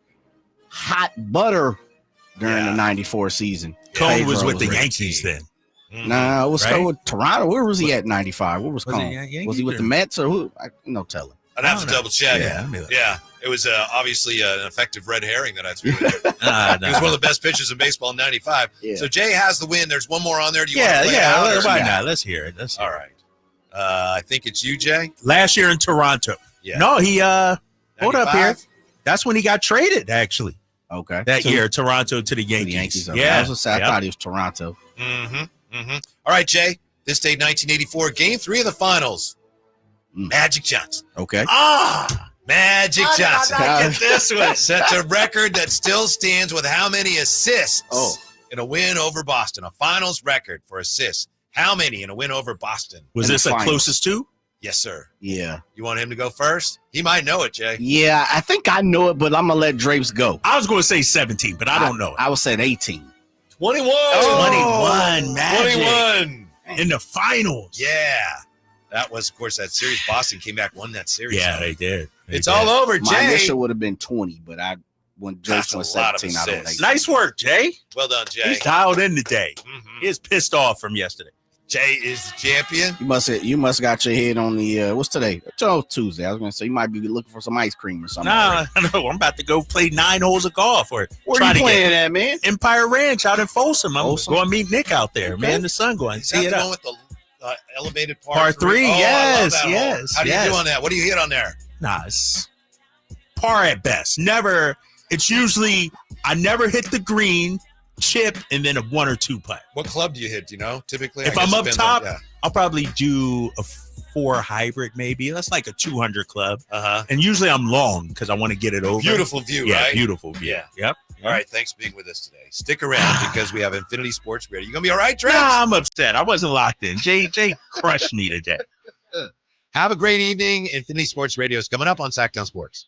hot butter during the 94 season. Cone was Pedro with the right. Yankees then. Nah, it was Right? with Toronto. Where was he at 95? Where was Was he Cone? Yankees Was he with or- the Mets or who? No telling. I'd have to double check. Yeah. It was obviously an effective red herring that I threw in there. He was one of the best pitchers in baseball in 95. Yeah. So Jay has the win. There's one more on there. Do you want to play it out? Or- Why not? Let's hear it. All right. I think it's you, Jay. Last year in Toronto. Yeah. No, he hold up here. 95? That's when he got traded, actually. Okay. That So- year, Toronto to the The Yankees. Yankees. Okay. Yeah. I was gonna say, I thought he was Toronto. All right, Jay. This date, 1984, Game 3 of the Finals. Magic Johnson. Okay. Magic How did I Johnson. not get this one? Sets a record that still stands with how many assists Oh. in a win over Boston? A finals record for assists. How many in a win over Boston? Was In the this the finals. closest to? Yes, sir. Yeah. You want him to go first? He might know it, Jay. Yeah, I think I know it, but I'm gonna let Drapes go. I was going to say 17, but I don't know it. I would say 18. 21. 21, Magic. 21. In the finals. Yeah. That was, of course, that series. Boston came back, won that series. Yeah, they did. It's all over, My Jay. initial would have been 20, but when Drapes That's a went lot of 17, I don't assists. think. Nice work, Jay. Well done, Jay. He's dialed in today. Mhm. He is pissed off from yesterday. Jay is the champion. You must got your head on the what's today? Oh, Tuesday. I was gonna say you might be looking for some ice cream or something. Nah, no, I'm about to go play 9 holes of golf or Where try you to playing get at, man? Empire Ranch out in Folsom. I'm Folsom? going to meet Nick out there, Okay. man. The sun going. Is See that it the one up. with the elevated Par three, Oh, I love yes, that hole. yes, How do you yes. do on that? What do you hit on there? Nah, it's par at best. Never. It's usually I never hit the green, chip, and then a 1 or 2 putt. What club do you hit? Do you know? Typically, If I guess I'm it up depends top, on- I'll probably do a 4 hybrid, maybe. That's like a 200 club. Uh-huh. And usually I'm long because I want to get it over. Beautiful view, yeah, right? beautiful view. Yeah. Yep. All right, thanks for being with us today. Stick around because we have Infinity Sports Radio. You gonna be all right, Trent? Nah, I'm upset. I wasn't locked in. Jay crushed me today. Have a great evening. Infinity Sports Radio is coming up on Sacktown Sports.